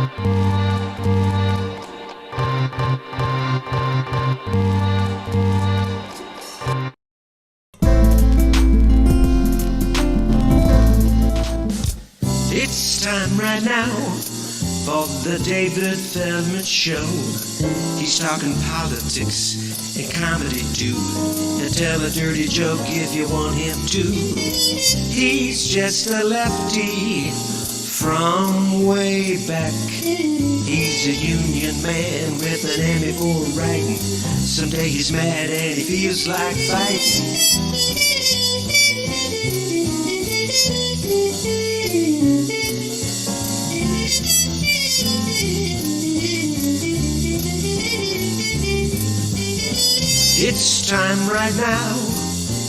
It's time right now for the David Feldman Show. He's talking politics and comedy too. He'll tell a dirty joke if you want him to. He's just a lefty from way back. He's a union man with an Emmy for writing. Someday he's mad and he feels like fighting. It's time right now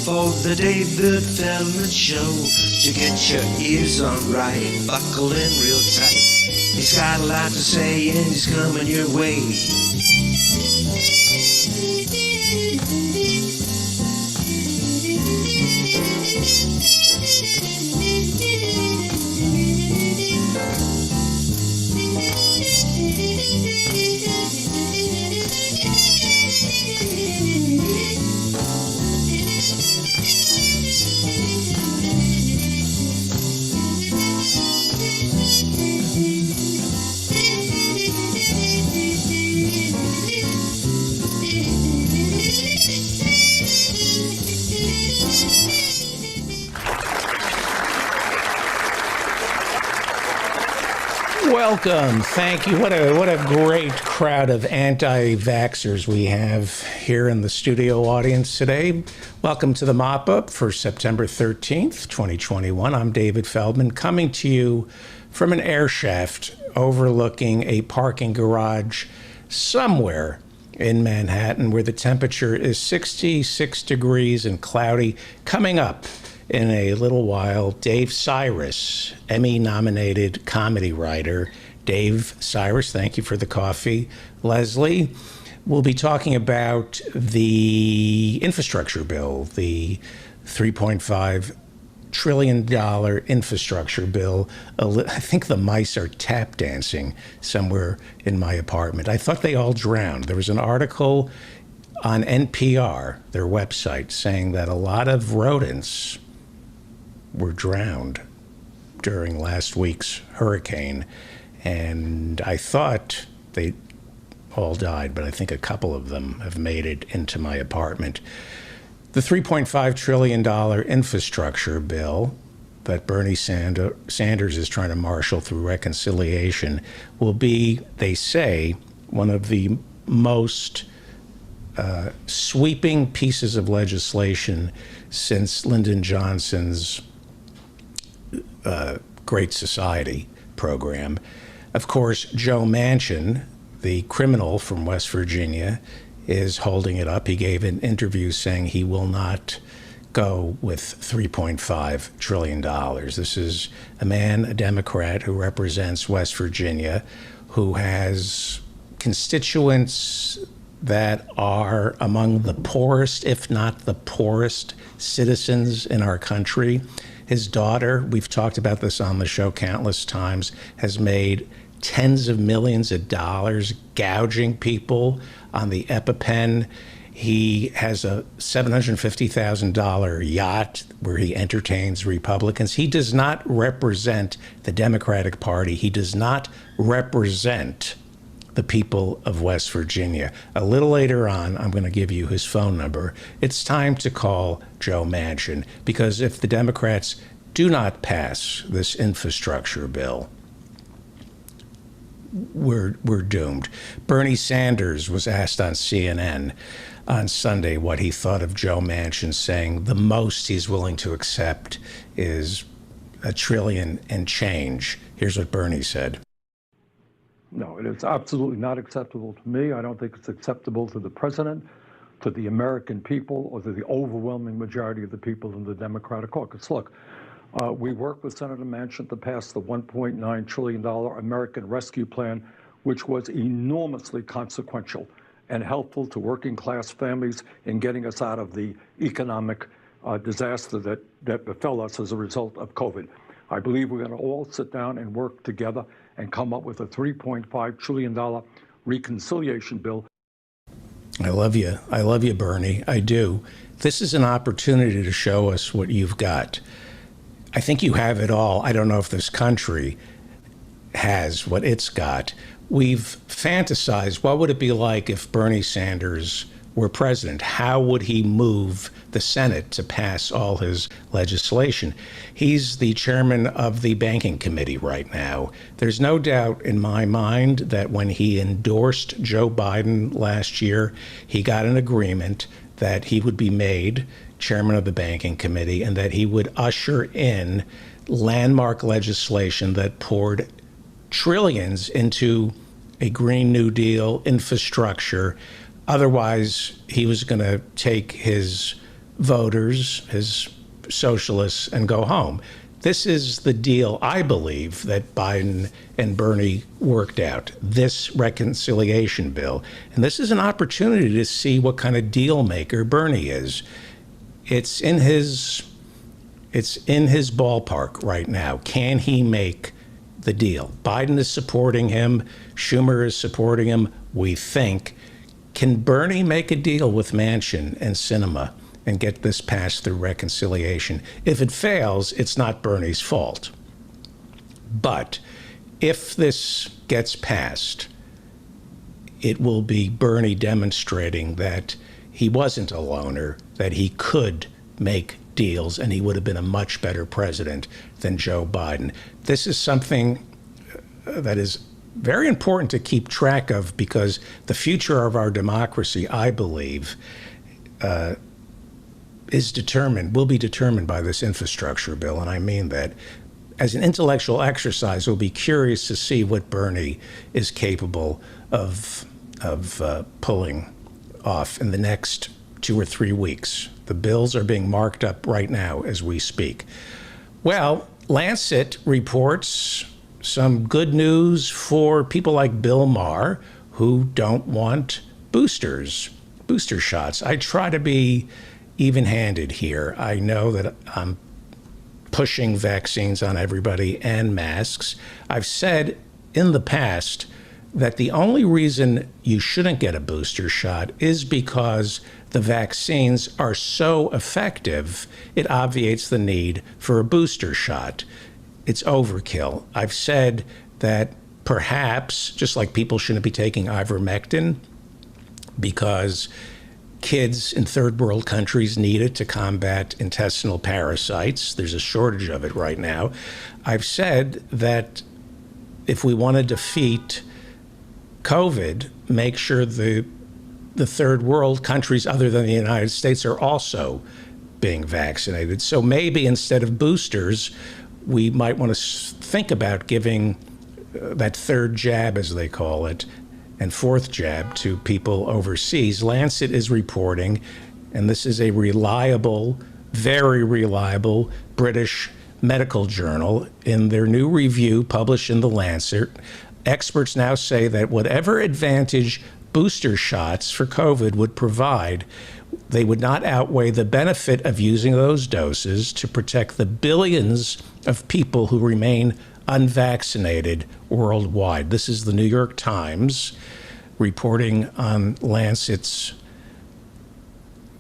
for the David Feldman Show. To get your ears on right, buckle in real tight. He's got a lot to say and he's coming your way. Welcome. Thank you. What a great crowd of anti-vaxxers we have here in the studio audience today. Welcome to the mop-up for September 13th, 2021. I'm David Feldman, coming to you from an air shaft overlooking a parking garage somewhere in Manhattan where the temperature is 66 degrees and cloudy. Coming up in a little while, Dave Cyrus, Emmy-nominated comedy writer. Dave Cyrus, thank you for the coffee. Leslie, we'll be talking about the infrastructure bill, the $3.5 trillion infrastructure bill. I think the mice are tap dancing somewhere in my apartment. I thought they all drowned. There was an article on NPR, their website, saying that a lot of rodents were drowned during last week's hurricane. And I thought they all died, but I think a couple of them have made it into my apartment. The $3.5 trillion infrastructure bill that Bernie Sanders is trying to marshal through reconciliation will be, they say, one of the most sweeping pieces of legislation since Lyndon Johnson's Great Society program. Of course, Joe Manchin, the criminal from West Virginia, is holding it up. He gave an interview saying he will not go with $3.5 trillion. This is a man, a Democrat, who represents West Virginia, who has constituents that are among the poorest, if not the poorest, citizens in our country. His daughter, we've talked about this on the show countless times, has made tens of millions of dollars gouging people on the EpiPen. He has a $750,000 yacht where he entertains Republicans. He does not represent the Democratic Party. He does not represent the people of West Virginia. A little later on, I'm going to give you his phone number. It's time to call Joe Manchin, because if the Democrats do not pass this infrastructure bill, we're doomed. Bernie Sanders was asked on CNN on Sunday what he thought of Joe Manchin, saying the most he's willing to accept is $1 trillion and change. Here's what Bernie said. No, it is absolutely not acceptable to me. I don't think it's acceptable to the president, to the American people, or to the overwhelming majority of the people in the Democratic caucus. Look, we worked with Senator Manchin to pass the $1.9 trillion American Rescue Plan, which was enormously consequential and helpful to working class families in getting us out of the economic disaster that befell us as a result of COVID. I believe we're going to all sit down and work together and come up with a $3.5 trillion reconciliation bill. I love you. I love you, Bernie. I do. This is an opportunity to show us what you've got. I think you have it all. I don't know if this country has what it's got. We've fantasized, what would it be like if Bernie Sanders were president? How would he move the Senate to pass all his legislation? He's the chairman of the banking committee right now. There's no doubt in my mind that when he endorsed Joe Biden last year, he got an agreement that he would be made chairman of the banking committee and that he would usher in landmark legislation that poured trillions into a Green New Deal, infrastructure. Otherwise, he was going to take his voters, his socialists, and go home. This is the deal, I believe, that Biden and Bernie worked out, this reconciliation bill. And this is an opportunity to see what kind of deal maker Bernie is. It's in his ballpark right now. Can he make the deal? Biden is supporting him. Schumer is supporting him, we think. Can Bernie make a deal with Manchin and Sinema and get this passed through reconciliation? If it fails, it's not Bernie's fault. But if this gets passed, it will be Bernie demonstrating that he wasn't a loner, that he could make deals, and he would have been a much better president than Joe Biden. This is something that is very important to keep track of, because the future of our democracy, I believe, will be determined by this infrastructure bill. And I mean that as an intellectual exercise. We'll be curious to see what Bernie is capable of pulling off in the next 2 or 3 weeks. The bills are being marked up right now as we speak. Well, Lancet reports some good news for people like Bill Maher, who don't want booster shots. I try to be even-handed here. I know that I'm pushing vaccines on everybody and masks. I've said in the past that the only reason you shouldn't get a booster shot is because the vaccines are so effective, it obviates the need for a booster shot. It's overkill. I've said that perhaps, just like people shouldn't be taking ivermectin because kids in third world countries need it to combat intestinal parasites. There's a shortage of it right now. I've said that if we want to defeat COVID, make sure the third world countries other than the United States are also being vaccinated. So maybe instead of boosters, we might want to think about giving that third jab, as they call it, and fourth jab to people overseas. Lancet is reporting, and this is a reliable, very reliable British medical journal, in their new review published in The Lancet, experts now say that whatever advantage booster shots for COVID would provide, they would not outweigh the benefit of using those doses to protect the billions of people who remain unvaccinated worldwide. This is the New York Times reporting on Lancet's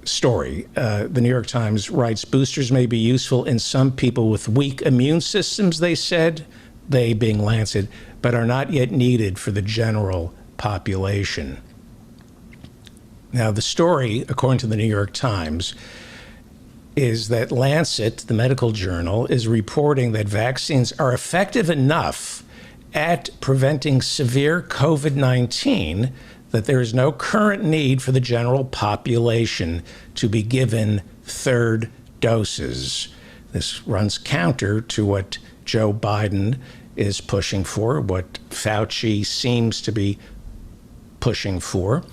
story. The New York Times writes, boosters may be useful in some people with weak immune systems, they said, they being Lancet, but are not yet needed for the general population. Now, the story, according to the New York Times, is that Lancet, the medical journal, is reporting that vaccines are effective enough at preventing severe COVID-19 that there is no current need for the general population to be given third doses. This runs counter to what Joe Biden is pushing for, what Fauci seems to be pushing for.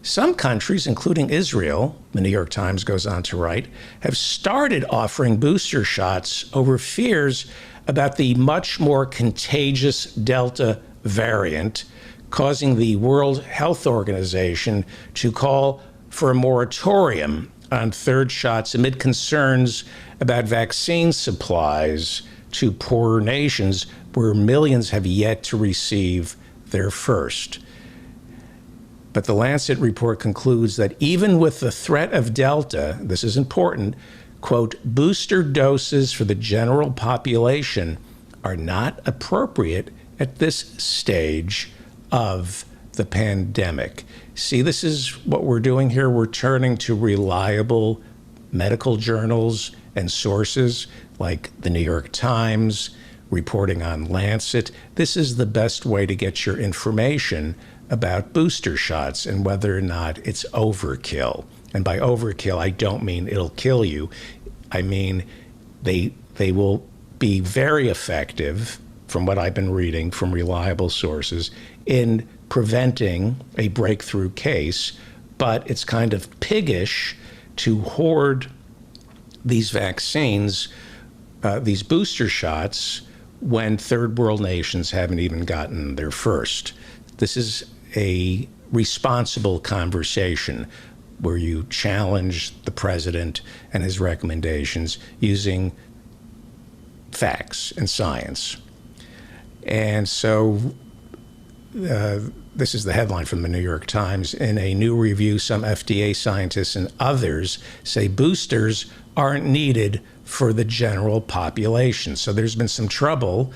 Some countries, including Israel, the New York Times goes on to write, have started offering booster shots over fears about the much more contagious Delta variant, causing the World Health Organization to call for a moratorium on third shots amid concerns about vaccine supplies to poorer nations where millions have yet to receive their first. But the Lancet report concludes that even with the threat of Delta, this is important, quote, booster doses for the general population are not appropriate at this stage of the pandemic. See, this is what we're doing here. We're turning to reliable medical journals and sources like the New York Times, reporting on Lancet. This is the best way to get your information about booster shots and whether or not it's overkill. And by overkill, I don't mean it'll kill you. I mean, they will be very effective, from what I've been reading from reliable sources, in preventing a breakthrough case, but it's kind of piggish to hoard these vaccines, these booster shots, when third world nations haven't even gotten their first. This is a responsible conversation where you challenge the president and his recommendations using facts and science. And so this is the headline from the New York Times. In a new review, some FDA scientists and others say boosters aren't needed for the general population. So there's been some trouble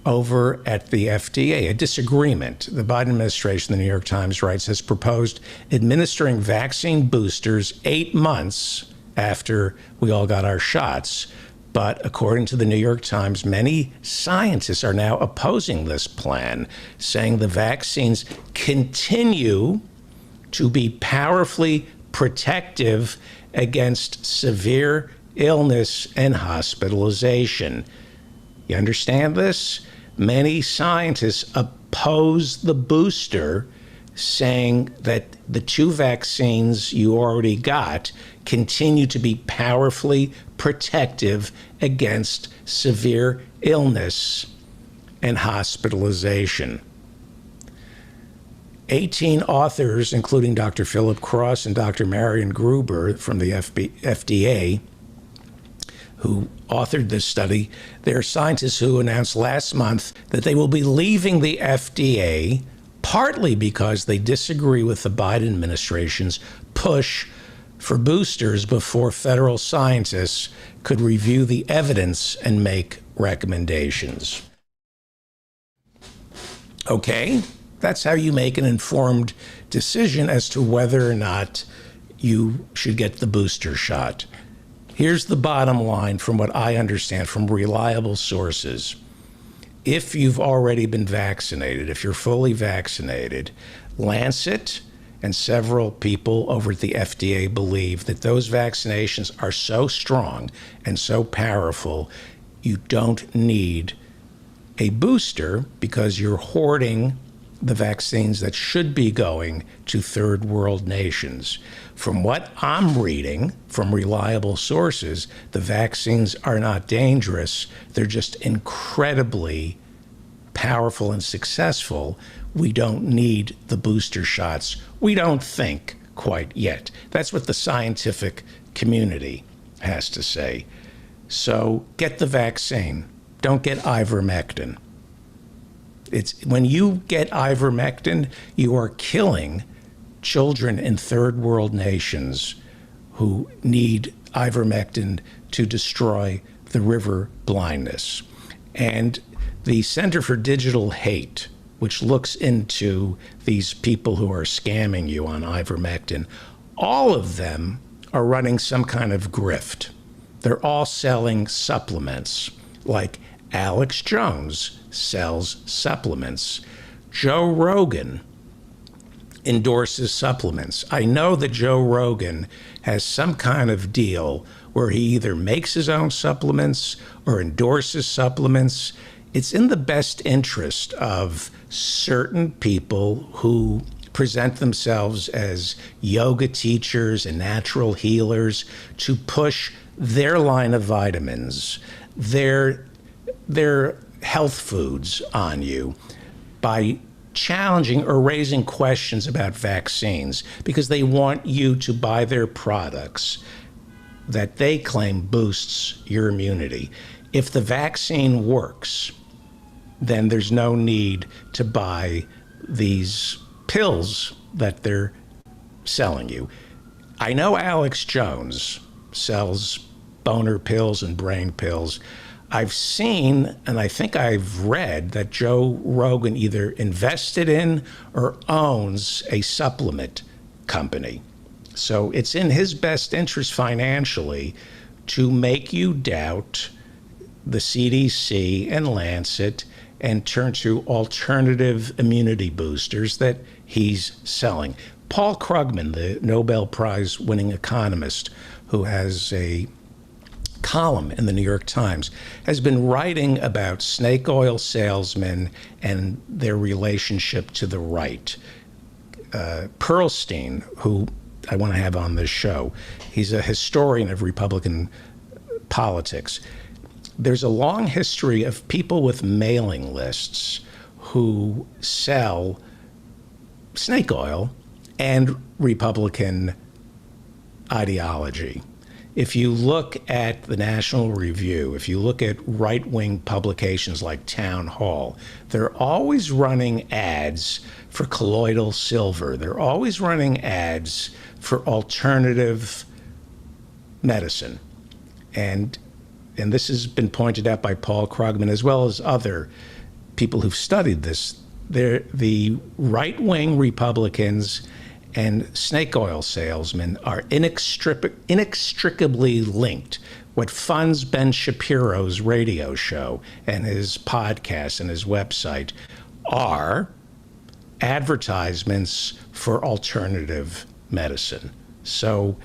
over at the FDA, a disagreement. The Biden administration, the New York Times writes, has proposed administering vaccine boosters 8 months after we all got our shots. But according to the New York Times, many scientists are now opposing this plan, saying the vaccines continue to be powerfully protective against severe illness and hospitalization. You understand this? Many scientists oppose the booster, saying that the 2 vaccines you already got continue to be powerfully protective against severe illness and hospitalization. 18 authors, including Dr. Philip Cross and Dr. Marion Gruber from the FDA, who authored this study, they're scientists who announced last month that they will be leaving the FDA, partly because they disagree with the Biden administration's push for boosters before federal scientists could review the evidence and make recommendations. Okay, that's how you make an informed decision as to whether or not you should get the booster shot. Here's the bottom line from what I understand from reliable sources. If you've already been vaccinated, if you're fully vaccinated, Lancet and several people over at the FDA believe that those vaccinations are so strong and so powerful, you don't need a booster because you're hoarding the vaccines that should be going to third world nations. From what I'm reading from reliable sources, the vaccines are not dangerous. They're just incredibly powerful and successful. We don't need the booster shots. We don't think quite yet. That's what the scientific community has to say. So get the vaccine. Don't get ivermectin. When you get ivermectin, you are killing children in third world nations who need ivermectin to destroy the river blindness. And the Center for Digital Hate, which looks into these people who are scamming you on ivermectin, all of them are running some kind of grift. They're all selling supplements, like Alex Jones sells supplements. Joe Rogan endorses supplements. I know that Joe Rogan has some kind of deal where he either makes his own supplements or endorses supplements. It's in the best interest of certain people who present themselves as yoga teachers and natural healers to push their line of vitamins, their health foods on you by challenging or raising questions about vaccines because they want you to buy their products that they claim boosts your immunity. if the vaccine works, then there's no need to buy these pills that they're selling you. I know Alex Jones sells boner pills and brain pills. I've seen, and I think I've read, that Joe Rogan either invested in or owns a supplement company. So it's in his best interest financially to make you doubt the CDC and Lancet and turn to alternative immunity boosters that he's selling. Paul Krugman, the Nobel Prize winning economist who has a column in the New York Times, has been writing about snake oil salesmen and their relationship to the right. Perlstein, who I want to have on this show, he's a historian of Republican politics. There's a long history of people with mailing lists who sell snake oil and Republican ideology. If you look at the National Review, if you look at right-wing publications like Town Hall, they're always running ads for colloidal silver. They're always running ads for alternative medicine. And this has been pointed out by Paul Krugman as well as other people who've studied this. The right-wing Republicans and snake oil salesmen are inextricably linked. What funds Ben Shapiro's radio show and his podcast and his website are advertisements for alternative medicine. So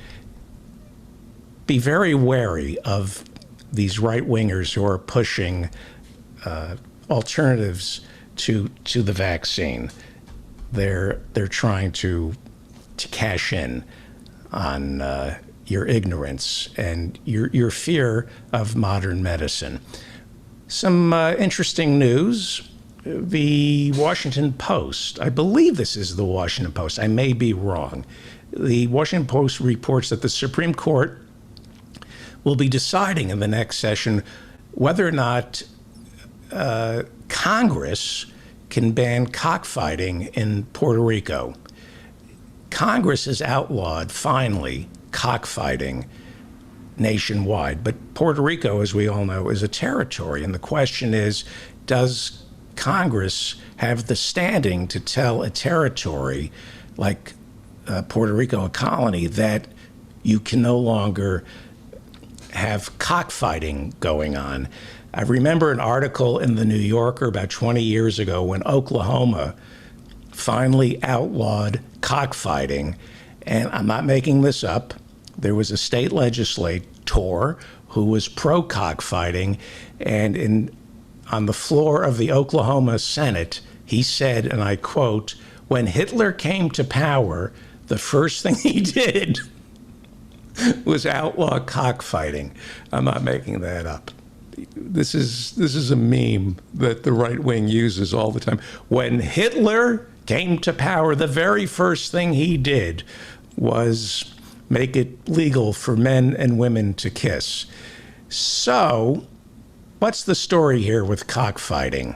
be very wary of these right-wingers who are pushing alternatives to the vaccine. They're trying to cash in on your ignorance and your fear of modern medicine. Some interesting news. The Washington Post, I believe this is the Washington Post, I may be wrong. The Washington Post reports that the Supreme Court will be deciding in the next session whether or not Congress can ban cockfighting in Puerto Rico. Congress has outlawed, finally, cockfighting nationwide. But Puerto Rico, as we all know, is a territory. And the question is, does Congress have the standing to tell a territory like Puerto Rico, a colony, that you can no longer have cockfighting going on? I remember an article in the New Yorker about 20 years ago when Oklahoma finally outlawed cockfighting. And I'm not making this up. There was a state legislator who was pro-cockfighting, and on the floor of the Oklahoma Senate, he said, and I quote, "When Hitler came to power, the first thing he did was outlaw cockfighting." I'm not making that up. This is a meme that the right wing uses all the time. When Hitler came to power, the very first thing he did was make it legal for men and women to kiss. So, what's the story here with cockfighting?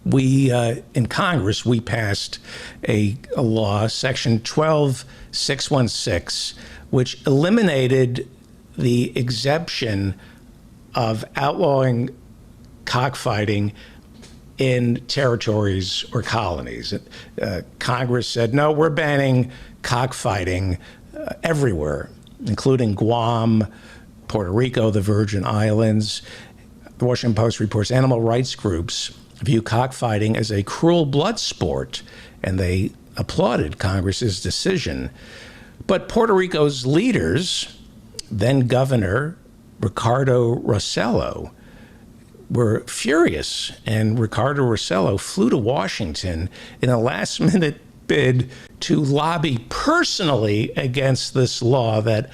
We, in Congress, we passed a law, Section 12616, which eliminated the exemption of outlawing cockfighting in territories or colonies. Congress said, no, we're banning cockfighting everywhere, including Guam, Puerto Rico, the Virgin Islands. The Washington Post reports animal rights groups view cockfighting as a cruel blood sport, and they applauded Congress's decision. But Puerto Rico's leaders, then Governor Ricardo Rossello, were furious, and Ricardo Rossello flew to Washington in a last-minute bid to lobby personally against this law that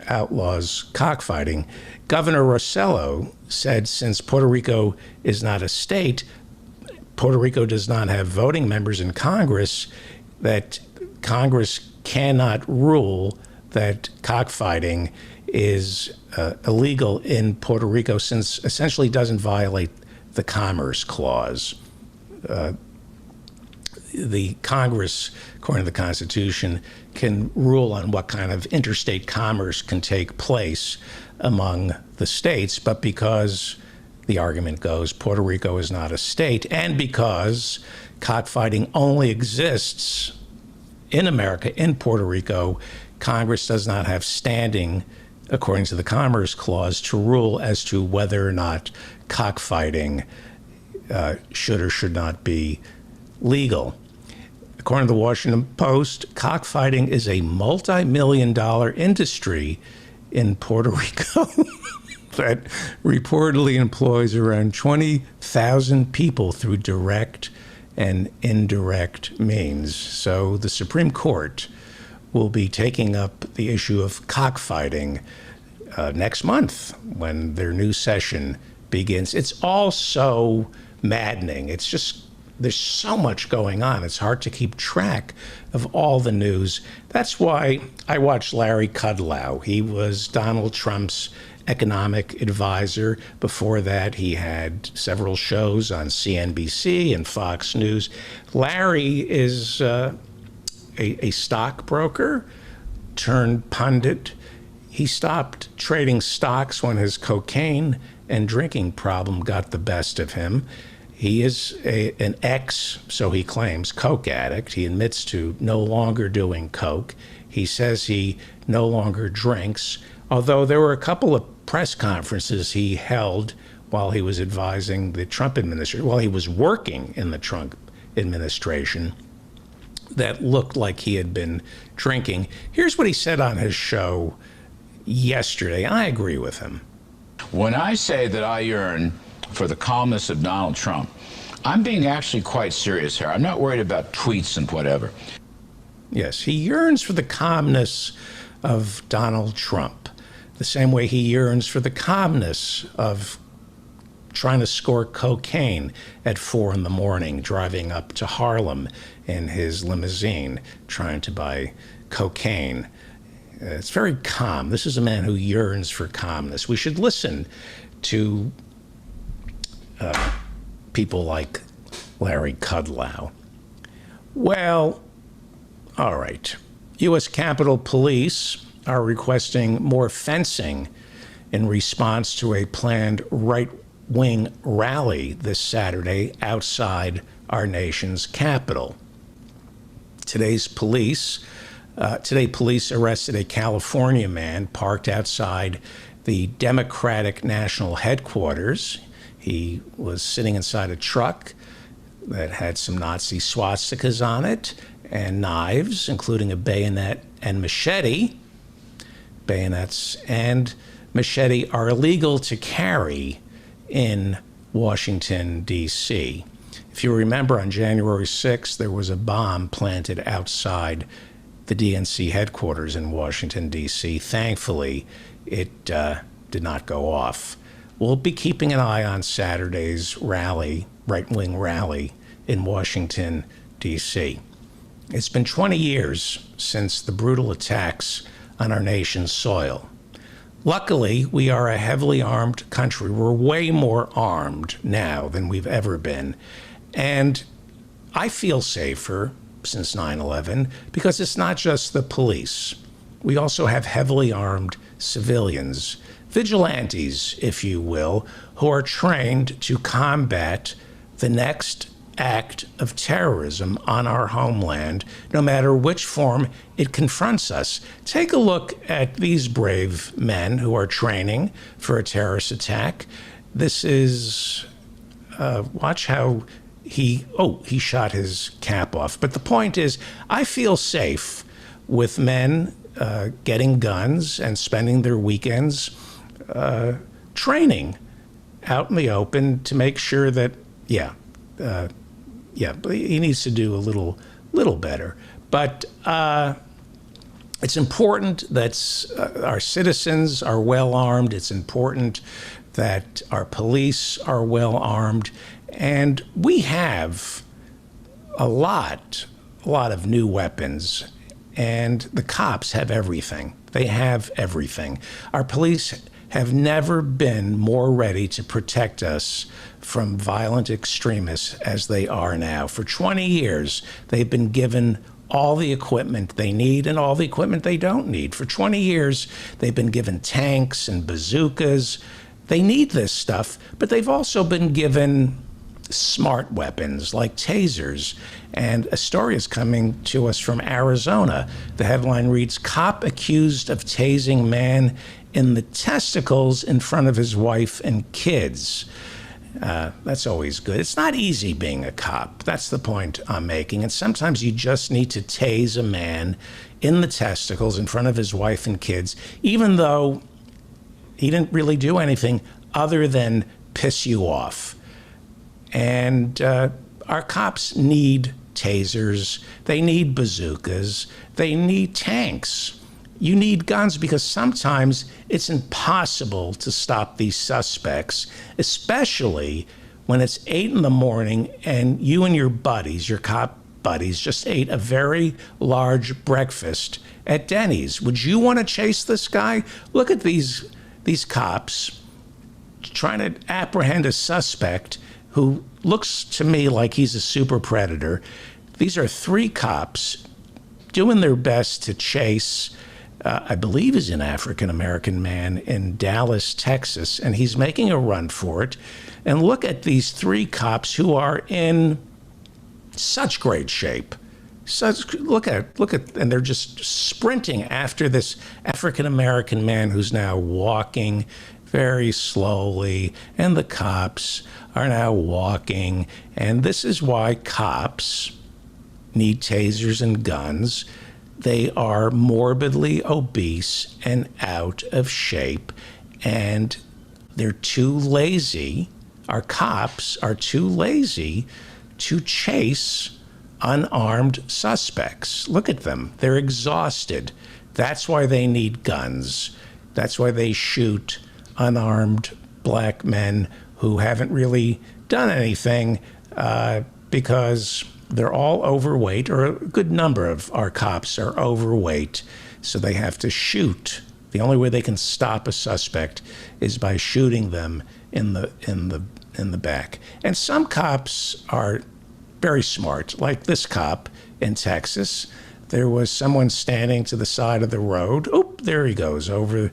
outlaws cockfighting. Governor Rossello said since Puerto Rico is not a state, Puerto Rico does not have voting members in Congress, that Congress cannot rule that cockfighting is illegal in Puerto Rico since essentially doesn't violate the Commerce Clause. The Congress, according to the Constitution, can rule on what kind of interstate commerce can take place among the states, but because the argument goes Puerto Rico is not a state, and because cockfighting only exists in America, in Puerto Rico, Congress does not have standing, according to the Commerce Clause, to rule as to whether or not cockfighting should or should not be legal. According to the Washington Post, cockfighting is a multi-million-dollar industry in Puerto Rico that reportedly employs around 20,000 people through direct and indirect means. So the Supreme Court will be taking up the issue of cockfighting next month when their new session begins. It's all so maddening. It's just, there's so much going on. It's hard to keep track of all the news. That's why I watched Larry Kudlow. He was Donald Trump's economic advisor. Before that, he had several shows on CNBC and Fox News. Larry is a stockbroker turned pundit. He stopped trading stocks when his cocaine and drinking problem got the best of him. He is an ex, so he claims, coke addict. He admits to no longer doing coke. He says he no longer drinks, although there were a couple of press conferences he held while he was advising the Trump administration, while he was working in the Trump administration, that looked like he had been drinking. Here's what he said on his show yesterday. I agree with him. When I say that I yearn for the calmness of Donald Trump, I'm being actually quite serious here. I'm not worried about tweets and whatever. Yes, he yearns for the calmness of Donald Trump, the same way he yearns for the calmness of trying to score cocaine at 4 a.m, driving up to Harlem in his limousine, trying to buy cocaine. It's very calm. This is a man who yearns for calmness. We should listen to people like Larry Kudlow. Well, all right. U.S. Capitol Police are requesting more fencing in response to a planned right-wing rally this Saturday outside our nation's capital. Today, police arrested a California man parked outside the Democratic National Headquarters. He was sitting inside a truck that had some Nazi swastikas on it and knives, including a bayonet and machete. Bayonets and machete are illegal to carry in Washington, D.C. If you remember, on January 6th, there was a bomb planted outside the DNC headquarters in Washington, D.C. Thankfully, it did not go off. We'll be keeping an eye on Saturday's rally, right-wing rally in Washington, D.C. It's been 20 years since the brutal attacks on our nation's soil. Luckily, we are a heavily armed country. We're way more armed now than we've ever been. And I feel safer since 9/11 because it's not just the police. We also have heavily armed civilians, vigilantes, if you will, who are trained to combat the next act of terrorism on our homeland, no matter which form it confronts us. Take a look at these brave men who are training for a terrorist attack. This is, watch how he shot his cap off. But the point is, I feel safe with men getting guns and spending their weekends training out in the open to make sure that, but he needs to do a little better. But it's important that our citizens are well armed. It's important that our police are well armed. And we have a lot of new weapons, and the cops have everything. They have everything. Our police have never been more ready to protect us from violent extremists as they are now. For 20 years, they've been given all the equipment they need and all the equipment they don't need. For 20 years, they've been given tanks and bazookas. They need this stuff, but they've also been given smart weapons like tasers. And a story is coming to us from Arizona. The headline reads, "Cop accused of tasing man in the testicles in front of his wife and kids." That's always good. It's not easy being a cop. That's the point I'm making. And sometimes you just need to tase a man in the testicles in front of his wife and kids, even though he didn't really do anything other than piss you off. And our cops need tasers. They need bazookas. They need tanks. You need guns because sometimes it's impossible to stop these suspects, especially when it's 8 in the morning and you and your buddies, your cop buddies, just ate a very large breakfast at Denny's. Would you want to chase this guy? Look at these cops trying to apprehend a suspect who looks to me like he's a super predator. These are 3 cops doing their best to chase, I believe is an African-American man in Dallas, Texas, and he's making a run for it. And look at these 3 cops who are in such great shape. Look at, and they're just sprinting after this African-American man who's now walking very slowly, and the cops are now walking. And this is why cops need tasers and guns. They are morbidly obese and out of shape, and they're too lazy. Our cops are too lazy to chase unarmed suspects. Look at them. They're exhausted. That's why they need guns. That's why they shoot unarmed black men who haven't really done anything because they're all overweight, or a good number of our cops are overweight, so they have to shoot. The only way they can stop a suspect is by shooting them in the back. And some cops are very smart, like this cop in Texas. There was someone standing to the side of the road. Oop, there he goes, over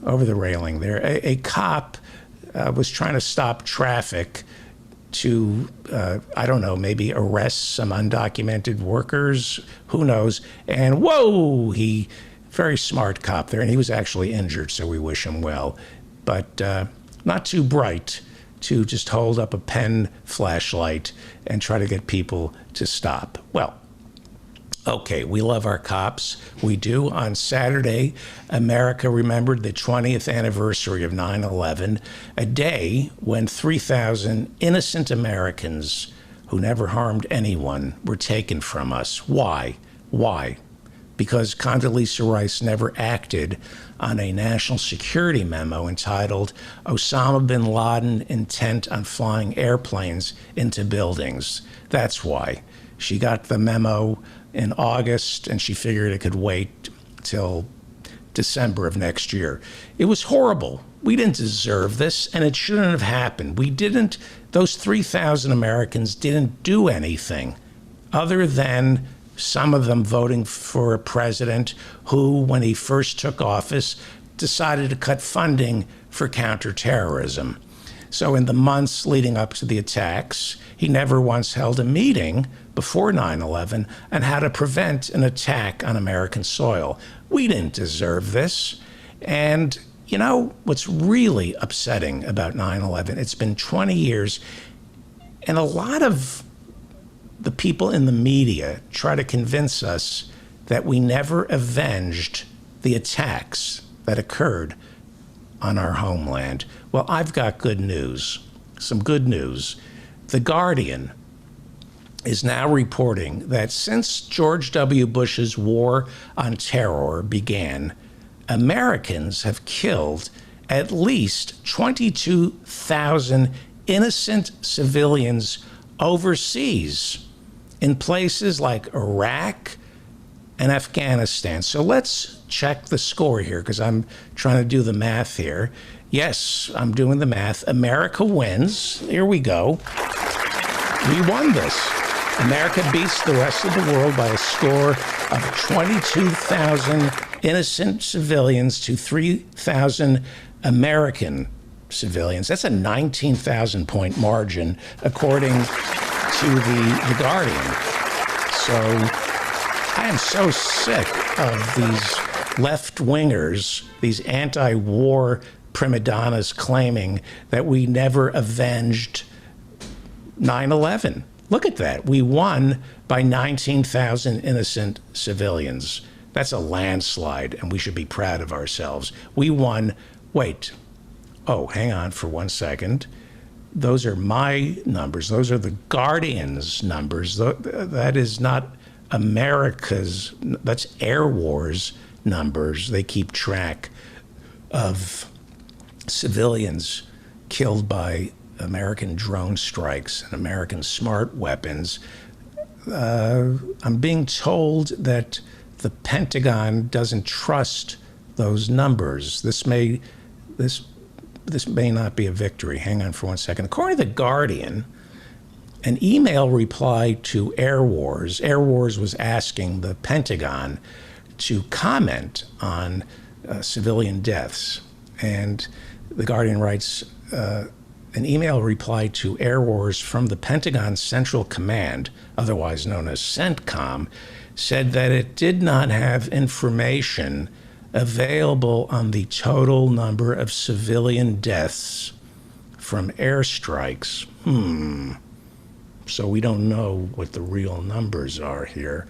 the railing there. A cop was trying to stop traffic to, I don't know, maybe arrest some undocumented workers, who knows. And whoa, very smart cop there, and he was actually injured, so we wish him well. But not too bright to just hold up a pen flashlight and try to get people to stop. Well, okay, we love our cops. We do. On Saturday, America remembered the 20th anniversary of 9/11, a day when 3,000 innocent Americans who never harmed anyone were taken from us. Why? Why? Because Condoleezza Rice never acted on a national security memo entitled Osama bin Laden Intent on Flying Airplanes into Buildings. That's why. She got the memo in August, and she figured it could wait till December of next year. It was horrible. We didn't deserve this, and it shouldn't have happened. Those 3,000 Americans didn't do anything other than some of them voting for a president who, when he first took office, decided to cut funding for counterterrorism. So in the months leading up to the attacks, he never once held a meeting before 9/11 on how to prevent an attack on American soil. We didn't deserve this. And you know what's really upsetting about 9/11? It's been 20 years, and a lot of the people in the media try to convince us that we never avenged the attacks that occurred on our homeland. Well, I've got good news, some good news. The Guardian is now reporting that since George W. Bush's war on terror began, Americans have killed at least 22,000 innocent civilians overseas in places like Iraq, and Afghanistan. So let's check the score here because I'm trying to do the math here. Yes, I'm doing the math. America wins. Here we go. We won this. America beats the rest of the world by a score of 22,000 innocent civilians to 3,000 American civilians. That's a 19,000 point margin, according to the Guardian. So I am so sick of these left-wingers, these anti-war prima donnas claiming that we never avenged 9/11. Look at that. We won by 19,000 innocent civilians. That's a landslide, and we should be proud of ourselves. We won. Wait. Oh, hang on for 1 second. Those are my numbers. Those are the Guardian's numbers. That is not America's. That's Air Wars numbers. They keep track of civilians killed by American drone strikes and American smart weapons. I'm being told that the Pentagon doesn't trust those numbers. This may not be a victory. Hang on for 1 second. According to The Guardian, an email reply to Air Wars was asking the Pentagon to comment on civilian deaths. And The Guardian writes, an email reply to Air Wars from the Pentagon Central Command, otherwise known as CENTCOM, said that it did not have information available on the total number of civilian deaths from airstrikes. So we don't know what the real numbers are here.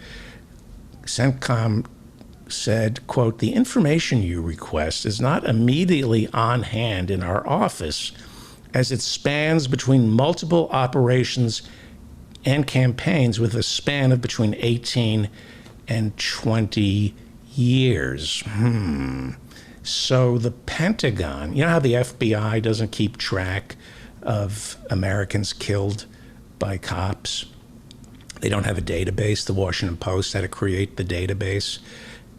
CENTCOM said, quote, "The information you request is not immediately on hand in our office as it spans between multiple operations and campaigns with a span of between 18 and 20 years. So the Pentagon, you know how the FBI doesn't keep track of Americans killed by cops? They don't have a database. The Washington Post had to create the database.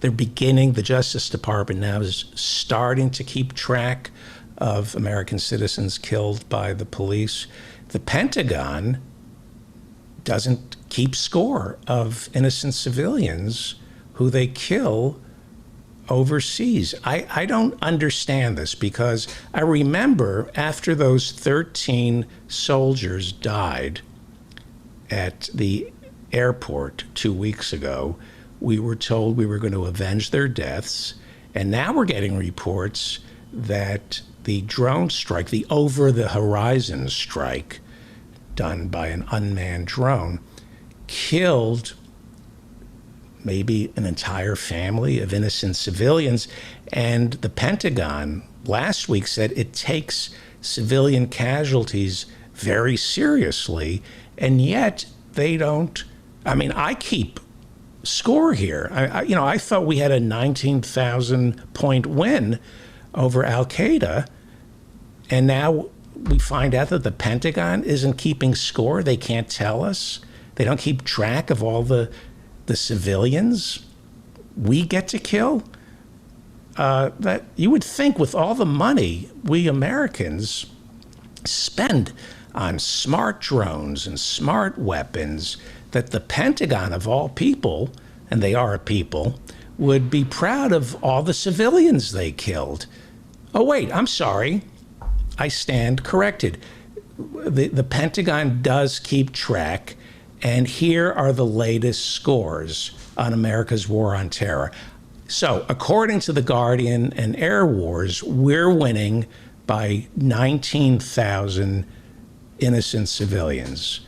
The Justice Department now is starting to keep track of American citizens killed by the police. The Pentagon doesn't keep score of innocent civilians who they kill overseas. I don't understand this because I remember after those 13 soldiers died at the airport 2 weeks ago, we were told we were going to avenge their deaths. And now we're getting reports that the drone strike, the over-the-horizon strike done by an unmanned drone, killed maybe an entire family of innocent civilians. And the Pentagon last week said it takes civilian casualties very seriously, and yet they don't. I mean, I keep score here. I thought we had a 19,000 point win over Al-Qaeda, and now we find out that the Pentagon isn't keeping score. They can't tell us. They don't keep track of all the civilians we get to kill. That you would think with all the money we Americans spend on smart drones and smart weapons, that the Pentagon, of all people, and they are a people, would be proud of all the civilians they killed. Oh, wait, I'm sorry. I stand corrected. The Pentagon does keep track, and here are the latest scores on America's war on terror. So, according to The Guardian and Air Wars, we're winning by 19,000 innocent civilians.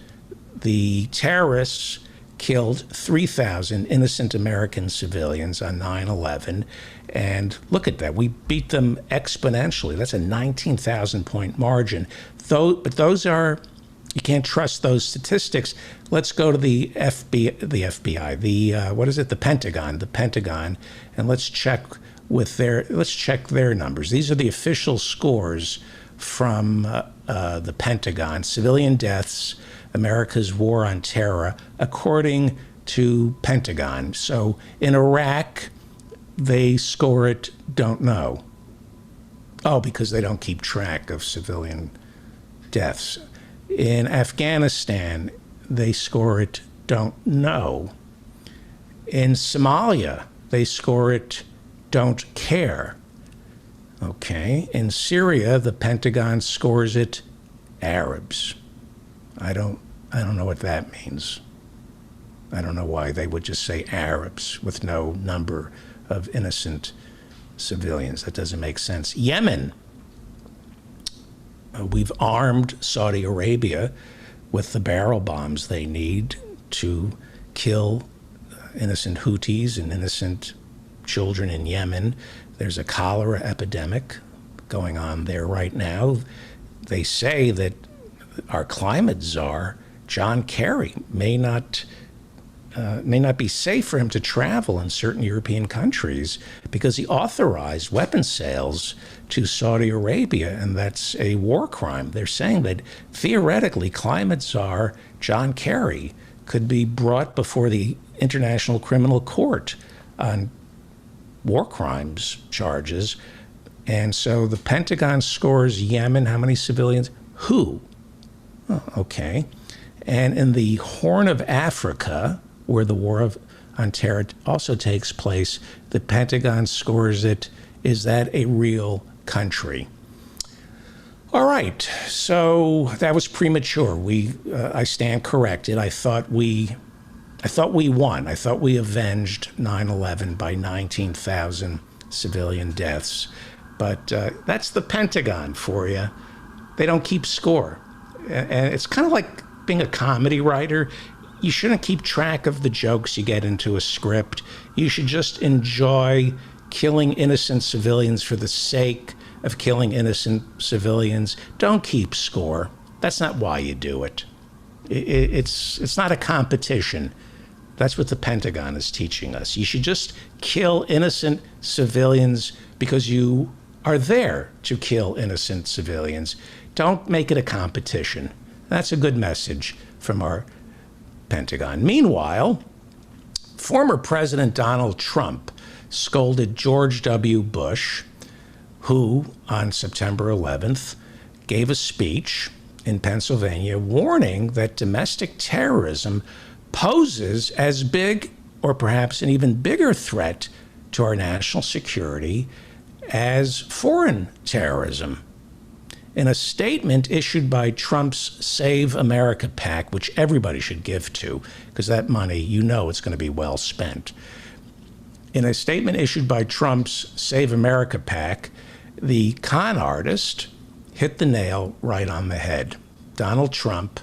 The terrorists killed 3,000 innocent American civilians on 9/11. And look at that. We beat them exponentially. That's a 19,000 point margin. But those are, you can't trust those statistics. Let's go to the FBI, the Pentagon, and let's check their numbers. These are the official scores from the Pentagon, civilian deaths, America's war on terror, according to Pentagon. So in Iraq, they score it don't know. Oh, because they don't keep track of civilian deaths. In Afghanistan, they score it don't know. In Somalia, they score it don't care. Okay. In Syria, the Pentagon scores it Arabs. I don't know what that means. I don't know why they would just say Arabs with no number of innocent civilians. That doesn't make sense. Yemen. We've armed Saudi Arabia with the barrel bombs they need to kill innocent Houthis and innocent children in Yemen. There's a cholera epidemic going on there right now. They say that our climate czar, John Kerry, may not be safe for him to travel in certain European countries because he authorized weapons sales to Saudi Arabia, and that's a war crime. They're saying that theoretically climate czar John Kerry could be brought before the International Criminal Court on war crimes charges. And so the Pentagon scores Yemen, how many civilians? Who? Oh, okay. And in the Horn of Africa, where the War on Terror also takes place, the Pentagon scores it, is that a real country? All right, so that was premature. I stand corrected. I thought we won. I thought we avenged 9/11 by 19,000 civilian deaths. But that's the Pentagon for you. They don't keep score. And it's kind of like being a comedy writer. You shouldn't keep track of the jokes you get into a script. You should just enjoy killing innocent civilians for the sake of killing innocent civilians. Don't keep score. That's not why you do it. It's not a competition. That's what the Pentagon is teaching us. You should just kill innocent civilians because you are there to kill innocent civilians. Don't make it a competition. That's a good message from our Pentagon. Meanwhile, former President Donald Trump scolded George W. Bush, who on September 11th gave a speech in Pennsylvania warning that domestic terrorism poses as big or perhaps an even bigger threat to our national security as foreign terrorism. In a statement issued by Trump's Save America PAC, which everybody should give to, because that money, you know it's going to be well spent. In a statement issued by Trump's Save America PAC, the con artist hit the nail right on the head. Donald Trump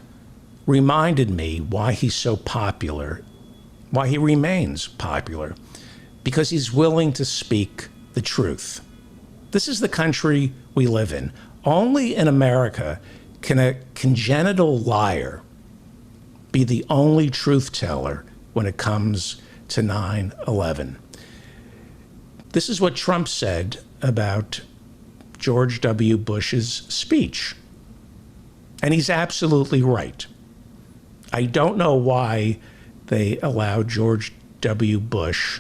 reminded me why he's so popular, why he remains popular, because he's willing to speak the truth. This is the country we live in. Only in America can a congenital liar be the only truth teller when it comes to 9/11. This is what Trump said about George W. Bush's speech. And he's absolutely right. I don't know why they allowed George W. Bush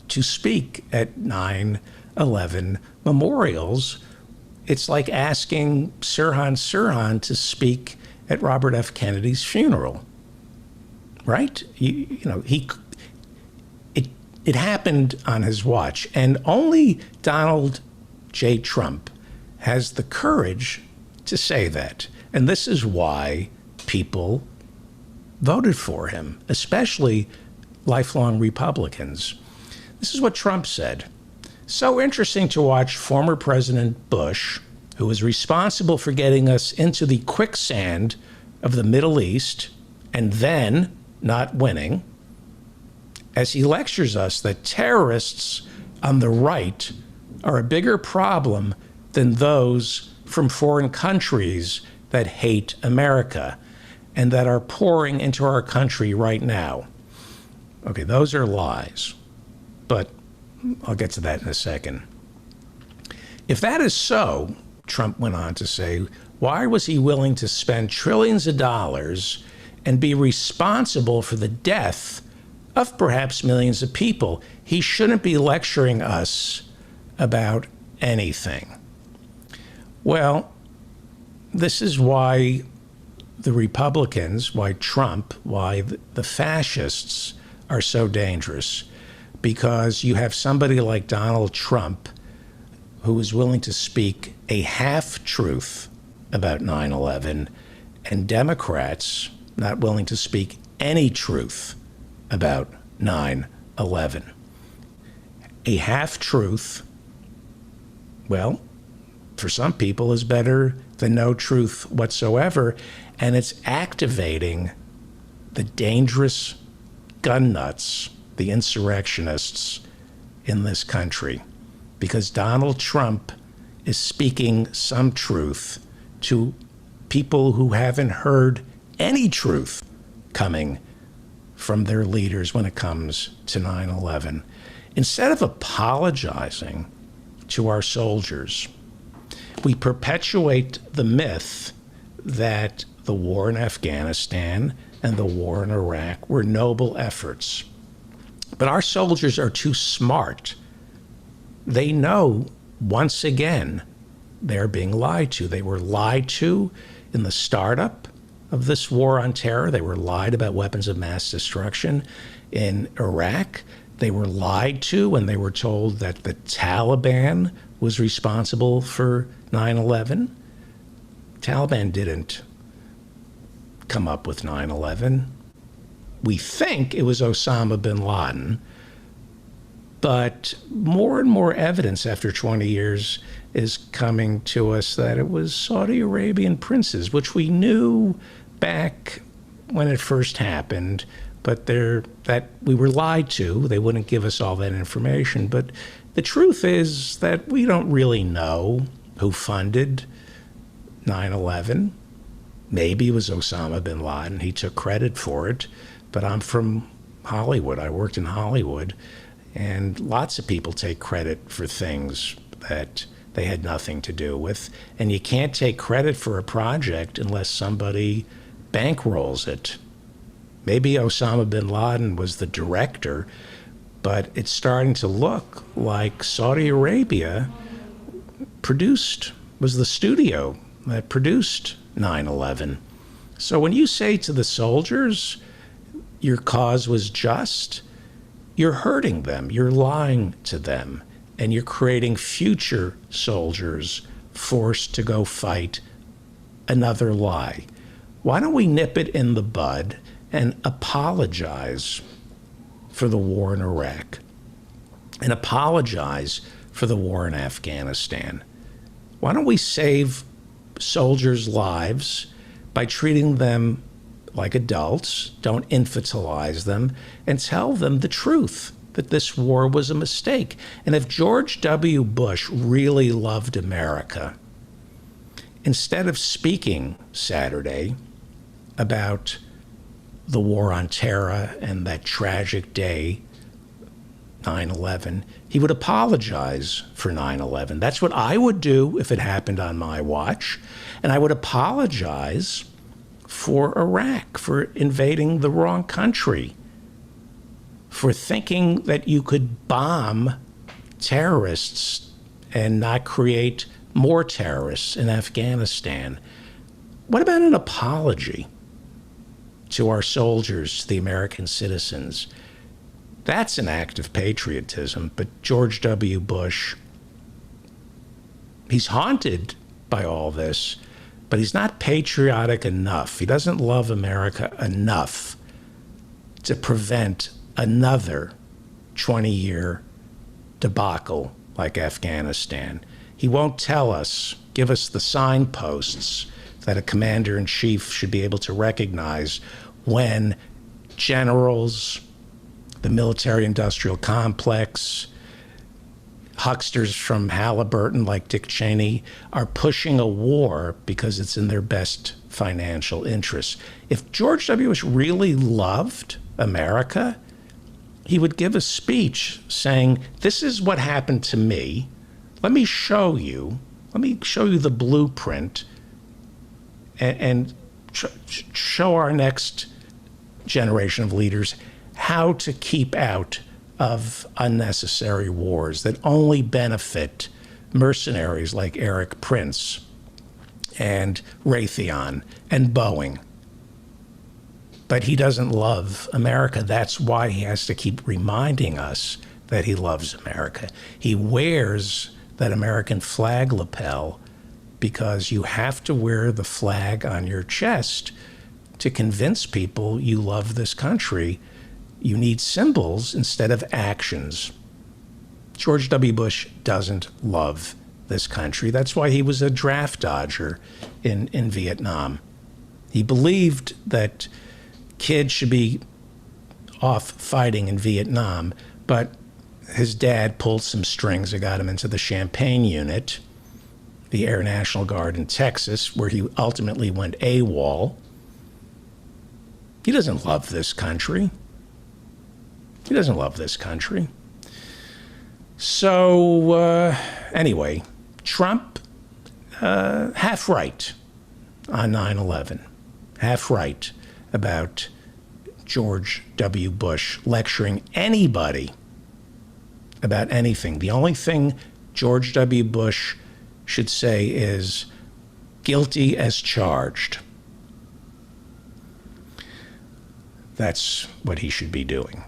to speak at 9/11 memorials. It's like asking Sirhan Sirhan to speak at Robert F. Kennedy's funeral, right? It happened on his watch, and only Donald J. Trump has the courage to say that. And this is why people voted for him, especially lifelong Republicans. This is what Trump said. So interesting to watch former President Bush, who was responsible for getting us into the quicksand of the Middle East and then not winning, as he lectures us that terrorists on the right are a bigger problem than those from foreign countries that hate America and that are pouring into our country right now. Okay, those are lies, but I'll get to that in a second. If that is so, Trump went on to say, why was he willing to spend trillions of dollars and be responsible for the death of perhaps millions of people. He shouldn't be lecturing us about anything. Well, this is why the Republicans, why Trump, why the fascists are so dangerous. Because you have somebody like Donald Trump who is willing to speak a half-truth about 9/11, and Democrats not willing to speak any truth about 9/11. A half-truth, well, for some people is better than no truth whatsoever, and it's activating the dangerous gun nuts, the insurrectionists in this country, because Donald Trump is speaking some truth to people who haven't heard any truth coming from their leaders when it comes to 9/11. Instead of apologizing to our soldiers, we perpetuate the myth that the war in Afghanistan and the war in Iraq were noble efforts. But our soldiers are too smart. They know, once again, they're being lied to. They were lied to in the startup of this war on terror. They were lied about weapons of mass destruction in Iraq. They were lied to when they were told that the Taliban was responsible for 9/11. Taliban didn't come up with 9/11. We think it was Osama bin Laden, but more and more evidence after 20 years is coming to us that it was Saudi Arabian princes, which we knew back when it first happened, but that we were lied to. They wouldn't give us all that information. But the truth is that we don't really know who funded 9/11. Maybe it was Osama bin Laden. He took credit for it. But I'm from Hollywood. I worked in Hollywood. And lots of people take credit for things that they had nothing to do with. And you can't take credit for a project unless somebody bankrolls it. Maybe Osama bin Laden was the director, but it's starting to look like Saudi Arabia was the studio that produced 9/11. So when you say to the soldiers, your cause was just, you're hurting them, you're lying to them, and you're creating future soldiers forced to go fight another lie. Why don't we nip it in the bud and apologize for the war in Iraq and apologize for the war in Afghanistan? Why don't we save soldiers' lives by treating them like adults, don't infantilize them, and tell them the truth, that this war was a mistake. And if George W. Bush really loved America, instead of speaking Saturday about the war on terror and that tragic day, 9/11, he would apologize for 9/11. That's what I would do if it happened on my watch. And I would apologize for Iraq, for invading the wrong country, for thinking that you could bomb terrorists and not create more terrorists in Afghanistan. What about an apology to our soldiers, to the American citizens? That's an act of patriotism. But George W. Bush, he's haunted by all this, but he's not patriotic enough. He doesn't love America enough to prevent another 20-year debacle like Afghanistan. He won't tell us, give us the signposts that a commander-in-chief should be able to recognize when generals, the military-industrial complex, hucksters from Halliburton like Dick Cheney are pushing a war because it's in their best financial interests. If George W. Bush really loved America, he would give a speech saying, this is what happened to me. Let me show you the blueprint and show our next generation of leaders how to keep out of unnecessary wars that only benefit mercenaries like Erik Prince and Raytheon and Boeing. But he doesn't love America. That's why he has to keep reminding us that he loves America. He wears that American flag lapel because you have to wear the flag on your chest to convince people you love this country. You need symbols instead of actions. George W. Bush doesn't love this country. That's why he was a draft dodger in Vietnam. He believed that kids should be off fighting in Vietnam, but his dad pulled some strings that got him into the Champagne Unit, the Air National Guard in Texas, where he ultimately went AWOL. He doesn't love this country. He doesn't love this country. So, anyway, Trump, half right on 9/11. Half right about George W. Bush lecturing anybody about anything. The only thing George W. Bush should say is guilty as charged. That's what he should be doing.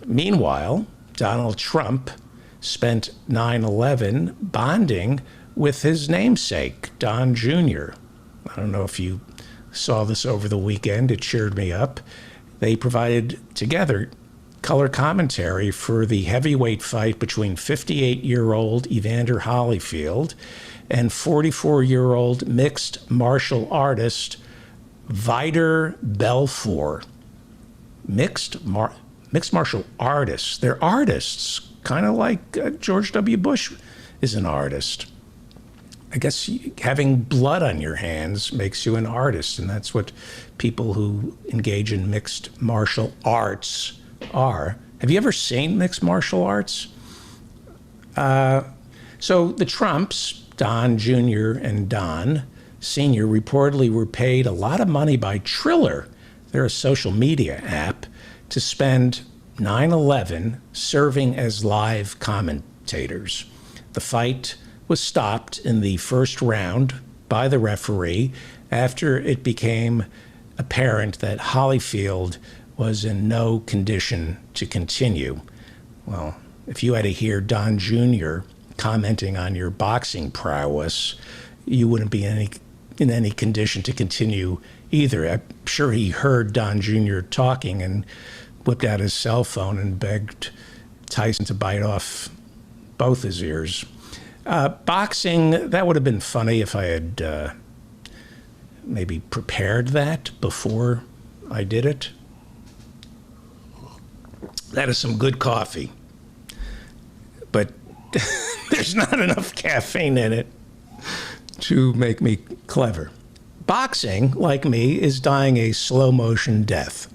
Meanwhile, Donald Trump spent 9/11 bonding with his namesake, Don Jr. I don't know if you saw this over the weekend. It cheered me up. They provided together color commentary for the heavyweight fight between 58-year-old Evander Holyfield and 44-year-old mixed martial artist Vitor Belfort. Mixed martial artists. They're artists, kind of like George W. Bush is an artist. I guess having blood on your hands makes you an artist, and that's what people who engage in mixed martial arts are. Have you ever seen mixed martial arts? So the Trumps, Don Jr. and Don Sr., reportedly were paid a lot of money by Triller, they're a social media app, to spend 9/11 serving as live commentators. The fight was stopped in the first round by the referee after it became apparent that Holyfield was in no condition to continue. Well, if you had to hear Don Jr. commenting on your boxing prowess, you wouldn't be in any condition to continue either. I'm sure he heard Don Jr. talking and whipped out his cell phone and begged Tyson to bite off both his ears. Boxing, that would have been funny if I had maybe prepared that before I did it. That is some good coffee, but there's not enough caffeine in it to make me clever. Boxing, like me, is dying a slow motion death.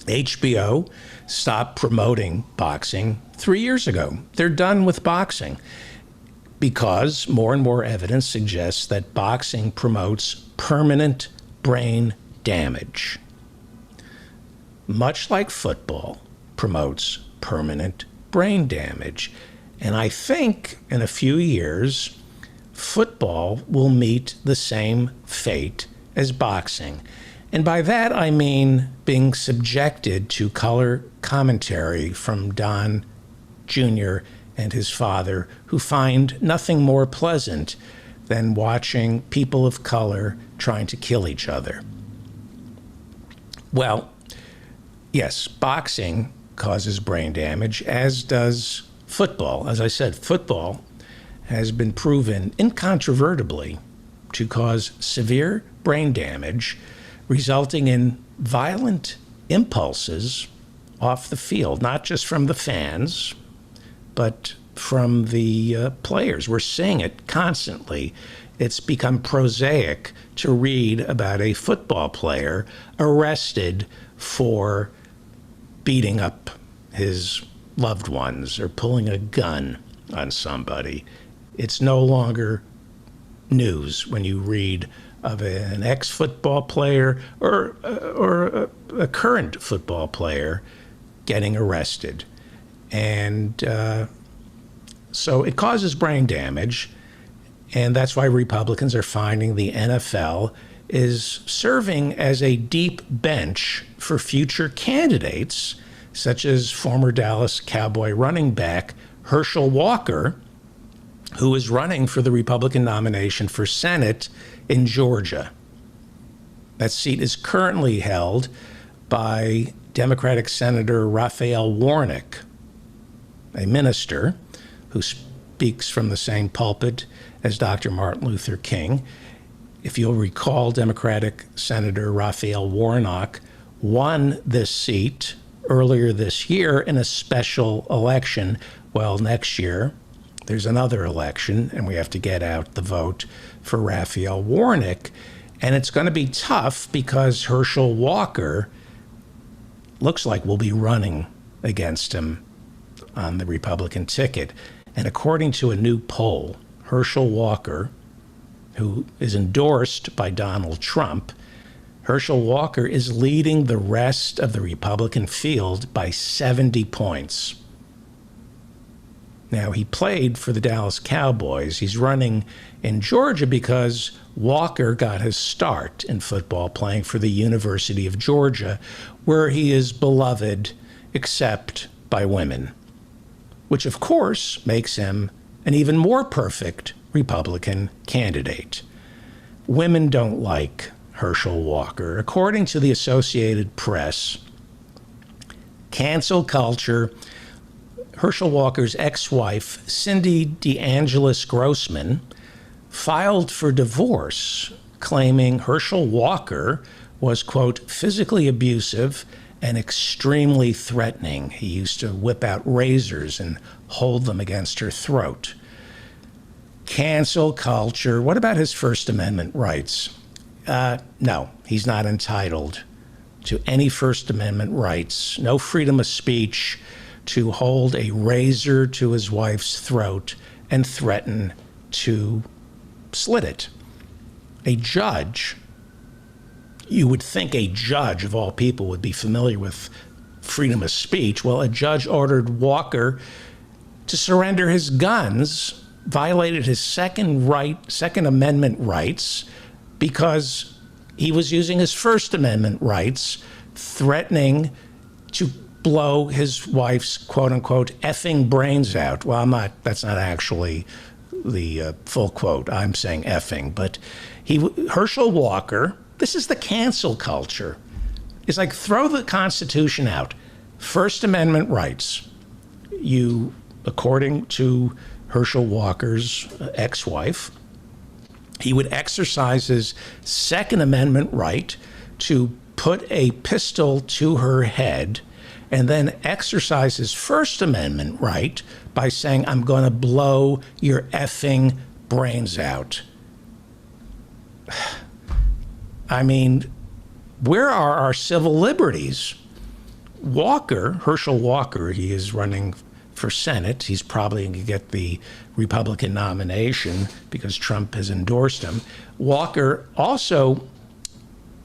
HBO stopped promoting boxing 3 years ago. They're done with boxing because more and more evidence suggests that boxing promotes permanent brain damage, much like football promotes permanent brain damage. And I think in a few years, football will meet the same fate as boxing. And by that, I mean being subjected to color commentary from Don Jr. and his father, who find nothing more pleasant than watching people of color trying to kill each other. Well, yes, boxing causes brain damage, as does football. As I said, football has been proven incontrovertibly to cause severe brain damage, resulting in violent impulses off the field, not just from the fans, but from the players. We're seeing it constantly. It's become prosaic to read about a football player arrested for beating up his loved ones or pulling a gun on somebody. It's no longer news when you read of an ex-football player or a current football player getting arrested. And so it causes brain damage, and that's why Republicans are finding the NFL is serving as a deep bench for future candidates, such as former Dallas Cowboy running back Herschel Walker, who is running for the Republican nomination for Senate in Georgia. That seat is currently held by Democratic Senator Raphael Warnock, a minister who speaks from the same pulpit as Dr. Martin Luther King. If you'll recall, Democratic Senator Raphael Warnock won this seat earlier this year in a special election. Well, next year, there's another election, and we have to get out the vote for Raphael Warnock. And it's going to be tough because Herschel Walker looks like will be running against him on the Republican ticket. And according to a new poll, Herschel Walker, who is endorsed by Donald Trump, Herschel Walker is leading the rest of the Republican field by 70 points. Now, he played for the Dallas Cowboys. He's running in Georgia because Walker got his start in football playing for the University of Georgia, where he is beloved except by women, which of course makes him an even more perfect Republican candidate. Women don't like Herschel Walker. According to the Associated Press, cancel culture, Herschel Walker's ex-wife, Cindy DeAngelis Grossman, filed for divorce, claiming Herschel Walker was, quote, physically abusive and extremely threatening. He used to whip out razors and hold them against her throat. Cancel culture. What about his First Amendment rights? No, he's not entitled to any First Amendment rights. No freedom of speech to hold a razor to his wife's throat and threaten to slit it. A judge, you would think a judge of all people would be familiar with freedom of speech. Well, a judge ordered Walker to surrender his guns, violated his Second Amendment rights because he was using his First Amendment rights, threatening to blow his wife's quote-unquote effing brains out. Well, that's not actually the full quote. I'm saying effing. But Herschel Walker, this is the cancel culture. It's like throw the Constitution out. First Amendment rights. You, according to Herschel Walker's ex-wife, he would exercise his Second Amendment right to put a pistol to her head and then exercise his First Amendment right by saying, I'm going to blow your effing brains out. I mean, where are our civil liberties? Herschel Walker, he is running for Senate. He's probably going to get the Republican nomination because Trump has endorsed him. Walker also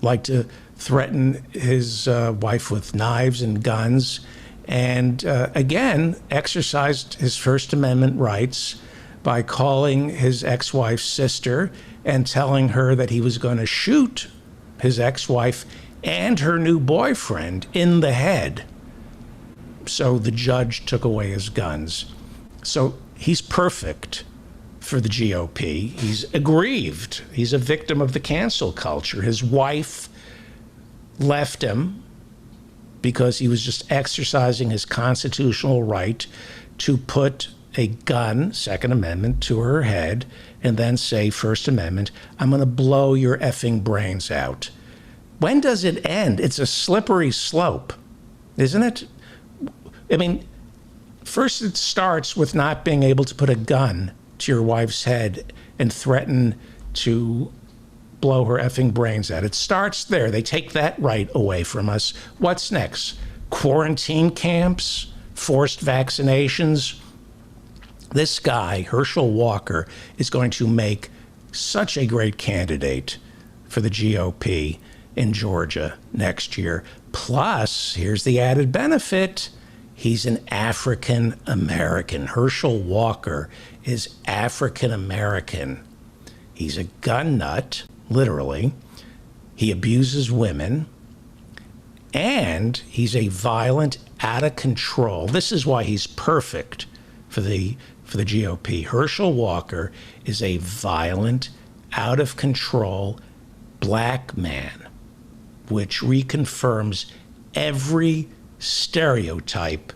liked to threaten his wife with knives and guns, and again, exercised his First Amendment rights by calling his ex-wife's sister and telling her that he was going to shoot his ex-wife and her new boyfriend in the head. So the judge took away his guns. So he's perfect for the GOP. He's aggrieved. He's a victim of the cancel culture. His wife left him because he was just exercising his constitutional right to put a gun, Second Amendment, to her head and then say, First Amendment, I'm going to blow your effing brains out. When does it end? It's a slippery slope, isn't it? I mean, first it starts with not being able to put a gun to your wife's head and threaten to blow her effing brains out. It starts there. They take that right away from us. What's next? Quarantine camps? Forced vaccinations? This guy, Herschel Walker, is going to make such a great candidate for the GOP in Georgia next year. Plus, here's the added benefit. He's an African American. Herschel Walker is African American. He's a gun nut, literally. He abuses women. And he's a violent, out of control. This is why he's perfect for the GOP. Herschel Walker is a violent, out of control black man, which reconfirms every stereotype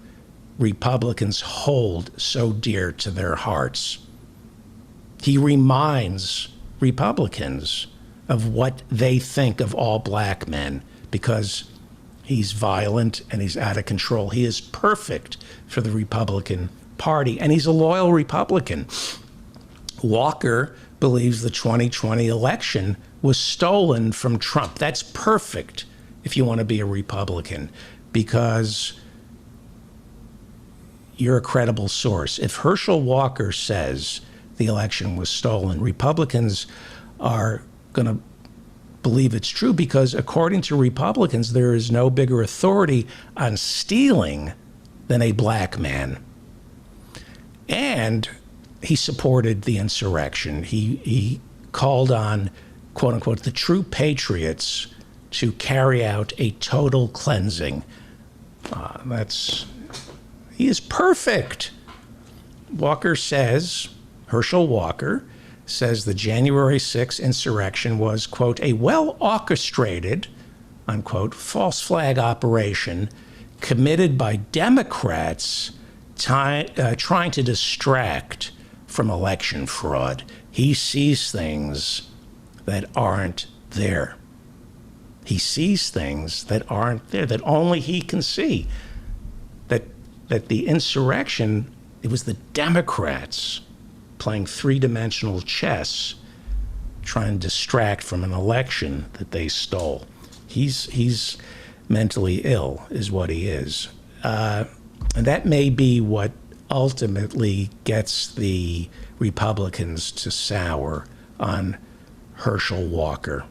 Republicans hold so dear to their hearts. He reminds Republicans of what they think of all black men because he's violent and he's out of control. He is perfect for the Republican Party, and he's a loyal Republican. Walker believes the 2020 election was stolen from Trump. That's perfect if you want to be a Republican, because you're a credible source. If Herschel Walker says the election was stolen, Republicans are going to believe it's true because, according to Republicans, there is no bigger authority on stealing than a black man. And he supported the insurrection. He called on, quote unquote, the true patriots to carry out a total cleansing. He is perfect. Herschel Walker says the January 6th insurrection was, quote, a well-orchestrated, unquote, false flag operation committed by Democrats trying to distract from election fraud. He sees things that aren't there. He sees things that aren't there, that only he can see. That the insurrection, it was the Democrats playing three-dimensional chess, trying to distract from an election that they stole. He's mentally ill, is what he is. And that may be what ultimately gets the Republicans to sour on Herschel Walker.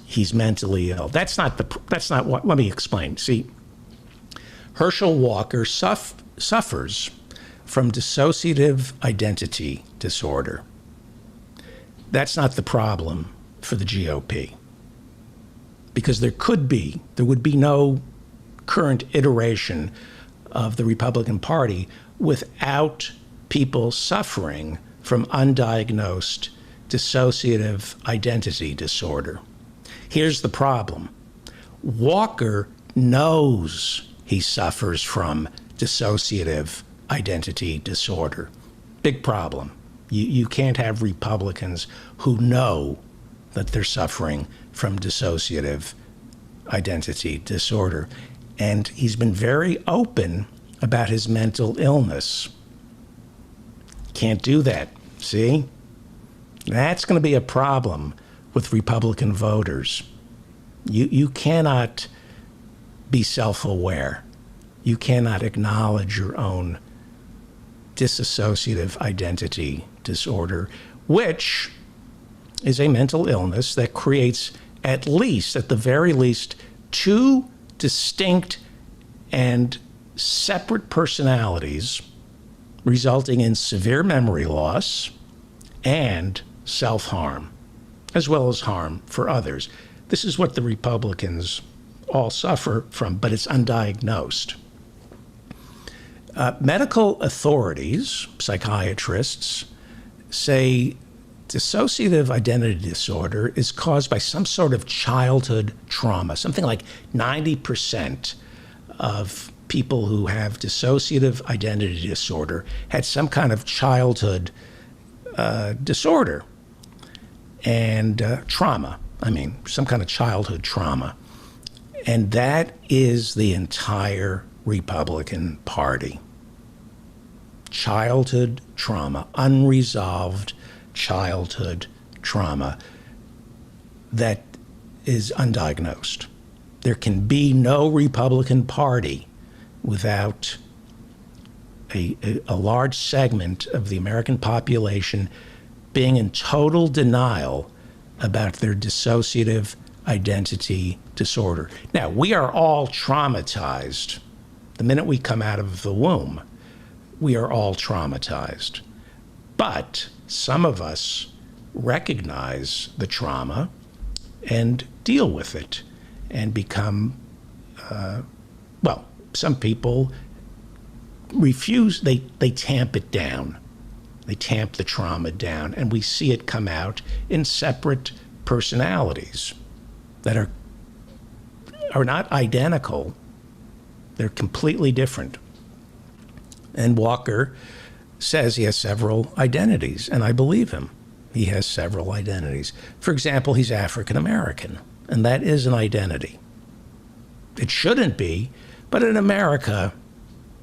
He's mentally ill. That's not what, let me explain. See, Herschel Walker suffers from dissociative identity disorder. That's not the problem for the GOP, because there would be no current iteration of the Republican Party without people suffering from undiagnosed dissociative identity disorder. Here's the problem. Walker knows he suffers from dissociative identity disorder. Big problem. You can't have Republicans who know that they're suffering from dissociative identity disorder. And he's been very open about his mental illness. Can't do that. See? That's going to be a problem with Republican voters. You cannot be self-aware. You cannot acknowledge your own dissociative identity disorder, which is a mental illness that creates at the very least, two distinct and separate personalities, resulting in severe memory loss and self-harm, as well as harm for others. This is what the Republicans all suffer from, but it's undiagnosed. Medical authorities, psychiatrists, say dissociative identity disorder is caused by some sort of childhood trauma. Something like 90% of people who have dissociative identity disorder had some kind of childhood disorder and trauma. Some kind of childhood trauma. And that is the entire Republican Party. Childhood trauma, unresolved childhood trauma that is undiagnosed. There can be no Republican Party without a large segment of the American population being in total denial about their dissociative identity disorder. Now, we are all traumatized. The minute we come out of the womb, we are all traumatized. But some of us recognize the trauma and deal with it and become, some people refuse, they tamp it down. They tamp the trauma down, and we see it come out in separate personalities that are not identical. They're completely different. And Walker says he has several identities, and I believe him. He has several identities. For example, he's African American, and that is an identity. It shouldn't be, but in America,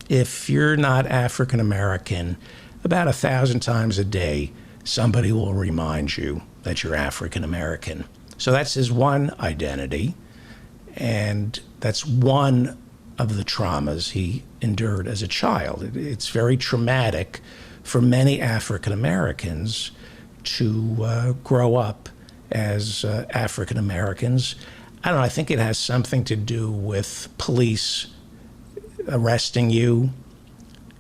if you're not African American, about 1,000 times a day, somebody will remind you that you're African American. So that's his one identity, and that's one of the traumas he endured as a child. It's very traumatic for many African Americans to grow up as African Americans. I don't know, I think it has something to do with police arresting you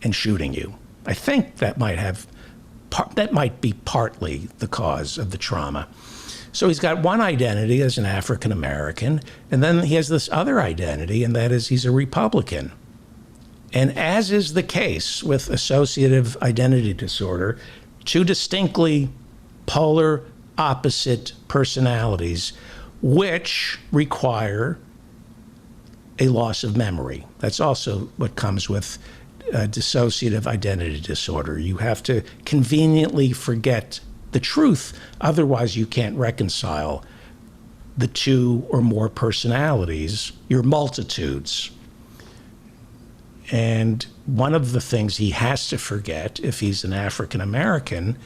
and shooting you. I think that might be partly the cause of the trauma. So he's got one identity as an African American, and then he has this other identity, and that is he's a Republican. And as is the case with associative identity disorder, two distinctly polar opposite personalities, which require a loss of memory. That's also what comes with dissociative identity disorder. You have to conveniently forget the truth, otherwise you can't reconcile the two or more personalities, your multitudes. And one of the things he has to forget, if he's an African American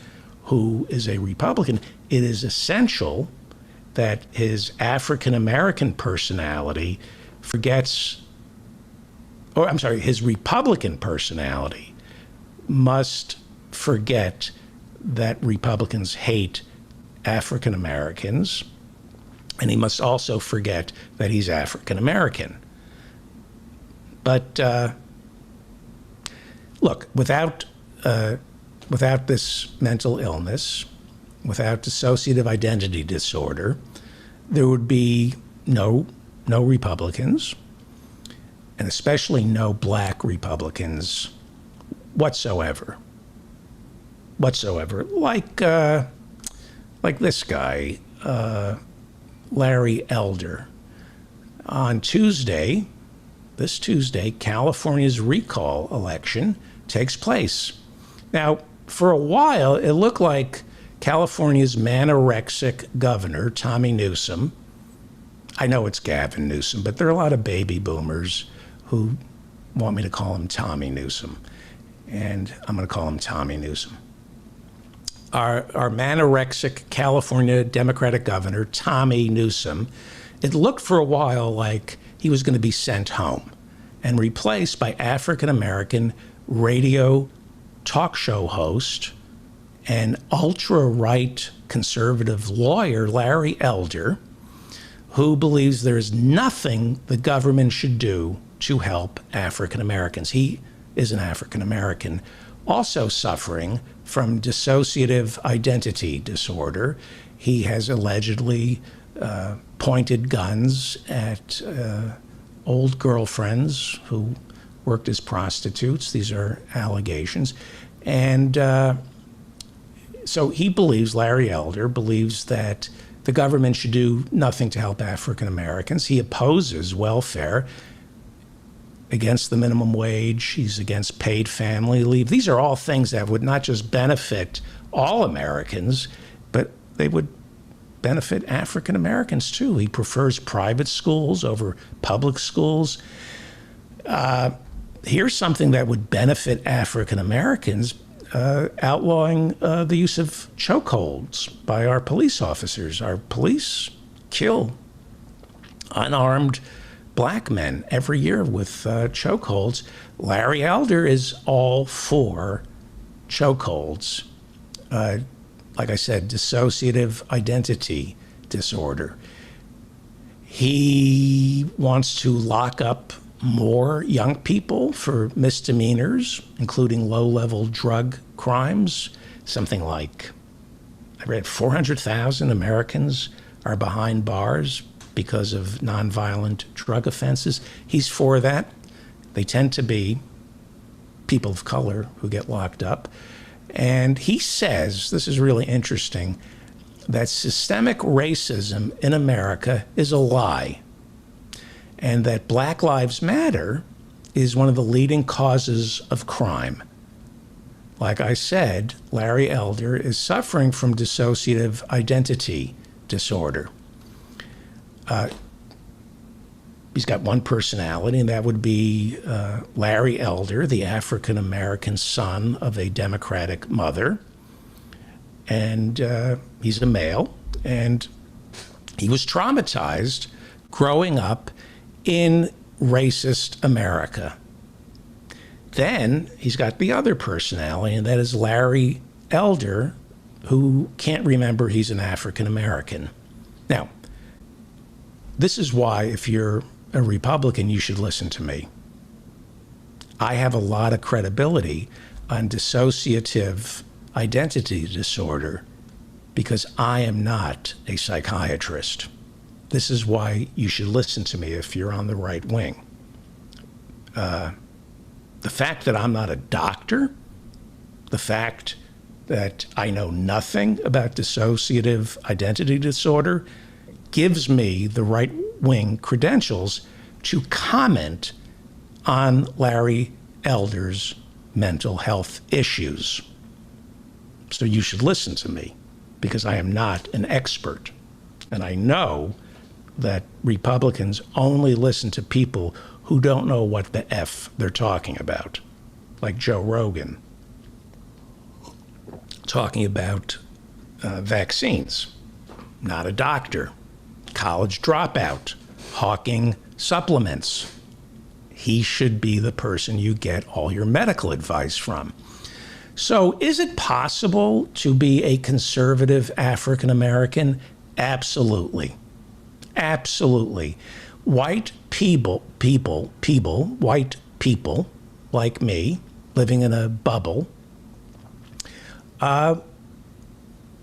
who is a Republican, it is essential that his African American personality his Republican personality must forget that Republicans hate African Americans, and he must also forget that he's African American. But look, without this mental illness, without dissociative identity disorder, there would be no Republicans, and especially no black Republicans whatsoever. Like this guy, Larry Elder. On this Tuesday, California's recall election takes place. Now, for a while, it looked like California's manorexic governor, Tommy Newsom, I know it's Gavin Newsom, but there are a lot of baby boomers who want me to call him Tommy Newsom, and I'm going to call him Tommy Newsom. Our manorexic California Democratic governor, Tommy Newsom, it looked for a while like he was going to be sent home and replaced by African-American radio talk show host and ultra-right conservative lawyer, Larry Elder, who believes there is nothing the government should do to help African Americans. He is an African American, also suffering from dissociative identity disorder. He has allegedly pointed guns at old girlfriends who worked as prostitutes. These are allegations. And so he believes, Larry Elder believes, that the government should do nothing to help African Americans. He opposes welfare, against the minimum wage. He's against paid family leave. These are all things that would not just benefit all Americans, but they would benefit African Americans too. He prefers private schools over public schools. Here's something that would benefit African Americans, outlawing the use of chokeholds by our police officers. Our police kill unarmed black men every year with chokeholds. Larry Elder is all for chokeholds. like I said, dissociative identity disorder. He wants to lock up more young people for misdemeanors, including low-level drug crimes. Something like, I read 400,000 Americans are behind bars because of nonviolent drug offenses. He's for that. They tend to be people of color who get locked up. And he says, this is really interesting, that systemic racism in America is a lie, and that Black Lives Matter is one of the leading causes of crime. Like I said, Larry Elder is suffering from dissociative identity disorder. He's got one personality, and that would be Larry Elder, the African-American son of a Democratic mother. And he's a male, and he was traumatized growing up in racist America. Then he's got the other personality, and that is Larry Elder, who can't remember he's an African-American. Now, this is why, if you're a Republican, you should listen to me. I have a lot of credibility on dissociative identity disorder because I am not a psychiatrist. This is why you should listen to me if you're on the right wing. The fact that I'm not a doctor, the fact that I know nothing about dissociative identity disorder gives me the right-wing credentials to comment on Larry Elder's mental health issues. So you should listen to me because I am not an expert. And I know that Republicans only listen to people who don't know what the F they're talking about, like Joe Rogan, talking about vaccines, not a doctor, college dropout, hawking supplements. He should be the person you get all your medical advice from. So is it possible to be a conservative African American? Absolutely. Absolutely. White white people like me, living in a bubble,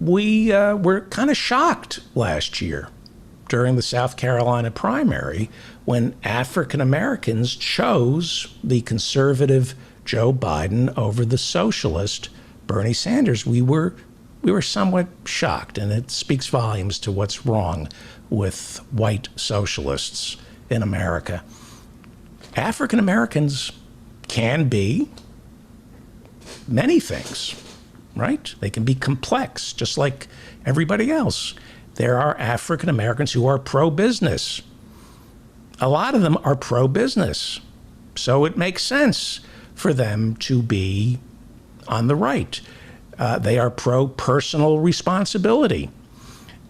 we were kind of shocked last year during the South Carolina primary when African Americans chose the conservative Joe Biden over the socialist Bernie Sanders. We were somewhat shocked, and it speaks volumes to what's wrong with white socialists in America. African Americans can be many things, right? They can be complex, just like everybody else. There are African Americans who are pro-business. A lot of them are pro-business. So it makes sense for them to be on the right. They are pro-personal responsibility.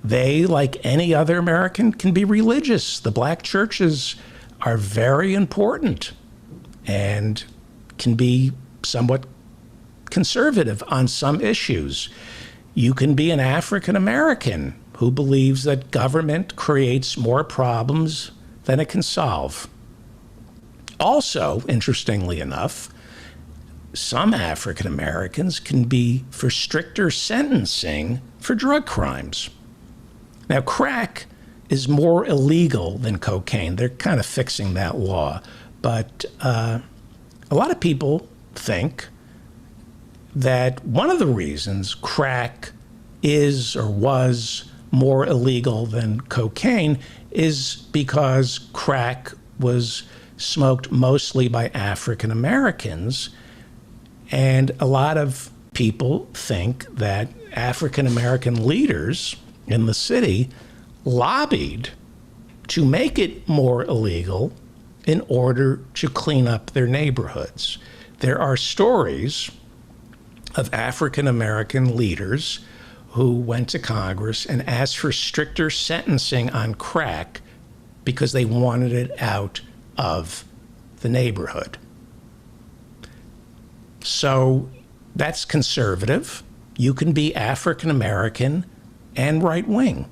They, like any other American, can be religious. The black churches are very important and can be somewhat conservative on some issues. You can be an African American who believes that government creates more problems than it can solve. Also, interestingly enough, some African Americans can be for stricter sentencing for drug crimes. Now, crack is more illegal than cocaine. They're kind of fixing that law. But a lot of people think that one of the reasons crack is or was more illegal than cocaine is because crack was smoked mostly by African Americans. And a lot of people think that African American leaders in the city lobbied to make it more illegal in order to clean up their neighborhoods. There are stories of African American leaders who went to Congress and asked for stricter sentencing on crack because they wanted it out of the neighborhood. So that's conservative. You can be African American and right wing.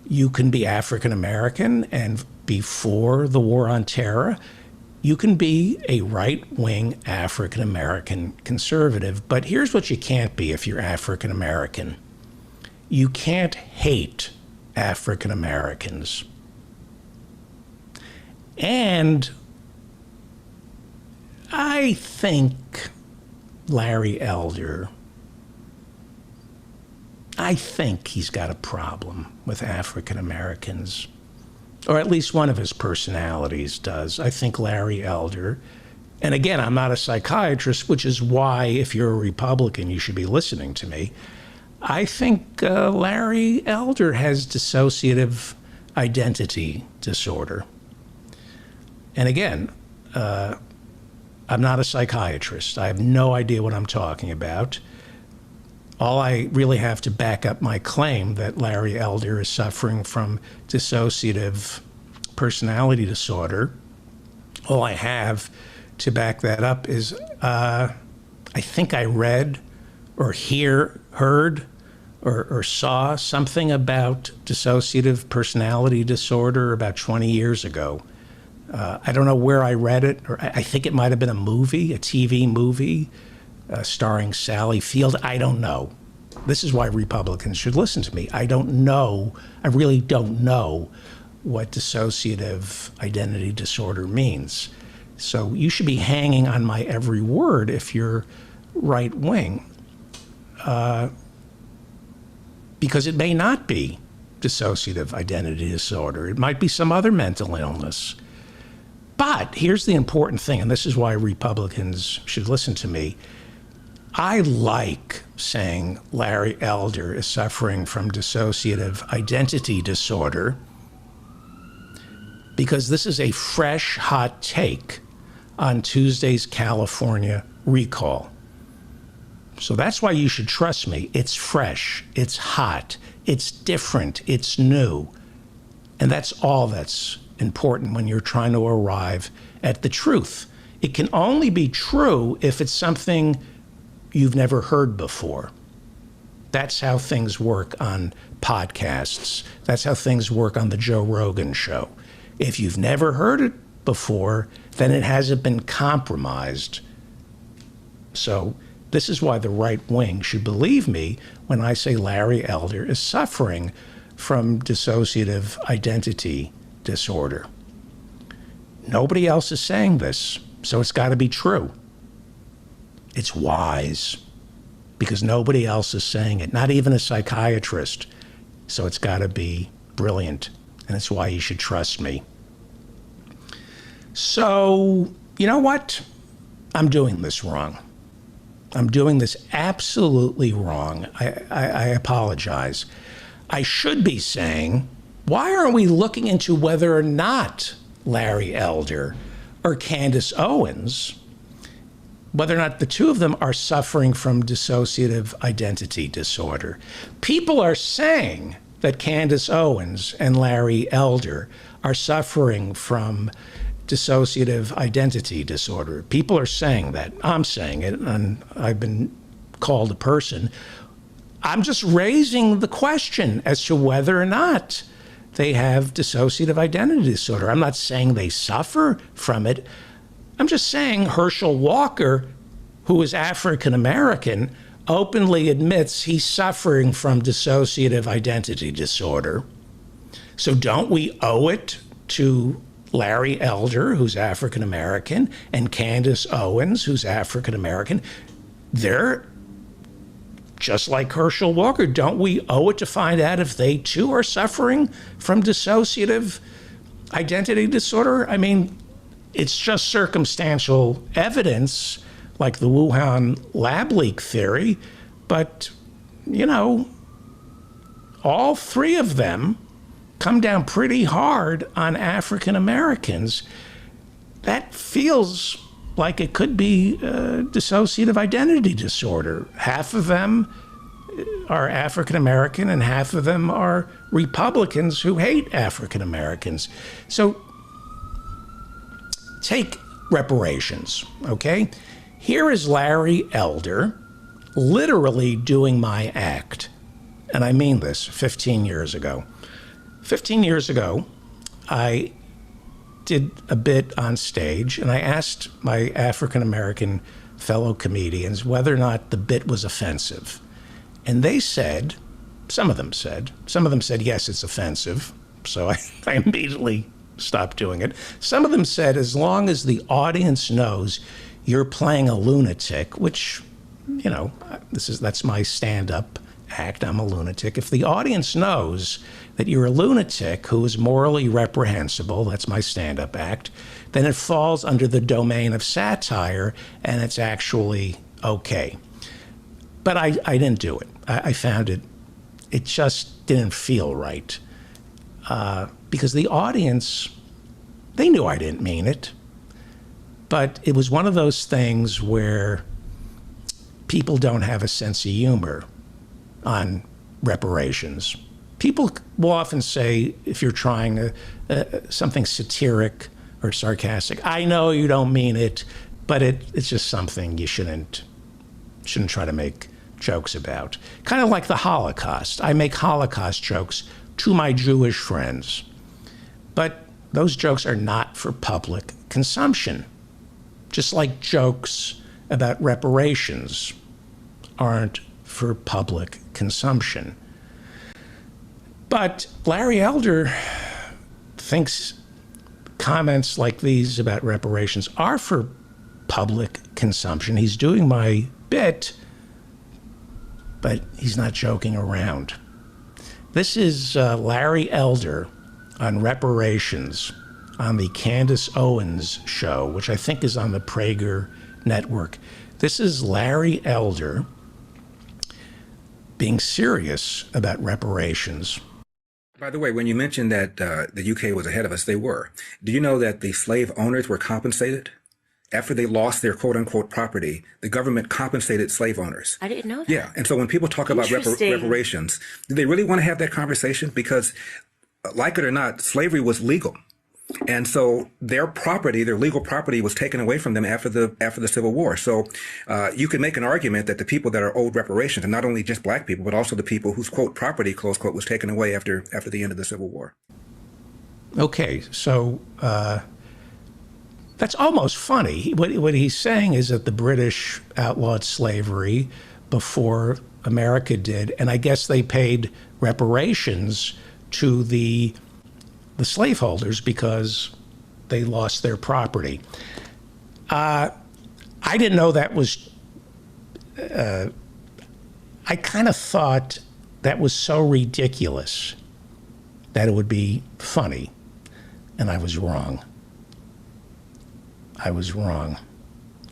You can be African American and before the war on terror, you can be a right-wing African American conservative. But here's what you can't be if you're African American. You can't hate African Americans. And I think Larry Elder, I think he's got a problem with African Americans, or at least one of his personalities does. I think Larry Elder, and again, I'm not a psychiatrist, which is why if you're a Republican, you should be listening to me. I think Larry Elder has dissociative identity disorder. And again, I'm not a psychiatrist. I have no idea what I'm talking about. All I really have to back up my claim that Larry Elder is suffering from dissociative personality disorder, all I have to back that up is I think I read or heard or saw something about dissociative personality disorder about 20 years ago. I don't know where I read it, or I think it might have been a movie, a TV movie, starring Sally Field. I don't know. This is why Republicans should listen to me. I don't know. I really don't know what dissociative identity disorder means. So you should be hanging on my every word if you're right wing, because it may not be dissociative identity disorder. It might be some other mental illness. But here's the important thing, and this is why Republicans should listen to me. I like saying Larry Elder is suffering from dissociative identity disorder because this is a fresh, hot take on Tuesday's California recall. So that's why you should trust me. It's fresh, it's hot, it's different, it's new. And that's all that's important when you're trying to arrive at the truth. It can only be true if it's something you've never heard before. That's how things work on podcasts. That's how things work on the Joe Rogan show. If you've never heard it before, then it hasn't been compromised. So this is why the right wing should believe me when I say Larry Elder is suffering from dissociative identity disorder. Nobody else is saying this, so it's got to be true. It's wise because nobody else is saying it, not even a psychiatrist. So it's got to be brilliant, and it's why you should trust me. So, you know what? I'm doing this wrong. I'm doing this absolutely wrong. I apologize. I should be saying, why aren't we looking into whether or not Larry Elder or Candace Owens, whether or not the two of them are suffering from dissociative identity disorder? People are saying that Candace Owens and Larry Elder are suffering from dissociative identity disorder. People are saying that. I'm saying it, and I've been called a person. I'm just raising the question as to whether or not they have dissociative identity disorder. I'm not saying they suffer from it. I'm just saying Herschel Walker, who is African American, openly admits he's suffering from dissociative identity disorder. So don't we owe it to Larry Elder, who's African American, and Candace Owens, who's African American? They're just like Herschel Walker. Don't we owe it to find out if they too are suffering from dissociative identity disorder? I mean, it's just circumstantial evidence, like the Wuhan lab leak theory, but, you know, all three of them come down pretty hard on African Americans. That feels like it could be dissociative identity disorder. Half of them are African American and half of them are Republicans who hate African Americans. So take reparations, okay? Here is Larry Elder literally doing my act. And I mean this, 15 years ago. 15 years ago, I did a bit on stage, and I asked my African-American fellow comedians whether or not the bit was offensive. And they said, some of them said, yes, it's offensive. So I immediately stopped doing it. Some of them said, as long as the audience knows you're playing a lunatic, which, you know, that's my stand-up act. I'm a lunatic. If the audience knows that you're a lunatic who is morally reprehensible, that's my stand-up act, then it falls under the domain of satire, and it's actually okay. But I didn't do it. I found it just didn't feel right. Because the audience, they knew I didn't mean it. But it was one of those things where people don't have a sense of humor on reparations. People will often say, if you're trying something satiric or sarcastic, I know you don't mean it, but it's just something you shouldn't try to make jokes about. Kind of like the Holocaust. I make Holocaust jokes to my Jewish friends, but those jokes are not for public consumption. Just like jokes about reparations aren't for public consumption. But Larry Elder thinks comments like these about reparations are for public consumption. He's doing my bit, but he's not joking around. This is Larry Elder on reparations on the Candace Owens show, which I think is on the Prager network. This is Larry Elder being serious about reparations. By the way, when you mentioned that the UK was ahead of us, they were. Do you know that the slave owners were compensated? After they lost their quote-unquote property, the government compensated slave owners. I didn't know that. Yeah, and so when people talk about reparations, do they really want to have that conversation? Because, like it or not, slavery was legal. And so their property, their legal property, was taken away from them after the Civil War. So you could make an argument that the people that are owed reparations, and not only just black people, but also the people whose quote property, close quote, was taken away after the end of the Civil War. Okay, so that's almost funny. What he's saying is that the British outlawed slavery before America did, and I guess they paid reparations to the slaveholders because they lost their property. I didn't know that was, I kind of thought that was so ridiculous that it would be funny, and I was wrong. I was wrong.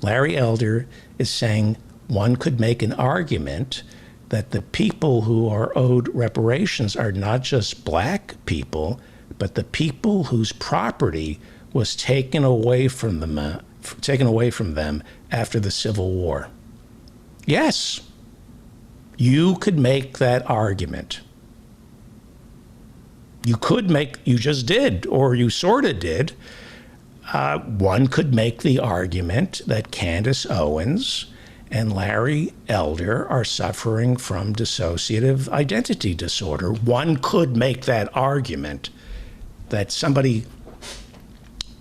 Larry Elder is saying one could make an argument that the people who are owed reparations are not just black people, but the people whose property was taken away from them after the Civil War. Yes, you could make that argument. You just did, or you sort of did. One could make the argument that Candace Owens and Larry Elder are suffering from dissociative identity disorder. One could make that argument that somebody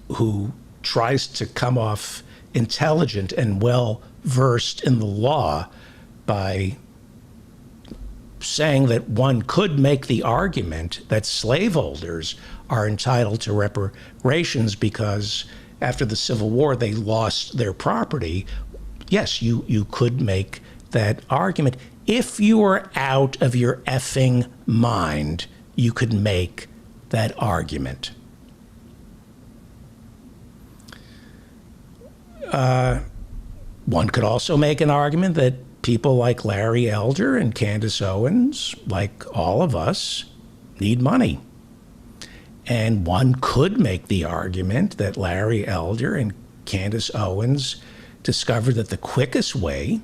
who tries to come off intelligent and well-versed in the law by saying that one could make the argument that slaveholders are entitled to reparations because after the Civil War they lost their property. Yes, you could make that argument. If you were out of your effing mind, you could make that argument. One could also make an argument that people like Larry Elder and Candace Owens, like all of us, need money. And one could make the argument that Larry Elder and Candace Owens discovered that the quickest way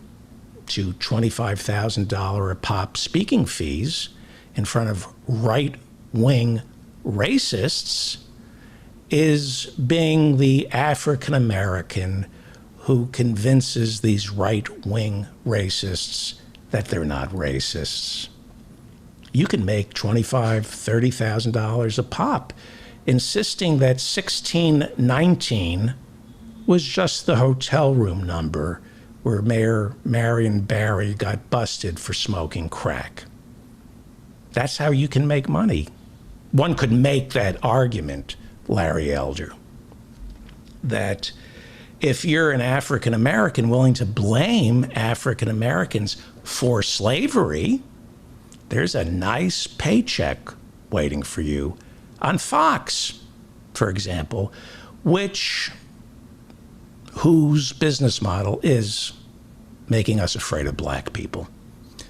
to $25,000 a pop speaking fees in front of right-wing racists is being the African American who convinces these right-wing racists that they're not racists. You can make $25,000, $30,000 a pop, insisting that 1619 was just the hotel room number where Mayor Marion Barry got busted for smoking crack. That's how you can make money. One could make that argument, Larry Elder, that if you're an African American willing to blame African Americans for slavery, there's a nice paycheck waiting for you on Fox, for example, whose business model is making us afraid of black people.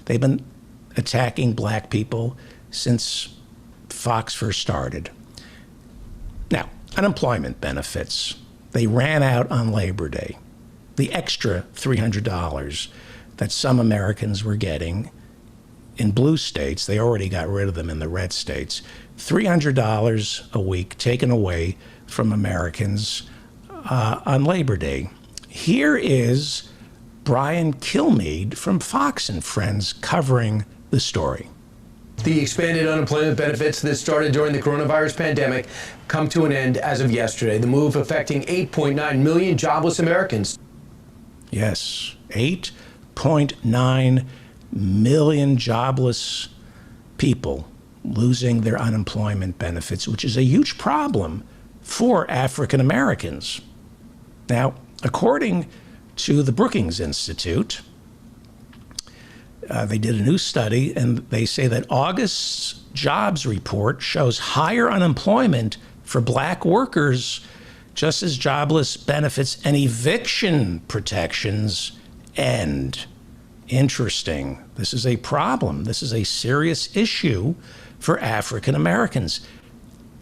They've been attacking black people since Fox first started. Now, unemployment benefits. They ran out on Labor Day. The extra $300 that some Americans were getting in blue states, they already got rid of them in the red states. $300 a week taken away from Americans on Labor Day. Here is Brian Kilmeade from Fox and Friends covering the story. The expanded unemployment benefits that started during the coronavirus pandemic come to an end as of yesterday. The move affecting 8.9 million jobless Americans. Yes, 8.9 million jobless people losing their unemployment benefits, which is a huge problem for African Americans. Now, according to the Brookings Institute, they did a new study, and they say that August's jobs report shows higher unemployment for black workers, just as jobless benefits and eviction protections end. Interesting. This is a problem. This is a serious issue for African Americans.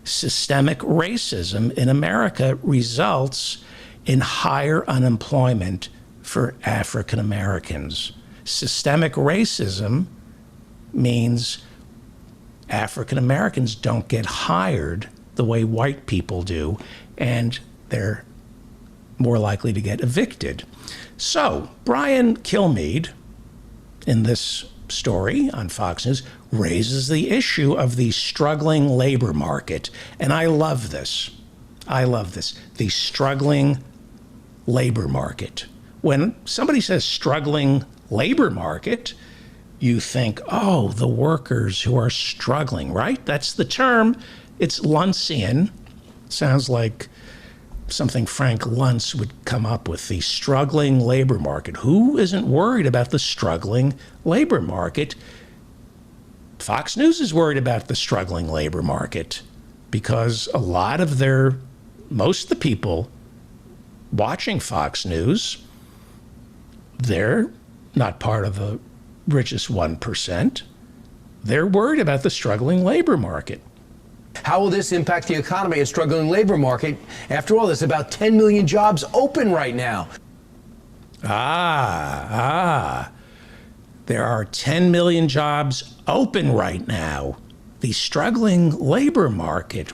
Systemic racism in America results in higher unemployment for African Americans. Systemic racism means African Americans don't get hired the way white people do, and they're more likely to get evicted. So, Brian Kilmeade, in this story on Fox News, raises the issue of the struggling labor market. And I love this. I love this. The struggling labor market. When somebody says struggling labor market, you think, oh, the workers who are struggling, right? That's the term. It's Luntzian. Sounds like something Frank Luntz would come up with, the struggling labor market. Who isn't worried about the struggling labor market? Fox News is worried about the struggling labor market because most of the people watching Fox News, they're not part of the richest 1%. They're worried about the struggling labor market. How will this impact the economy and struggling labor market? After all, there's about 10 million jobs open right now. There are 10 million jobs open right now. The struggling labor market.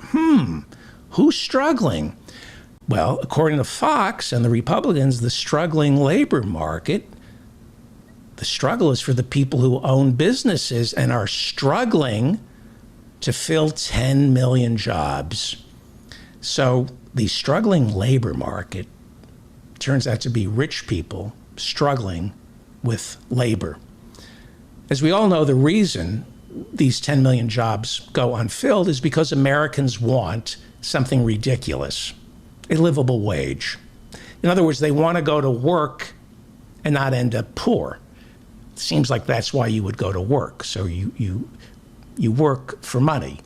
Who's struggling? Well, according to Fox and the Republicans, the struggling labor market, the struggle is for the people who own businesses and are struggling to fill 10 million jobs. So the struggling labor market turns out to be rich people struggling with labor. As we all know, the reason these 10 million jobs go unfilled is because Americans want something ridiculous, a livable wage. In other words, they want to go to work and not end up poor. It seems like that's why you would go to work. So you work for money.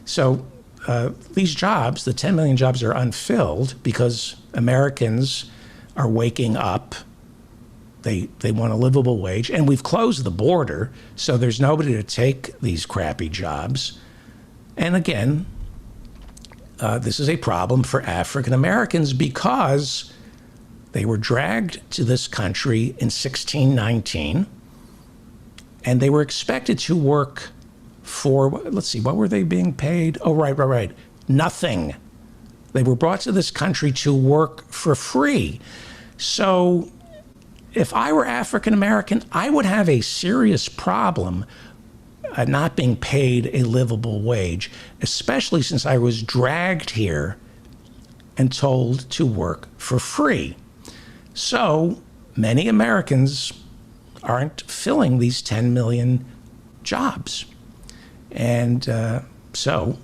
So these jobs, the 10 million jobs, are unfilled because Americans are waking up. They want a livable wage, and we've closed the border, so there's nobody to take these crappy jobs. And again, this is a problem for African Americans because they were dragged to this country in 1619, and they were expected to work for, let's see, what were they being paid? Oh, right. Nothing. They were brought to this country to work for free. So if I were African American, I would have a serious problem not being paid a livable wage, especially since I was dragged here and told to work for free. So many Americans aren't filling these 10 million jobs. And so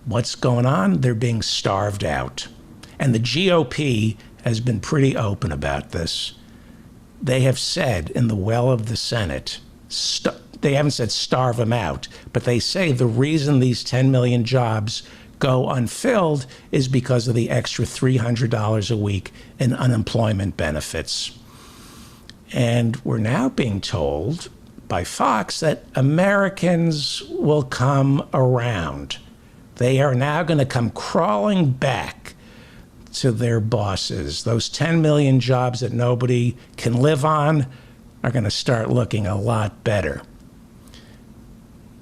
what's going on? They're being starved out. And the GOP has been pretty open about this. They have said in the well of the Senate, they haven't said starve them out, but they say the reason these 10 million jobs go unfilled is because of the extra $300 a week in unemployment benefits. And we're now being told by Fox that Americans will come around. They are now going to come crawling back to their bosses. Those 10 million jobs that nobody can live on are going to start looking a lot better.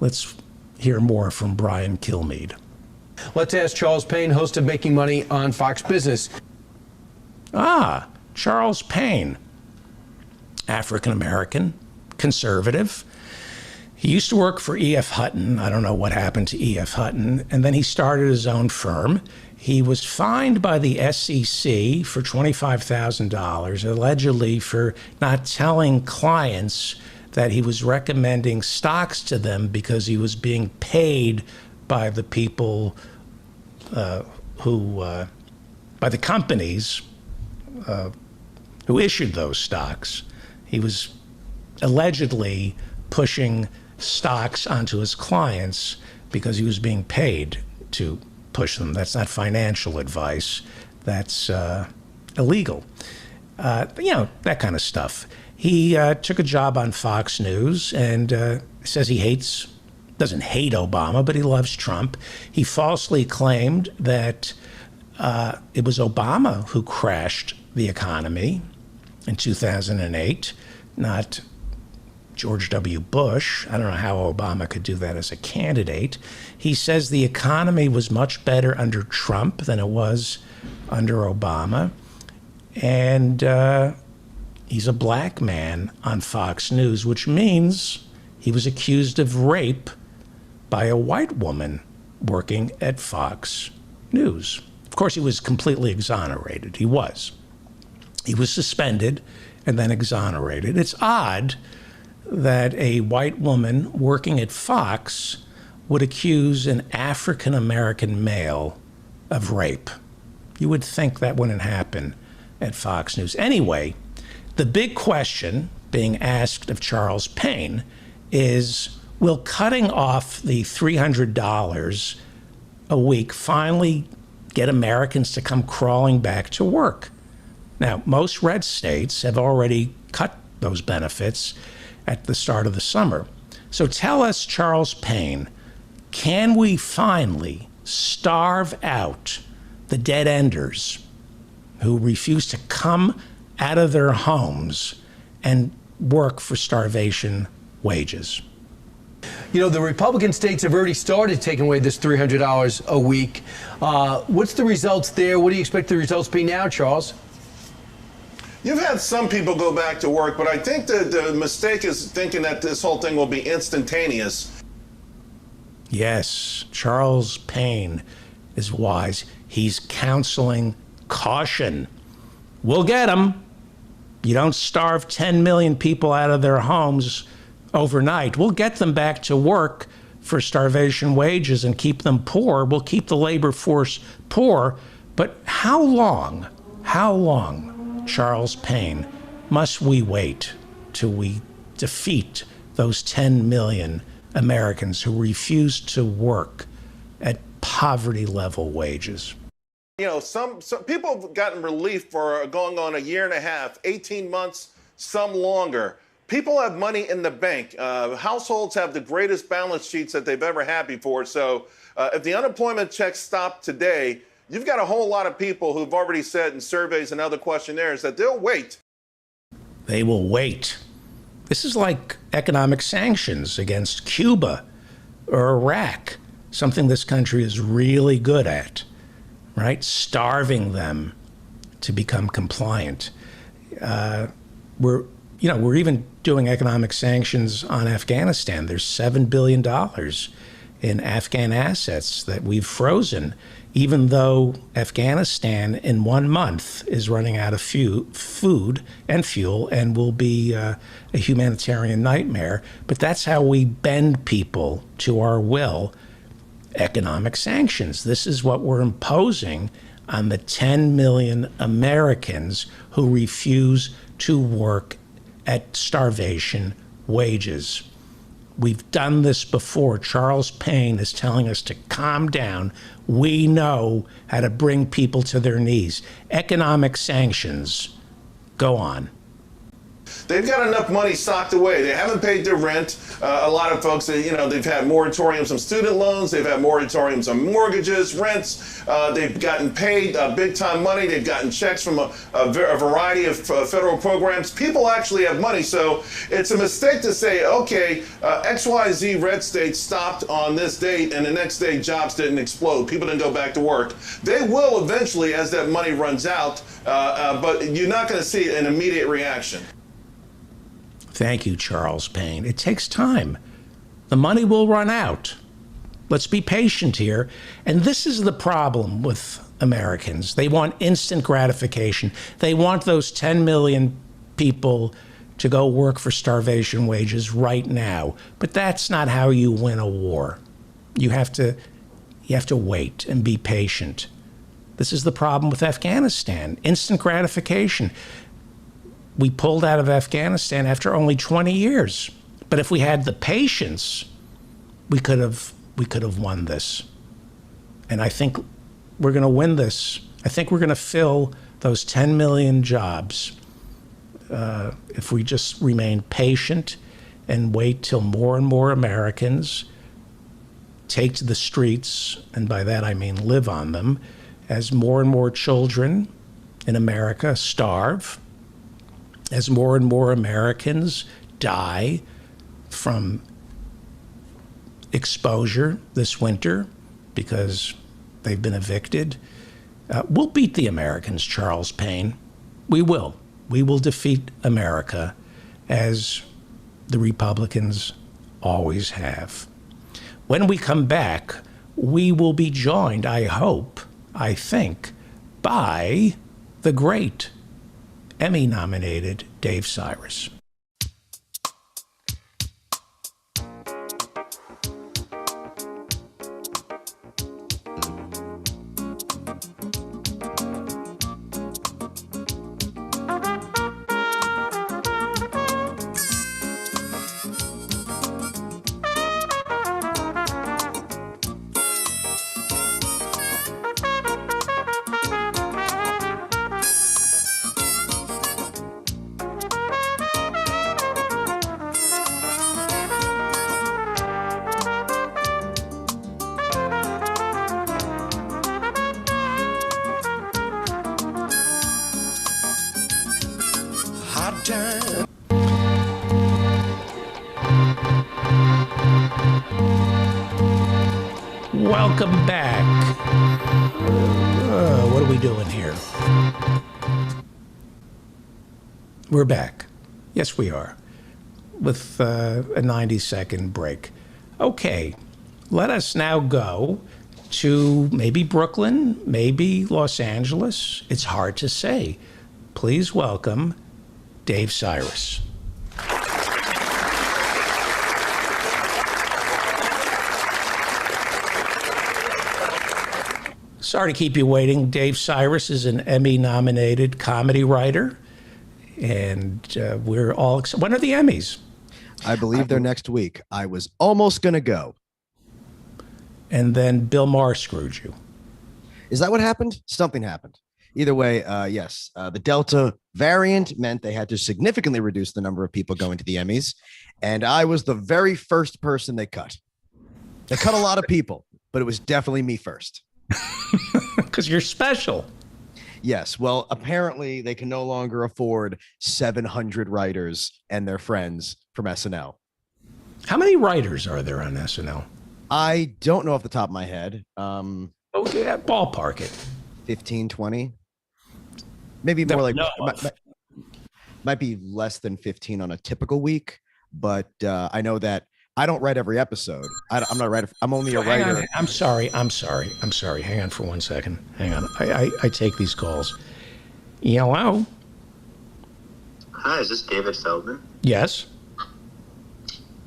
Let's hear more from Brian Kilmeade. Let's ask Charles Payne, host of Making Money on Fox Business. Charles Payne, African-American, conservative. He used to work for E.F. Hutton. I don't know what happened to E.F. Hutton. And then he started his own firm. He was fined by the SEC for $25,000, allegedly for not telling clients that he was recommending stocks to them because he was being paid by the people by the companies who issued those stocks. He was allegedly pushing stocks onto his clients because he was being paid to push them. That's not financial advice. That's illegal. That kind of stuff. He took a job on Fox News and says he doesn't hate Obama, but he loves Trump. He falsely claimed that it was Obama who crashed the economy in 2008, not George W. Bush. I don't know how Obama could do that as a candidate. He says the economy was much better under Trump than it was under Obama. And he's a black man on Fox News, which means he was accused of rape by a white woman working at Fox News. Of course, he was completely exonerated. He was suspended and then exonerated. It's odd that a white woman working at Fox would accuse an African-American male of rape. You would think that wouldn't happen at Fox News. Anyway, the big question being asked of Charles Payne is, will cutting off the $300 a week finally get Americans to come crawling back to work? Now, most red states have already cut those benefits at the start of the summer. So tell us, Charles Payne, can we finally starve out the dead-enders who refuse to come out of their homes and work for starvation wages? The Republican states have already started taking away this $300 a week. What's the results there? What do you expect the results to be now, Charles? You've had some people go back to work, but I think the mistake is thinking that this whole thing will be instantaneous. Yes, Charles Payne is wise. He's counseling caution. We'll get them. You don't starve 10 million people out of their homes overnight. We'll get them back to work for starvation wages and keep them poor. We'll keep the labor force poor. But how long, Charles Payne, must we wait till we defeat those 10 million Americans who refuse to work at poverty level wages? Some people have gotten relief for going on a year and a half, 18 months, some longer. People have money in the bank. Households have the greatest balance sheets that they've ever had before. So if the unemployment checks stop today, you've got a whole lot of people who've already said in surveys and other questionnaires that they'll wait. They will wait. This is like economic sanctions against Cuba or Iraq, something this country is really good at. right? Starving them to become compliant. We're even doing economic sanctions on Afghanistan. There's $7 billion in Afghan assets that we've frozen, even though Afghanistan in 1 month is running out of food and fuel and will be a humanitarian nightmare. But that's how we bend people to our will. Economic sanctions. This is what we're imposing on the 10 million Americans who refuse to work at starvation wages. We've done this before. Charles Payne is telling us to calm down. We know how to bring people to their knees. Economic sanctions. Go on. They've got enough money socked away. They haven't paid their rent. A lot of folks, they've had moratoriums on student loans. They've had moratoriums on mortgages, rents. They've gotten paid big time money. They've gotten checks from a variety of federal programs. People actually have money. So it's a mistake to say, okay, XYZ red state stopped on this date and the next day jobs didn't explode. People didn't go back to work. They will eventually as that money runs out, but you're not going to see an immediate reaction. Thank you, Charles Payne. It takes time. The money will run out. Let's be patient here. And this is the problem with Americans. They want instant gratification. They want those 10 million people to go work for starvation wages right now. But that's not how you win a war. You have to wait and be patient. This is the problem with Afghanistan. Instant gratification. We pulled out of Afghanistan after only 20 years. But if we had the patience, we could have won this. And I think we're going to win this. I think we're going to fill those 10 million jobs if we just remain patient and wait till more and more Americans take to the streets, and by that I mean live on them, as more and more children in America starve, as more and more Americans die from exposure this winter because they've been evicted. We'll beat the Americans, Charles Payne. We will. We will defeat America as the Republicans always have. When we come back, we will be joined, I hope, I think, by the great Emmy-nominated Dave Cyrus. Welcome back. What are we doing here? We're back. Yes, we are. With a 90-second break. Okay, let us now go to maybe Brooklyn, maybe Los Angeles. It's hard to say. Please welcome Dave Cyrus. Sorry to keep you waiting. Dave Cyrus is an Emmy-nominated comedy writer, and we're all excited. When are the Emmys? I believe they're next week. I was almost going to go. And then Bill Maher screwed you. Is that what happened? Something happened. Either way, yes. The Delta variant meant they had to significantly reduce the number of people going to the Emmys, and I was the very first person they cut. They cut a lot of people, but it was definitely me first. Because you're special. Yes. Well, apparently they can no longer afford 700 writers and their friends from SNL. How many writers are there on SNL? I don't know off the top of my head. Okay, ballpark it. 15, 20. Maybe more like No. might be less than 15 on a typical week, but I know that I don't write every episode. I'm not a writer. I'm only a Hang writer. on. I'm sorry. Hang on for 1 second. Hang on. I take these calls. Hello? Hi, is this David Feldman? Yes.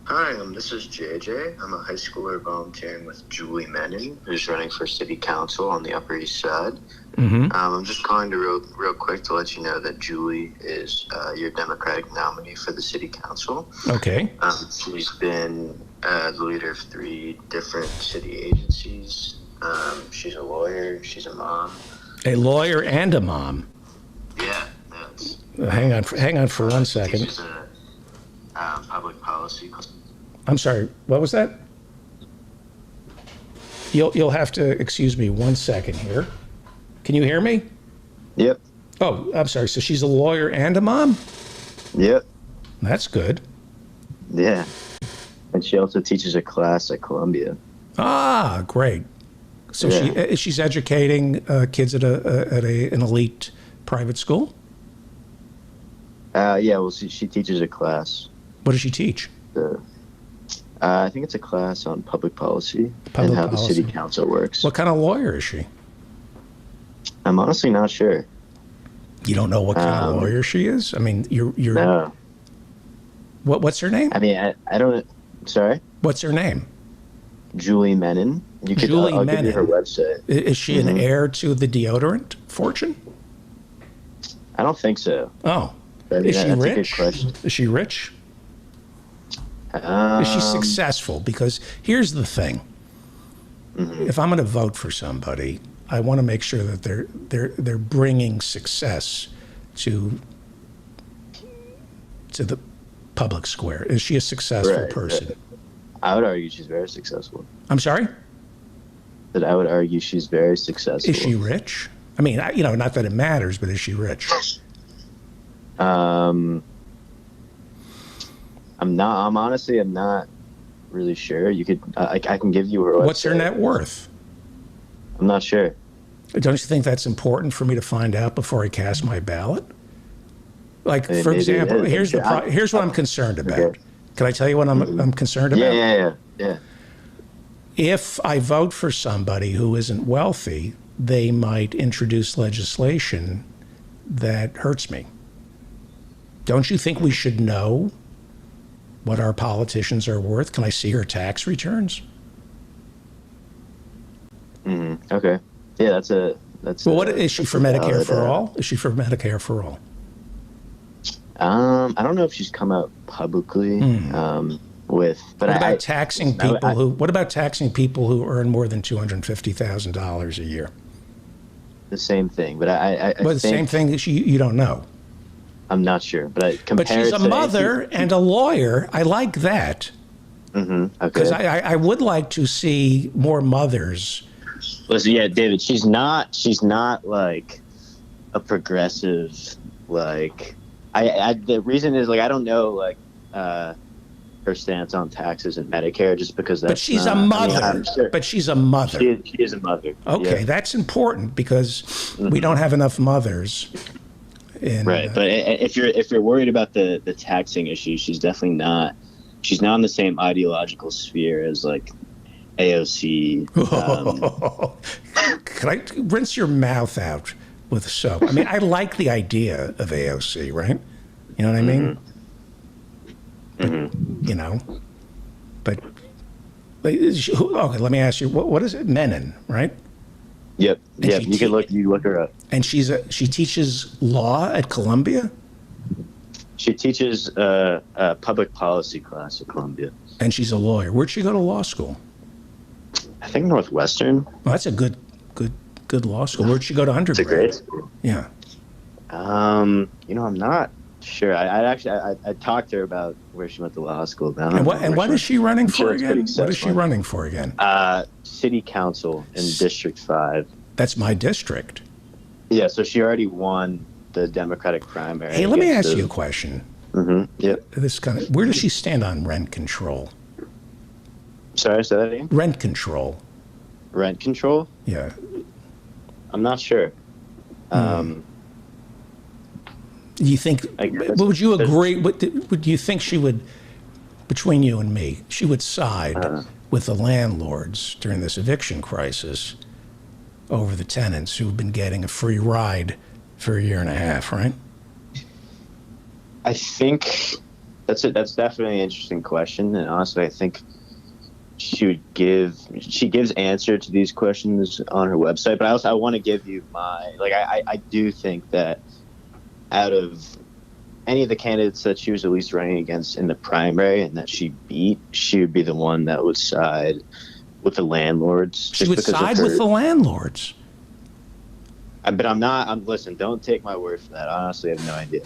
Hi, this is JJ. I'm a high schooler volunteering with Julie Menon, who's running for city council on the Upper East Side. Mm-hmm. I'm just calling to real quick to let you know that Julie is your Democratic nominee for the city council. Okay. She's been the leader of 3 different city agencies. She's a lawyer. She's a mom. A lawyer and a mom. Yeah, that's. Hang on for 1 second. She's a public policy. I'm sorry. What was that? You'll have to excuse me 1 second here. Can you hear me? Yep. Oh, I'm sorry. So she's a lawyer and a mom? Yep. That's good. Yeah. And she also teaches a class at Columbia. Ah, great. So Yeah. she's educating kids at an elite private school? Yeah, well, she teaches a class. What does she teach? I think it's a class on public policy Public and how policy. the city council works. What kind of lawyer is she? I'm honestly not sure. You don't know what kind of lawyer she is? I mean, you're No. What's her name? I mean, I don't. Sorry? What's her name? Julie Menon. You could, Julie I'll give you Menon. her website. Is she an heir to the deodorant fortune? I don't think so. Oh. I mean, Is she that's a good rich? question. Is she rich? Is she successful? Because here's the thing. If I'm going to vote for somebody, I want to make sure that they're bringing success to the public square. Is she a successful Right, person? right. I would argue she's very successful. I'm sorry? But I would argue she's very successful. Is she rich? I mean, not that it matters, but is she rich? I'm not really sure. You could, I can give you her website. What's her net worth? I'm not sure. Don't you think that's important for me to find out before I cast my ballot? Like, for Maybe it example, is. here's what I'm concerned about. Okay. Can I tell you what I'm concerned about? Yeah. If I vote for somebody who isn't wealthy, they might introduce legislation that hurts me. Don't you think we should know what our politicians are worth? Can I see her tax returns? Okay. Yeah, that's. Well, what is she for that's a Medicare valid, for all? Is she for Medicare for all? I don't know if she's come out publicly with. But What about taxing people What about taxing people who earn more than $250,000 a year? The same thing, but I Well, the same thing that you don't know. I'm not sure, but But she's a mother and a lawyer. I like that. Okay. Because I would like to see more mothers. Listen, yeah, David, she's not like a progressive, like, the reason is, like, I don't know, like, her stance on taxes and Medicare, just because that's. But she's not, a mother. I mean, sure. But she's a mother. She is a mother. Okay, yeah. that's important because we don't have enough mothers. Right, but if you're worried about the taxing issue, she's definitely not. She's not in the same ideological sphere as, like, AOC. Can I rinse your mouth out with soap? I mean, I like the idea of AOC, right? You know what I mean? But, okay, let me ask you, what is it? Menon, right? Yep. And Yep. she You look her up. And she teaches law at Columbia? She teaches a public policy class at Columbia. And she's a lawyer. Where'd she go to law school? I think Northwestern. Well, that's a good law school. Where'd she go to undergrad? It's a great school. Yeah. I'm not sure. I talked to her about where she went to law school. But And what is she running for again? What What is she running for again? City council in District 5. That's my district. Yeah, so she already won the Democratic primary. Hey, let me ask you a question. Yep. Where does she stand on rent control? Sorry, say that again? Rent control. Rent control? Yeah. I'm not sure. You think? Would you agree? Would you think she would, between you and me, she would side with the landlords during this eviction crisis over the tenants who've been getting a free ride for a year and a half, right? I think that's definitely an interesting question, and honestly, I think she gives answer to these questions on her website. But I want to give you I do think that out of any of the candidates that she was at least running against in the primary and that she beat, she would be the one that would side with the landlords. She would side with the landlords. But I'm not. Listen, don't take my word for that. I honestly have no idea.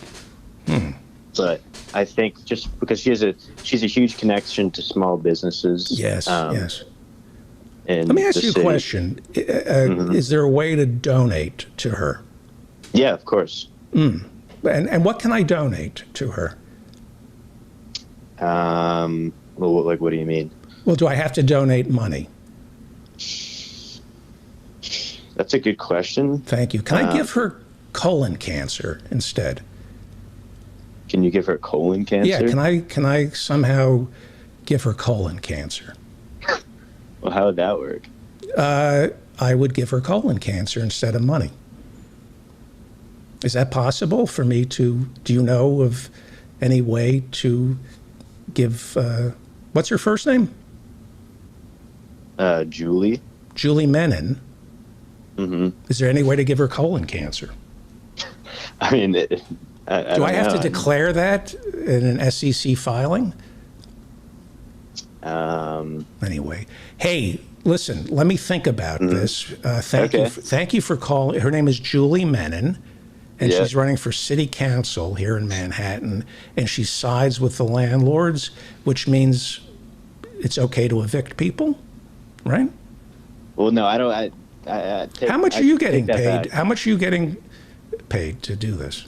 But I think just because she's a huge connection to small businesses. Yes. Yes. Let me ask you a question. Is there a way to donate to her? Yeah, of course. And what can I donate to her? Well, what do you mean? Well, do I have to donate money? That's a good question. Thank you. Can I give her colon cancer instead? Can you give her colon cancer? Yeah. Can I somehow give her colon cancer? Well, how would that work? I would give her colon cancer instead of money. Is that possible for me to? Do you know of any way to give? What's her first name? Julie. Julie Menin. Is there any way to give her colon cancer? I mean, do I have to declare that in an SEC filing? Anyway, hey, listen. Let me think about this. Thank you for calling. Her name is Julie Menin, and she's running for city council here in Manhattan. And she sides with the landlords, which means it's okay to evict people, right? Well, no, I don't. How much are you getting paid? How much are you getting paid to do this?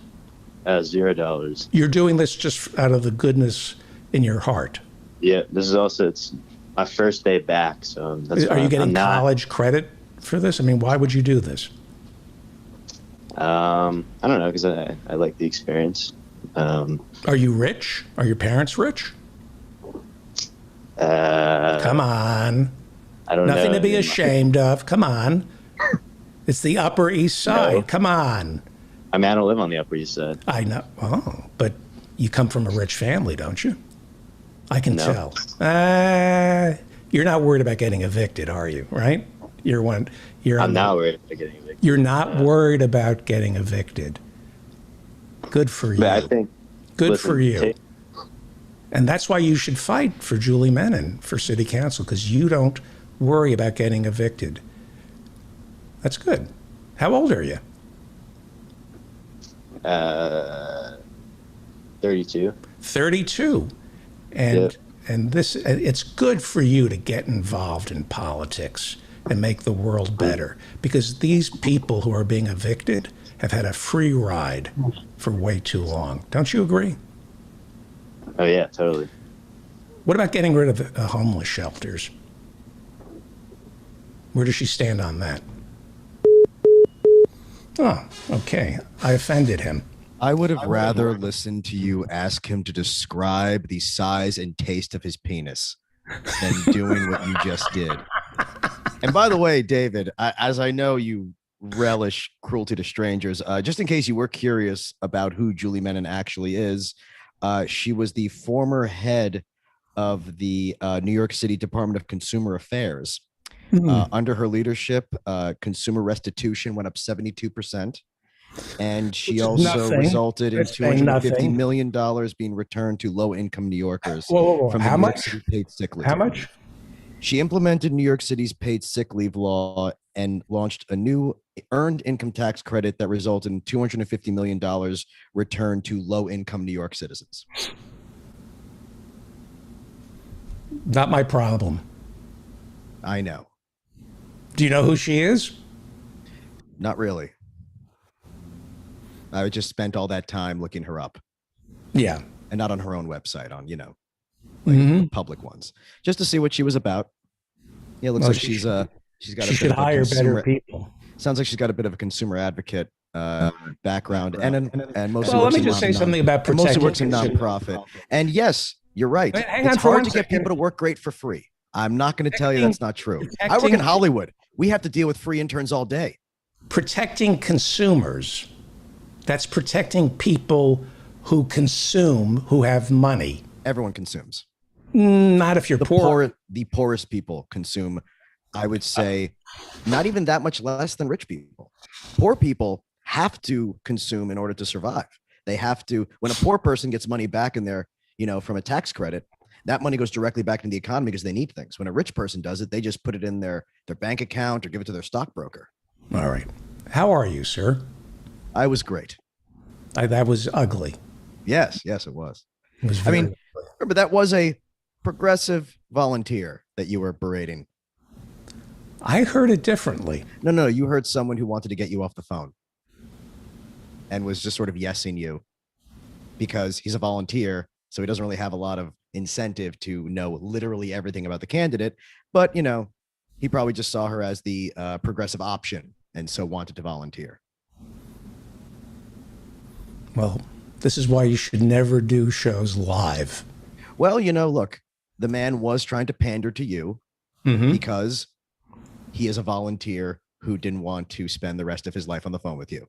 $0. You're doing this just out of the goodness in your heart. Yeah, this is also, it's my first day back, so that's Are you getting college credit for this? I mean, why would you do this? I don't know, because I like the experience. Are you rich? Are your parents rich? Come on. I don't know. Nothing to be ashamed of. Come on. It's the Upper East Side. No. Come on. I mean, I don't live on the Upper East Side. I know. Oh, but you come from a rich family, don't you? I can tell. You're not worried about getting evicted, are you? Right? I'm not worried about getting evicted. You're not worried about getting evicted. Good for you. But I think. Good for you. And that's why you should fight for Julie Menin for city council, because you don't worry about getting evicted. That's good. How old are you? 32. 32. And this, it's good for you to get involved in politics and make the world better, because these people who are being evicted have had a free ride for way too long. Don't you agree? Oh, yeah, totally. What about getting rid of homeless shelters? Where does she stand on that? Oh, okay. I offended him. I would have rather listened to you ask him to describe the size and taste of his penis than doing what you just did. And by the way, David, as I know you relish cruelty to strangers, just in case you were curious about who Julie Menin actually is, she was the former head of the New York City Department of Consumer Affairs. Under her leadership, consumer restitution went up 72%. And she also resulted in $250 million being returned to low-income New Yorkers. From How the much? City paid sick leave. How much? She implemented New York City's paid sick leave law and launched a new earned income tax credit that resulted in $250 million returned to low-income New York citizens. Not my problem. I know. Do you know who she is? Not really. I just spent all that time looking her up. Yeah. And not on her own website, on, public ones, just to see what she was about. Yeah, it looks like she's got. She should hire better people. Sounds like she's got a bit of a consumer advocate background, and mostly Well, let works me in just say something about and mostly protecting works in consumers. nonprofit. And yes, you're right. Hang on It's for hard one to get second. people to work great for free. I'm not going to tell you Protecting- that's not true. I work in protecting- Hollywood. We have to deal with free interns all day. Protecting consumers, that's protecting people who consume, who have money. Everyone consumes. Not if you're poor. The poorest people consume, I would say, not even that much less than rich people. Poor people have to consume in order to survive. They have to, when a poor person gets money back in their, from a tax credit, that money goes directly back into the economy because they need things. When a rich person does it, they just put it in their bank account or give it to their stockbroker. All right. How are you, sir? I was great. That was ugly. Yes, it was. It was I mean, very- remember that was a progressive volunteer that you were berating. I heard it differently. No, you heard someone who wanted to get you off the phone and was just sort of yesing you because he's a volunteer, so he doesn't really have a lot of incentive to know literally everything about the candidate. But, he probably just saw her as the progressive option and so wanted to volunteer. Well, this is why you should never do shows live. Well, look, the man was trying to pander to you because he is a volunteer who didn't want to spend the rest of his life on the phone with you.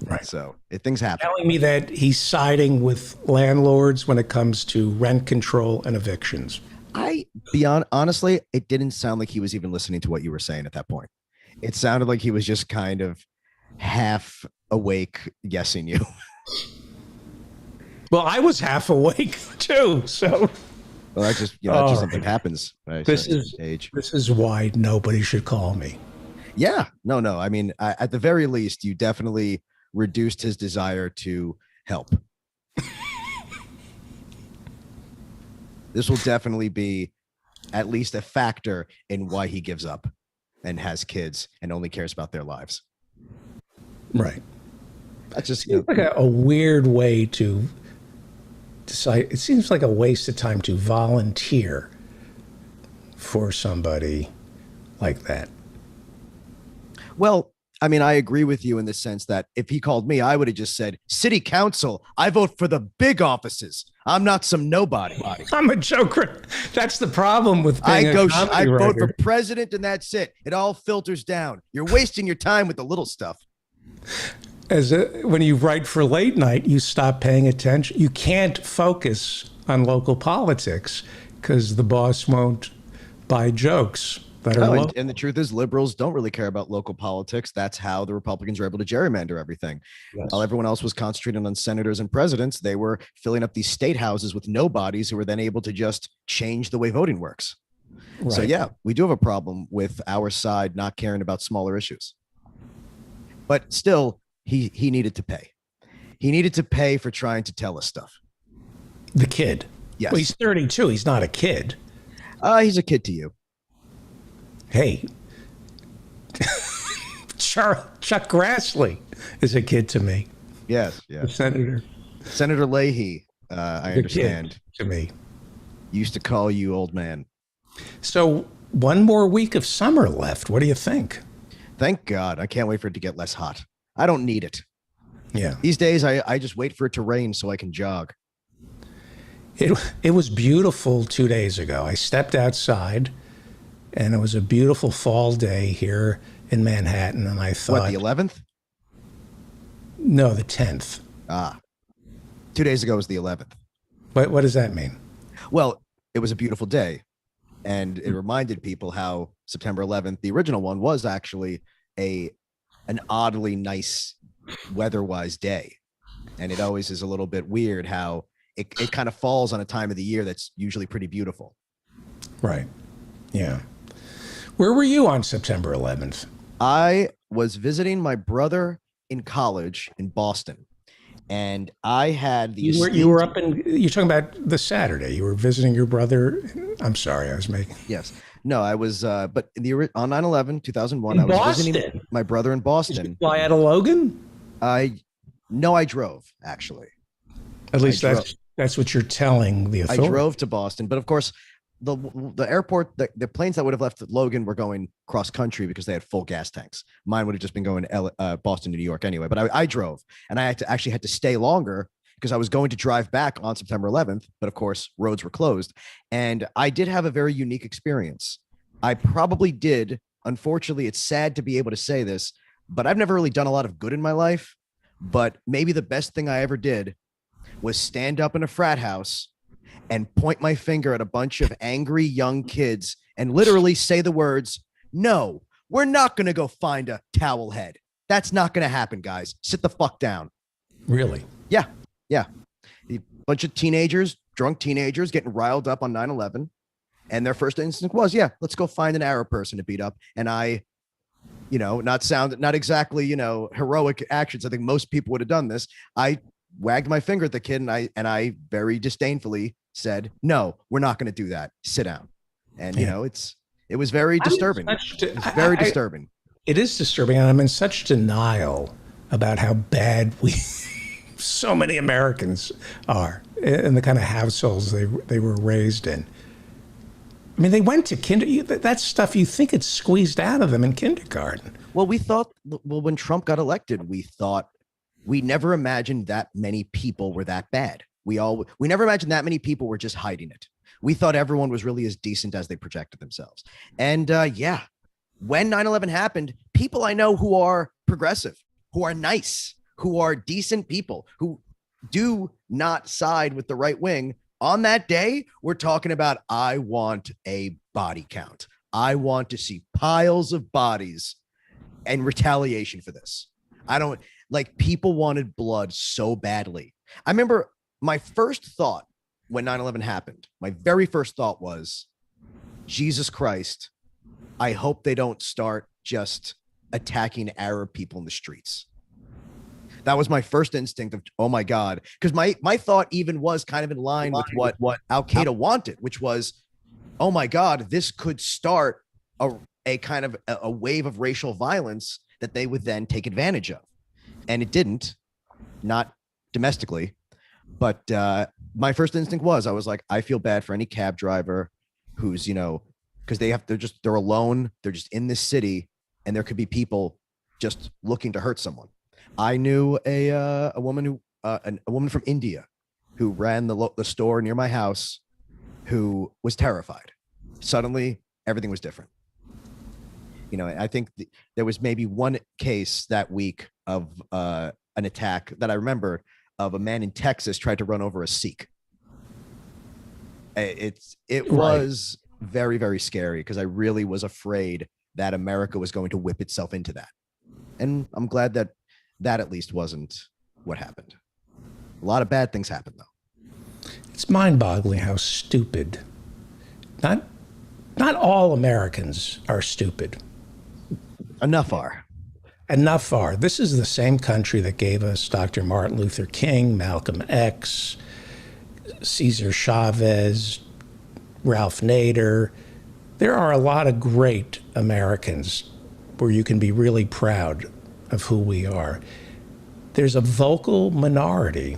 Right. So things happen. Telling me that he's siding with landlords when it comes to rent control and evictions. Honestly, it didn't sound like he was even listening to what you were saying at that point. It sounded like he was just kind of half awake guessing you. Well, I was half awake too, so Well, that's just that's just something happens. this is why nobody should call me. Yeah, no. I mean, at the very least, you definitely reduced his desire to help. This will definitely be at least a factor in why he gives up and has kids and only cares about their lives. Right. That's just It's like a weird way to decide. It seems like a waste of time to volunteer for somebody like that. Well, I mean, I agree with you in the sense that if he called me, I would have just said, City Council, I vote for the big offices. I'm not some nobody. I'm a joker. That's the problem with being I a vote writer. for president and that's it. It all filters down. You're wasting your time with the little stuff. When you write for late night, you stop paying attention. You can't focus on local politics because the boss won't buy jokes that are local. And the truth is, liberals don't really care about local politics. That's how the Republicans were able to gerrymander everything. Yes. While everyone else was concentrating on senators and presidents, they were filling up these state houses with nobodies who were then able to just change the way voting works. Right. So, yeah, we do have a problem with our side not caring about smaller issues. But still, he needed to pay. He needed to pay for trying to tell us stuff. The kid. Yes. Well, he's 32. He's not a kid. He's a kid to you. Hey, Chuck Grassley is a kid to me. Yes. The senator. Senator Leahy, I understand, to me. used to call you old man. So one more week of summer left. What do you think? Thank God. I can't wait for it to get less hot. I don't need it. Yeah. These days, I just wait for it to rain so I can jog. It was beautiful 2 days ago. I stepped outside, and it was a beautiful fall day here in Manhattan. And I thought, What, the 11th? No, the 10th. 2 days ago was the 11th. What does that mean? Well, it was a beautiful day, and it reminded people how September 11th, the original one, was actually an oddly nice weather-wise day. And it always is a little bit weird how it kind of falls on a time of the year that's usually pretty beautiful. Right. Yeah. Where were you on September 11th? I was visiting my brother in college in Boston, and I had the You were up in, you're talking about the Saturday. You were visiting your brother. I'm sorry, I was making. Yes. No, I was, but on 9/11, 2001, In I was Boston? visiting my brother in Did Boston. you fly out of Logan? I drove, actually. At least I that's what you're telling the I authorities. drove to Boston, but of course, the airport, the planes that would have left Logan were going cross country because they had full gas tanks. Mine would have just been going Boston to New York anyway. But I drove, and I had to stay longer because I was going to drive back on September 11th. But of course, roads were closed, and I did have a very unique experience. I probably did. Unfortunately, it's sad to be able to say this, but I've never really done a lot of good in my life. But maybe the best thing I ever did was stand up in a frat house and point my finger at a bunch of angry young kids and literally say the words, "No, we're not going to go find a towel head. That's not going to happen, guys. Sit the fuck down." Really? Yeah. A bunch of teenagers, drunk teenagers getting riled up on 9/11. And their first instinct was, yeah, let's go find an Arab person to beat up. And I, not exactly, heroic actions. I think most people would have done this. I wagged my finger at the kid and I very disdainfully said, "No, we're not going to do that. Sit down." And, it was very disturbing. It's very disturbing. It is disturbing. And I'm in such denial about how bad so many Americans are and the kind of households they were raised in. I mean, they went to kindergarten. That's stuff you think it's squeezed out of them in kindergarten. Well, when Trump got elected, we never imagined that many people were that bad. We never imagined that many people were just hiding it. We thought everyone was really as decent as they projected themselves. And when 9/11 happened, people I know who are progressive, who are nice, who are decent people, who do not side with the right wing, on that day, we're talking about, I want a body count. I want to see piles of bodies and retaliation for this. People wanted blood so badly. I remember my first thought when 9/11 happened, my very first thought was, Jesus Christ, I hope they don't start just attacking Arab people in the streets. That was my first instinct of, oh my God. Because my thought even was kind of in line with what Al-Qaeda wanted, which was, oh my God, this could start a kind of a wave of racial violence that they would then take advantage of. And it didn't, not domestically. But my first instinct was, I was like, I feel bad for any cab driver who's, because they're alone. They're just in this city, and there could be people just looking to hurt someone. I knew a woman from India who ran the store near my house, who was terrified. Suddenly, everything was different. I think there was maybe one case that week of an attack that I remember of a man in Texas tried to run over a Sikh. It was very, very scary because I really was afraid that America was going to whip itself into that. And I'm glad that at least wasn't what happened. A lot of bad things happened, though. It's mind-boggling how stupid. Not all Americans are stupid. Enough are. This is the same country that gave us Dr. Martin Luther King, Malcolm X, Cesar Chavez, Ralph Nader. There are a lot of great Americans where you can be really proud of who we are. There's a vocal minority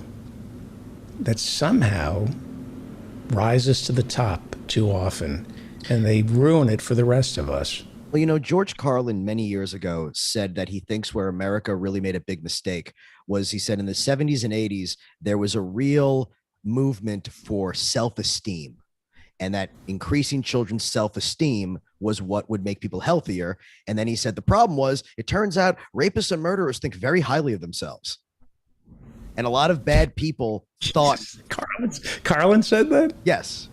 that somehow rises to the top too often, and they ruin it for the rest of us. Well, George Carlin many years ago said that he thinks where America really made a big mistake was, he said, in the 70s and 80s, there was a real movement for self-esteem, and that increasing children's self-esteem was what would make people healthier. And then he said the problem was, it turns out rapists and murderers think very highly of themselves. And a lot of bad people thought... Carlin said that? Yes,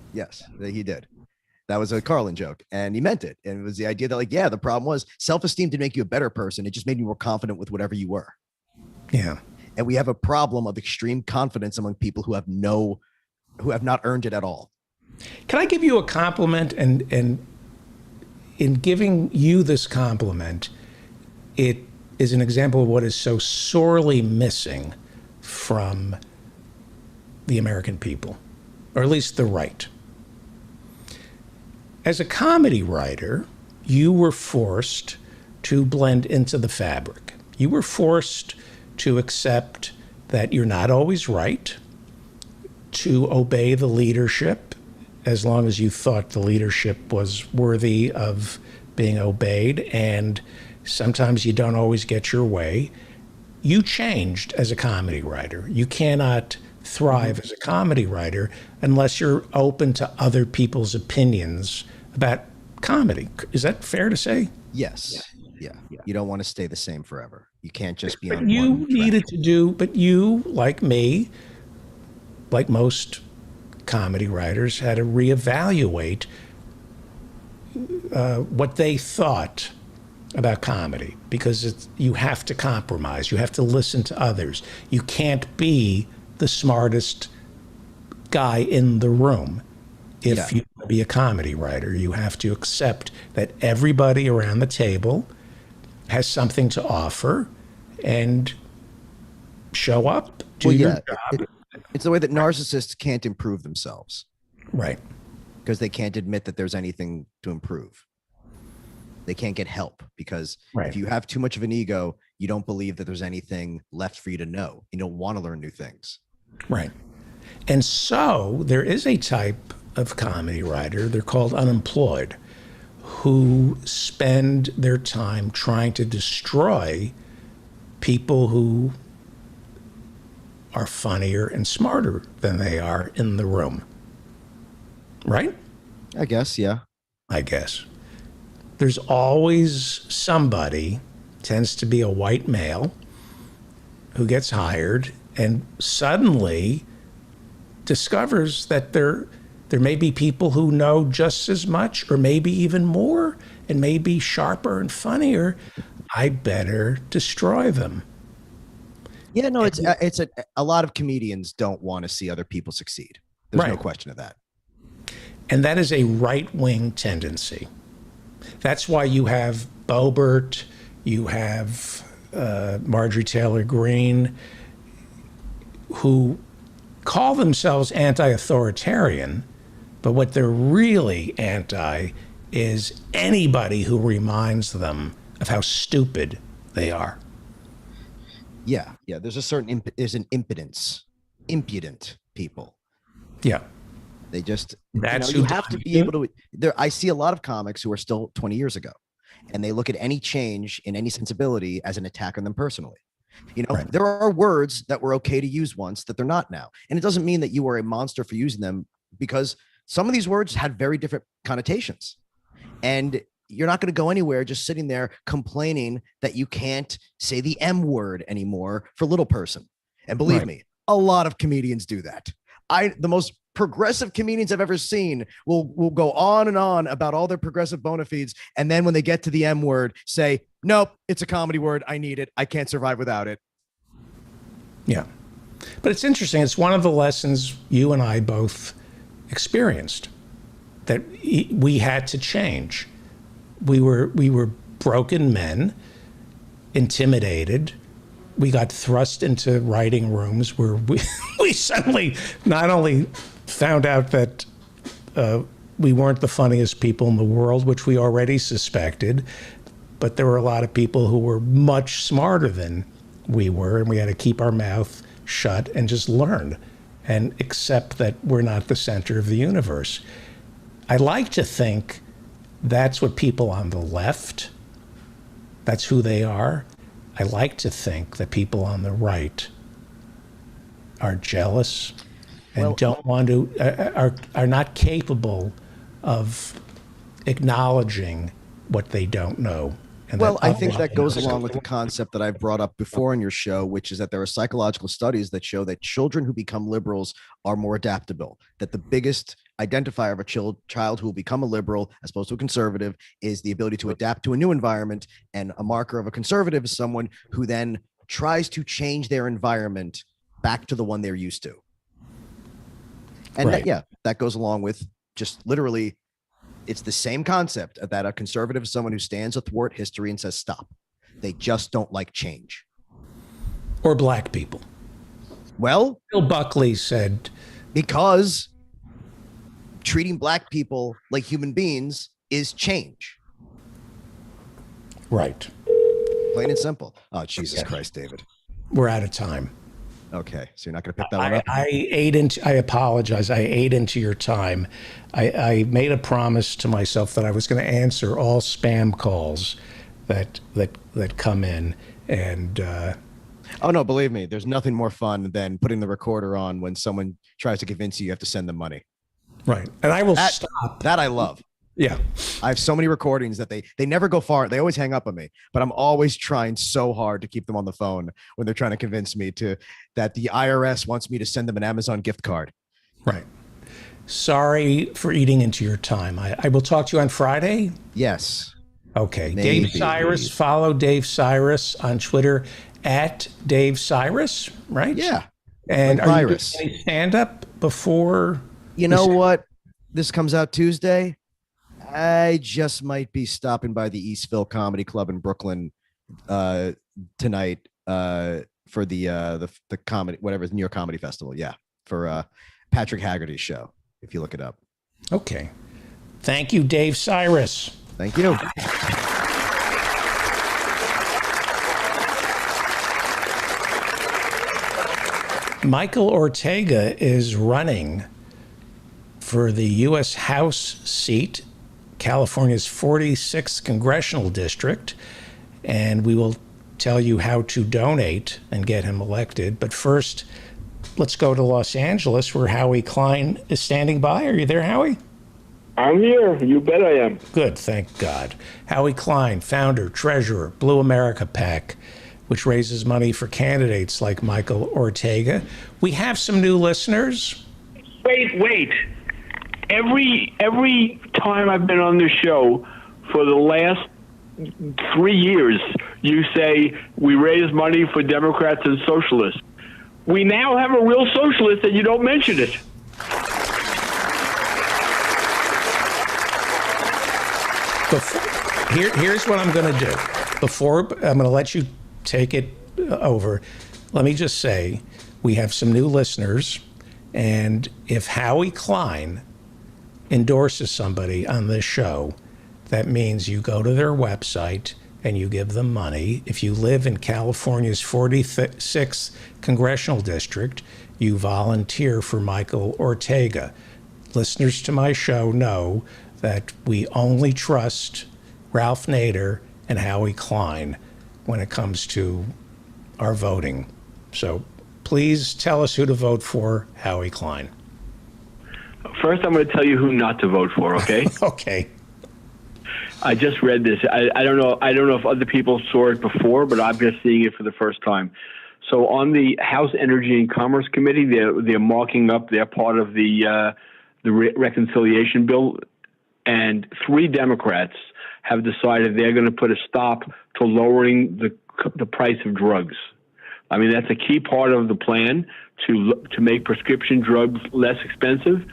he did. That was a Carlin joke, and he meant it. And it was the idea that, the problem was self-esteem didn't make you a better person. It just made you more confident with whatever you were. Yeah. And we have a problem of extreme confidence among people who have not earned it at all. Can I give you a compliment? And in giving you this compliment, it is an example of what is so sorely missing from the American people, or at least the right. As a comedy writer, you were forced to blend into the fabric. You were forced to accept that you're not always right, to obey the leadership as long as you thought the leadership was worthy of being obeyed, and sometimes you don't always get your way. You changed as a comedy writer. You cannot thrive as a comedy writer unless you're open to other people's opinions about comedy. Is that fair to say? Yes. Yeah. You don't want to stay the same forever. You can't just be on But you one track. needed to do, but you, like me, like most comedy writers, had to reevaluate what they thought about comedy, because you have to compromise. You have to listen to others. You can't be the smartest guy in the room if you want to be a comedy writer. You have to accept that everybody around the table has something to offer and show up, do your job. It's the way that narcissists can't improve themselves. Right. Because they can't admit that there's anything to improve. They can't get help because if you have too much of an ego, you don't believe that there's anything left for you to know. You don't want to learn new things. Right. And so there is a type of comedy writer, they're called unemployed, who spend their time trying to destroy people who are funnier and smarter than they are in the room. Right? I guess, yeah. I guess. There's always somebody, tends to be a white male, who gets hired and suddenly discovers that there may be people who know just as much or maybe even more and maybe sharper and funnier. I better destroy them. Yeah, no, it's a lot of comedians don't want to see other people succeed. There's no question of that. And that is a right-wing tendency. That's why you have Boebert, you have Marjorie Taylor Greene, who call themselves anti-authoritarian, but what they're really anti is anybody who reminds them of how stupid they are. Yeah, there's a certain there's an impudent people. Yeah. They just, That's you have to be able to, I see a lot of comics who are still 20 years ago, and they look at any change in any sensibility as an attack on them personally. There are words that were okay to use once that they're not now. And it doesn't mean that you are a monster for using them, because some of these words had very different connotations. And you're not going to go anywhere just sitting there complaining that you can't say the M word anymore for little person. And believe me, a lot of comedians do that. The most progressive comedians I've ever seen will go on and on about all their progressive bona fides, and then when they get to the M word, say, nope, it's a comedy word. I need it. I can't survive without it. Yeah. But it's interesting. It's one of the lessons you and I both experienced, that we had to change. We were broken men, intimidated. We got thrust into writing rooms where we suddenly not only found out that we weren't the funniest people in the world, which we already suspected, but there were a lot of people who were much smarter than we were, and we had to keep our mouth shut and just learn and accept that we're not the center of the universe. I like to think that's what people on the left, that's who they are. I like to think that people on the right are jealous and don't want to, are not capable of acknowledging what they don't know. And I think that goes along with the concept that I've brought up before in your show, which is that there are psychological studies that show that children who become liberals are more adaptable, that the biggest identifier of a child who will become a liberal as opposed to a conservative is the ability to adapt to a new environment, and a marker of a conservative is someone who then tries to change their environment back to the one they're used to. And that goes along with just literally, it's the same concept that a conservative is someone who stands athwart history and says, stop. They just don't like change. Or black people. Well, Bill Buckley said, because treating black people like human beings is change. Right. Plain and simple. Oh, Jesus Christ, David. We're out of time. Okay, so you're not going to pick that one up? I apologize. I ate into your time. I made a promise to myself that I was going to answer all spam calls that come in. And oh, no, believe me, there's nothing more fun than putting the recorder on when someone tries to convince you have to send them money. Right. And I will stop. That I love. Yeah. I have so many recordings that they never go far. They always hang up on me, but I'm always trying so hard to keep them on the phone when they're trying to convince me that the IRS wants me to send them an Amazon gift card. Right. Sorry for eating into your time. I will talk to you on Friday. Yes. Okay. Maybe. Dave Cyrus. Follow Dave Cyrus on Twitter at Dave Cyrus, right? Yeah. And like are you doing any stand-up before? You know what? This comes out Tuesday. I just might be stopping by the Eastville Comedy Club in Brooklyn tonight for the comedy, whatever, the New York Comedy Festival. Yeah, for Patrick Haggerty's show, if you look it up. Okay. Thank you, Dave Cyrus. Thank you. Michael Ortega is running for the U.S. House seat, California's 46th congressional district, and we will tell you how to donate and get him elected. But first, let's go to Los Angeles, where Howie Klein is standing by. Are you there, Howie? I'm here. You bet I am. Good, thank God. Howie Klein, founder, treasurer, Blue America PAC, which raises money for candidates like Michael Ortega. We have some new listeners. Wait. Every time I've been on this show for the last 3 years, you say we raise money for Democrats and socialists. We now have a real socialist and you don't mention it. Here's what I'm going to do. Before I'm going to let you take it over, let me just say we have some new listeners, and if Howie Klein endorses somebody on this show, that means you go to their website and you give them money. If you live in California's 46th congressional district, you volunteer for Michael Ortega. Listeners to my show know that we only trust Ralph Nader and Howie Klein when it comes to our voting. So please tell us who to vote for, Howie Klein. First, I'm going to tell you who not to vote for, okay? Okay. I just read this. I don't know if other people saw it before, but I'm just seeing it for the first time. So on the House Energy and Commerce Committee, they're marking up their part of the reconciliation bill, and 3 Democrats have decided they're going to put a stop to lowering the price of drugs. I mean, that's a key part of the plan to make prescription drugs less expensive.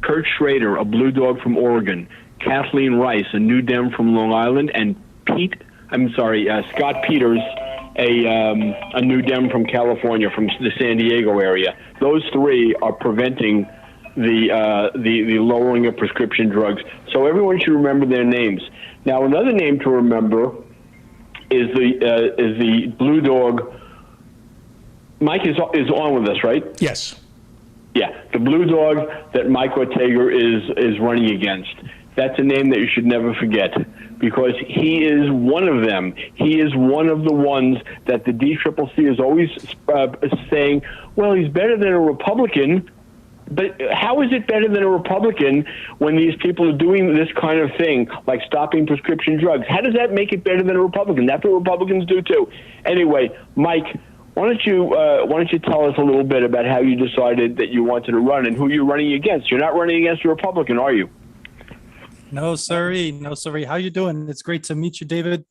Kurt Schrader, a blue dog from Oregon, Kathleen Rice, a New Dem from Long Island, and Scott Peters, a New Dem from California, from the San Diego area. Those 3 are preventing the lowering of prescription drugs. So everyone should remember their names. Now, another name to remember is the blue dog. Mike is on with us, right? Yes. Yeah, the blue dog that Mike Ortega is running against. That's a name that you should never forget, because he is one of them. He is one of the ones that the DCCC is always saying, well, he's better than a Republican. But how is it better than a Republican when these people are doing this kind of thing, like stopping prescription drugs? How does that make it better than a Republican? That's what Republicans do too. Anyway, Mike, why don't you tell us a little bit about how you decided that you wanted to run and who you're running against? You're not running against a Republican, are you? No, sorry. How you doing? It's great to meet you, David.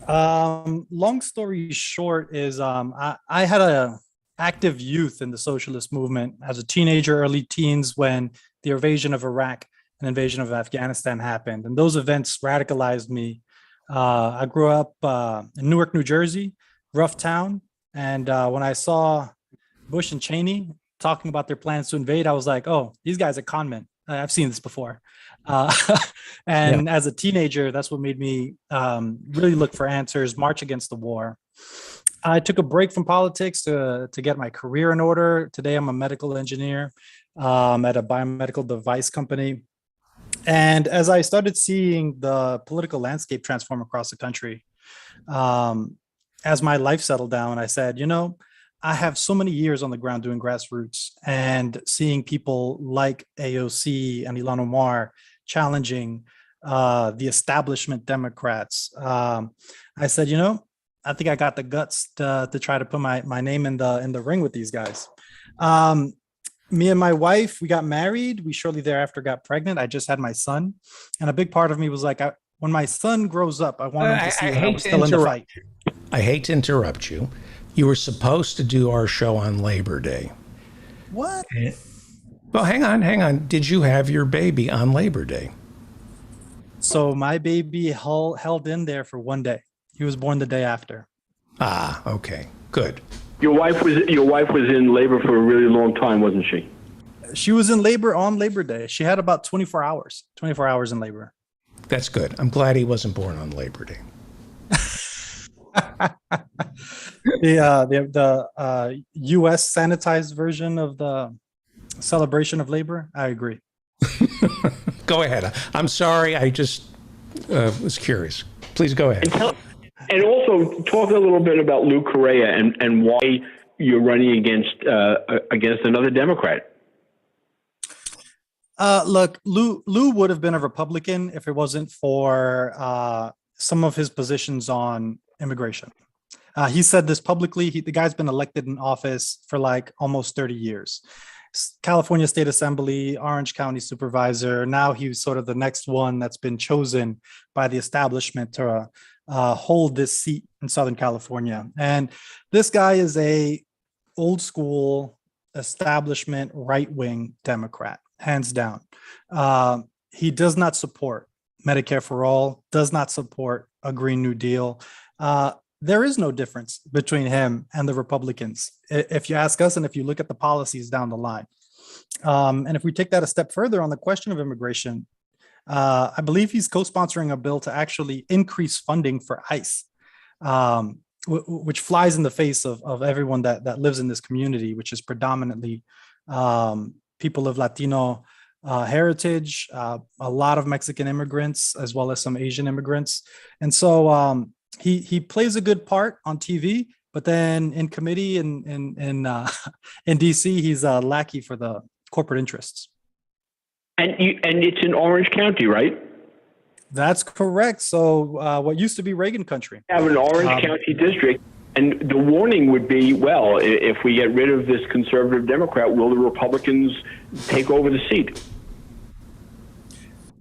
Long story short is I had a active youth in the socialist movement as a teenager, early teens, when the invasion of Iraq and invasion of Afghanistan happened. And those events radicalized me. I grew up in Newark, New Jersey, rough town. And when I saw Bush and Cheney talking about their plans to invade, I was like, oh, these guys are con men. I've seen this before. As a teenager, that's what made me really look for answers, march against the war. I took a break from politics to get my career in order. Today, I'm a medical engineer at a biomedical device company. And as I started seeing the political landscape transform across the country, as my life settled down, I said, I have so many years on the ground doing grassroots and seeing people like AOC and Ilhan Omar challenging the establishment Democrats. I said, I think I got the guts to try to put my name in the ring with these guys. Me and my wife, we got married. We shortly thereafter got pregnant. I just had my son. And a big part of me was like, when my son grows up, I want him to see that I was still in the fight. I hate to interrupt you. You were supposed to do our show on Labor Day. What? Well, hang on. Did you have your baby on Labor Day? So my baby held in there for one day. He was born the day after. Ah, okay. Good. Your wife was in labor for a really long time, wasn't she? She was in labor on Labor Day. She had about 24 hours in labor. That's good. I'm glad he wasn't born on Labor Day. The U.S. sanitized version of the celebration of labor. I agree. Go ahead. I'm sorry. I just was curious. Please go ahead. And also talk a little bit about Lou Correa and why you're running against another Democrat. Look, Lou would have been a Republican if it wasn't for some of his positions on immigration. He said this publicly. The guy's been elected in office for like almost 30 years. California State Assembly, Orange County Supervisor. Now he's sort of the next one that's been chosen by the establishment to hold this seat in Southern California. And this guy is a old school establishment right-wing Democrat, hands down. He does not support Medicare for all, does not support a Green New Deal. There is no difference between him and the Republicans, if you ask us, and if you look at the policies down the line. And if we take that a step further on the question of immigration, I believe he's co-sponsoring a bill to actually increase funding for ICE, which flies in the face of everyone that lives in this community, which is predominantly people of Latino heritage, a lot of Mexican immigrants, as well as some Asian immigrants. And so he plays a good part on TV, but then in committee in DC, he's a lackey for the corporate interests. And it's in Orange County, right? That's correct. So what used to be Reagan country. We have an Orange County district, and the warning would be, well, if we get rid of this conservative Democrat, will the Republicans take over the seat?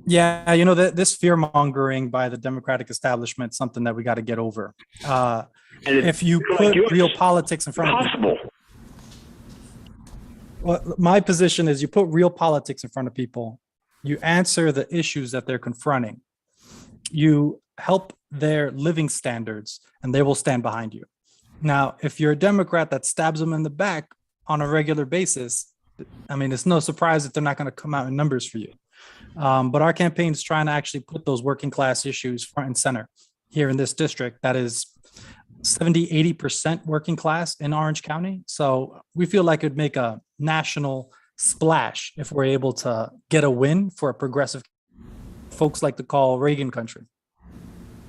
Yeah, this fear-mongering by the Democratic establishment is something that we got to get over. And if you put real politics in front of people. Well, my position is you put real politics in front of people, you answer the issues that they're confronting, you help their living standards, and they will stand behind you. Now, if you're a Democrat that stabs them in the back on a regular basis, I mean, it's no surprise that they're not going to come out in numbers for you. But our campaign is trying to actually put those working class issues front and center here in this district that is 70-80% working class in Orange County. So we feel like it would make a national splash if we're able to get a win for a progressive folks like to call Reagan country.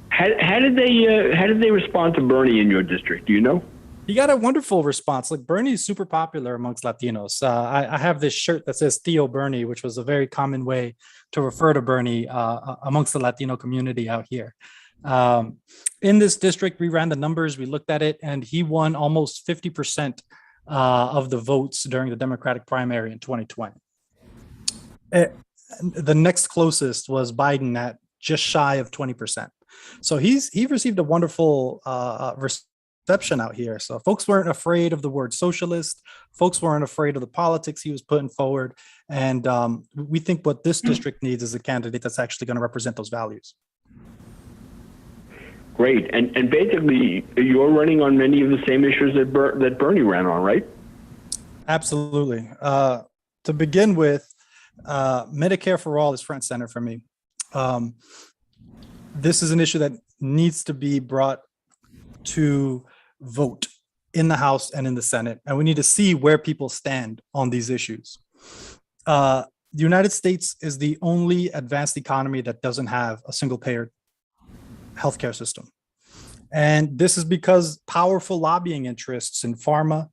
How did they respond to Bernie in your district? Do you know? He got a wonderful response. Like, Bernie is super popular amongst Latinos. I have this shirt that says Tío Bernie, which was a very common way to refer to Bernie amongst the Latino community out here. In this district, we ran the numbers, we looked at it, and he won almost 50% of the votes during the Democratic primary in 2020. The next closest was Biden at just shy of 20%. So he received a wonderful reception out here. So folks weren't afraid of the word socialist. Folks weren't afraid of the politics he was putting forward. And we think what this district needs is a candidate that's actually going to represent those values. Great. And basically, you're running on many of the same issues that Bernie ran on, right? Absolutely. To begin with, Medicare for all is front and center for me. This is an issue that needs to be brought to vote in the House and in the Senate, and we need to see where people stand on these issues. The United States is the only advanced economy that doesn't have a single-payer healthcare system. And this is because powerful lobbying interests in pharma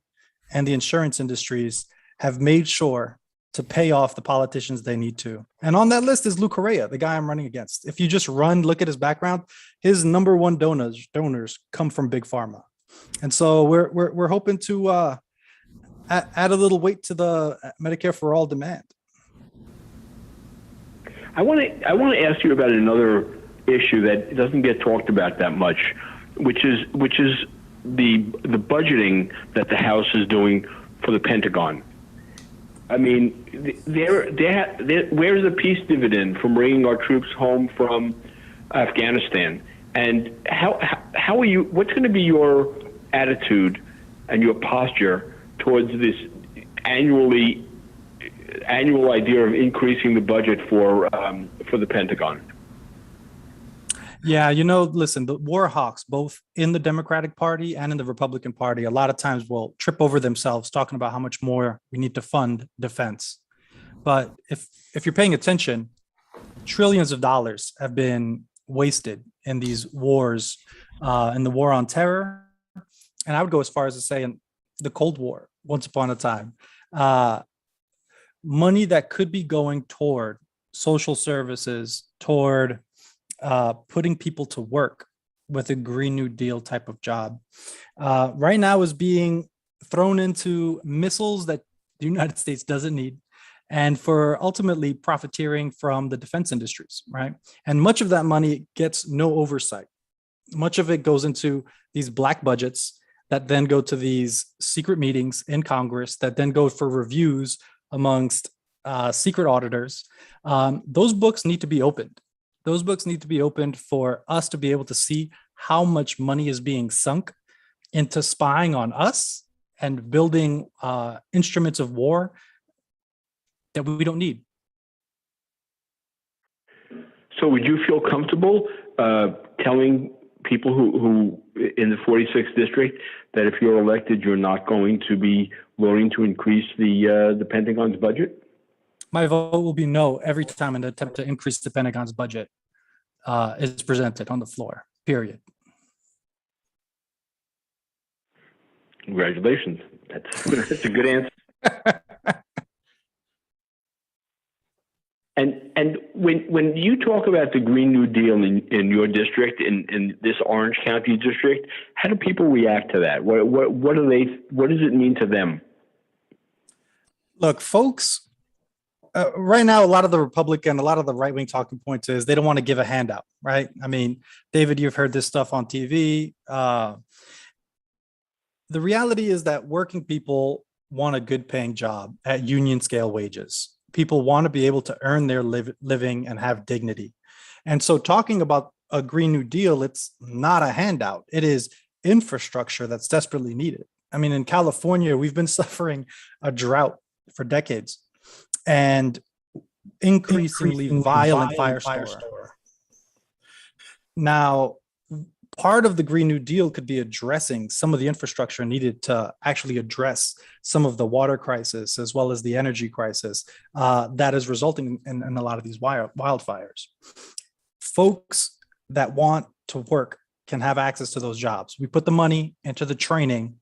and the insurance industries have made sure to pay off the politicians they need to. And on that list is Lou Correa, the guy I'm running against. If you just look at his background, his number one donors come from Big Pharma. And so we're hoping to add a little weight to the Medicare for All demand. I want to ask you about another issue that doesn't get talked about that much, which is the budgeting that the House is doing for the Pentagon. I mean, where's the peace dividend from bringing our troops home from Afghanistan? And how are you? What's going to be your attitude and your posture towards this annual idea of increasing the budget for the Pentagon? Yeah, listen, the war hawks, both in the Democratic Party and in the Republican Party, a lot of times will trip over themselves talking about how much more we need to fund defense. But if you're paying attention, trillions of dollars have been wasted in these wars, in the war on terror. And I would go as far as to say in the Cold War, once upon a time, money that could be going toward social services, toward putting people to work with a Green New Deal type of job, right now is being thrown into missiles that the United States doesn't need, and for ultimately profiteering from the defense industries, right? And much of that money gets no oversight. Much of it goes into these black budgets that then go to these secret meetings in Congress that then go for reviews amongst secret auditors. Those books need to be opened. Those books need to be opened for us to be able to see how much money is being sunk into spying on us and building instruments of war that we don't need. So would you feel comfortable telling people who in the 46th district that if you're elected, you're not going to be voting to increase the Pentagon's budget? My vote will be no every time an attempt to increase the Pentagon's budget is presented on the floor, period. Congratulations. That's a good answer. And when you talk about the Green New Deal in your district, in this Orange County district, how do people react to that? What does it mean to them? Look, folks, right now, a lot of the right-wing talking points is they don't want to give a handout, right? I mean, David, you've heard this stuff on TV. The reality is that working people want a good paying job at union scale wages. People want to be able to earn their living and have dignity. And so talking about a Green New Deal, it's not a handout. It is infrastructure that's desperately needed. I mean, in California, we've been suffering a drought for decades and increasingly violent firestorm. Now, part of the Green New Deal could be addressing some of the infrastructure needed to actually address some of the water crisis as well as the energy crisis that is resulting in a lot of these wildfires. Folks that want to work can have access to those jobs. We put the money into the training,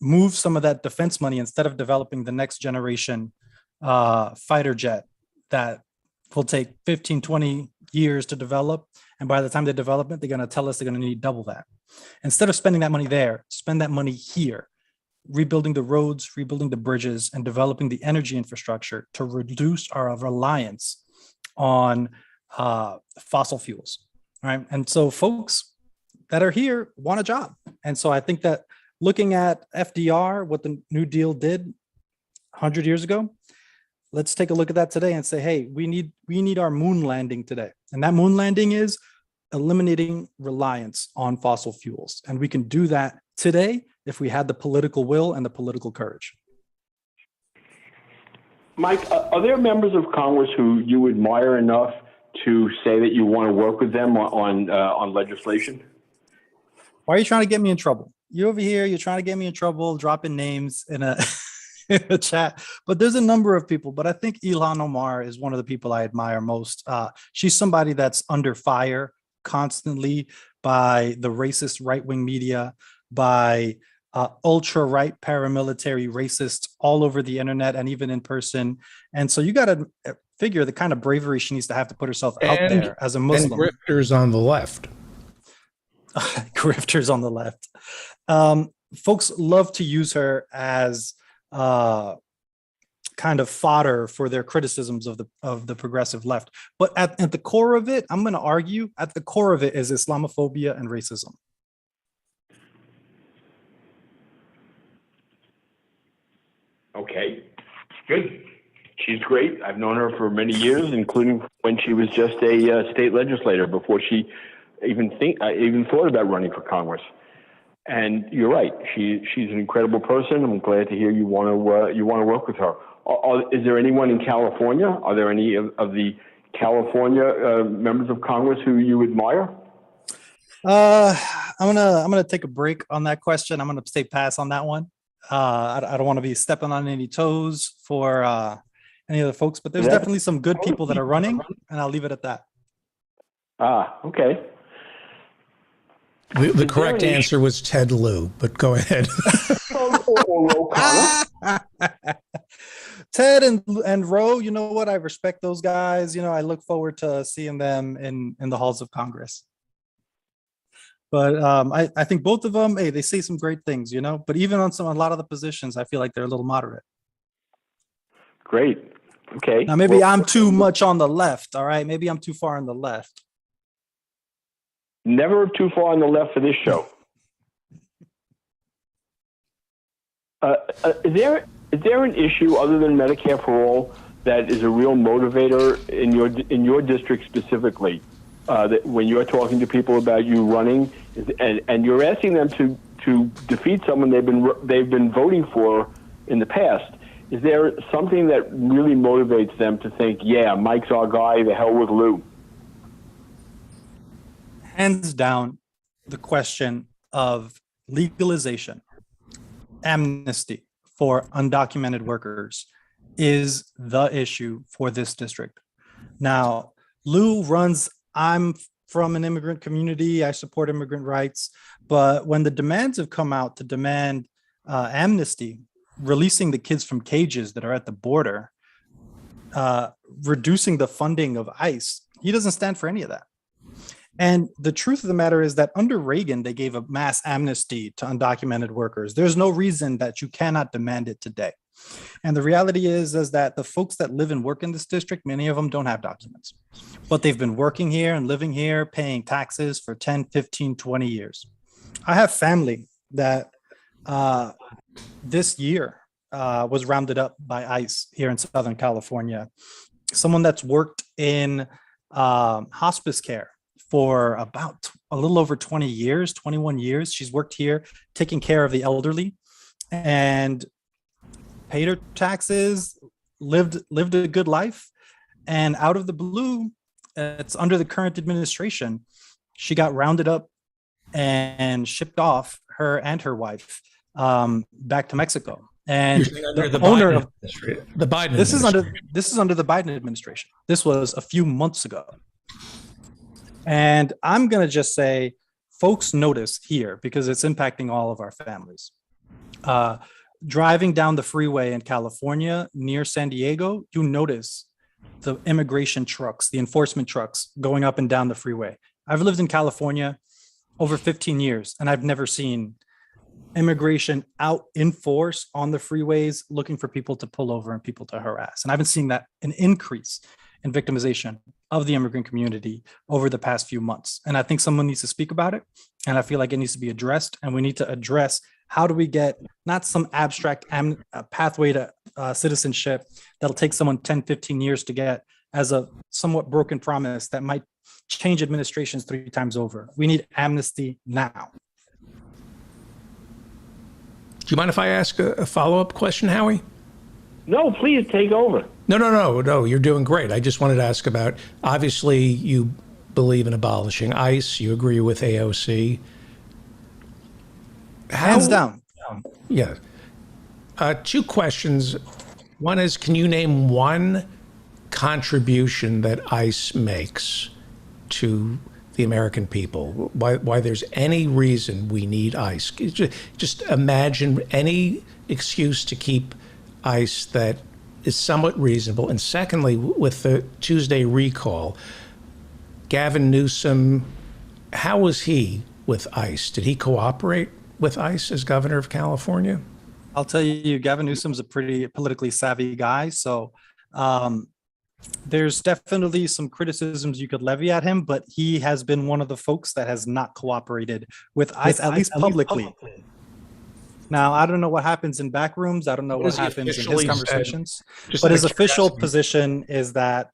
move some of that defense money instead of developing the next generation fighter jet that will take 15, 20 years to develop. And by the time they develop it, they're going to tell us they're going to need double that. Instead of spending that money there, spend that money here, rebuilding the roads, rebuilding the bridges, and developing the energy infrastructure to reduce our reliance on fossil fuels, right? And so folks that are here want a job. And so I think that looking at FDR, what the New Deal did 100 years ago, let's take a look at that today and say, hey, we need our moon landing today. And that moon landing is eliminating reliance on fossil fuels. And we can do that today if we had the political will and the political courage. Mike, are there members of Congress who you admire enough to say that you want to work with them on legislation? Why are you trying to get me in trouble? you over here, you're trying to get me in trouble, dropping names in a in a chat. But there's a number of people. But I think Ilhan Omar is one of the people I admire most. She's somebody that's under fire constantly by the racist right-wing media, by ultra-right paramilitary racists all over the internet and even in person. And so you got to figure the kind of bravery she needs to have to put herself out there as a Muslim. And grifters on the left. Grifters on the left. Folks love to use her as kind of fodder for their criticisms of the progressive left. But at the core of it, I'm going to argue, at the core of it is Islamophobia and racism. Okay, good. She's great. I've known her for many years, including when she was just a state legislator before she even thought about running for Congress. And you're right. She's an incredible person. I'm glad to hear you want to work with her. Is there anyone in California? Are there any of the California members of Congress who you admire? I'm gonna take a break on that question. I'm gonna say pass on that one. I don't want to be stepping on any toes for any of the folks, but there's definitely some good people that are running, and I'll leave it at that. Okay. The correct answer was Ted Lieu, but go ahead. Ted and Roe, you know what? I respect those guys. You know, I look forward to seeing them in the halls of Congress. But I think both of them, hey, they say some great things, you know. But even on a lot of the positions, I feel like they're a little moderate. Great. Okay. Now maybe I'm too much on the left. All right, maybe I'm too far on the left. Never too far on the left for this show. Is there an issue other than Medicare for all that is a real motivator in your district specifically? That when you're talking to people about you running, and you're asking them to defeat someone they've been voting for in the past, is there something that really motivates them to think, yeah, Mike's our guy, the hell with Lou? Hands down, the question of legalization, amnesty for undocumented workers is the issue for this district. Now, Lou runs, I'm from an immigrant community, I support immigrant rights, but when the demands have come out to demand amnesty, releasing the kids from cages that are at the border, reducing the funding of ICE, he doesn't stand for any of that. And the truth of the matter is that under Reagan, they gave a mass amnesty to undocumented workers. There's no reason that you cannot demand it today. And the reality is that the folks that live and work in this district, many of them don't have documents, but they've been working here and living here, paying taxes for 10, 15, 20 years. I have family that this year was rounded up by ICE here in Southern California. Someone that's worked in hospice care for about a little over 20 years, 21 years. She's worked here taking care of the elderly and paid her taxes, lived a good life. And out of the blue, it's under the current administration, she got rounded up and shipped off, her and her wife, back to Mexico. And the owner of the Biden this is under the Biden administration. This was a few months ago. And I'm going to just say, folks notice here, because it's impacting all of our families. Driving down the freeway in California near San Diego, you notice the immigration trucks, the enforcement trucks going up and down the freeway. I've lived in California over 15 years, and I've never seen immigration out in force on the freeways looking for people to pull over and people to harass. And I've been seeing that an increase in victimization of the immigrant community over the past few months. And I think someone needs to speak about it. And I feel like it needs to be addressed. And we need to address, how do we get not some abstract pathway to citizenship that'll take someone 10, 15 years to get as a somewhat broken promise that might change administrations 3 times over. We need amnesty now. Do you mind if I ask a follow-up question, Howie? No, please take over. No, you're doing great. I just wanted to ask about, obviously you believe in abolishing ICE, you agree with AOC. Hands down. Yeah. Two questions. One is, can you name one contribution that ICE makes to the American people? Why there's any reason we need ICE? Just imagine any excuse to keep ICE that is somewhat reasonable. And secondly, with the Tuesday recall, Gavin Newsom, how was he with ICE? Did he cooperate with ICE as governor of California? I'll tell you, Gavin Newsom's a pretty politically savvy guy. So there's definitely some criticisms you could levy at him, but he has been one of the folks that has not cooperated with ICE, at least publicly. Now, I don't know what happens in back rooms. I don't know what happens in his conversations. But his official position is that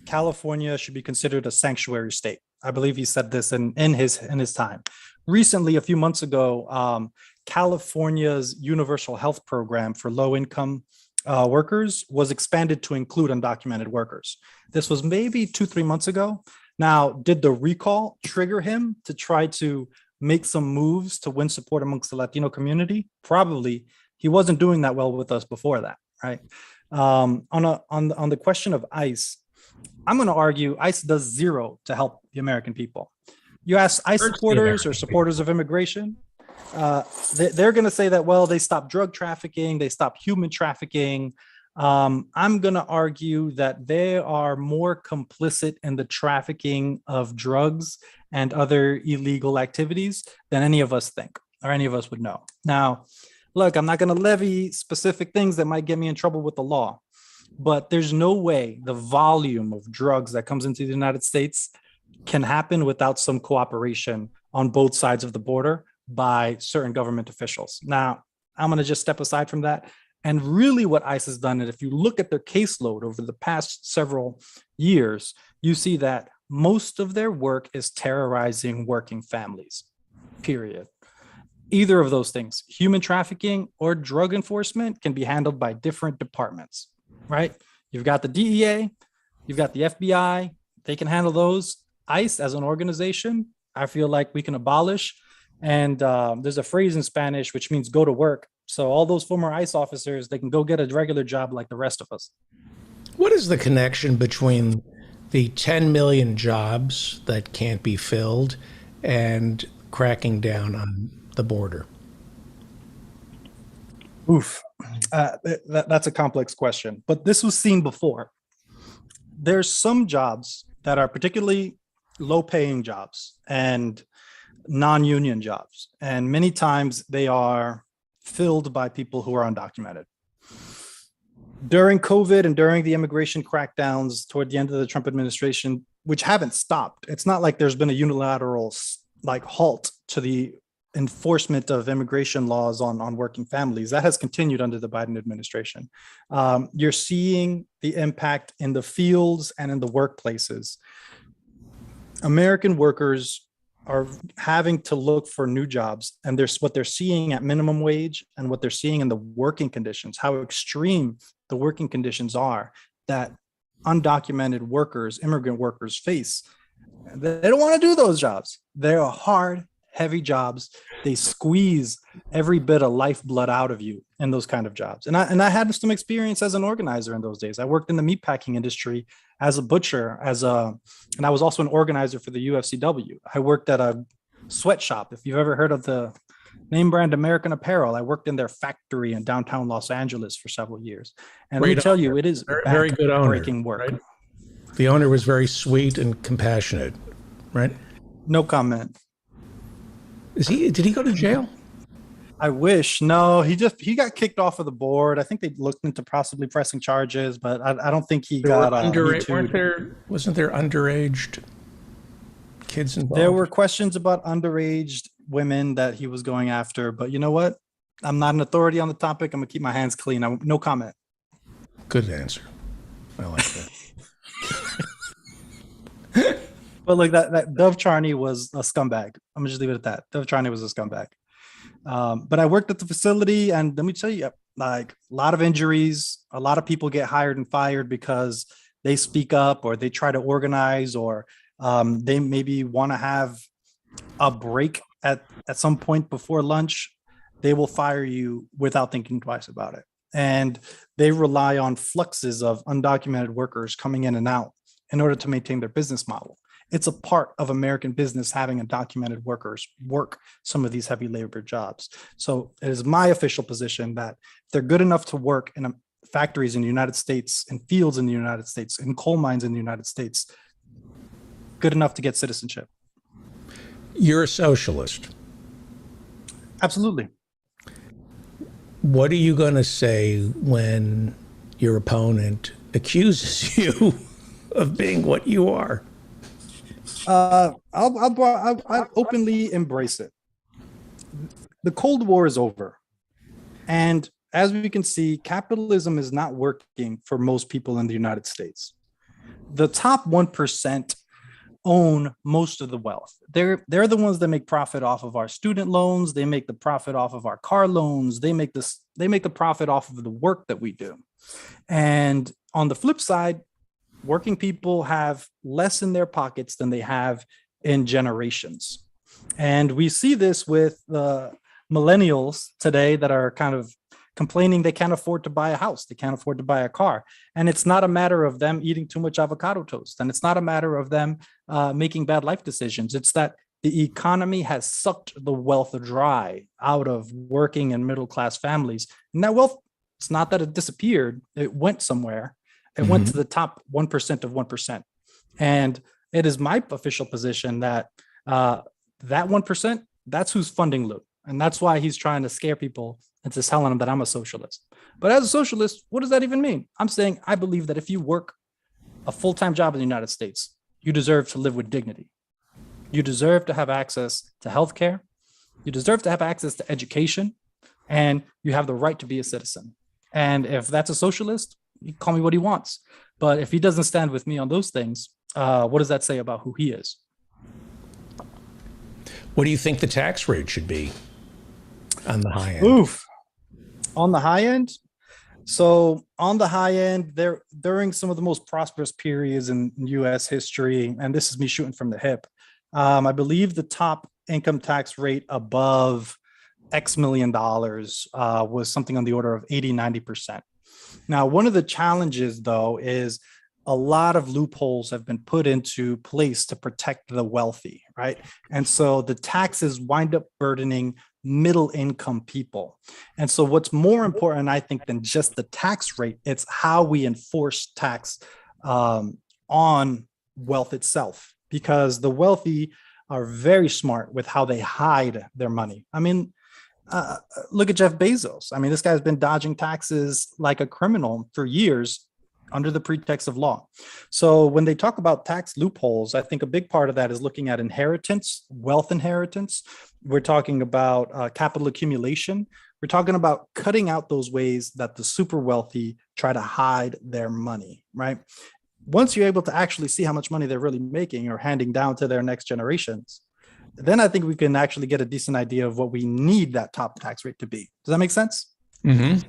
California should be considered a sanctuary state. I believe he said this in his time. Recently, a few months ago, California's universal health program for low-income workers was expanded to include undocumented workers. This was maybe 2-3 months ago. Now, did the recall trigger him to try to make some moves to win support amongst the Latino community? Probably. He wasn't doing that well with us before that, right? On the question of ICE, I'm going to argue ICE does zero to help the American people. You ask ICE supporters or supporters of immigration, they're going to say that, well, they stopped drug trafficking, they stopped human trafficking. I'm going to argue that they are more complicit in the trafficking of drugs and other illegal activities than any of us think or any of us would know. Now, look, I'm not going to levy specific things that might get me in trouble with the law, but there's no way the volume of drugs that comes into the United States can happen without some cooperation on both sides of the border by certain government officials. Now, I'm going to just step aside from that. And really what ICE has done, and if you look at their caseload over the past several years, you see that most of their work is terrorizing working families, period. Either of those things, human trafficking or drug enforcement, can be handled by different departments, right? You've got the DEA, you've got the FBI, they can handle those. ICE as an organization, I feel like we can abolish. And there's a phrase in Spanish which means go to work. So all those former ICE officers, they can go get a regular job like the rest of us. What is the connection between the 10 million jobs that can't be filled and cracking down on the border? Oof, that's a complex question, but this was seen before. There's some jobs that are particularly low-paying jobs and non-union jobs, and many times they are filled by people who are undocumented. During COVID and during the immigration crackdowns toward the end of the Trump administration, which haven't stopped, it's not like there's been a unilateral halt to the enforcement of immigration laws on working families. That has continued under the Biden administration. You're seeing the impact in the fields and in the workplaces. American workers are having to look for new jobs, and there's what they're seeing at minimum wage and what they're seeing in the working conditions, how extreme the working conditions are that undocumented workers, immigrant workers face. They don't want to do those jobs. They're hard, heavy jobs. They squeeze every bit of lifeblood out of you in those kind of jobs. And I had some experience as an organizer in those days. I worked in the meatpacking industry as a butcher, and I was also an organizer for the UFCW. I worked at a sweatshop. If you've ever heard of the name brand American Apparel, I worked in their factory in downtown Los Angeles for several years. And let me tell you, it is very good owner, breaking work. Right? The owner was very sweet and compassionate, right? No comment. Did he go to jail? I wish. No, he got kicked off of the board. I think they looked into possibly pressing charges, but I don't think he got wasn't there underage kids involved? There were questions about underage women that he was going after, but you know what? I'm not an authority on the topic. I'm gonna keep my hands clean. No comment. Good answer. I like that. But like that Dov Charney was a scumbag. I'm gonna just leave it at that. Dov Charney was a scumbag. But I worked at the facility, and let me tell you, like, a lot of injuries, a lot of people get hired and fired because they speak up or they try to organize, or they maybe want to have a break at some point before lunch, they will fire you without thinking twice about it. And they rely on fluxes of undocumented workers coming in and out in order to maintain their business model. It's a part of American business having undocumented workers work some of these heavy labor jobs. So it is my official position that if they're good enough to work in factories in the United States, in fields in the United States, in coal mines in the United States, good enough to get citizenship. You're a socialist. Absolutely. What are you going to say when your opponent accuses you of being what you are? I'll openly embrace it. The Cold War is over. And as we can see, capitalism is not working for most people in the United States. The top 1% own most of the wealth. They're the ones that make profit off of our student loans. They make the profit off of our car loans. They make the profit off of the work that we do. And on the flip side, working people have less in their pockets than they have in generations. And we see this with the millennials today that are kind of complaining they can't afford to buy a house, they can't afford to buy a car. And it's not a matter of them eating too much avocado toast. And it's not a matter of them making bad life decisions. It's that the economy has sucked the wealth dry out of working and middle-class families. And that wealth, it's not that it disappeared, it went somewhere. It went to the top 1% of 1%. And it is my official position that that 1%, that's who's funding Lou. And that's why he's trying to scare people into telling them that I'm a socialist. But as a socialist, what does that even mean? I'm saying I believe that if you work a full-time job in the United States, you deserve to live with dignity. You deserve to have access to healthcare. You deserve to have access to education. And you have the right to be a citizen. And if that's a socialist, he can call me what he wants. But if he doesn't stand with me on those things, what does that say about who he is? What do you think the tax rate should be on the high end? Oof. On the high end? So on the high end, during some of the most prosperous periods in U.S. history, and this is me shooting from the hip, I believe the top income tax rate above X million dollars was something on the order of 80, 90%. Now, one of the challenges, though, is a lot of loopholes have been put into place to protect the wealthy, right? And so the taxes wind up burdening middle income people. And so what's more important, I think, than just the tax rate, it's how we enforce tax on wealth itself, because the wealthy are very smart with how they hide their money. I mean, look at Jeff Bezos. I mean, this guy's been dodging taxes like a criminal for years under the pretext of law. So when they talk about tax loopholes, I think a big part of that is looking at inheritance, wealth inheritance. We're talking about capital accumulation. We're talking about cutting out those ways that the super wealthy try to hide their money, right? Once you're able to actually see how much money they're really making or handing down to their next generations, then I think we can actually get a decent idea of what we need that top tax rate to be. Does that make sense? Mm-hmm.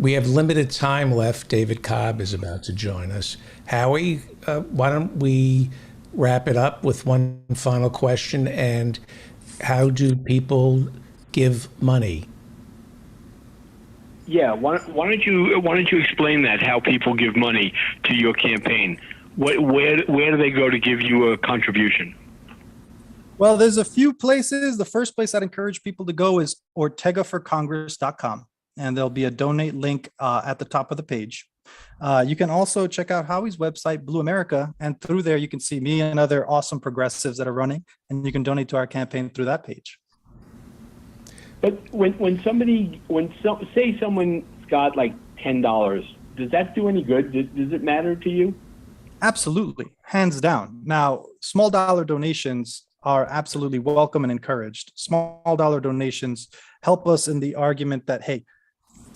We have limited time left. David Cobb is about to join us. Howie, why don't we wrap it up with one final question? And how do people give money? Yeah, why don't you explain that, how people give money to your campaign? Where do they go to give you a contribution? Well, there's a few places. The first place I'd encourage people to go is ortegaforcongress.com, and there'll be a donate link at the top of the page. You can also check out Howie's website, Blue America, and through there you can see me and other awesome progressives that are running, and you can donate to our campaign through that page. But say someone's got like $10, does that do any good? Does it matter to you? Absolutely, hands down. Now, small dollar donations are absolutely welcome and encouraged. Small dollar donations help us in the argument that, hey,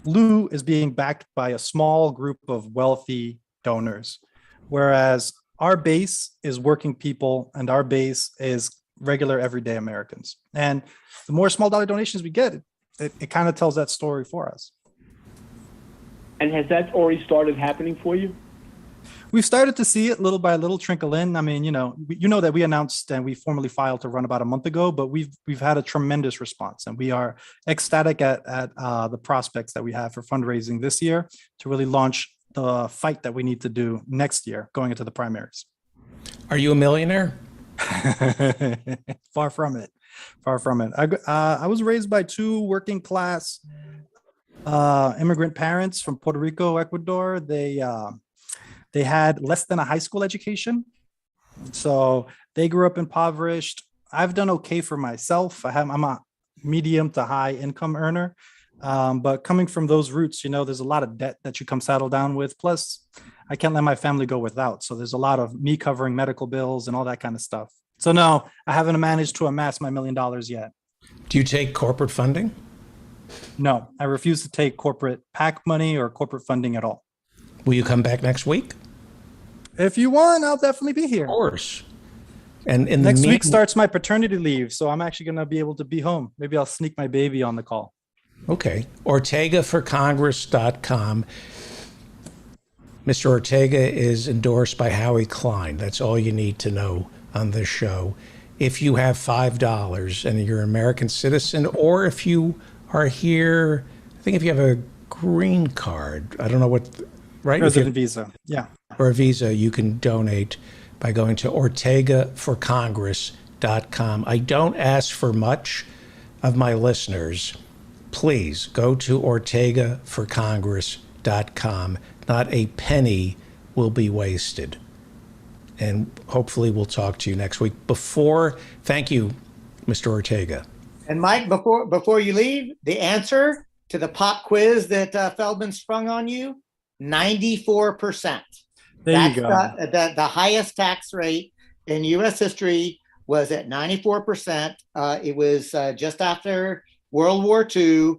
Lou is being backed by a small group of wealthy donors, whereas our base is working people and our base is regular everyday Americans. And the more small dollar donations we get, it kind of tells that story for us. And has that already started happening for you? We've started to see it little by little trickle in. I mean, you know that we announced and we formally filed to run about a month ago, but we've had a tremendous response, and we are ecstatic at the prospects that we have for fundraising this year to really launch the fight that we need to do next year going into the primaries. Are you a millionaire? Far from it. Far from it. I was raised by two working class immigrant parents from Puerto Rico, Ecuador. They had less than a high school education. So they grew up impoverished. I've done okay for myself. I'm a medium to high income earner. But coming from those roots, there's a lot of debt that you come saddle down with. Plus, I can't let my family go without. So there's a lot of me covering medical bills and all that kind of stuff. So no, I haven't managed to amass my $1 million yet. Do you take corporate funding? No, I refuse to take corporate PAC money or corporate funding at all. Will you come back next week? If you want, I'll definitely be here. Of course. And in next week starts my paternity leave, so I'm actually going to be able to be home. Maybe I'll sneak my baby on the call. Okay. OrtegaForCongress.com. Mr. Ortega is endorsed by Howie Klein. That's all you need to know on this show. If you have $5 and you're an American citizen, or if you are here, I think if you have a green card, I don't know what, right? President visa, yeah. Or a visa, you can donate by going to OrtegaForCongress.com. I don't ask for much of my listeners. Please go to OrtegaForCongress.com. Not a penny will be wasted. And hopefully we'll talk to you next week. Thank you, Mr. Ortega. And Mike, before you leave, the answer to the pop quiz that Feldman sprung on you, 94%. There you go. The highest tax rate in U.S. history was at 94%. It was just after World War II.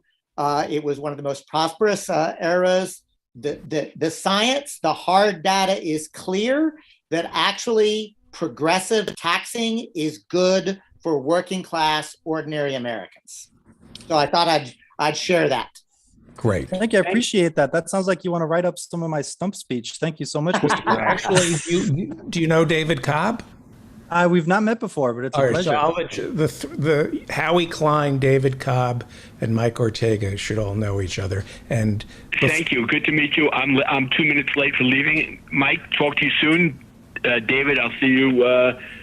It was one of the most prosperous eras. The science, the hard data is clear that actually progressive taxing is good for working class, ordinary Americans. So I thought I'd share that. Great. Thank you. I appreciate that. That sounds like you want to write up some of my stump speech. Thank you so much, Mr. Cobb. Actually, do you know David Cobb? We've not met before, but it's a pleasure. So I'll let you, the Howie Klein, David Cobb, and Mike Ortega should all know each other. And thank you. Good to meet you. I'm 2 minutes late for leaving. Mike, talk to you soon. David, I'll see you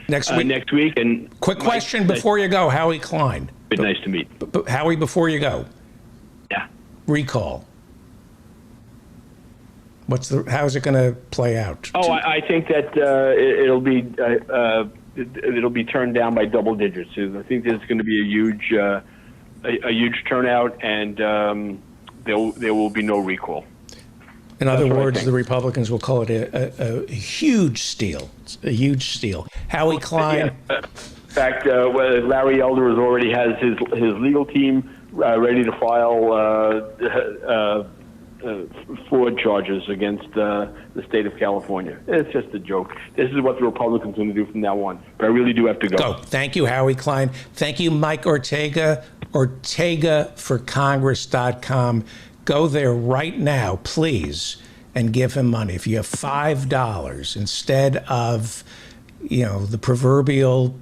next week. And quick question before you go, Howie Klein. Nice to meet. Howie, before you go. Yeah. Recall. How's it going to play out? I think that it'll be turned down by double digits. I think there's going to be a huge turnout, and there will be no recall. In other words, the Republicans will call it a huge steal. It's a huge steal. Howie Klein. Yeah. In fact, Larry Elder already has his legal team ready to file fraud charges against the state of California. It's just a joke. This is what the Republicans are going to do from now on. But I really do have to go. Thank you, Howie Klein. Thank you, Mike Ortega. OrtegaForCongress.com. Go there right now, please, and give him money. If you have $5 instead of, the proverbial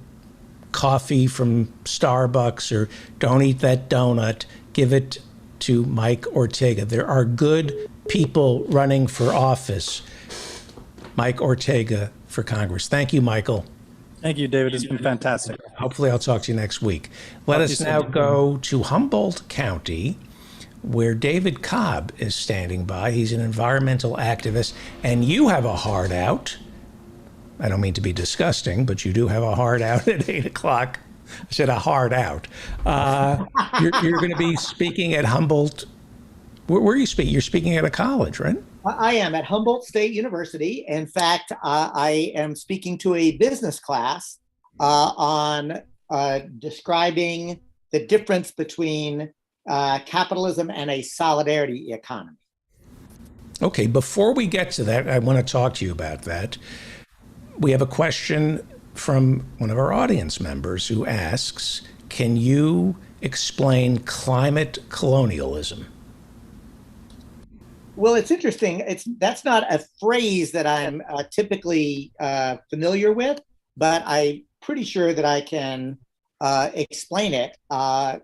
coffee from Starbucks, or don't eat that donut, give it to Mike Ortega. There are good people running for office. Mike Ortega for Congress. Thank you, Michael. Thank you, David. It's been fantastic. Hopefully I'll talk to you next week. Let us now go to Humboldt County, where David Cobb is standing by. He's an environmental activist, and you have a hard out. I don't mean to be disgusting, but you do have a hard out at 8 o'clock. I said a hard out. You're going to be speaking at Humboldt. Where are you speaking? You're speaking at a college, right? I am at Humboldt State University. In fact, I am speaking to a business class on describing the difference between capitalism and a solidarity economy. Okay, before we get to that, I want to talk to you about that. We have a question from one of our audience members who asks, can you explain climate colonialism? Well, it's interesting. That's not a phrase that I'm typically familiar with, but I'm pretty sure that I can explain it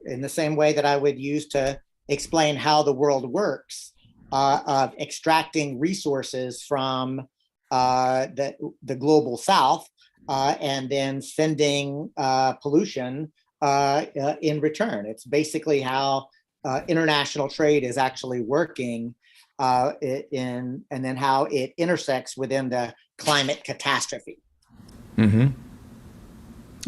in the same way that I would use to explain how the world works, of extracting resources from the global South and then sending pollution in return. It's basically how international trade is actually working, and then how it intersects within the climate catastrophe. Mm-hmm.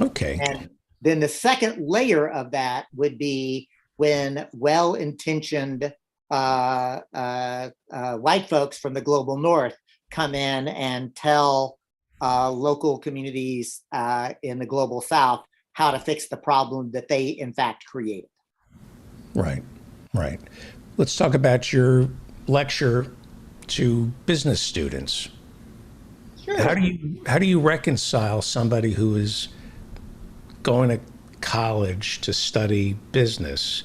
Okay. And then the second layer of that would be when well-intentioned white folks from the global North come in and tell local communities in the global South how to fix the problem that they in fact created. Right, right. Let's talk about your lecture to business students. Sure. How do you reconcile somebody who is going to college to study business?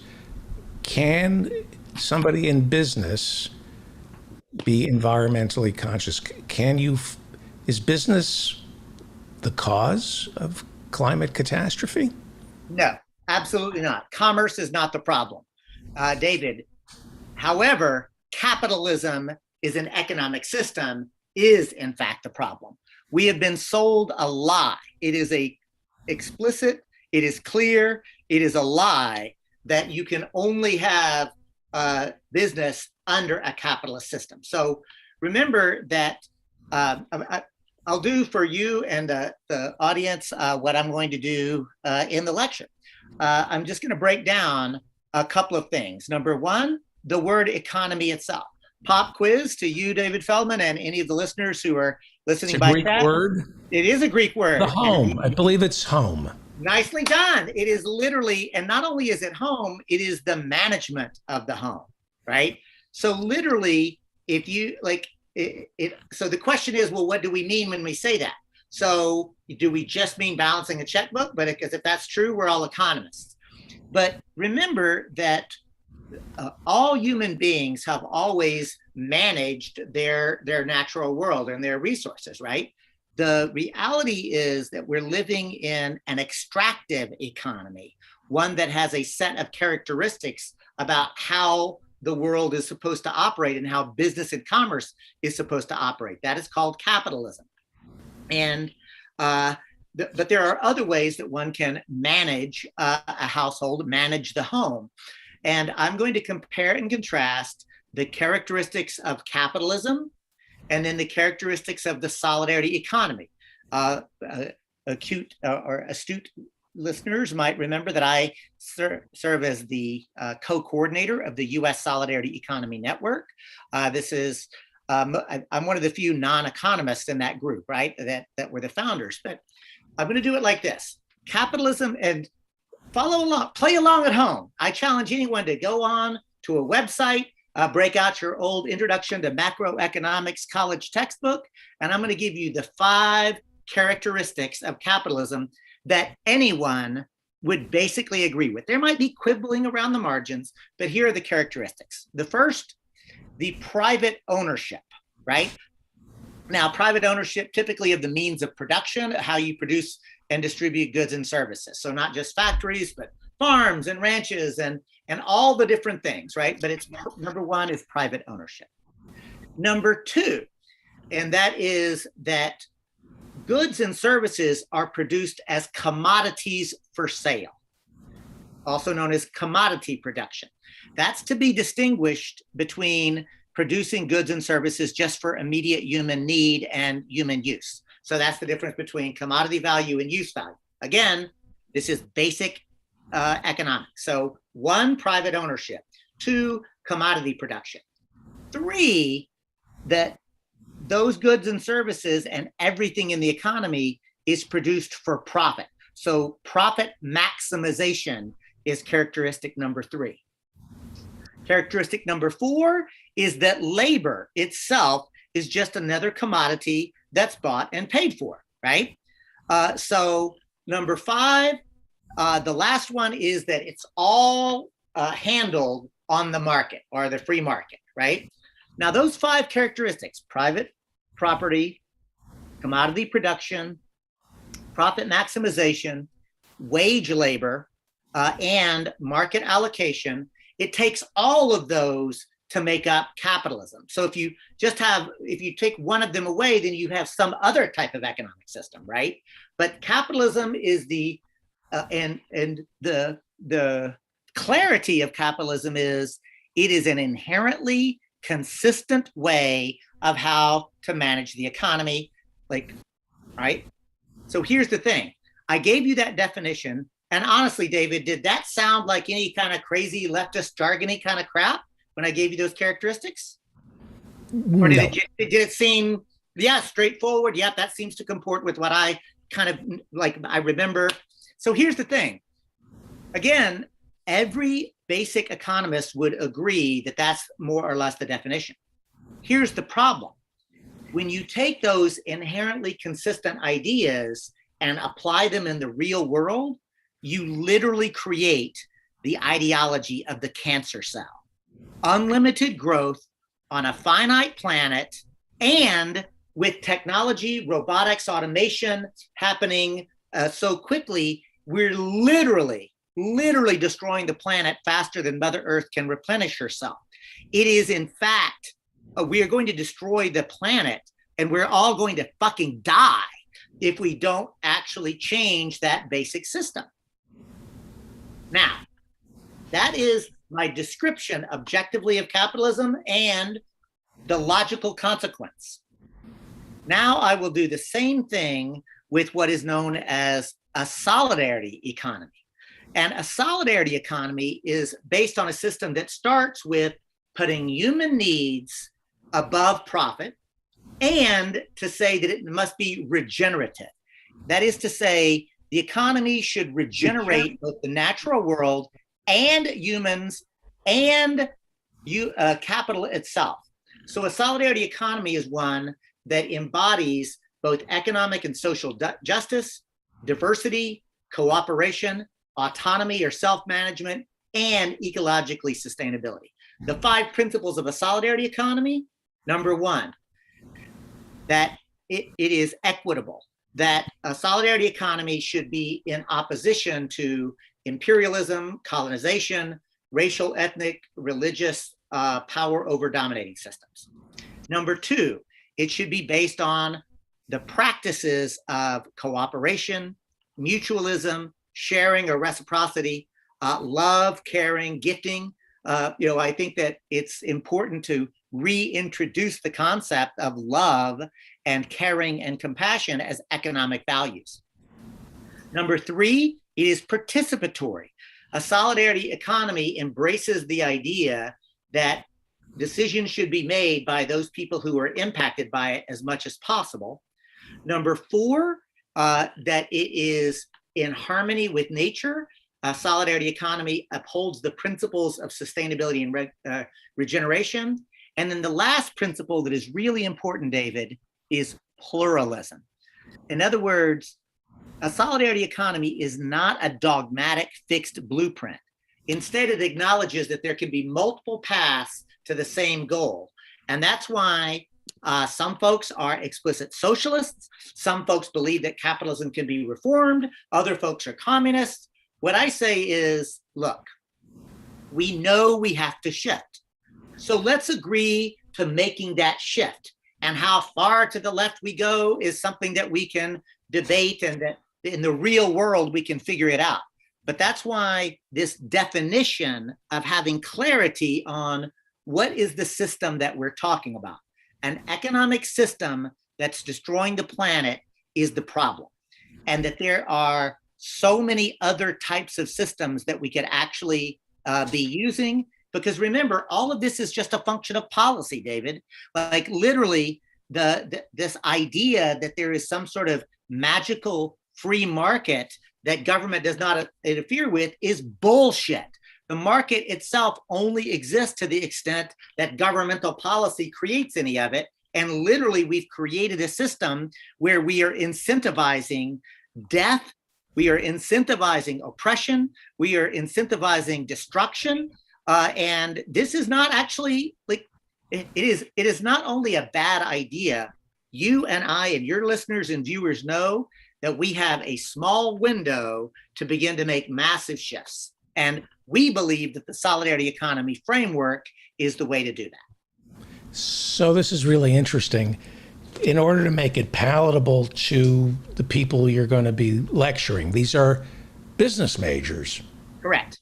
Can somebody in business be environmentally conscious? Is business the cause of climate catastrophe? No, absolutely not. Commerce is not the problem, David. However, capitalism is an economic system, is in fact the problem. We have been sold a lie. It is explicit, it is clear, it is a lie that you can only have business under a capitalist system. So remember that I'll do for you and the audience what I'm going to do in the lecture. I'm just going to break down a couple of things. Number one, the word economy itself. Pop quiz to you, David Feldman, and any of the listeners who are listening by chat. It's a Greek word? It is a Greek word. The home. I believe it's home. Nicely done. It is literally, and not only is it home, it is the management of the home, right? So literally, if you like so the question is, well, what do we mean when we say that? So do we just mean balancing a checkbook? But because if that's true, we're all economists. But remember that all human beings have always managed their natural world and their resources, right? The reality is that we're living in an extractive economy, one that has a set of characteristics about how the world is supposed to operate and how business and commerce is supposed to operate. That is called capitalism. And but there are other ways that one can manage a household, manage the home. And I'm going to compare and contrast the characteristics of capitalism and then the characteristics of the solidarity economy. Astute listeners might remember that I serve as the co-coordinator of the U.S. Solidarity Economy Network. This is, I'm one of the few non-economists in that group, right? That were the founders. But I'm going to do it like this. Capitalism, and follow along, play along at home. I challenge anyone to go on to a website, break out your old Introduction to Macroeconomics college textbook, and I'm going to give you the 5 characteristics of capitalism that anyone would basically agree with. There might be quibbling around the margins, but here are the characteristics. The first, the private ownership, right? Now, private ownership typically of the means of production, how you produce and distribute goods and services. So not just factories, but farms and ranches and all the different things, right? But it's number one is private ownership. Number 2, and that is that goods and services are produced as commodities for sale, also known as commodity production. That's to be distinguished between producing goods and services just for immediate human need and human use. So that's the difference between commodity value and use value. Again, this is basic economics. So 1, private ownership. 2, commodity production. 3, that those goods and services and everything in the economy is produced for profit. So profit maximization is characteristic number 3. Characteristic number 4 is that labor itself is just another commodity that's bought and paid for, right? So number 5, the last one is that it's all handled on the market or the free market, right? Now, those 5 characteristics, private property, commodity production, profit maximization, wage labor, and market allocation, it takes all of those to make up capitalism. So if you take one of them away, then you have some other type of economic system, right? But capitalism is the clarity of capitalism is it is an inherently consistent way of how to manage the economy, right? So here's the thing. I gave you that definition. And honestly, David, did that sound like any kind of crazy leftist jargony kind of crap when I gave you those characteristics? Or did it seem, straightforward? Yeah, that seems to comport with what I kind of I remember. So here's the thing. Again, every basic economist would agree that that's more or less the definition. Here's the problem. When you take those inherently consistent ideas and apply them in the real world, you literally create the ideology of the cancer cell. Unlimited growth on a finite planet, and with technology, robotics, automation happening so quickly, we're literally destroying the planet faster than Mother Earth can replenish herself. It is, in fact, we are going to destroy the planet, and we're all going to fucking die if we don't actually change that basic system. Now, that is my description objectively of capitalism and the logical consequence. Now I will do the same thing with what is known as a solidarity economy. And a solidarity economy is based on a system that starts with putting human needs above profit, and to say that it must be regenerative. That is to say, the economy should regenerate both the natural world and humans and capital itself. So a solidarity economy is one that embodies both economic and social justice, diversity, cooperation, autonomy or self-management, and ecologically sustainability. The 5 principles of a solidarity economy: number 1, that it is equitable, that a solidarity economy should be in opposition to imperialism, colonization, racial, ethnic, religious power over dominating systems. Number 2, it should be based on the practices of cooperation, mutualism, sharing or reciprocity, love, caring, gifting. I think that it's important to reintroduce the concept of love and caring and compassion as economic values. Number 3, it is participatory. A solidarity economy embraces the idea that decisions should be made by those people who are impacted by it as much as possible. Number 4, that it is in harmony with nature. A solidarity economy upholds the principles of sustainability and regeneration. And then the last principle that is really important, David, is pluralism. In other words, a solidarity economy is not a dogmatic fixed blueprint. Instead, it acknowledges that there can be multiple paths to the same goal. And that's why some folks are explicit socialists. Some folks believe that capitalism can be reformed. Other folks are communists. What I say is, look, we know we have to shift. So let's agree to making that shift. And how far to the left we go is something that we can debate, and that in the real world we can figure it out. But that's why this definition of having clarity on what is the system that we're talking about. An economic system that's destroying the planet is the problem. And that there are so many other types of systems that we could actually be using. Because remember, all of this is just a function of policy, David. Like literally, this idea that there is some sort of magical free market that government does not interfere with is bullshit. The market itself only exists to the extent that governmental policy creates any of it. And literally, we've created a system where we are incentivizing death, we are incentivizing oppression, we are incentivizing destruction. And this is not actually like it is not only a bad idea. You and I and your listeners and viewers know that we have a small window to begin to make massive shifts. And we believe that the solidarity economy framework is the way to do that. So this is really interesting. In order to make it palatable to the people you're going to be lecturing, these are business majors. Correct.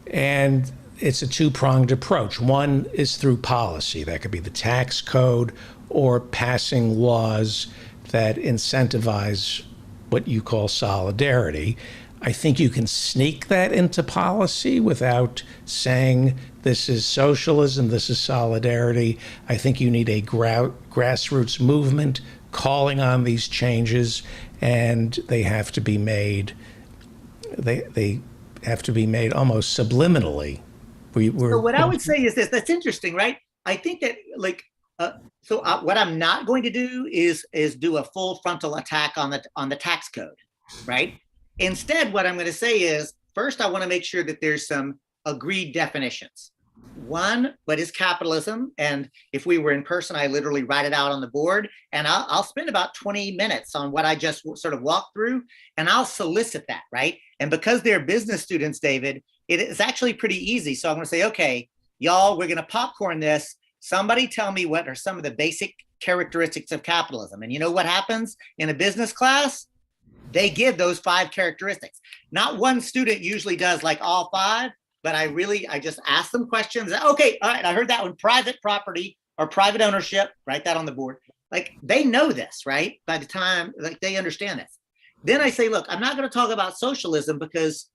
And it's a two-pronged approach. One is through policy. That could be the tax code or passing laws that incentivize what you call solidarity. I think you can sneak that into policy without saying this is socialism, this is solidarity. I think you need a grassroots movement calling on these changes, and they have to be made. They have to be made almost subliminally. So what I would say is this. That's interesting, right? I think that what I'm not going to do is do a full frontal attack on the tax code, right? Instead, what I'm going to say is, first, I want to make sure that there's some agreed definitions. One, what is capitalism? And if we were in person, I literally write it out on the board, and I'll spend about 20 minutes on what I just sort of walked through, and I'll solicit that, right? And because they're business students, David, it is actually pretty easy. So I'm going to say, okay, y'all, we're going to popcorn this. Somebody tell me what are some of the basic characteristics of capitalism. And you know what happens in a business class? They give those 5 characteristics. Not one student usually does like all 5, but I just ask them questions. Okay, all right, I heard that one. Private property or private ownership, write that on the board. Like, they know this, right? By the time, like, they understand this. Then I say, look, I'm not going to talk about socialism because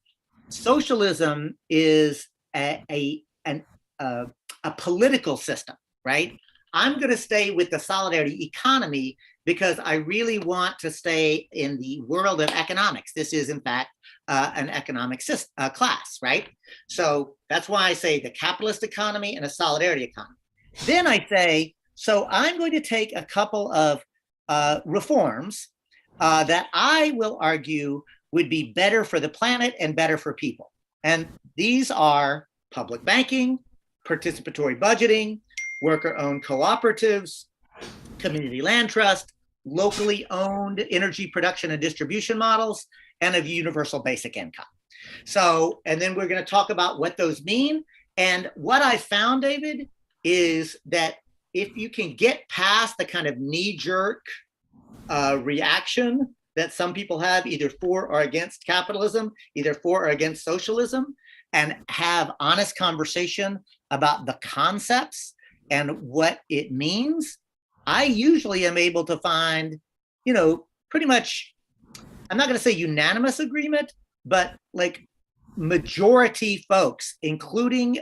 socialism is a political system, right? I'm going to stay with the solidarity economy because I really want to stay in the world of economics. This is, in fact, an economic class, right? So that's why I say the capitalist economy and a solidarity economy. Then I say, so I'm going to take a couple of reforms that I will argue would be better for the planet and better for people. And these are public banking, participatory budgeting, worker-owned cooperatives, community land trust, locally owned energy production and distribution models, and a universal basic income. So, and then we're going to talk about what those mean. And what I found, David, is that if you can get past the kind of knee-jerk reaction that some people have either for or against capitalism, either for or against socialism, and have honest conversation about the concepts and what it means, I usually am able to find, pretty much, I'm not going to say unanimous agreement, but like majority folks, including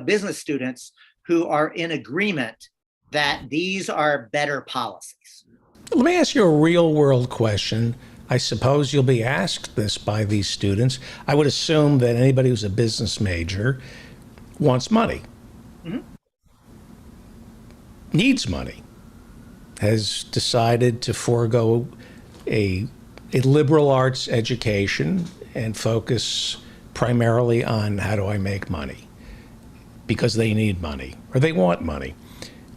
business students, who are in agreement that these are better policies. Let me ask you a real world question. I suppose you'll be asked this by these students. I would assume that anybody who's a business major wants money, needs money, has decided to forego a liberal arts education and focus primarily on how do I make money because they need money or they want money.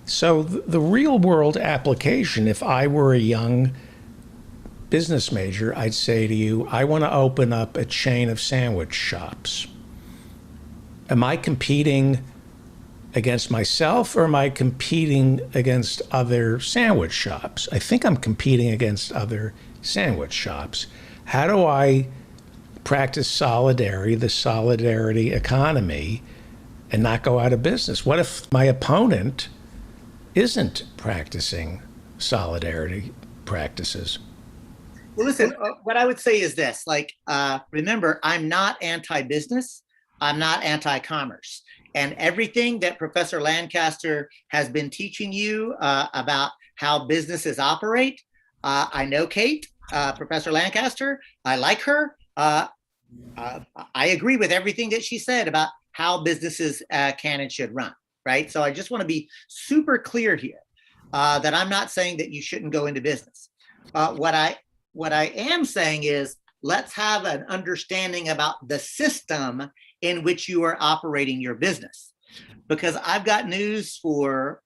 So the real world application, if I were a young business major, I'd say to you, I want to open up a chain of sandwich shops. Am I competing against myself or am I competing against other sandwich shops? I think I'm competing against other sandwich shops. How do I practice solidarity, the solidarity economy, and not go out of business? What if my opponent isn't practicing solidarity practices? Well, listen, what I would say is this, remember, I'm not anti-business, I'm not anti-commerce. And everything that Professor Lancaster has been teaching you about how businesses operate, I know Kate, Professor Lancaster, I like her. I agree with everything that she said about how businesses can and should run, right? So I just want to be super clear here that I'm not saying that you shouldn't go into business. What I am saying is let's have an understanding about the system in which you are operating your business. because I've got news for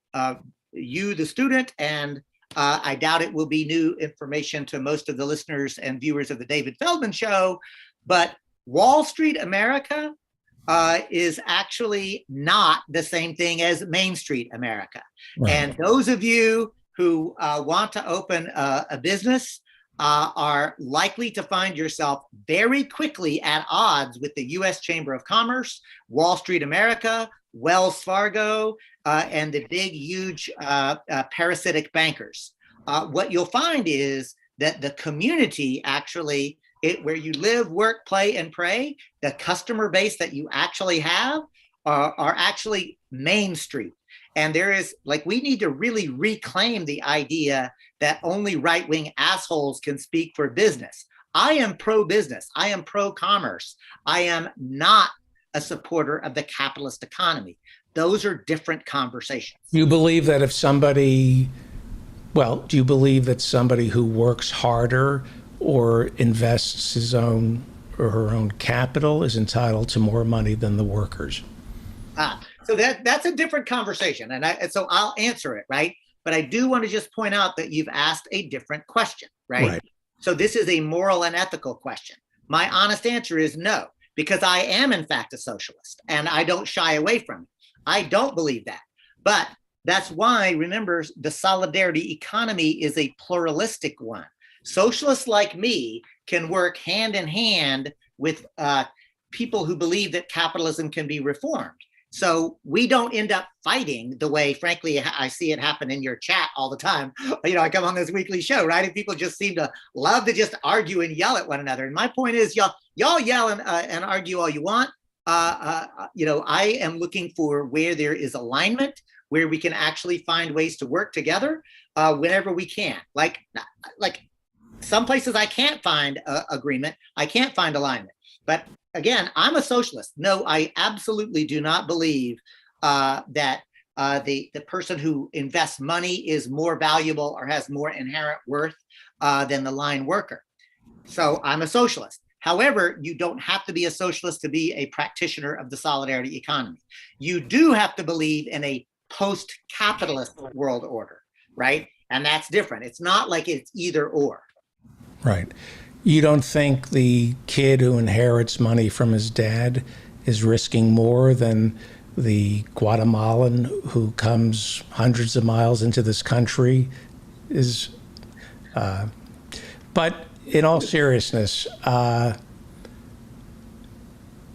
you, the student, and I doubt it will be new information to most of the listeners and viewers of the David Feldman Show, but Wall Street America is actually not the same thing as Main Street America. Right. And those of you who want to open a business are likely to find yourself very quickly at odds with the U.S. Chamber of Commerce, Wall Street America, Wells Fargo, and the big, huge parasitic bankers. What you'll find is that the community actually, where you live, work, play, and pray, the customer base that you actually have are actually Main Street. And there is, like, we need to really reclaim the idea that only right-wing assholes can speak for business. I am pro-business. I am pro-commerce. I am not a supporter of the capitalist economy. Those are different conversations. You believe that if somebody, do you believe that somebody who works harder or invests his own or her own capital is entitled to more money than the workers? So that's a different conversation. And so I'll answer it, right? But I do want to just point out that you've asked a different question, right? So this is a moral and ethical question. My honest answer is no, because I am in fact a socialist and I don't shy away from it. I don't believe that. But that's why, remember, the solidarity economy is a pluralistic one. Socialists like me can work hand in hand with people who believe that capitalism can be reformed. So we don't end up fighting the way, frankly, I see it happen in your chat all the time. You know, I come on this weekly show, right? And people just seem to love to just argue and yell at one another. And my point is, y'all yell and argue all you want. You know, I am looking for where there is alignment, where we can actually find ways to work together whenever we can. Like some places I can't find agreement, I can't find alignment. But again, I'm a socialist. No, I absolutely do not believe that the person who invests money is more valuable or has more inherent worth than the line worker. So I'm a socialist. However, you don't have to be a socialist to be a practitioner of the solidarity economy. You do have to believe in a post-capitalist world order, right? And that's different. It's not like it's either or. Right. You don't think the kid who inherits money from his dad is risking more than the Guatemalan who comes hundreds of miles into this country is? But in all seriousness,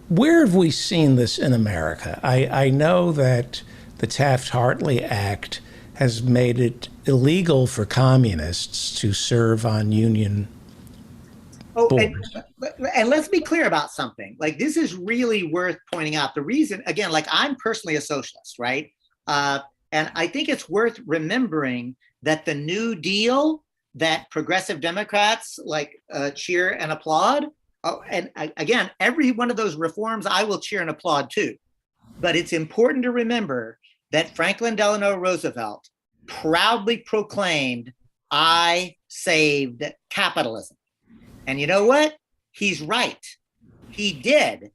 where have we seen this in America? I know that the Taft-Hartley Act has made it illegal for communists to serve on union boards. And let's be clear about something. Like, this is really worth pointing out. The reason, again, like, I'm personally a socialist, right? And I think it's worth remembering that the New Deal that progressive Democrats cheer and applaud, and again, every one of those reforms I will cheer and applaud too. But it's important to remember that Franklin Delano Roosevelt proudly proclaimed, "I saved capitalism." And you know what? He's right. He did.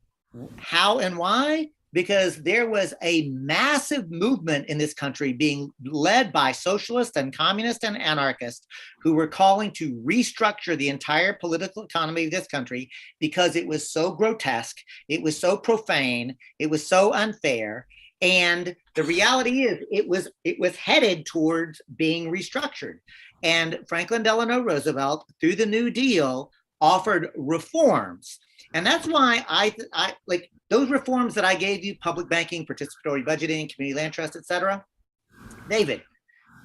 How and why? Because there was a massive movement in this country being led by socialists and communists and anarchists who were calling to restructure the entire political economy of this country because it was so grotesque, it was so profane, it was so unfair. And the reality is it was headed towards being restructured. And Franklin Delano Roosevelt, through the New Deal, offered reforms. And that's why I like those reforms that I gave you: public banking, participatory budgeting, community land trust, etc. David,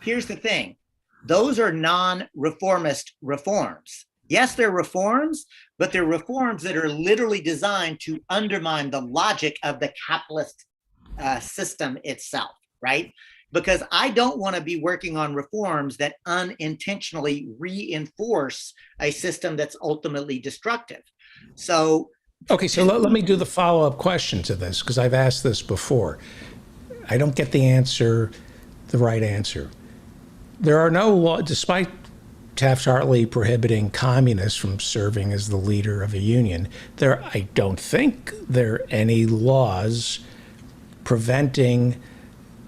here's the thing. Those are non-reformist reforms. Yes, they're reforms, but they're reforms that are literally designed to undermine the logic of the capitalist system itself, right? Because I don't want to be working on reforms that unintentionally reinforce a system that's ultimately destructive. So, okay, so let me do the follow-up question to this, because I've asked this before. I don't get the right answer. There are no laws, despite Taft-Hartley prohibiting communists from serving as the leader of a union, I don't think there are any laws preventing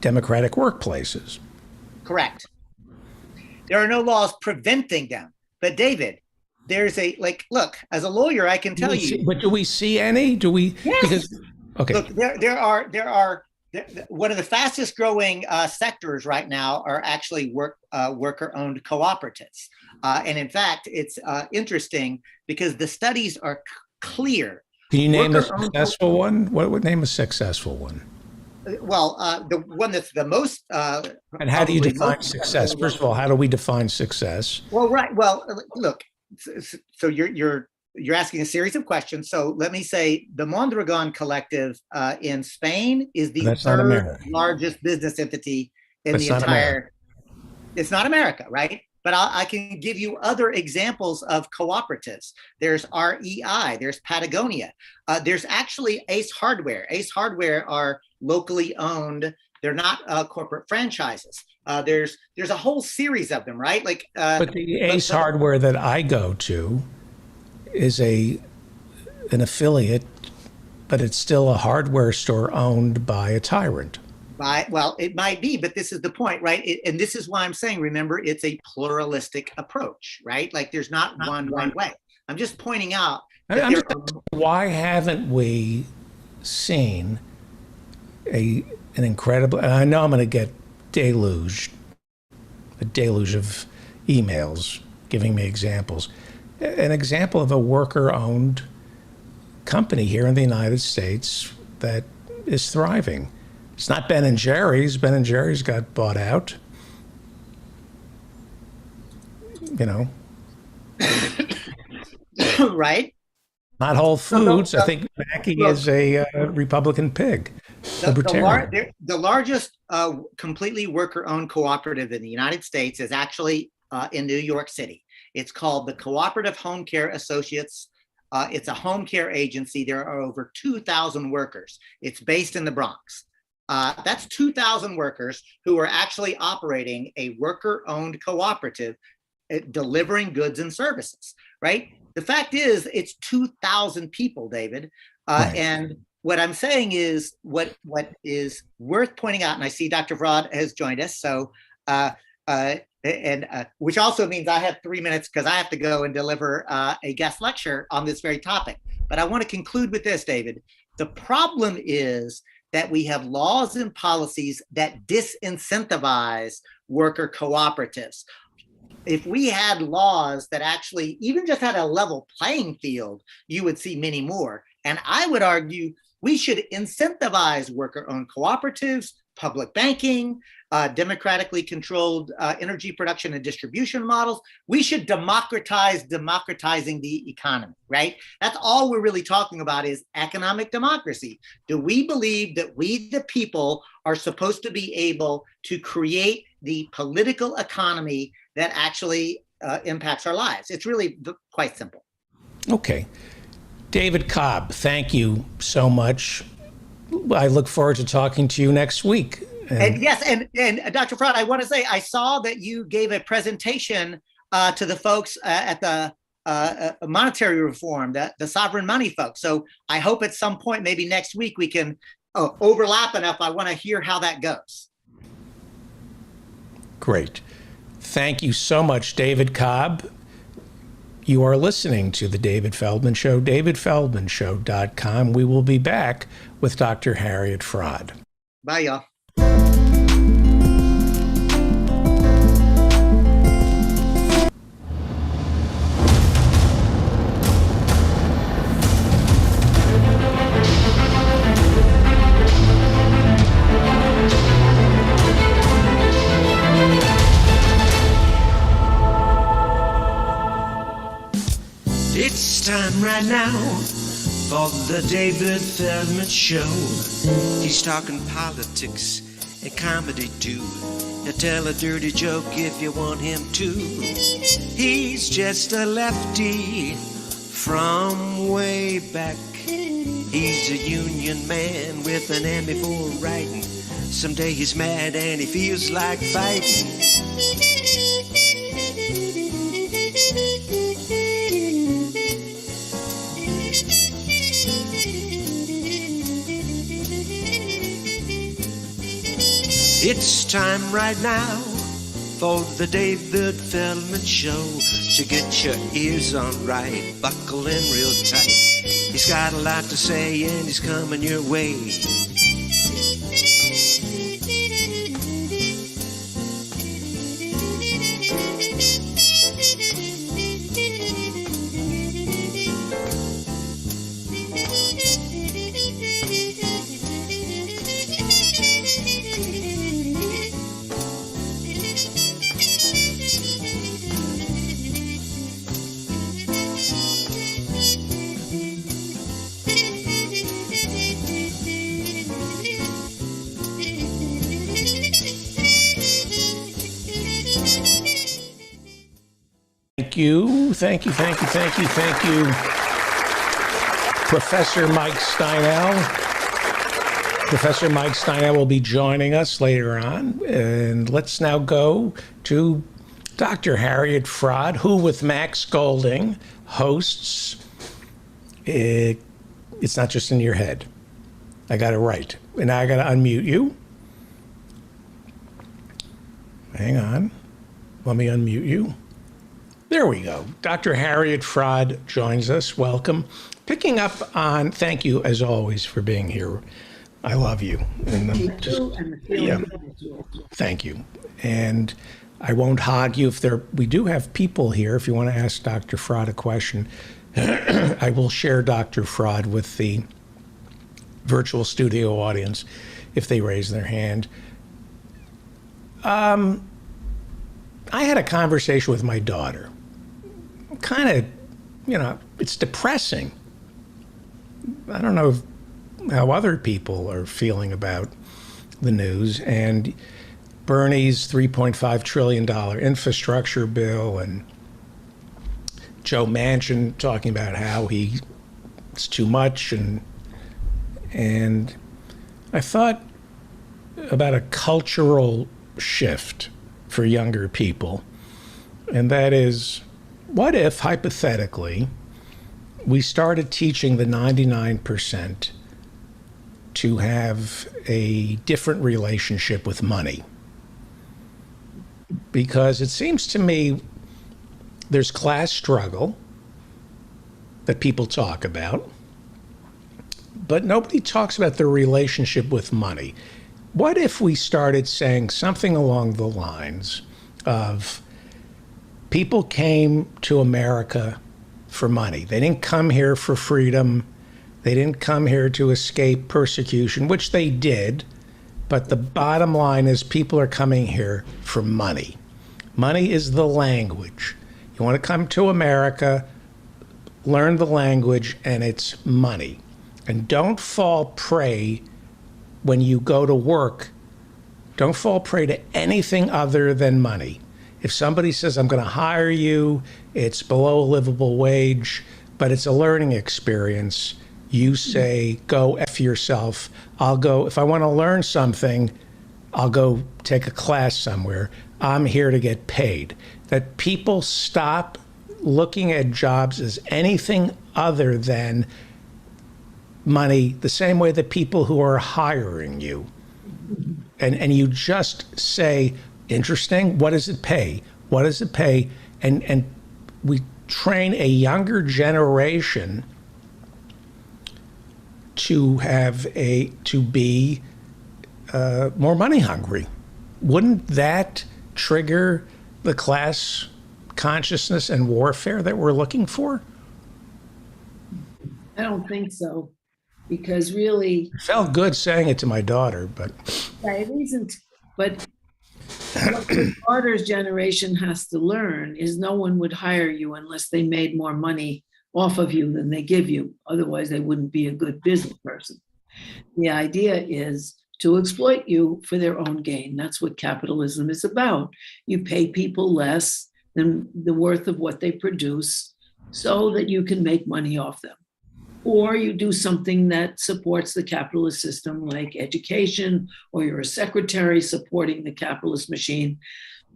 democratic workplaces. Correct. There are no laws preventing them. But David, there's look, as a lawyer, I can tell you. But do we see any? Do we? Yes. Because, okay. Look, there are one of the fastest growing sectors right now are actually worker-owned cooperatives. And in fact, it's interesting because the studies are clear. Can you name a successful one? What would name a successful one? Well, the one that's the most. And how do you define success? First of all, how do we define success? Well, right. Well, look. So you're asking a series of questions. So let me say the Mondragon Collective in Spain is the third largest business entity in the entire. It's not America, right? But I can give you other examples of cooperatives. There's REI, there's Patagonia, there's actually Ace Hardware. Ace Hardware are locally owned. They're not corporate franchises. There's a whole series of them, right? But the Ace Hardware that I go to is an affiliate, but it's still a hardware store owned by a tyrant. Well, it might be, but this is the point, right? And this is why I'm saying, remember, it's a pluralistic approach, right? Like there's not one right way. I'm just pointing out. Why haven't we seen an incredible, and I know I'm going to get a deluge of emails giving me examples. An example of a worker-owned company here in the United States that is thriving. It's not Ben & Jerry's. Ben & Jerry's got bought out. You know. Right. Not Whole Foods. I think Mackey is a Republican pig. The largest completely worker-owned cooperative in the United States is actually in New York City. It's called the Cooperative Home Care Associates. It's a home care agency. There are over 2,000 workers. It's based in the Bronx. That's 2,000 workers who are actually operating a worker-owned cooperative delivering goods and services, right? The fact is, it's 2,000 people, David. Right. And what I'm saying is what is worth pointing out, and I see Dr. Vrod has joined us, so which also means I have 3 minutes because I have to go and deliver a guest lecture on this very topic. But I want to conclude with this, David. The problem is that we have laws and policies that disincentivize worker cooperatives. If we had laws that actually even just had a level playing field, you would see many more. And I would argue we should incentivize worker-owned cooperatives, public banking, democratically controlled energy production and distribution models. We should democratizing the economy, right? That's all we're really talking about is economic democracy. Do we believe that we, the people, are supposed to be able to create the political economy that actually impacts our lives? It's really quite simple. Okay. David Cobb, thank you so much. I look forward to talking to you next week. And yes, and Dr. Vrod, I want to say, I saw that you gave a presentation to the folks at the monetary reform, the sovereign money folks. So I hope at some point, maybe next week, we can overlap enough. I want to hear how that goes. Great. Thank you so much, David Cobb. You are listening to The David Feldman Show, davidfeldmanshow.com. We will be back with Dr. Harriet Fraad. Bye, y'all. It's time right now for the David Feldman Show. He's talking politics and comedy too. He'll tell a dirty joke if you want him to. He's just a lefty from way back. He's a union man with an Emmy for writing. Someday he's mad and he feels like fighting. It's time right now for the David Feldman Show. So get your ears on right, buckle in real tight. He's got a lot to say and he's coming your way. Thank you. Professor Mike Steinel. Professor Mike Steinel will be joining us later on. And let's now go to Dr. Harriet Fraad, who with Max Golding hosts It's Not Just in Your Head. I got it right. And now I got to unmute you. Hang on. Let me unmute you. There we go. Dr. Harriet Fraad joins us. Welcome. Picking up on, thank you as always for being here. I love you. And thank you. And I won't hog you. We do have people here. If you want to ask Dr. Fraad a question, I will share Dr. Fraad with the virtual studio audience if they raise their hand. I had a conversation with my daughter. Kind of, it's depressing. I don't know how other people are feeling about the news. And Bernie's $3.5 trillion infrastructure bill, and Joe Manchin talking about how it's too much. And I thought about a cultural shift for younger people. And that is, what if, hypothetically, we started teaching the 99% to have a different relationship with money? Because it seems to me there's class struggle that people talk about, but nobody talks about their relationship with money. What if we started saying something along the lines of, people came to America for money. They didn't come here for freedom. They didn't come here to escape persecution, which they did. But the bottom line is people are coming here for money. Money is the language. You want to come to America, learn the language, and it's money. And don't fall prey when you go to work. Don't fall prey to anything other than money. If somebody says, I'm going to hire you, it's below a livable wage, but it's a learning experience, you say, go F yourself. I'll go, if I want to learn something, I'll go take a class somewhere. I'm here to get paid. That people stop looking at jobs as anything other than money, the same way that people who are hiring you. And you just say, interesting, what does it pay? What does it pay? And we train a younger generation to be more money hungry. Wouldn't that trigger the class consciousness and warfare that we're looking for? I don't think so, because really, it felt good saying it to my daughter, but it isn't. But what the daughter's generation has to learn is no one would hire you unless they made more money off of you than they give you. Otherwise, they wouldn't be a good business person. The idea is to exploit you for their own gain. That's what capitalism is about. You pay people less than the worth of what they produce so that you can make money off them. Or you do something that supports the capitalist system, like education, or you're a secretary supporting the capitalist machine.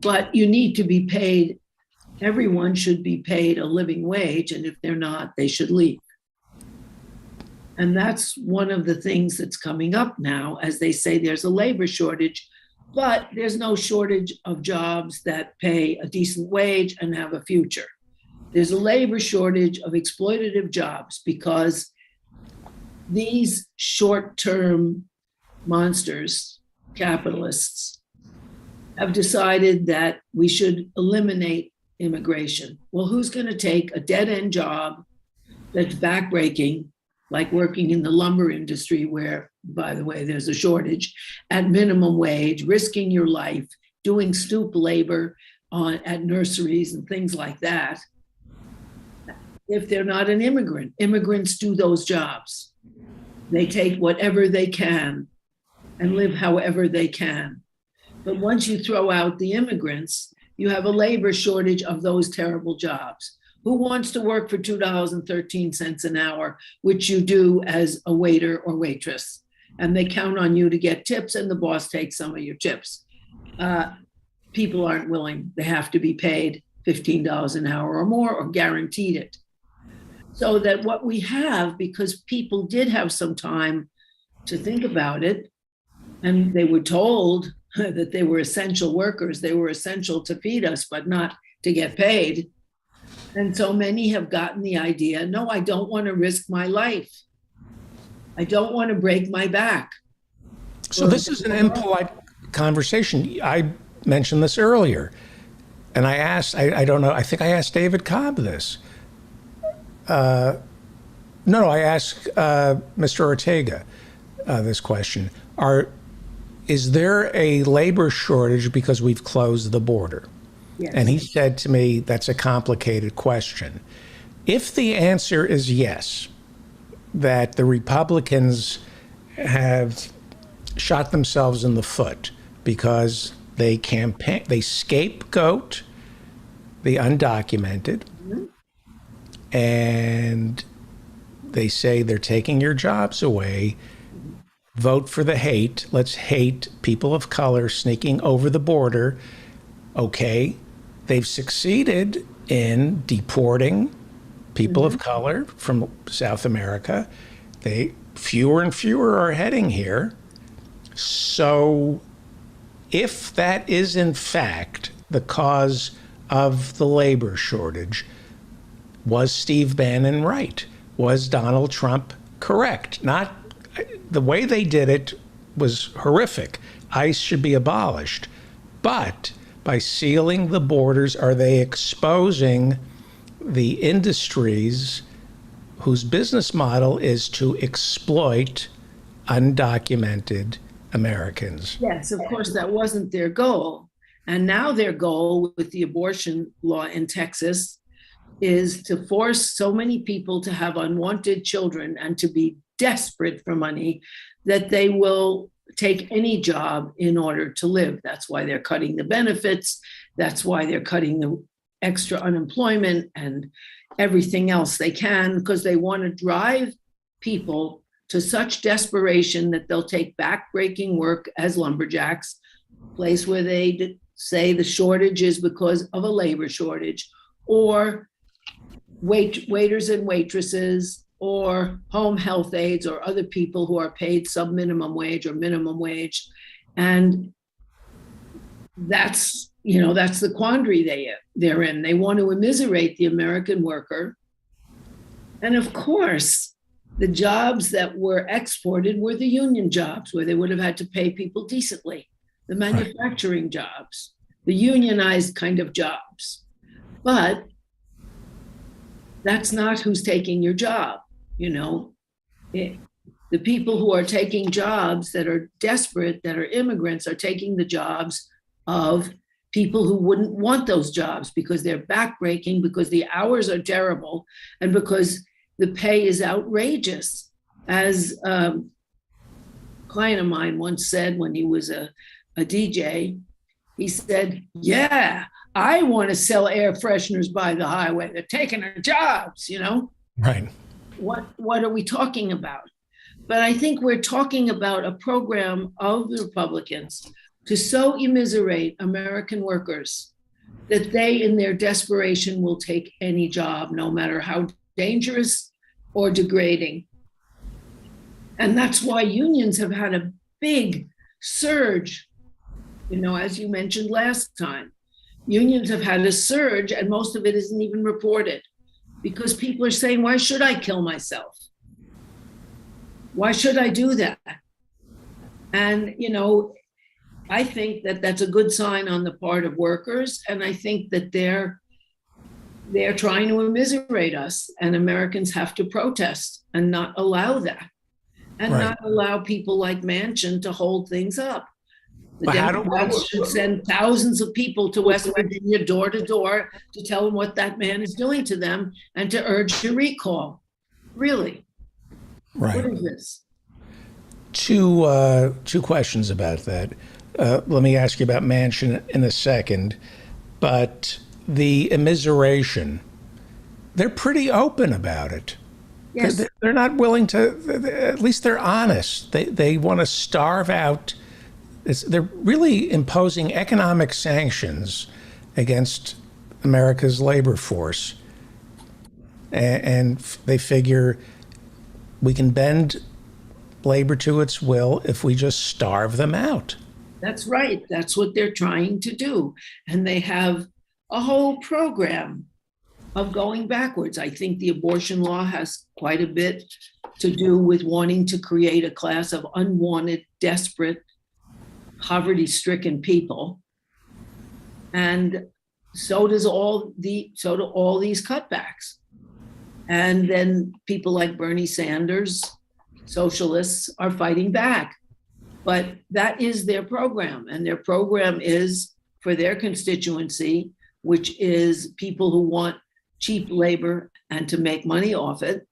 But you need to be paid. Everyone should be paid a living wage, and if they're not, they should leave. And that's one of the things that's coming up now, as they say there's a labor shortage. But there's no shortage of jobs that pay a decent wage and have a future. There's a labor shortage of exploitative jobs because these short-term monsters, capitalists, have decided that we should eliminate immigration. Well, who's going to take a dead-end job that's backbreaking, like working in the lumber industry, where, by the way, there's a shortage, at minimum wage, risking your life, doing stoop labor at nurseries and things like that, if they're not an immigrant? Immigrants do those jobs. They take whatever they can and live however they can. But once you throw out the immigrants, you have a labor shortage of those terrible jobs. Who wants to work for $2.13 an hour, which you do as a waiter or waitress? And they count on you to get tips, and the boss takes some of your tips. People aren't willing. They have to be paid $15 an hour or more, or guaranteed it. So that what we have, because people did have some time to think about it, and they were told that they were essential workers, they were essential to feed us, but not to get paid. And so many have gotten the idea, no, I don't want to risk my life. I don't want to break my back. So this is an impolite conversation. I mentioned this earlier, and I asked, I don't know, I think I asked David Cobb this. I asked Mr. Ortega this question. Is there a labor shortage because we've closed the border? Yes. And he said to me, that's a complicated question. If the answer is yes, that the Republicans have shot themselves in the foot because they scapegoat the undocumented, and they say they're taking your jobs away. Vote for the hate. Let's hate people of color sneaking over the border. Okay, they've succeeded in deporting people of color from South America. Fewer and fewer are heading here. So if that is in fact the cause of the labor shortage, was Steve Bannon right? Was Donald Trump correct? Not the way they did it was horrific. ICE should be abolished. But by sealing the borders, are they exposing the industries whose business model is to exploit undocumented Americans? Yes, of course, that wasn't their goal. And now their goal with the abortion law in Texas is to force so many people to have unwanted children and to be desperate for money that they will take any job in order to live. That's why they're cutting the benefits. That's why they're cutting the extra unemployment and everything else they can, because they want to drive people to such desperation that they'll take backbreaking work as lumberjacks, place where they say the shortage is because of a labor shortage, or waiters and waitresses, or home health aides, or other people who are paid sub-minimum wage or minimum wage. And that's the quandary they're in. They want to immiserate the American worker. And of course, the jobs that were exported were the union jobs, where they would have had to pay people decently, the manufacturing jobs, the unionized kind of jobs. But that's not who's taking your job. The people who are taking jobs that are desperate, that are immigrants, are taking the jobs of people who wouldn't want those jobs because they're backbreaking, because the hours are terrible, and because the pay is outrageous. As a client of mine once said when he was a DJ, he said, yeah, I want to sell air fresheners by the highway. They're taking our jobs, Right. What are we talking about? But I think we're talking about a program of the Republicans to so immiserate American workers that they, in their desperation, will take any job, no matter how dangerous or degrading. And that's why unions have had a big surge as you mentioned last time, unions have had a surge and most of it isn't even reported because people are saying, why should I kill myself? Why should I do that? And, I think that that's a good sign on the part of workers. And I think that they're trying to immiserate us, and Americans have to protest and not allow that, and not allow people like Manchin to hold things up. The Democrats should send thousands of people to West Virginia door to door to tell them what that man is doing to them and to urge a recall. Really? Right. What is this? Two questions about that. Let me ask you about Manchin in a second, but the immiseration, they're pretty open about it. Yes. They're not willing to, at least they're honest. They want to starve out. They're really imposing economic sanctions against America's labor force. And they figure we can bend labor to its will if we just starve them out. That's right. That's what they're trying to do. And they have a whole program of going backwards. I think the abortion law has quite a bit to do with wanting to create a class of unwanted, desperate, poverty-stricken people. And so do all these cutbacks. And then people like Bernie Sanders, socialists, are fighting back. But that is their program. And their program is for their constituency, which is people who want cheap labor and to make money off it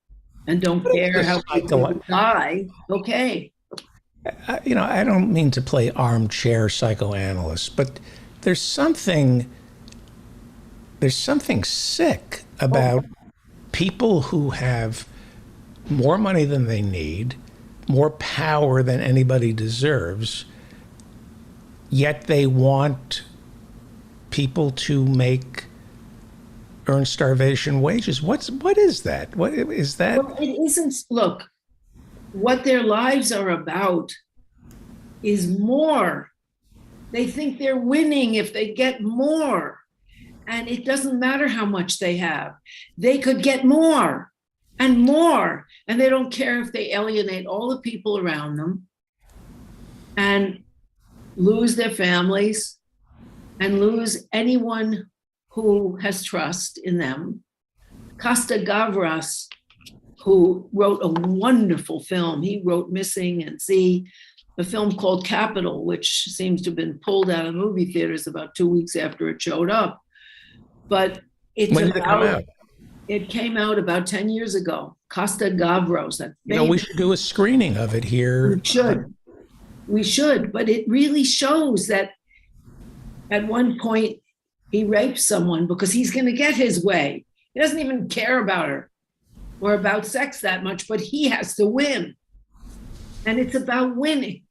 and don't care how people die. Okay. I don't mean to play armchair psychoanalyst, but there's something sick about people who have more money than they need, more power than anybody deserves, yet they want people to earn starvation wages. What is that? What is that? Well, it isn't. Look, what their lives are about is more. They think they're winning if they get more. And it doesn't matter how much they have. They could get more and more. And they don't care if they alienate all the people around them and lose their families and lose anyone who has trust in them. Costa Gavras, who wrote a wonderful film, he wrote Missing and See, a film called Capital, which seems to have been pulled out of movie theaters about 2 weeks after it showed up. But it's when did it come out? It came out about 10 years ago. Costa Gavras. We should do a screening of it here. We should, but it really shows that at one point he raped someone because he's going to get his way. He doesn't even care about her or about sex that much, but he has to win. And it's about winning.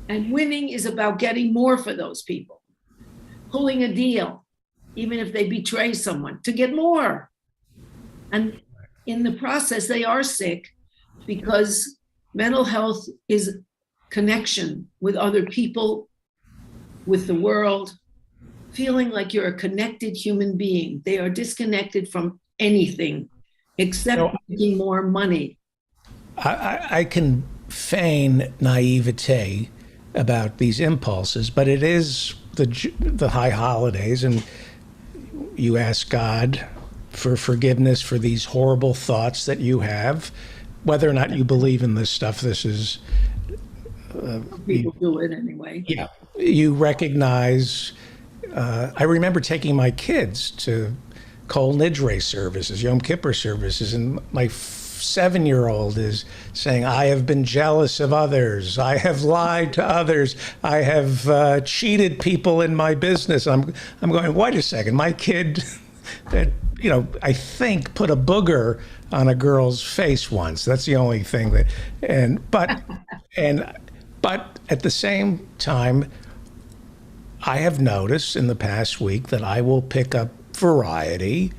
And winning is about getting more for those people, pulling a deal, even if they betray someone, to get more. And in the process, they are sick because mental health is connection with other people, with the world, feeling like you're a connected human being. They are disconnected from anything except making more money. I can feign naivete about these impulses, but it is the high holidays, and you ask God for forgiveness for these horrible thoughts that you have, whether or not you believe in this stuff. This is people do it anyway. Yeah, you recognize. I remember taking my kids to Kol Nidre services, Yom Kippur services, and my 7-year-old is saying, I have been jealous of others. I have lied to others. I have cheated people in my business. I'm going, wait a second, my kid, I think put a booger on a girl's face once. That's the only thing but at the same time, I have noticed in the past week that I will pick up Variety,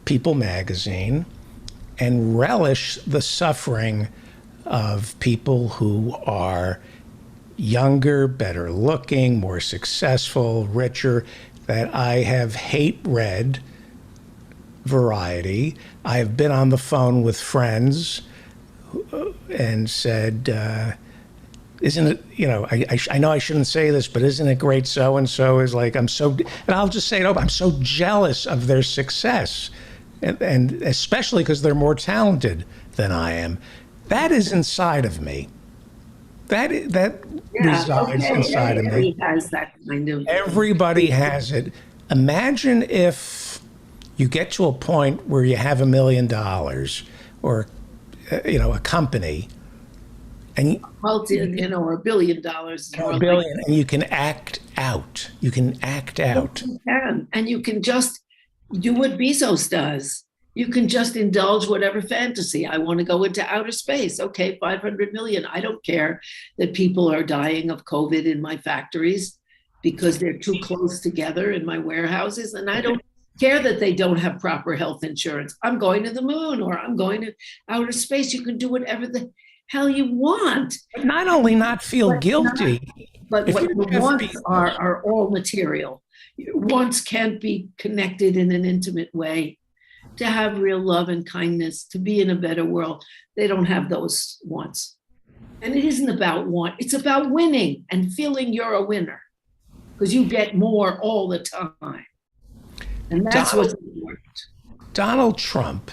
People magazine, and relish the suffering of people who are younger, better looking, more successful, richer, that I have hate read Variety. I have been on the phone with friends and said, isn't it, I know I shouldn't say this, but isn't it great so-and-so is like, and I'll just say it over, I'm so jealous of their success. And especially because they're more talented than I am. That is inside of me. That resides inside of me. Everybody has that kind of. Everybody has it. Imagine if you get to a point where you have $1 million or, a company, and or $1 billion. $1 billion, and you can act out. You can act out. You can, and you can just do what Bezos does. You can just indulge whatever fantasy. I want to go into outer space. Okay, 500 million. I don't care that people are dying of COVID in my factories because they're too close together in my warehouses. And I don't care that they don't have proper health insurance. I'm going to the moon or I'm going to outer space. You can do whatever the hell you want. But not only not feel guilty. But what the wants are all material. Wants can't be connected in an intimate way. To have real love and kindness, to be in a better world. They don't have those wants. And it isn't about want, it's about winning and feeling you're a winner because you get more all the time. And that's what's important. Donald Trump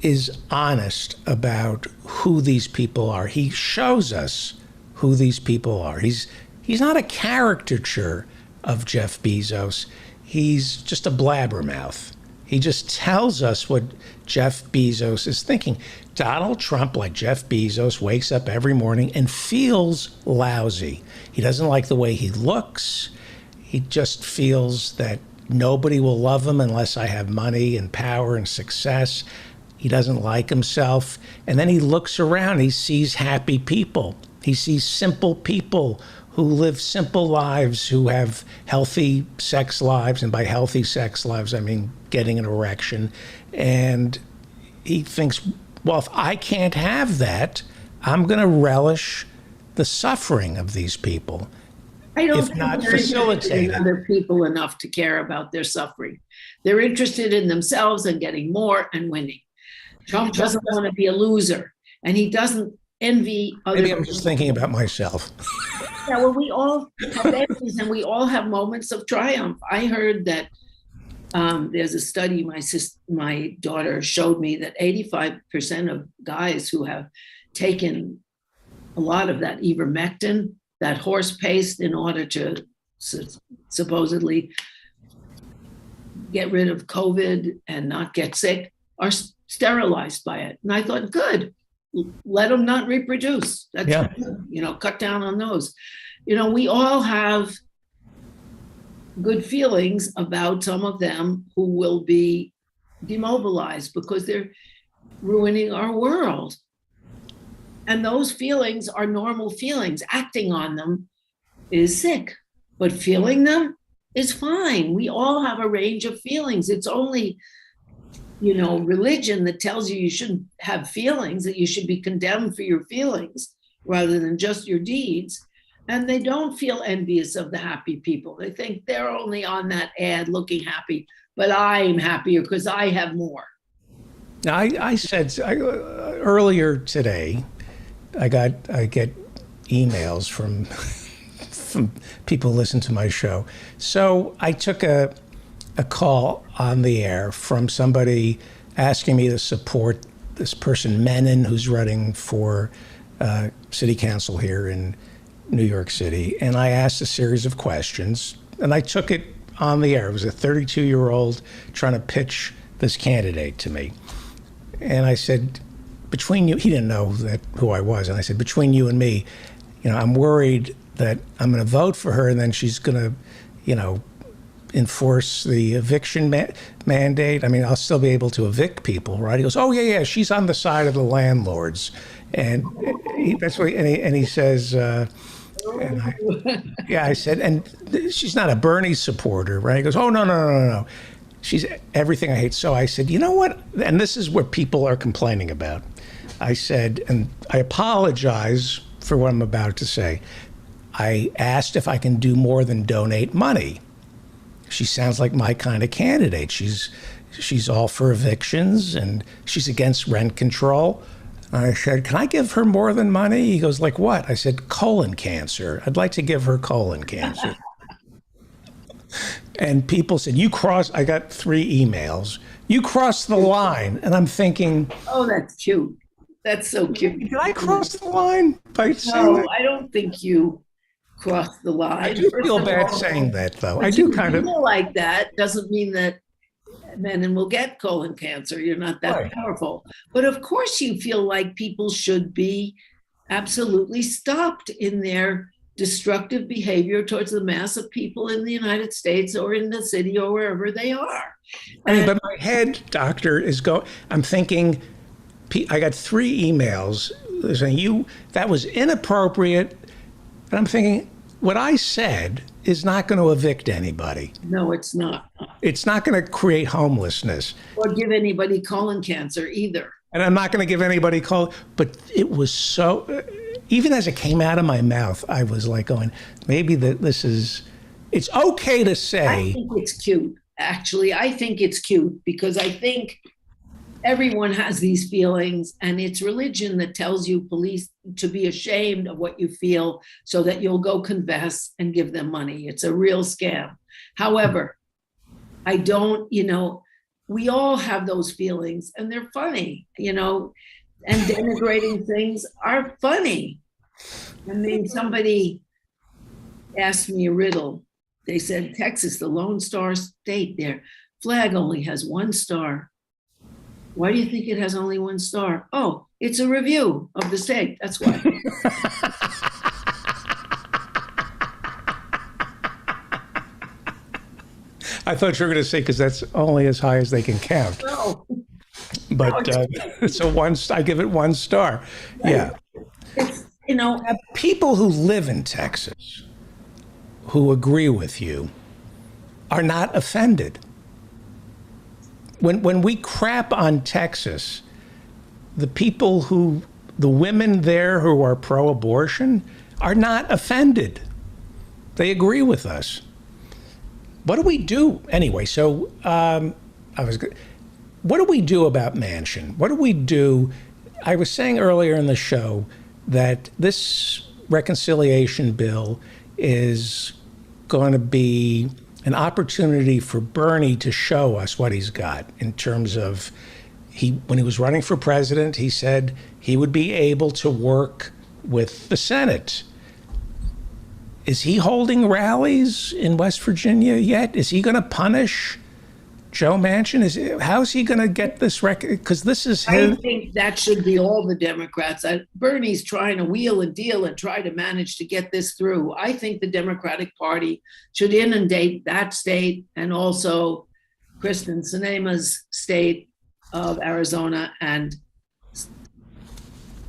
is honest about who these people are. He shows us who these people are. He's not a caricature of Jeff Bezos. He's just a blabbermouth. He just tells us what Jeff Bezos is thinking. Donald Trump, like Jeff Bezos, wakes up every morning and feels lousy. He doesn't like the way he looks. He just feels that nobody will love him unless I have money and power and success. He doesn't like himself. And then he looks around. He sees happy people. He sees simple people who live simple lives, who have healthy sex lives. And by healthy sex lives, I mean getting an erection. And he thinks, well, if I can't have that, I'm going to relish the suffering of these people. I don't if not facilitate other people enough to care about their suffering. They're interested in themselves and getting more and winning. Trump doesn't want to be a loser, and he doesn't envy other Maybe I'm just thinking about myself. Yeah, well, we all have envies and we all have moments of triumph. I heard that there's a study my daughter showed me that 85% of guys who have taken a lot of that ivermectin, that horse paste, in order to supposedly get rid of COVID and not get sick, are sterilized by it. And I thought, good, let them not reproduce. That's good. Cut down on those. We all have good feelings about some of them who will be demobilized because they're ruining our world. And those feelings are normal feelings. Acting on them is sick, but feeling them is fine. We all have a range of feelings. It's only, religion that tells you shouldn't have feelings, that you should be condemned for your feelings rather than just your deeds. And they don't feel envious of the happy people. They think they're only on that ad looking happy, but I'm happier because I have more. Now, I said earlier today, I get emails from people who listen to my show. So I took a call on the air from somebody asking me to support this person, Menon, who's running for city council here in New York City. And I asked a series of questions, and I took it on the air. It was a 32-year-old trying to pitch this candidate to me. And I said, between you, he didn't know who I was. And I said, between you and me, I'm worried that I'm going to vote for her and then she's going to, enforce the eviction mandate. I mean, I'll still be able to evict people, right? He goes, oh, yeah, she's on the side of the landlords. And that's what, and he says, I said, and she's not a Bernie supporter, right? He goes, oh, no. She's everything I hate. So I said, you know what? And this is what people are complaining about. I said, and I apologize for what I'm about to say. I asked if I can do more than donate money. She sounds like my kind of candidate. She's all for evictions and she's against rent control. I said, can I give her more than money? He goes, like what? I said, colon cancer. I'd like to give her colon cancer. And people said, I got 3 emails. You crossed the line. And I'm thinking, oh, that's cute. That's so cute. Did I cross the line by saying No, that? I don't think you crossed the line. I do First feel of bad all, saying that, though. but I do you kind of. feel like that doesn't mean that men will get colon cancer. You're not that Right. powerful. But of course, you feel like people should be absolutely stopped in their destructive behavior towards the mass of people in the United States or in the city or wherever they are. I mean, but my head, doctor, is I'm thinking, I got 3 emails saying that was inappropriate. And I'm thinking, what I said is not going to evict anybody. No, it's not. It's not going to create homelessness. Or give anybody colon cancer either. And I'm not going to give anybody but it was so, even as it came out of my mouth, I was like going, maybe it's okay to say. I think it's cute, actually. I think it's cute because I think everyone has these feelings, and it's religion that tells you police to be ashamed of what you feel so that you'll go confess and give them money. It's a real scam. However, I don't, we all have those feelings and they're funny, and denigrating things are funny. I mean, somebody asked me a riddle. They said, Texas, the Lone Star State, their flag only has 1 star. Why do you think it has only 1 star? Oh, it's a review of the state. That's why. I thought you were going to say, because that's only as high as they can count. No. But I give it 1 star. Yeah. It's, people who live in Texas who agree with you are not offended. When we crap on Texas, the women there who are pro-abortion are not offended. They agree with us. What do we do? Anyway, so what do we do about Manchin? What do we do? I was saying earlier in the show that this reconciliation bill is going to be an opportunity for Bernie to show us what he's got in terms of when he was running for president, he said he would be able to work with the Senate. Is he holding rallies in West Virginia yet? Is he going to punish Joe Manchin? How's he going to get this record? Because this is his. I think that should be all the Democrats. Bernie's trying to wheel and deal and try to manage to get this through. I think the Democratic Party should inundate that state and also Kristen Sinema's state of Arizona and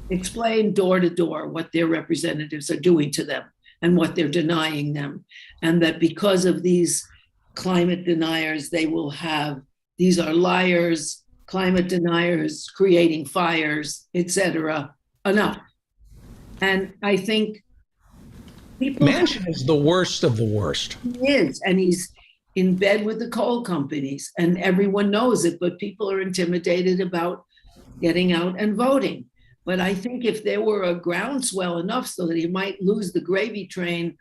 explain door to door what their representatives are doing to them and what they're denying them. And that because of these climate deniers, these are liars, climate deniers, creating fires, etc. Enough. And I think Manchin is the worst of the worst. He is, and he's in bed with the coal companies, and everyone knows it, but people are intimidated about getting out and voting. But I think if there were a groundswell enough so that he might lose the gravy train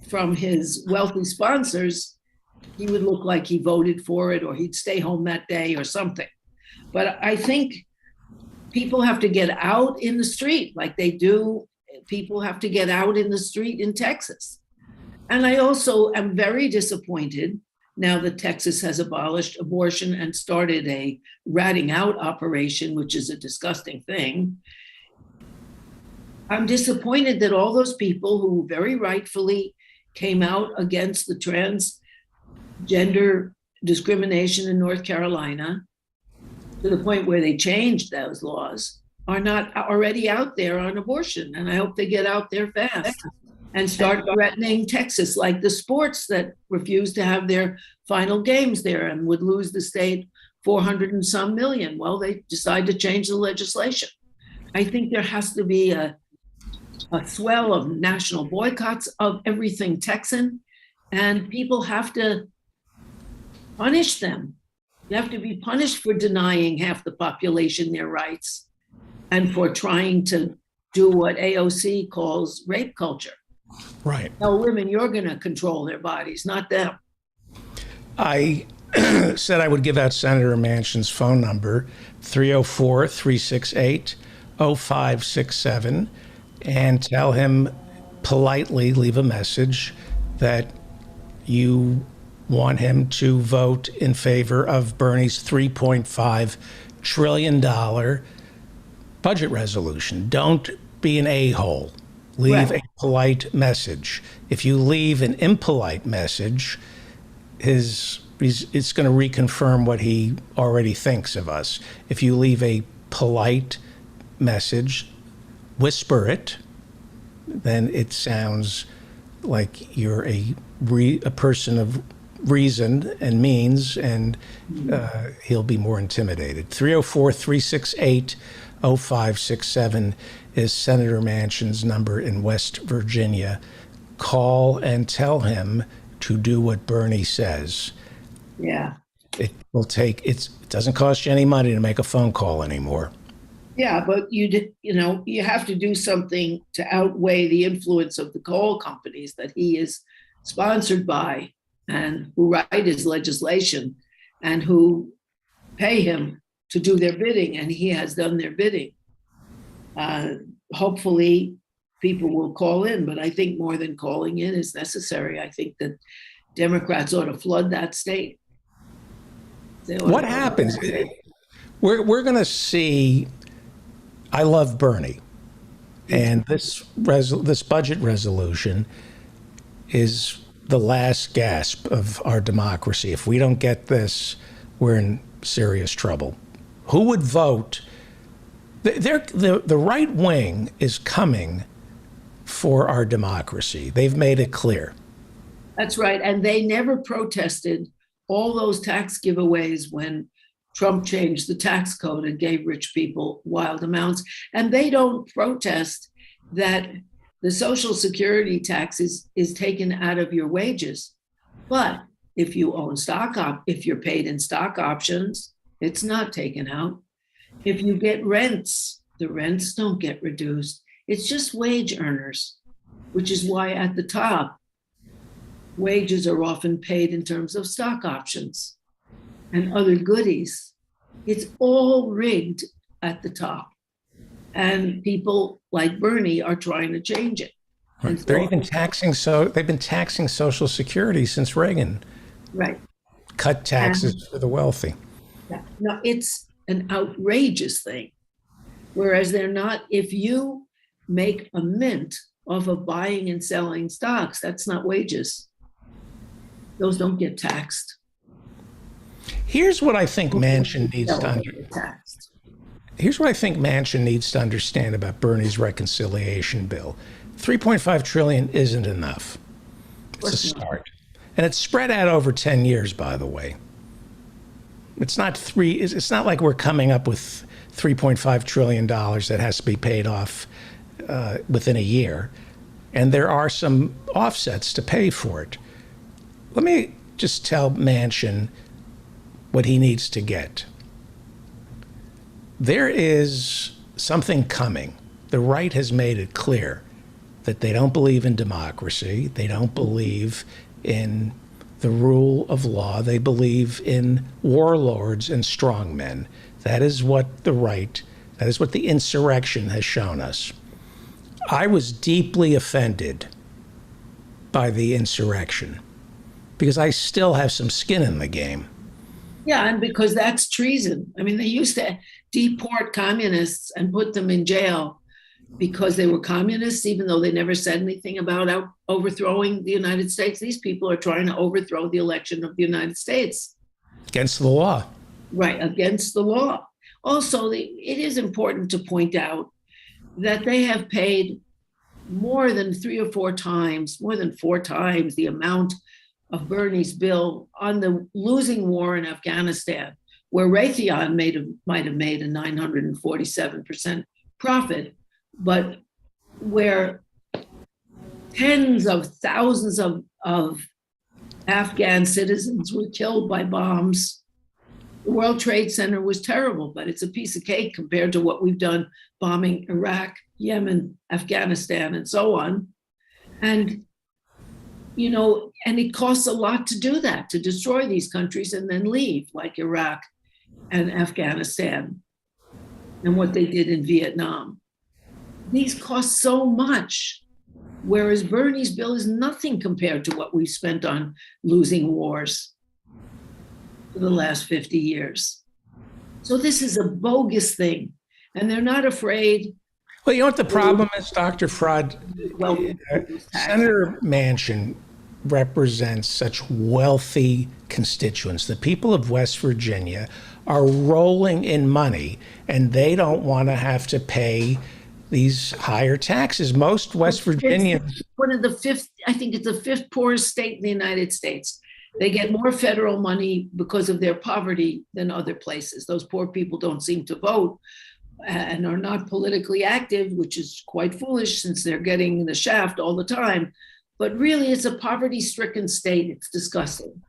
from his wealthy sponsors, he would look like he voted for it, or he'd stay home that day or something. But I think people have to get out in the street like they do. People have to get out in the street in Texas. And I also am very disappointed now that Texas has abolished abortion and started a ratting out operation, which is a disgusting thing. I'm disappointed that all those people who very rightfully came out against the transgender discrimination in North Carolina, to the point where they changed those laws, are not already out there on abortion. And I hope they get out there fast and start threatening Texas, like the sports that refused to have their final games there and would lose the state 400 and some million. Well, they decided to change the legislation. I think there has to be a a swell of national boycotts of everything Texan, and people have to punish them. You have to be punished for denying half the population their rights and for trying to do what AOC calls rape culture. Right. Tell women you're going to control their bodies, not them. I said I would give out Senator Manchin's phone number, 304-368-0567, and tell him politely, leave a message that you want him to vote in favor of Bernie's $3.5 trillion budget resolution. Don't be an a-hole. Leave a polite message. If you leave an impolite message, it's going to reconfirm what he already thinks of us. If you leave a polite message, whisper it, then it sounds like you're a person of reason and means, and he'll be more intimidated. 304-368-0567 is Senator Manchin's number in West Virginia. Call and tell him to do what Bernie says. Yeah. It doesn't cost you any money to make a phone call anymore. Yeah, but you have to do something to outweigh the influence of the coal companies that he is sponsored by and who write his legislation and who pay him to do their bidding, and he has done their bidding. Hopefully people will call in, but I think more than calling in is necessary. I think that Democrats ought to flood that state. What happens? We're going to see. I love Bernie, and this budget resolution is the last gasp of our democracy. If we don't get this, we're in serious trouble. Who would vote? The right wing is coming for our democracy. They've made it clear. That's right. And they never protested all those tax giveaways when Trump changed the tax code and gave rich people wild amounts. And they don't protest that the Social Security tax is taken out of your wages. But if you own if you're paid in stock options, it's not taken out. If you get rents, the rents don't get reduced. It's just wage earners, which is why at the top, wages are often paid in terms of stock options and other goodies. It's all rigged at the top. And people like Bernie are trying to change it. Right. They've been taxing Social Security since Reagan. Right. Cut taxes for the wealthy. Yeah. No, it's an outrageous thing. Whereas they're not, if you make a mint off of buying and selling stocks, that's not wages. Those don't get taxed. Here's what I think Manchin needs to understand. Here's what I think Manchin needs to understand about Bernie's reconciliation bill. $3.5 trillion isn't enough. It's a start. And it's spread out over 10 years, by the way. It's not like we're coming up with $3.5 trillion that has to be paid off within a year. And there are some offsets to pay for it. Let me just tell Manchin what he needs to get. There is something coming. The right has made it clear that they don't believe in democracy. They don't believe in the rule of law. They believe in warlords and strongmen. That is what the insurrection has shown us. I was deeply offended by the insurrection because I still have some skin in the game. Yeah, and because that's treason. I mean, they used to deport communists and put them in jail because they were communists, even though they never said anything about overthrowing the United States. These people are trying to overthrow the election of the United States. Against the law. Right, against the law. Also, it is important to point out that they have paid more than 4 times the amount of Bernie's bill on the losing war in Afghanistan, where Raytheon might have made a 947% profit, but where tens of thousands of Afghan citizens were killed by bombs. The World Trade Center was terrible, but it's a piece of cake compared to what we've done bombing Iraq, Yemen, Afghanistan, and so on. And, you know, and it costs a lot to do that, to destroy these countries and then leave, like Iraq and Afghanistan and what they did in Vietnam. These cost so much, whereas Bernie's bill is nothing compared to what we've spent on losing wars for the last 50 years. So this is a bogus thing, and they're not afraid. Well, you know what the problem is, Dr. Fraud? Well, Senator Manchin represents such wealthy constituents. The people of West Virginia are rolling in money, and they don't want to have to pay these higher taxes. Most West Virginians. One of the fifth, I think it's the fifth poorest state in the United States. They get more federal money because of their poverty than other places. Those poor people don't seem to vote and are not politically active, which is quite foolish since they're getting the shaft all the time. But really, it's a poverty-stricken state. It's disgusting.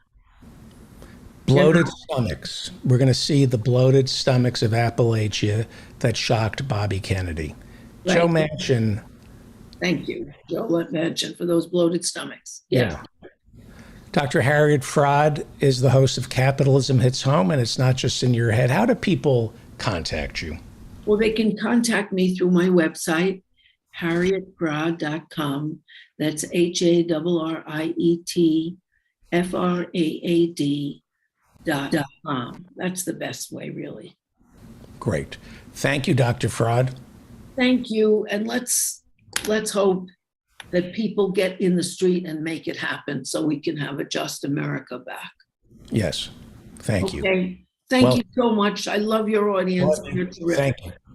Bloated stomachs. We're going to see the bloated stomachs of Appalachia that shocked Bobby Kennedy. Right. Joe Manchin. Thank you, Joe Manchin, for those bloated stomachs. Yeah. Dr. Harriet Fraad is the host of Capitalism Hits Home, and it's not just in your head. How do people contact you? Well, they can contact me through my website, harrietfraad.com. That's HARRIETFRAAD.com. That's the best way, really. Great. Thank you, Dr. Fraad. Thank you. And let's hope that people get in the street and make it happen so we can have a just America back. Yes. Thank you. Okay. Thank you so much. I love your audience. Thank you.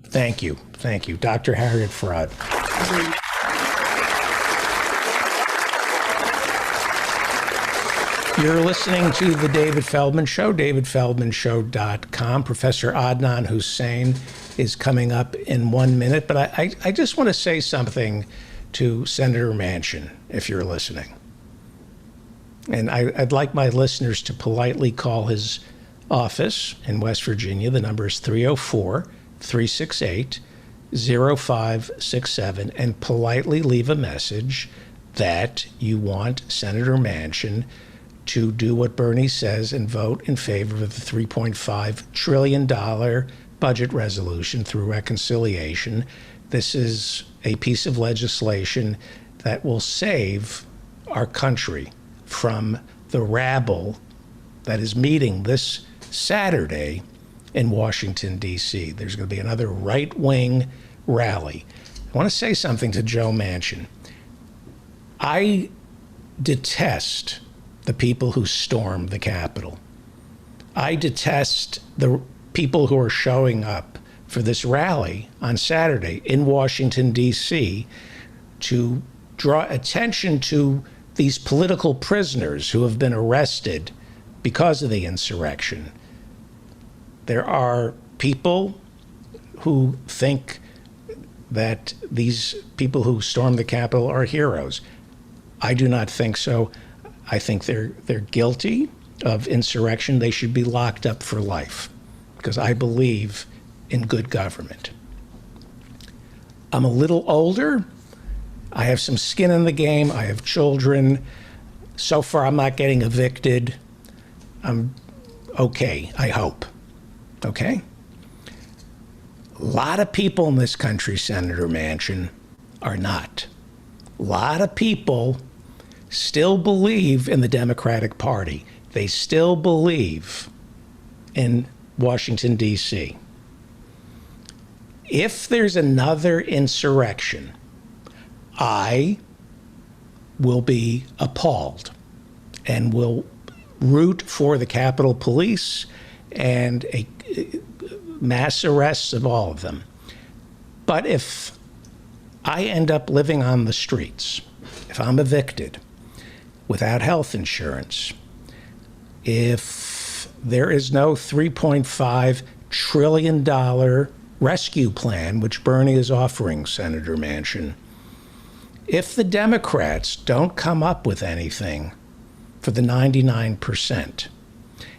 Thank you. Thank you. Dr. Harriet Fraad. You're listening to The David Feldman Show, davidfeldmanshow.com. Professor Adnan Hussein is coming up in 1 minute, but I just want to say something to Senator Manchin, if you're listening. And I'd like my listeners to politely call his office in West Virginia. The number is 304-368-0567, and politely leave a message that you want Senator Manchin to do what Bernie says and vote in favor of the $3.5 trillion budget resolution through reconciliation. This is a piece of legislation that will save our country from the rabble that is meeting this Saturday in Washington, D.C. There's going to be another right-wing rally. I want to say something to Joe Manchin. I detest the people who stormed the Capitol. I detest the people who are showing up for this rally on Saturday in Washington, D.C. to draw attention to these political prisoners who have been arrested because of the insurrection. There are people who think that these people who stormed the Capitol are heroes. I do not think so. I think they're guilty of insurrection. They should be locked up for life because I believe in good government. I'm a little older. I have some skin in the game. I have children. So far, I'm not getting evicted. I'm okay, I hope. Okay? A lot of people in this country, Senator Manchin, are not. A lot of people still believe in the Democratic Party. They still believe in Washington, D.C. If there's another insurrection, I will be appalled and will root for the Capitol Police and a mass arrests of all of them. But if I end up living on the streets, if I'm evicted without health insurance, if there is no $3.5 trillion rescue plan, which Bernie is offering, Senator Manchin, If the Democrats don't come up with anything for the 99%,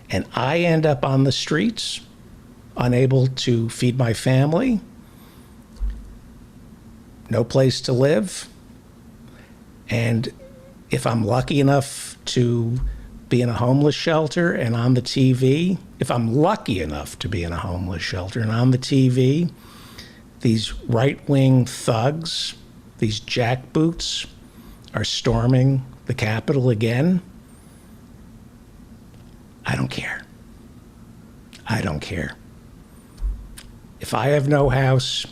and I end up on the streets, unable to feed my family, no place to live, and if I'm lucky enough to be in a homeless shelter and on the TV, if I'm lucky enough to be in a homeless shelter and on the TV, these right-wing thugs, these jackboots, are storming the Capitol again, I don't care. I don't care. If I have no house,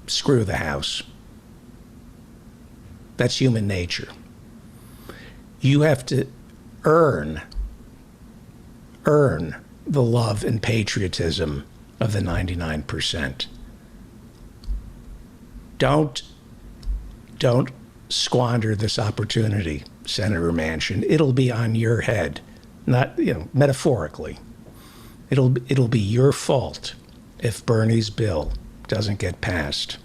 screw the house. That's human nature. You have to earn the love and patriotism of the 99%. Don't squander this opportunity, Senator Manchin. It'll be on your head, not, metaphorically. It'll be your fault if Bernie's bill doesn't get passed.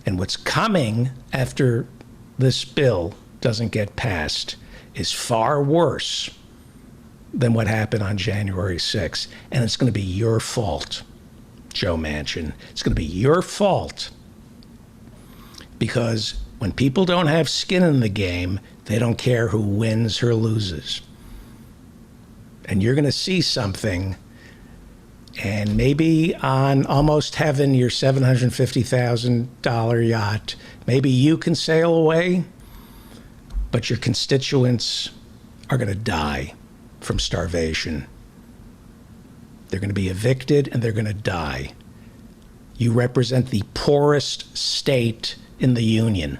And what's coming after this bill doesn't get passed is far worse than what happened on January 6th. And it's going to be your fault, Joe Manchin. It's going to be your fault, because when people don't have skin in the game, they don't care who wins or loses. And you're going to see something, and maybe on Almost Heaven, your $750,000 yacht, maybe you can sail away, but your constituents are going to die from starvation. They're going to be evicted and they're going to die. You represent the poorest state in the Union.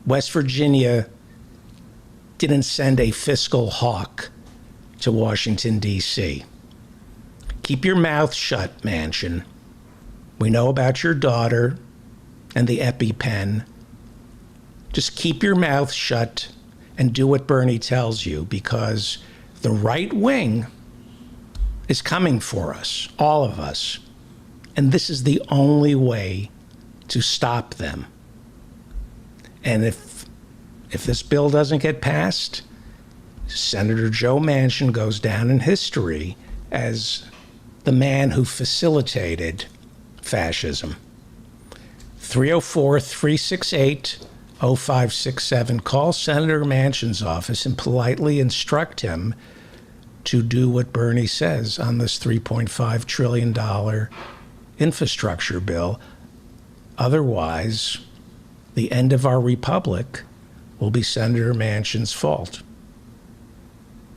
West Virginia didn't send a fiscal hawk to Washington, D.C. Keep your mouth shut, Manchin. We know about your daughter and the EpiPen. Just keep your mouth shut and do what Bernie tells you, because the right wing is coming for us, all of us. And this is the only way to stop them. And if this bill doesn't get passed, Senator Joe Manchin goes down in history as the man who facilitated fascism. 304-368-0567. Call Senator Manchin's office and politely instruct him to do what Bernie says on this $3.5 trillion infrastructure bill. Otherwise, the end of our republic will be Senator Manchin's fault.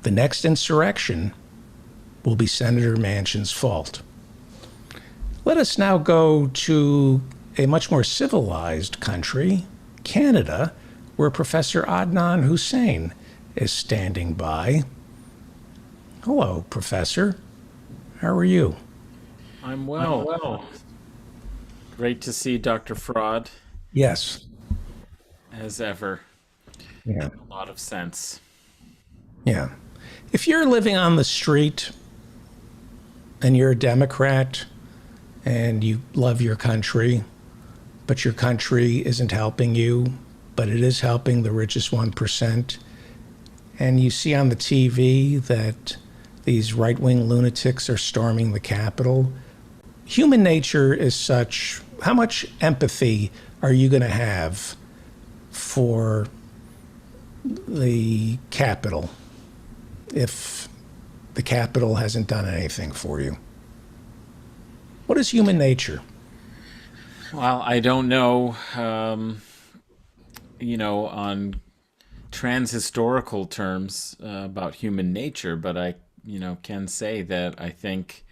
The next insurrection will be Senator Manchin's fault. Let us now go to a much more civilized country, Canada, where Professor Adnan Hussein is standing by. Hello, Professor. How are you? I'm well. Great to see Dr. Fraud. Yes. As ever. Yeah. A lot of sense. Yeah. If you're living on the street and you're a Democrat and you love your country, but your country isn't helping you, but it is helping the richest 1%, and you see on the TV that these right-wing lunatics are storming the Capitol, human nature is such. How much empathy are you going to have for the Capitol if the Capitol hasn't done anything for you? What is human nature? Well, I don't know, on transhistorical terms about human nature, but I, can say that I think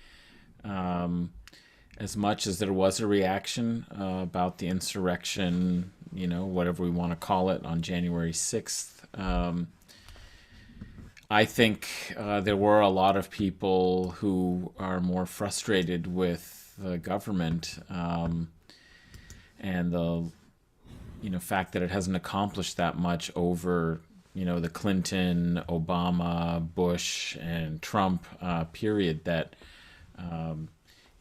as much as there was a reaction about the insurrection, whatever we want to call it, on January 6th, I think there were a lot of people who are more frustrated with the government and the fact that it hasn't accomplished that much over the Clinton, Obama, Bush, and Trump period, that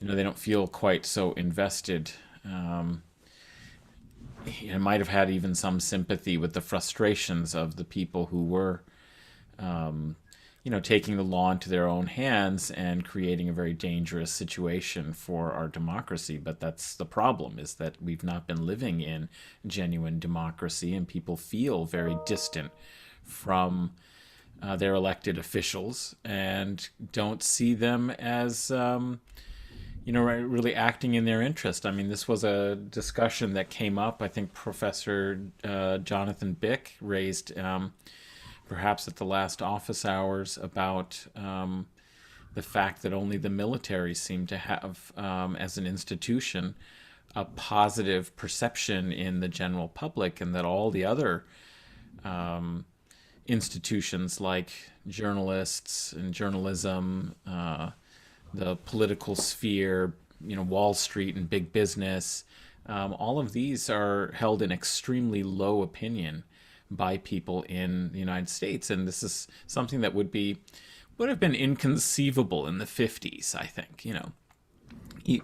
they don't feel quite so invested. might have had even some sympathy with the frustrations of the people who were, taking the law into their own hands and creating a very dangerous situation for our democracy. But that's the problem, is that we've not been living in genuine democracy, and people feel very distant from their elected officials and don't see them as, really acting in their interest. I mean, this was a discussion that came up. I think Professor Jonathan Bick raised perhaps at the last office hours about the fact that only the military seem to have, as an institution, a positive perception in the general public, and that all the other institutions like journalists and journalism, the political sphere, Wall Street and big business, all of these are held in extremely low opinion by people in the United States. And this is something that would have been inconceivable in the 50s, I think,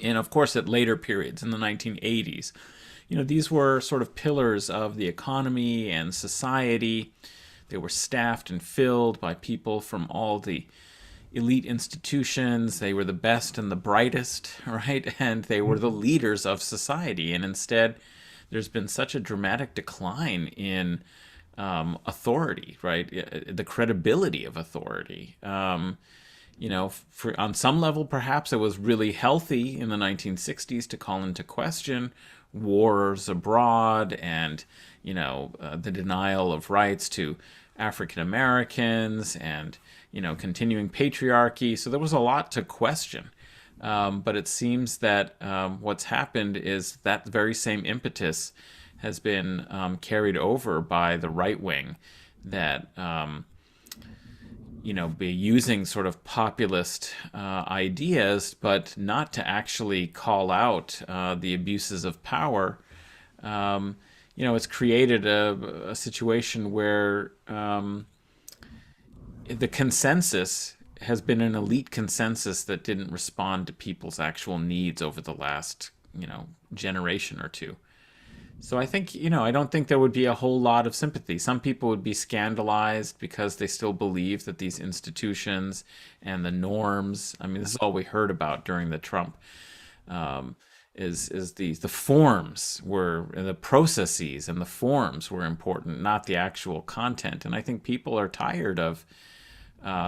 and of course at later periods in the 1980s. These were sort of pillars of the economy and society. They were staffed and filled by people from all the elite institutions. They were the best and the brightest, right? And they were the leaders of society. And instead, there's been such a dramatic decline in authority, right? The credibility of authority. On some level, perhaps it was really healthy in the 1960s to call into question wars abroad and, the denial of rights to African Americans and, continuing patriarchy. So there was a lot to question. But it seems that what's happened is that very same impetus has been carried over by the right wing that, be using sort of populist ideas, but not to actually call out the abuses of power. It's created a situation where the consensus has been an elite consensus that didn't respond to people's actual needs over the last, generation or two. So I think, I don't think there would be a whole lot of sympathy. Some people would be scandalized because they still believe that these institutions and the norms, I mean, this is all we heard about during the Trump, is the forms were, the processes and the forms were important, not the actual content. And I think people are tired of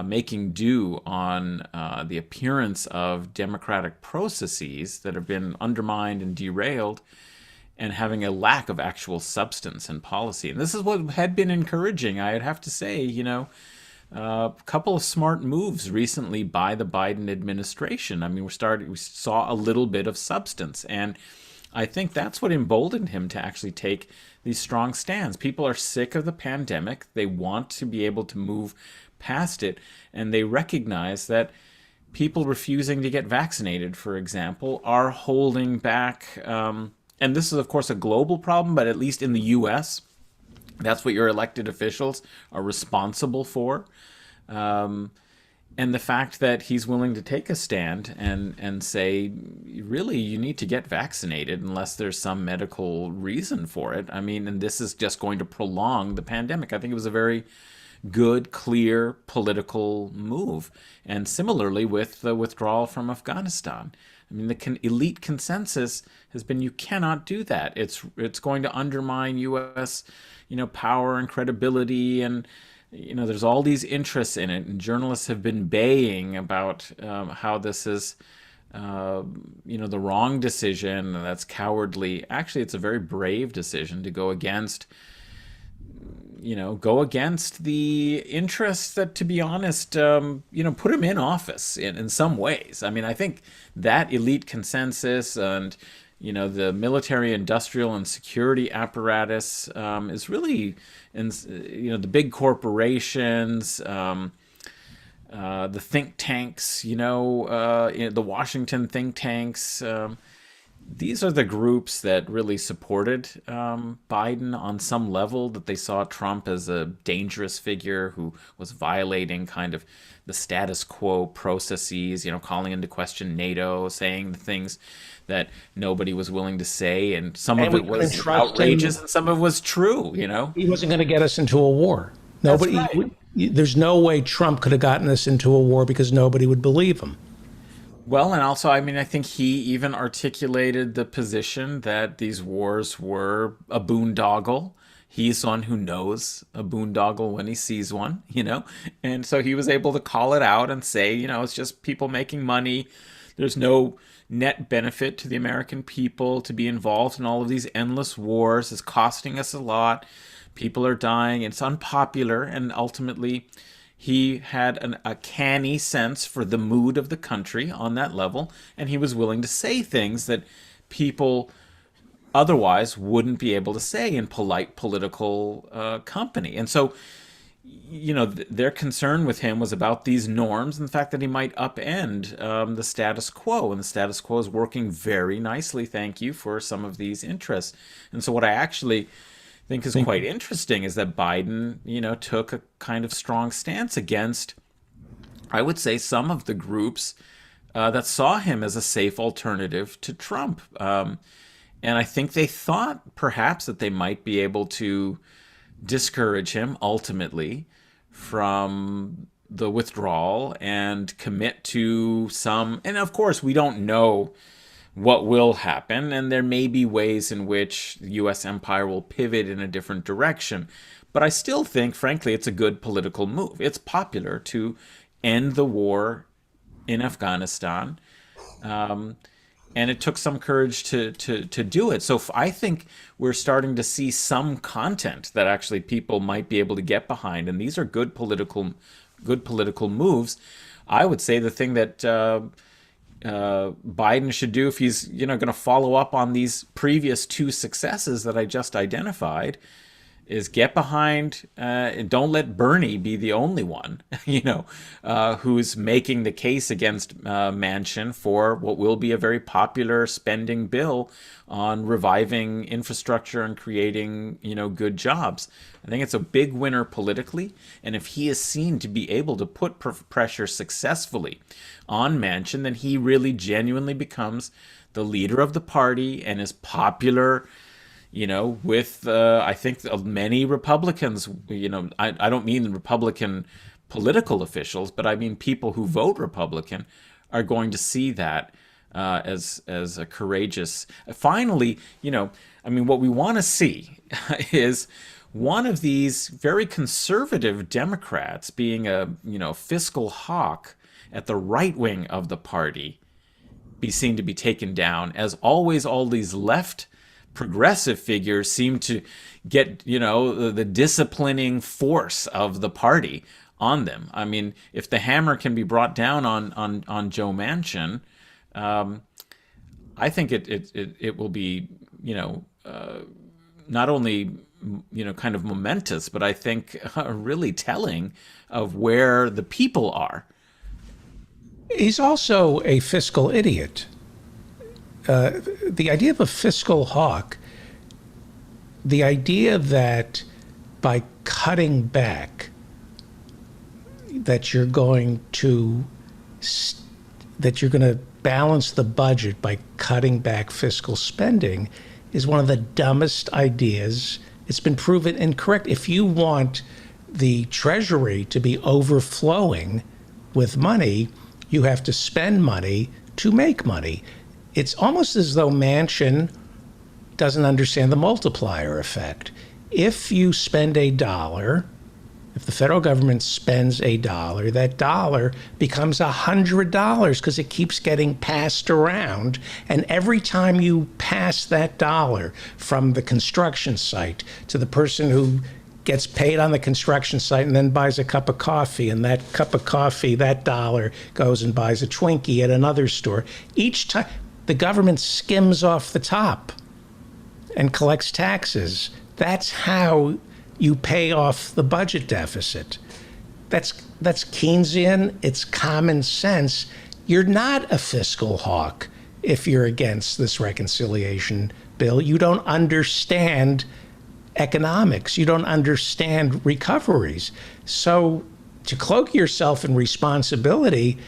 making do on the appearance of democratic processes that have been undermined and derailed, and having a lack of actual substance and policy. And this is what had been encouraging, I'd have to say, a couple of smart moves recently by the Biden administration. I mean, we saw a little bit of substance, and I think that's what emboldened him to actually take these strong stands. People are sick of the pandemic. They want to be able to move past it, and they recognize that people refusing to get vaccinated, for example, are holding back, and this is, of course, a global problem, but at least in the U.S., that's what your elected officials are responsible for. And the fact that he's willing to take a stand and say, really, you need to get vaccinated unless there's some medical reason for it. I mean, and this is just going to prolong the pandemic. I think it was a very good, clear political move. And similarly with the withdrawal from Afghanistan. I mean, the elite consensus has been you cannot do that. It's going to undermine U.S. Power and credibility, and there's all these interests in it. And journalists have been baying about how this is the wrong decision. That's cowardly. Actually, it's a very brave decision to go against. Go against the interests that, to be honest, put him in office in some ways. I mean, I think that elite consensus and, the military, industrial, and security apparatus is really, the big corporations, the think tanks, the Washington think tanks, these are the groups that really supported Biden on some level, that they saw Trump as a dangerous figure who was violating kind of the status quo processes, calling into question NATO, saying the things that nobody was willing to say. And some of it was outrageous and some of it was true, He wasn't going to get us into a war. Nobody. That's right. There's no way Trump could have gotten us into a war because nobody would believe him. Well, and also, I think he even articulated the position that these wars were a boondoggle. He's one who knows a boondoggle when he sees one, and so he was able to call it out and say, it's just people making money. There's no net benefit to the American people to be involved in all of these endless wars. It's costing us a lot. People are dying. It's unpopular, and ultimately, he had a canny sense for the mood of the country on that level, and he was willing to say things that people otherwise wouldn't be able to say in polite political company. And so, their concern with him was about these norms and the fact that he might upend the status quo. And the status quo is working very nicely, thank you, for some of these interests. And so what I actually think is quite interesting is that Biden, took a kind of strong stance against, I would say, some of the groups that saw him as a safe alternative to Trump. And I think they thought perhaps that they might be able to discourage him ultimately from the withdrawal and commit to some, and of course we don't know what will happen, and there may be ways in which the U.S. empire will pivot in a different direction. But I still think, frankly, it's a good political move. It's popular to end the war in Afghanistan, and it took some courage to do it. So I think we're starting to see some content that actually people might be able to get behind, and these are good political moves. I would say the thing that Biden should do if he's going to follow up on these previous two successes that I just identified is get behind and don't let Bernie be the only one who's making the case against Manchin for what will be a very popular spending bill on reviving infrastructure and creating good jobs. I think it's a big winner politically, and if he is seen to be able to put pressure successfully on Manchin, then he really genuinely becomes the leader of the party and is popular with I think many Republicans. I don't mean Republican political officials, but I mean people who vote Republican are going to see that as a courageous. Finally, what we want to see is one of these very conservative Democrats being a fiscal hawk at the right wing of the party be seen to be taken down. As always, all these left progressive figures seem to get the disciplining force of the party on them. I mean, if the hammer can be brought down on Joe Manchin, I think it will be not only kind of momentous, but I think really telling of where the people are. He's also a fiscal idiot. The idea of a fiscal hawk, the idea that by cutting back, that you're going to balance the budget by cutting back fiscal spending is one of the dumbest ideas. It's been proven incorrect. If you want the Treasury to be overflowing with money, you have to spend money to make money. It's almost as though Manchin doesn't understand the multiplier effect. If you spend $1, if the federal government spends $1, that dollar becomes $100 because it keeps getting passed around. And every time you pass that dollar from the construction site to the person who gets paid on the construction site and then buys a cup of coffee, and that cup of coffee, that dollar goes and buys a Twinkie at another store. Each time, the government skims off the top and collects taxes. That's how you pay off the budget deficit. That's Keynesian. It's common sense. You're not a fiscal hawk. if you're against this reconciliation bill. You don't understand economics. You don't understand recoveries. So to cloak yourself in responsibility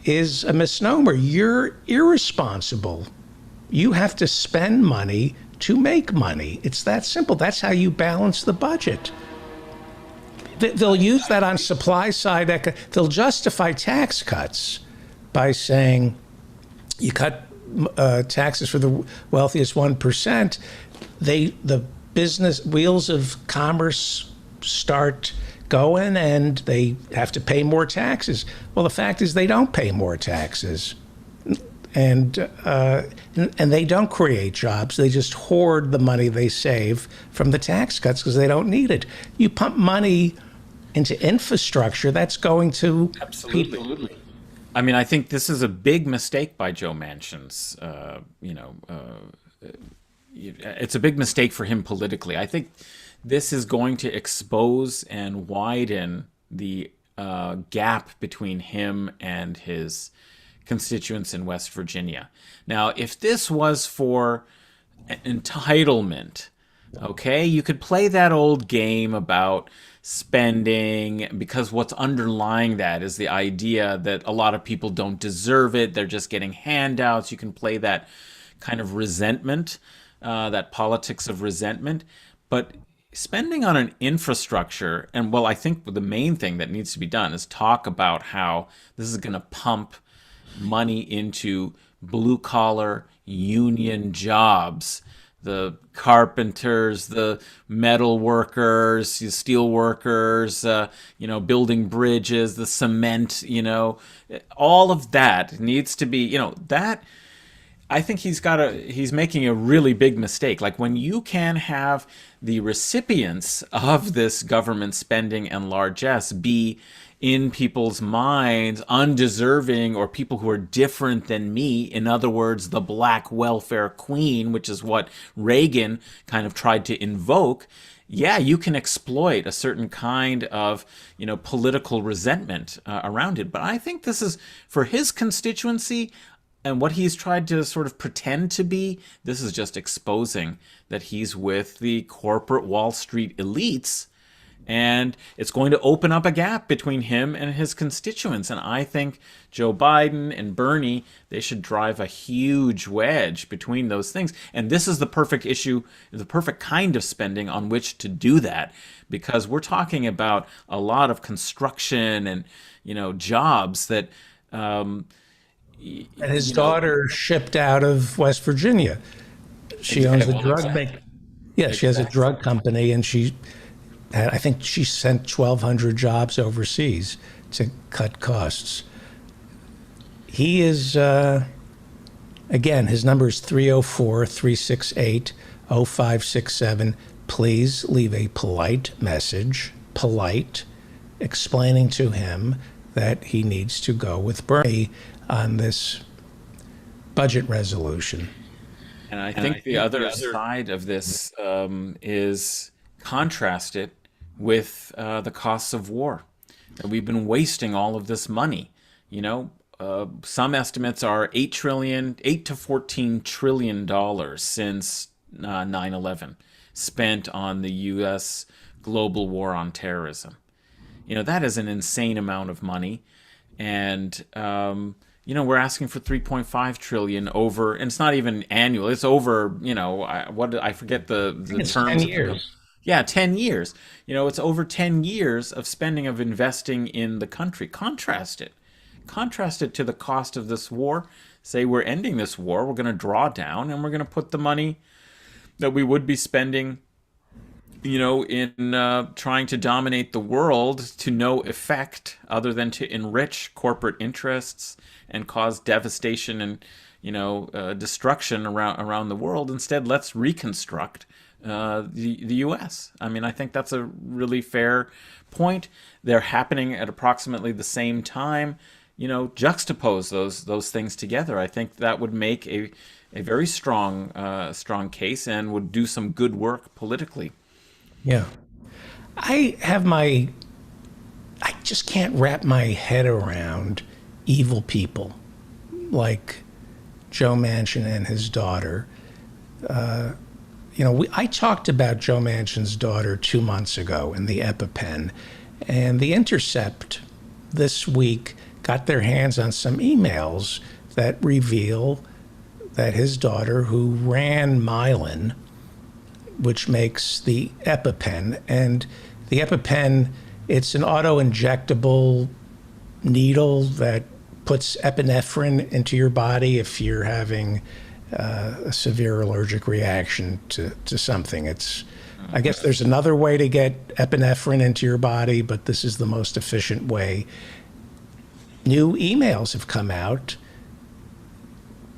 is a misnomer. You're irresponsible. You have to spend money to make money. It's that simple. That's how you balance the budget. They'll use that on supply side. They'll justify tax cuts by saying you cut taxes for the wealthiest 1%. The business wheels of commerce start going and they have to pay more taxes. Well, the fact is they don't pay more taxes. And they don't create jobs. They just hoard the money they save from the tax cuts because they don't need it. You pump money into infrastructure, that's going to Absolutely. I mean, I think this is a big mistake by Joe Manchin's. It's a big mistake for him politically. I think this is going to expose and widen the gap between him and his constituents in West Virginia. Now, if this was for entitlement, okay, you could play that old game about spending, because what's underlying that is the idea that a lot of people don't deserve it. They're just getting handouts. You can play that kind of resentment, that politics of resentment. But spending on an infrastructure, and well, I think the main thing that needs to be done is talk about how this is going to pump money into blue-collar union jobs, the carpenters, the metal workers, the steel workers, building bridges, the cement, all of that needs to be, that I think he's making a really big mistake. Like when you can have the recipients of this government spending and largesse be in people's minds undeserving or people who are different than me, in other words, the black welfare queen, which is what Reagan kind of tried to invoke, yeah, you can exploit a certain kind of, political resentment around it. But I think this is, for his constituency, and what he's tried to sort of pretend to be, this is just exposing that he's with the corporate Wall Street elites, and it's going to open up a gap between him and his constituents. And I think Joe Biden and Bernie, they should drive a huge wedge between those things. And this is the perfect issue, the perfect kind of spending on which to do that, because we're talking about a lot of construction and, jobs that... and his daughter shipped out of West Virginia. She owns a drug bank. Yeah, she has a drug company, and I think she sent 1,200 jobs overseas to cut costs. He is, again, his number is 304-368-0567. Please leave a polite message, explaining to him that he needs to go with Bernie on this budget resolution. And I think the other side of this is contrast it with the costs of war. We've been wasting all of this money. Some estimates are $8 to $14 trillion since 9/11 spent on the U.S. global war on terrorism. That is an insane amount of money. And, we're asking for 3.5 trillion over, and it's not even annual. It's over, I forget the terms. 10 years. Yeah, 10 years. It's over 10 years of spending, of investing in the country. Contrast it to the cost of this war. Say we're ending this war, we're going to draw down, and we're going to put the money that we would be spending, in trying to dominate the world to no effect other than to enrich corporate interests and cause devastation and, destruction around the world. Instead, let's reconstruct the U.S. I mean, I think that's a really fair point. They're happening at approximately the same time. Juxtapose those things together. I think that would make a very strong case and would do some good work politically. Yeah. I just can't wrap my head around evil people like Joe Manchin and his daughter. I talked about Joe Manchin's daughter 2 months ago in the EpiPen, and The Intercept this week got their hands on some emails that reveal that his daughter, who ran Mylan, which makes the EpiPen, and the EpiPen, it's an auto-injectable needle that puts epinephrine into your body if you're having a severe allergic reaction to something. I guess there's another way to get epinephrine into your body, but this is the most efficient way. New emails have come out.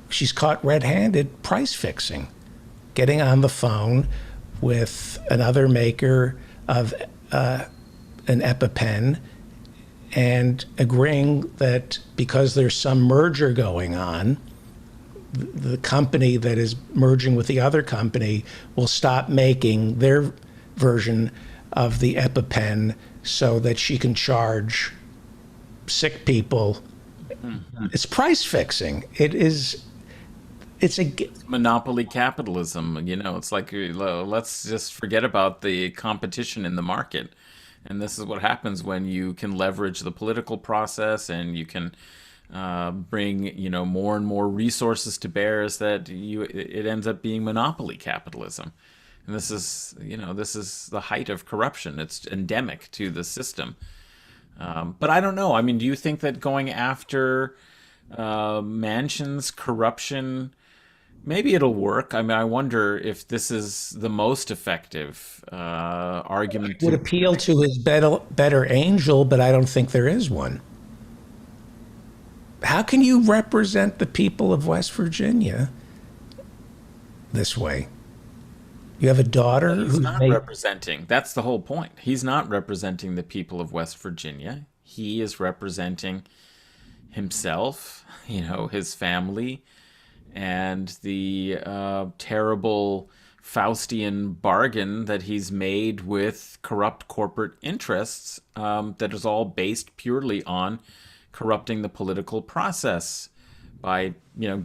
She's caught red-handed price fixing, getting on the phone with another maker of an EpiPen and agreeing that because there's some merger going on, the company that is merging with the other company will stop making their version of the EpiPen so that she can charge sick people. Mm-hmm. It's price fixing. It's monopoly capitalism. It's like, let's just forget about the competition in the market. And this is what happens when you can leverage the political process and you can bring more and more resources to bear, is that it ends up being monopoly capitalism. And this is the height of corruption. It's endemic to the system. But I don't know. I mean, do you think that going after Manchin's corruption, maybe it'll work? I mean, I wonder if this is the most effective argument. It would appeal to his better angel, but I don't think there is one. How can you represent the people of West Virginia this way? You have a daughter who's not representing. That's the whole point. He's not representing the people of West Virginia. He is representing himself, his family, and the terrible Faustian bargain that he's made with corrupt corporate interests that is all based purely on corrupting the political process by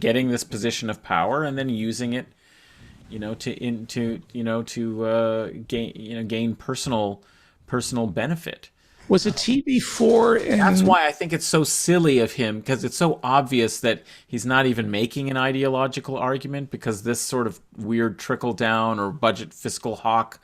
getting this position of power and then using it to gain personal benefit. Was it TV4? That's why I think it's so silly of him, because it's so obvious that he's not even making an ideological argument, because this sort of weird trickle down or budget fiscal hawk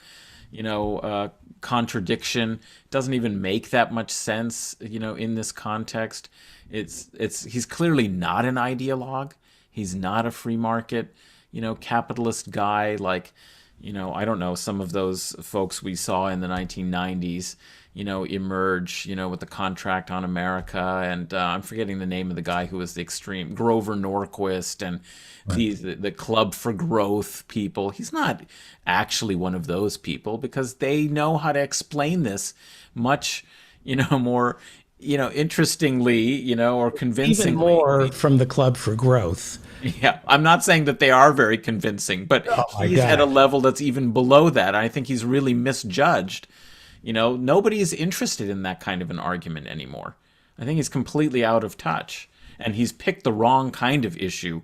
contradiction doesn't even make that much sense in this context. He's clearly not an ideologue. He's not a free market capitalist guy like I don't know, some of those folks we saw in the 1990s emerge with the Contract on America, and I'm forgetting the name of the guy who was the extreme, Grover Norquist, and the Club for Growth people. He's not actually one of those people, because they know how to explain this much more interestingly or convincingly. Even more from the Club for Growth. Yeah, I'm not saying that they are very convincing, but he's at a level that's even below that. I think he's really misjudged. Nobody is interested in that kind of an argument anymore. I think he's completely out of touch, and he's picked the wrong kind of issue,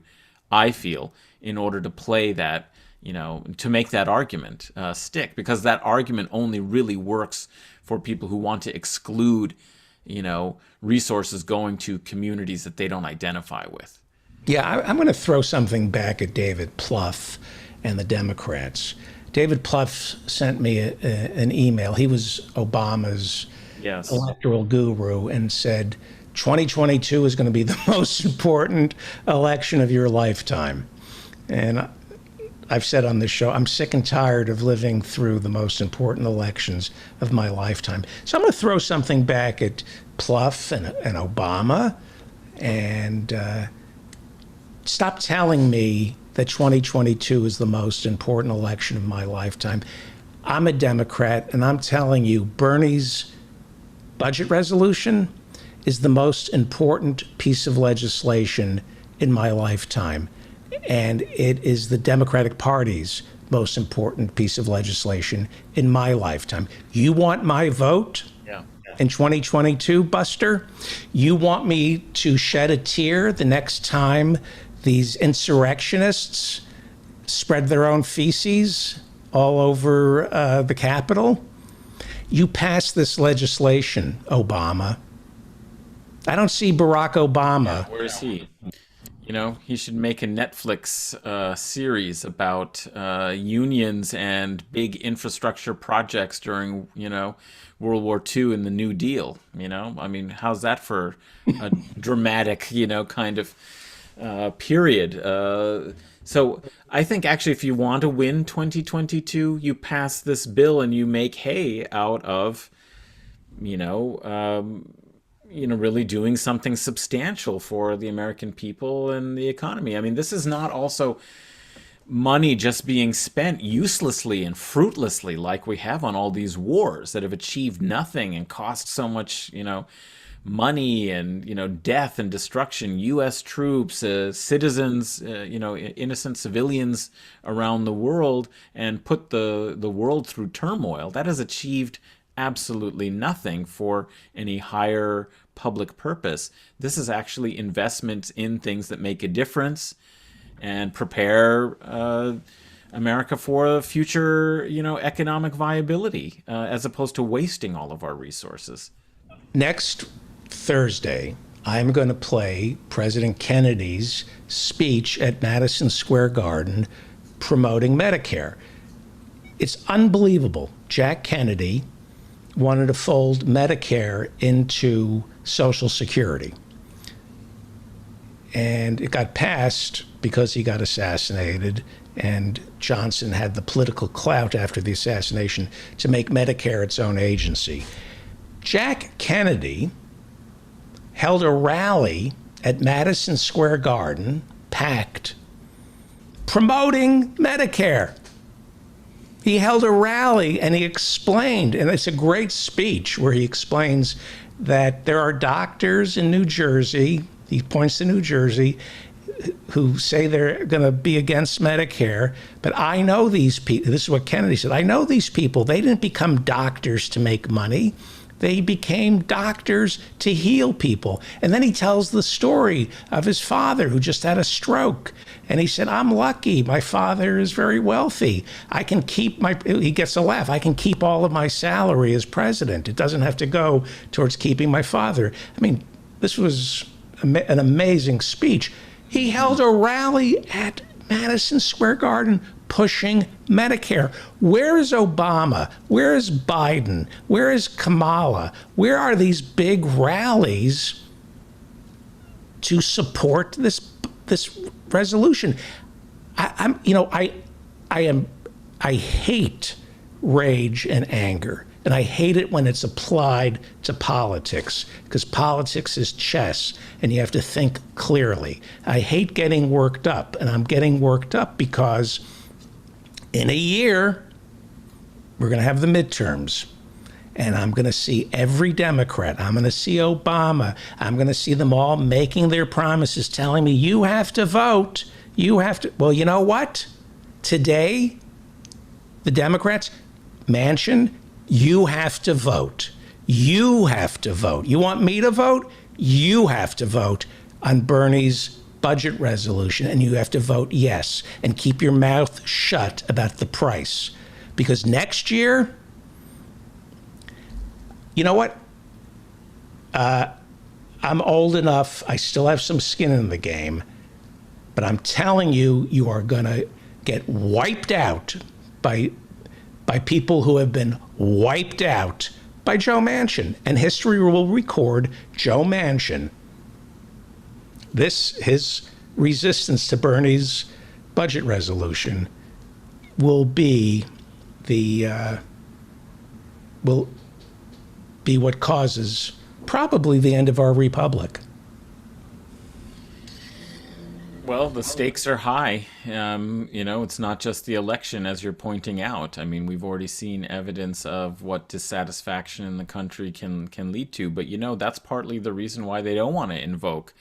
I feel, in order to play that, to make that argument stick, because that argument only really works for people who want to exclude, resources going to communities that they don't identify with. Yeah, I'm going to throw something back at David Plouffe and the Democrats. David Plouffe sent me an email. He was Obama's electoral guru, and said 2022 is going to be the most important election of your lifetime. And I've said on this show, I'm sick and tired of living through the most important elections of my lifetime. So I'm going to throw something back at Plouffe and Obama, and stop telling me that 2022 is the most important election of my lifetime. I'm a Democrat, and I'm telling you, Bernie's budget resolution is the most important piece of legislation in my lifetime. And it is the Democratic Party's most important piece of legislation in my lifetime. You want my vote? In 2022, Buster? You want me to shed a tear the next time these insurrectionists spread their own feces all over the Capitol. You passed this legislation, Obama. I don't see Barack Obama. Where is he? You know, he should make a Netflix series about unions and big infrastructure projects during, World War II and the New Deal. I mean, how's that for a dramatic, kind of period? So I think actually if you want to win 2022, you pass this bill and you make hay out of, really doing something substantial for the American people and the economy. I mean, this is not also money just being spent uselessly and fruitlessly like we have on all these wars that have achieved nothing and cost so much, money and, death and destruction. U.S. troops, citizens, innocent civilians around the world, and put the world through turmoil. That has achieved absolutely nothing for any higher public purpose. This is actually investments in things that make a difference and prepare America for future, economic viability, as opposed to wasting all of our resources. Next Thursday, I'm going to play President Kennedy's speech at Madison Square Garden promoting Medicare. It's unbelievable. Jack Kennedy wanted to fold Medicare into Social Security. And it got passed because he got assassinated, and Johnson had the political clout after the assassination to make Medicare its own agency. Jack Kennedy held a rally at Madison Square Garden, packed, promoting Medicare. He held a rally and he explained, and it's a great speech where he explains that there are doctors in New Jersey, he points to New Jersey, who say they're going to be against Medicare, but I know these people. This is what Kennedy said. I know these people. They didn't become doctors to make money. They became doctors to heal people. And then he tells the story of his father who just had a stroke. And he said, I'm lucky. My father is very wealthy. I can keep he gets a laugh. I can keep all of my salary as president. It doesn't have to go towards keeping my father. I mean, this was an amazing speech. He held a rally at Madison Square Garden pushing Medicare. Where is Obama? Where is Biden? Where is Kamala? Where are these big rallies to support this resolution? I hate rage and anger. And I hate it when it's applied to politics, because politics is chess and you have to think clearly. I hate getting worked up, and I'm getting worked up because in a year, we're going to have the midterms. And I'm going to see every Democrat. I'm going to see Obama. I'm going to see them all making their promises, telling me, you have to vote. You have to. Well, you know what? Today, the Democrats, Manchin, you have to vote. You have to vote. You want me to vote? You have to vote on Bernie's budget resolution, and you have to vote yes, and keep your mouth shut about the price. Because next year, you know what? I'm old enough. I still have some skin in the game. But I'm telling you, you are going to get wiped out by people who have been wiped out by Joe Manchin. And history will record Joe Manchin, his resistance to Bernie's budget resolution will be what causes probably the end of our republic. Well, the stakes are high. It's not just the election, as you're pointing out. I mean, we've already seen evidence of what dissatisfaction in the country can lead to. But, that's partly the reason why they don't want to invoke,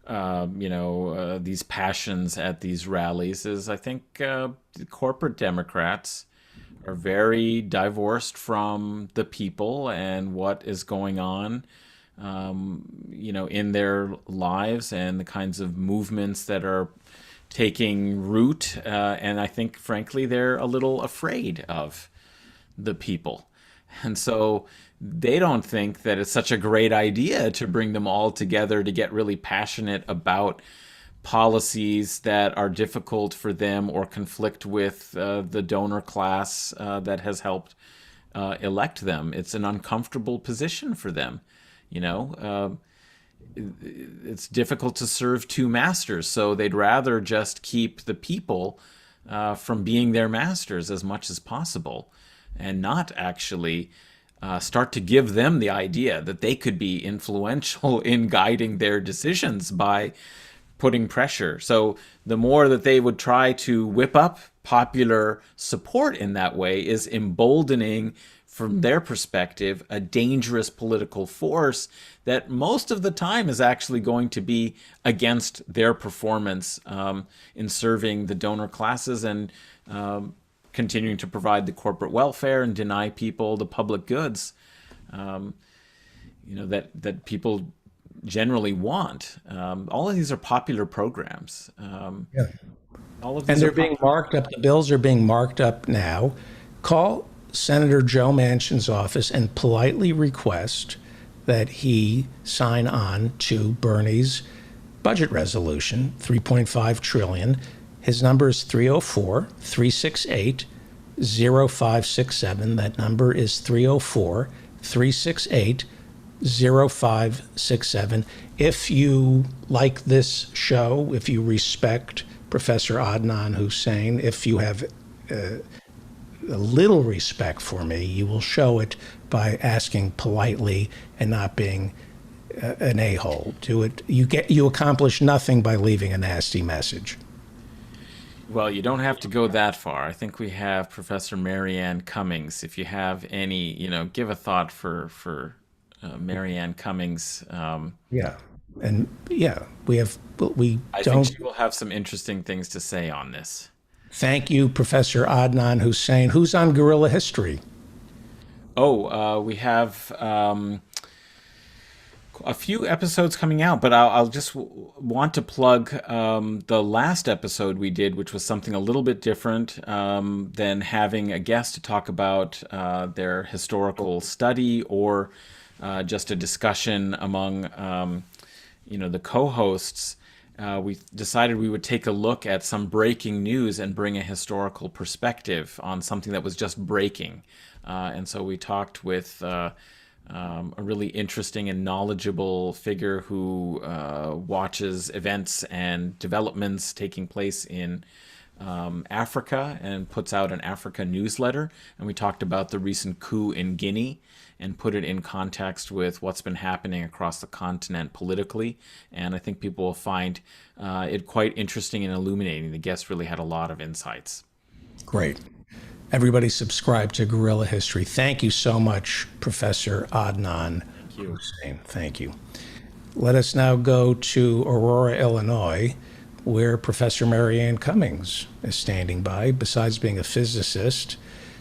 these passions at these rallies is I think the corporate Democrats are very divorced from the people and what is going on in their lives and the kinds of movements that are taking root. And I think, frankly, they're a little afraid of the people. And so they don't think that it's such a great idea to bring them all together to get really passionate about policies that are difficult for them or conflict with the donor class that has helped elect them. It's an uncomfortable position for them. It's difficult to serve two masters, so they'd rather just keep the people from being their masters as much as possible, and not actually start to give them the idea that they could be influential in guiding their decisions by putting pressure. So the more that they would try to whip up popular support in that way is emboldening, from their perspective, a dangerous political force that most of the time is actually going to be against their performance in serving the donor classes and continuing to provide the corporate welfare and deny people the public goods, that people generally want. All of these are popular programs. All of these and they're being marked up. The bills are being marked up now. Call Senator Joe Manchin's office and politely request that he sign on to Bernie's budget resolution, $3.5 trillion. His number is 304-368-0567. That number is 304-368-0567. If you like this show, if you respect Professor Adnan Hussain, if you have a little respect for me, you will show it by asking politely and not being an a-hole. You accomplish nothing by leaving a nasty message. Well, you don't have to go that far. I think we have Professor Marianne Cummings. If you have any, give a thought for Marianne Cummings. I think she will have some interesting things to say on this. Thank you, Professor Adnan Hussain. Who's on Guerrilla History? We have a few episodes coming out, but I'll just want to plug the last episode we did, which was something a little bit different than having a guest to talk about their historical study or just a discussion among the co-hosts. We decided we would take a look at some breaking news and bring a historical perspective on something that was just breaking. And so we talked with a really interesting and knowledgeable figure who watches events and developments taking place in Africa and puts out an Africa newsletter. And we talked about the recent coup in Guinea and put it in context with what's been happening across the continent politically. And I think people will find it quite interesting and illuminating. The guest really had a lot of insights. Great. Everybody subscribe to Guerrilla History. Thank you so much, Professor Adnan Hussain. Thank you. Let us now go to Aurora, Illinois, where Professor Marianne Cummings is standing by. Besides being a physicist,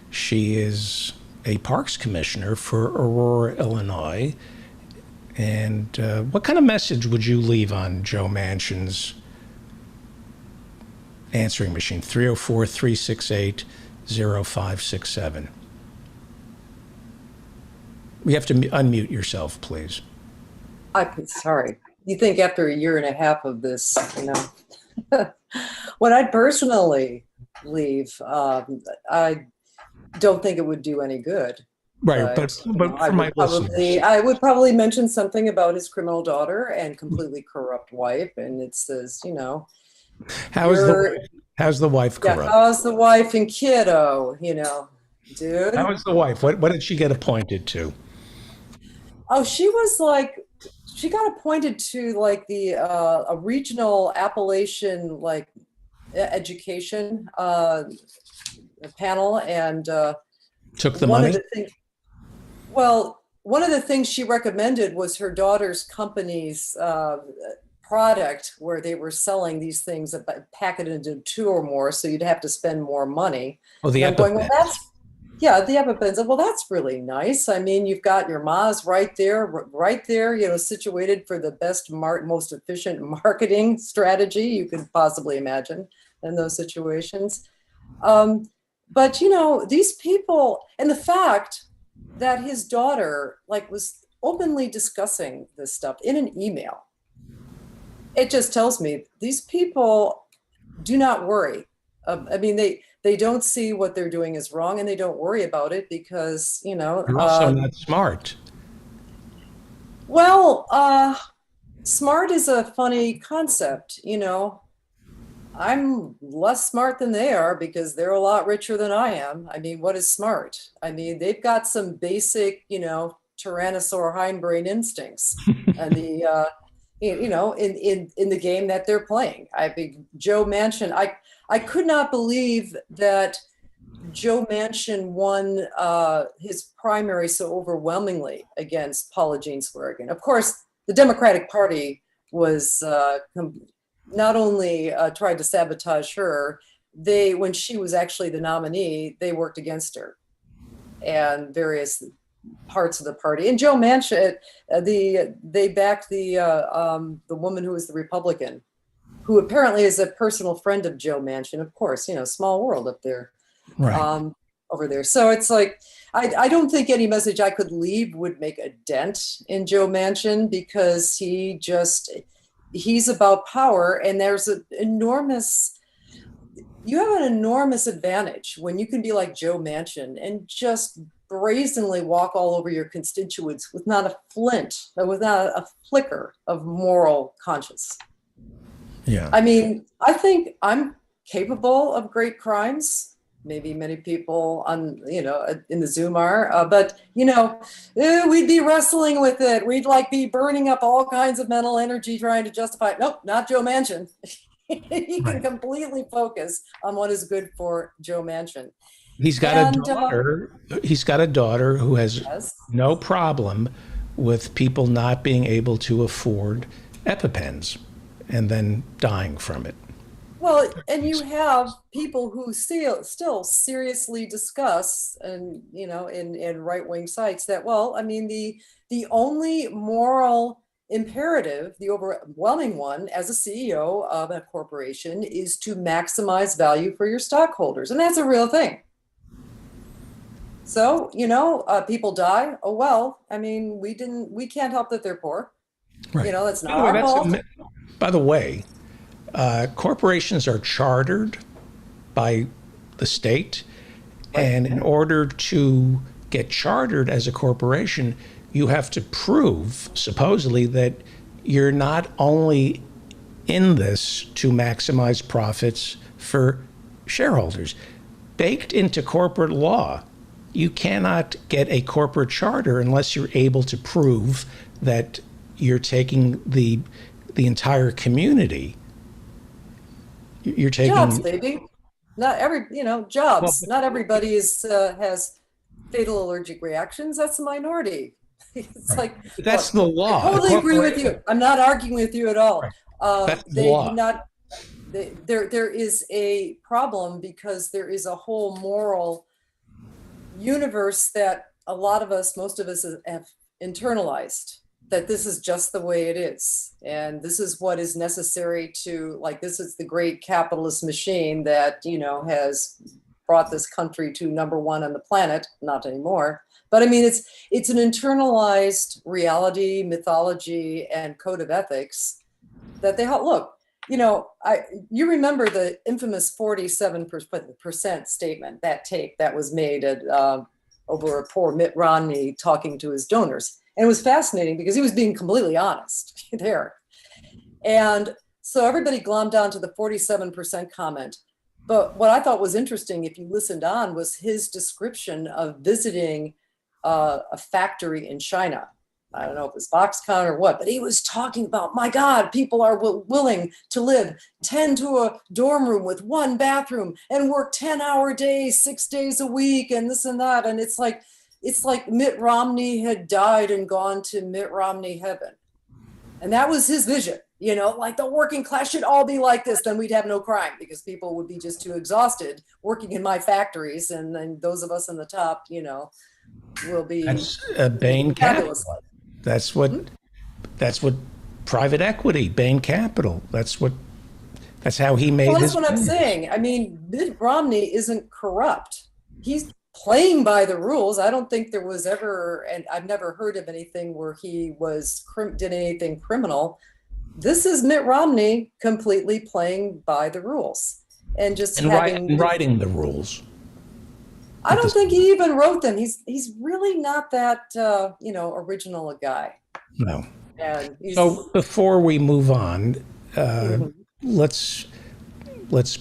she is a parks commissioner for Aurora, Illinois. And what kind of message would you leave on Joe Manchin's answering machine? 304-368-0567. You have to unmute yourself, please. I'm sorry. You think after a year and a half of this, what I'd personally leave, I don't think it would do any good. Right, but for my listeners, I would probably mention something about his criminal daughter and completely corrupt wife, and it says, how's the wife corrupt? Yeah, how's the wife and kiddo? Dude. How is the wife? What did she get appointed to? Oh, she got appointed to a regional Appalachian education panel, and took the money. One of the things she recommended was her daughter's company's product, where they were selling these things packed into 2 or more, so you'd have to spend more money. Oh, the EpiPens. Yeah, the EpiPens. Well, that's really nice. I mean, you've got your Maz right there, situated for the best, most efficient marketing strategy you could possibly imagine in those situations. But these people, and the fact that his daughter was openly discussing this stuff in an email, it just tells me these people do not worry. I mean, they don't see what they're doing is wrong, and they don't worry about it because You're also not smart. Well, smart is a funny concept. I'm less smart than they are because they're a lot richer than I am. I mean, what is smart? I mean, they've got some basic, tyrannosaur hindbrain instincts, and the in the game that they're playing. I think Joe Manchin. I could not believe that Joe Manchin won his primary so overwhelmingly against Paula Jean Swearengin. Of course, the Democratic Party was not only tried to sabotage her, when she was actually the nominee, they worked against her and various parts of the party. And Joe Manchin, they backed the woman who was the Republican, who apparently is a personal friend of Joe Manchin. Of course, small world up there, right. Over there. So it's like, I don't think any message I could leave would make a dent in Joe Manchin because he's about power, and there's you have an enormous advantage when you can be like Joe Manchin and just brazenly walk all over your constituents with not a flicker of moral conscience. Yeah. I mean, I think I'm capable of great crimes. Maybe many people in the Zoom are, but we'd be wrestling with it. We'd be burning up all kinds of mental energy trying to justify it. Nope, not Joe Manchin. He can completely focus on what is good for Joe Manchin. He's got a daughter. He's got a daughter who has no problem with people not being able to afford EpiPens and then dying from it. Well, and you have people who still seriously discuss, and in right-wing sites that, well, I mean, the only moral imperative, the overwhelming one as a CEO of a corporation, is to maximize value for your stockholders, and that's a real thing. So people die. Oh well, I mean, we can't help that they're poor. Right. That's not our fault. By the way, corporations are chartered by the state, and in order to get chartered as a corporation, you have to prove, supposedly, that you're not only in this to maximize profits for shareholders. Baked into corporate law, you cannot get a corporate charter unless you're able to prove that you're taking the entire community. You're taking jobs, baby. Not every jobs. Well, not everybody has fatal allergic reactions. That's a minority. It's right. That's the law. I totally agree with you. I'm not arguing with you at all. Right. That's the law. There is a problem because there is a whole moral universe that most of us have internalized, that this is just the way it is. And this is what is necessary to, this is the great capitalist machine that, has brought this country to #1 on the planet. Not anymore. But I mean, it's an internalized reality, mythology, and code of ethics that they look. You remember the infamous 47% statement, that tape that was made over a poor Mitt Romney talking to his donors. And it was fascinating because he was being completely honest there. And so everybody glommed on to the 47% comment. But what I thought was interesting, if you listened on, was his description of visiting a factory in China. I don't know if it was Foxconn or what, but he was talking about, my God, people are willing to live 10 to a dorm room with 1 bathroom and work 10-hour days, 6 days a week, and this and that. And it's like Mitt Romney had died and gone to Mitt Romney heaven. And that was his vision. Like the working class should all be like this, then we'd have no crime because people would be just too exhausted working in my factories. And then those of us in the top, will be That's Bain Capital. fabulous life. That's what private equity, Bain Capital. That's how he made Well, his. that's what I'm saying. I mean, Mitt Romney isn't corrupt. He's playing by the rules. I don't think there was ever, and I've never heard of anything where he did anything criminal. This is Mitt Romney completely playing by the rules and just writing the rules. I don't think he even wrote them. He's really not that original a guy. No. And So before we move on, let's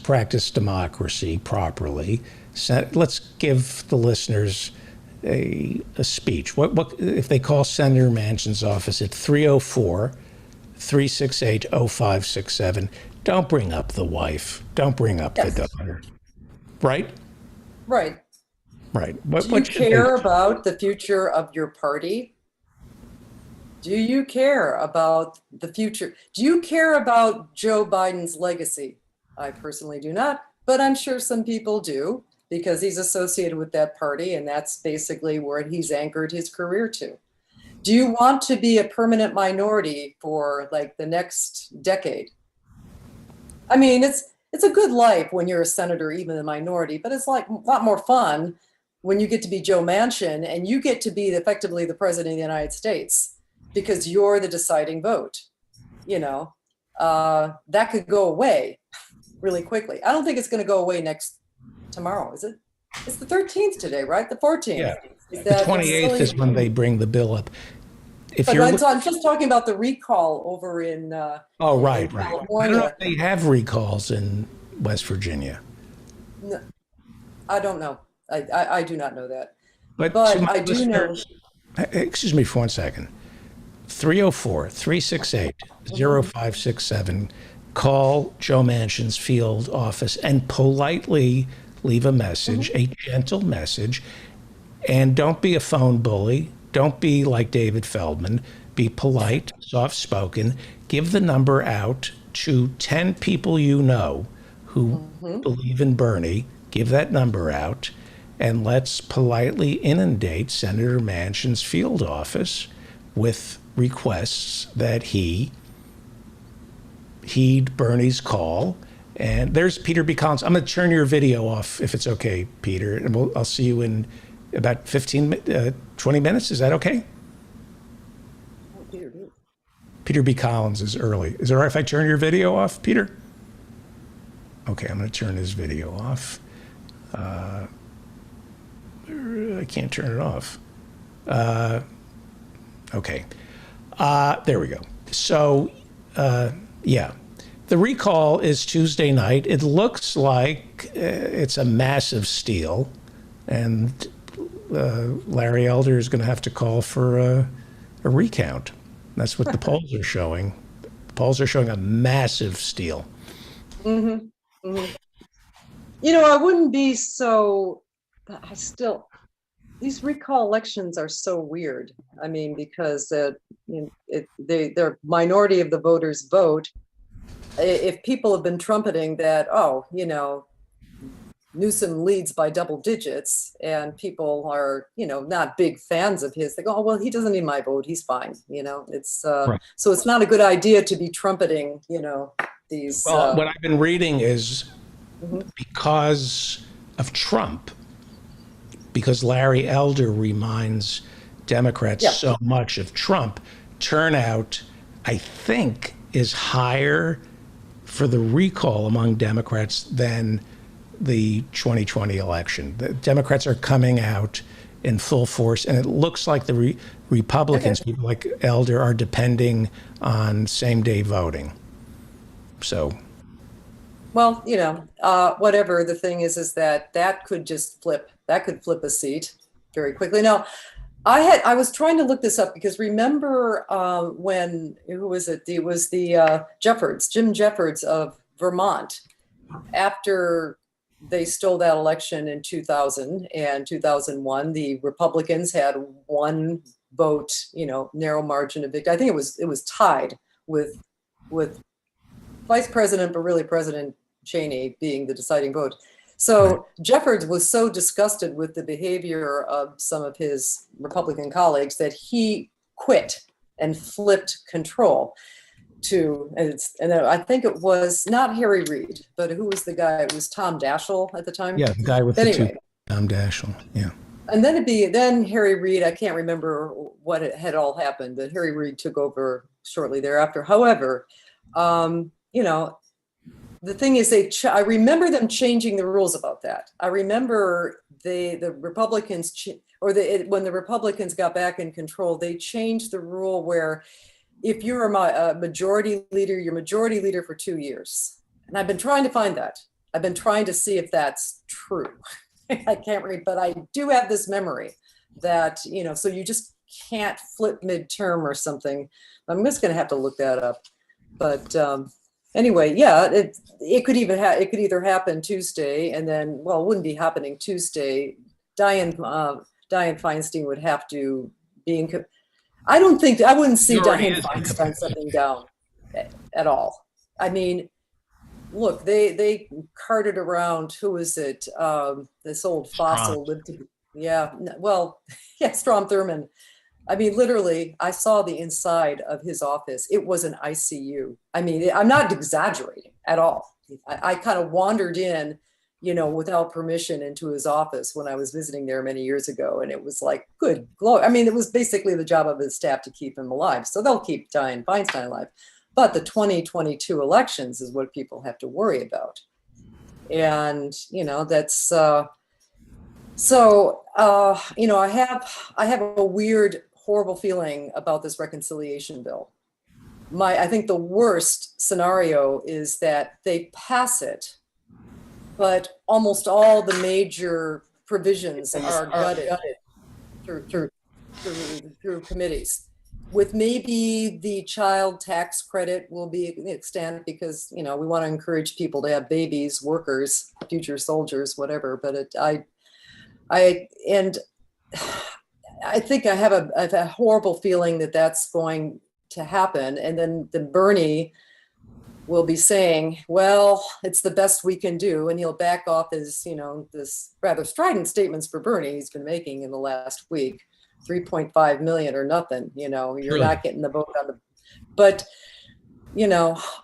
practice democracy properly. Let's give the listeners a speech. What if they call Senator Manchin's office at 304-368-0567? Don't bring up the wife. Don't bring up the daughter. Right? Right. Right. Do you care about the future of your party? Do you care about the future? Do you care about Joe Biden's legacy? I personally do not, but I'm sure some people do because he's associated with that party and that's basically where he's anchored his career to. Do you want to be a permanent minority for like the next decade? I mean, it's a good life when you're a senator, even a minority, but it's like a lot more fun when you get to be Joe Manchin and you get to be effectively the president of the United States because you're the deciding vote. That could go away really quickly. I don't think it's going to go away tomorrow, is it? It's the 13th today, right? The 14th. Yeah. The 28th is when they bring the bill up. I'm just talking about the recall over in right. California. I don't know if they have recalls in West Virginia. No, I don't know. I do not know that. But I do know. Excuse me for 1 second. 304-368-0567. Call Joe Manchin's field office and politely leave a message, a gentle message. And don't be a phone bully. Don't be like David Feldman. Be polite, soft-spoken. Give the number out to 10 people you know who believe in Bernie. Give that number out. And let's politely inundate Senator Manchin's field office with requests that he heed Bernie's call. And there's Peter B. Collins. I'm going to turn your video off if it's okay, Peter. And I'll see you in about 20 minutes. Is that okay? Peter B. Collins is early. Is it all right if I turn your video off, Peter? Okay, I'm going to turn his video off. I can't turn it off. Okay. There we go. So, yeah. The recall is Tuesday night. It looks like it's a massive steal. And Larry Elder is going to have to call for a recount. That's what the polls are showing. The polls are showing a massive steal. I wouldn't be so, these recall elections are so weird. I mean, because they're minority of the voters vote. If people have been trumpeting that, Newsom leads by double digits and people are, not big fans of his, they go, oh, well, he doesn't need my vote. He's fine. It's right. So it's not a good idea to be trumpeting, these. Well, what I've been reading is because of Trump, because Larry Elder reminds Democrats so much of Trump, turnout, I think, is higher for the recall among Democrats than the 2020 election. The Democrats are coming out in full force, and it looks like the Republicans, people like Elder, are depending on same-day voting. So, well, whatever the thing is that could just flip. That could flip a seat very quickly. Now, I was trying to look this up because remember who was it? It was the Jim Jeffords of Vermont. After they stole that election in 2000 and 2001, the Republicans had one vote, narrow margin of victory. I think it was tied with with Vice President, but really President Cheney being the deciding vote. So Jeffords was so disgusted with the behavior of some of his Republican colleagues that he quit and flipped control to, and I think it was not Harry Reid, but who was the guy? It was Tom Daschle at the time. Yeah, the guy with the two, Tom Daschle. Yeah. And then Harry Reid, I can't remember what it had all happened, but Harry Reid took over shortly thereafter. However, the thing is, I remember them changing the rules about that. I remember the Republicans, when the Republicans got back in control, they changed the rule where if you're a majority leader, you're majority leader for 2 years. And I've been trying to find that. I've been trying to see if that's true. I can't read, but I do have this memory that, so you just can't flip midterm or something. I'm just going to have to look that up. But anyway, yeah, it could either happen Tuesday, and then, well, it wouldn't be happening Tuesday. Dianne Feinstein would have to be I wouldn't see Dianne Feinstein stepping down at all. I mean, look, they carted around, who is it? This old fossil lived to be, Strom Thurmond. I mean, literally, I saw the inside of his office. It was an ICU. I mean, I'm not exaggerating at all. I kind of wandered in, without permission into his office when I was visiting there many years ago. And it was like, good Lord. I mean, it was basically the job of his staff to keep him alive. So they'll keep Dianne Feinstein alive. But the 2022 elections is what people have to worry about. And, that's, I have a weird, horrible feeling about this reconciliation bill. I think the worst scenario is that they pass it, but almost all the major provisions are gutted through committees. With maybe the child tax credit will be an extent because, we want to encourage people to have babies, workers, future soldiers, whatever. But I think I have a horrible feeling that that's going to happen. And then Bernie will be saying, well, it's the best we can do. And he'll back off his, this rather strident statements for Bernie he's been making in the last week. 3.5 million or nothing, you're not getting the vote on but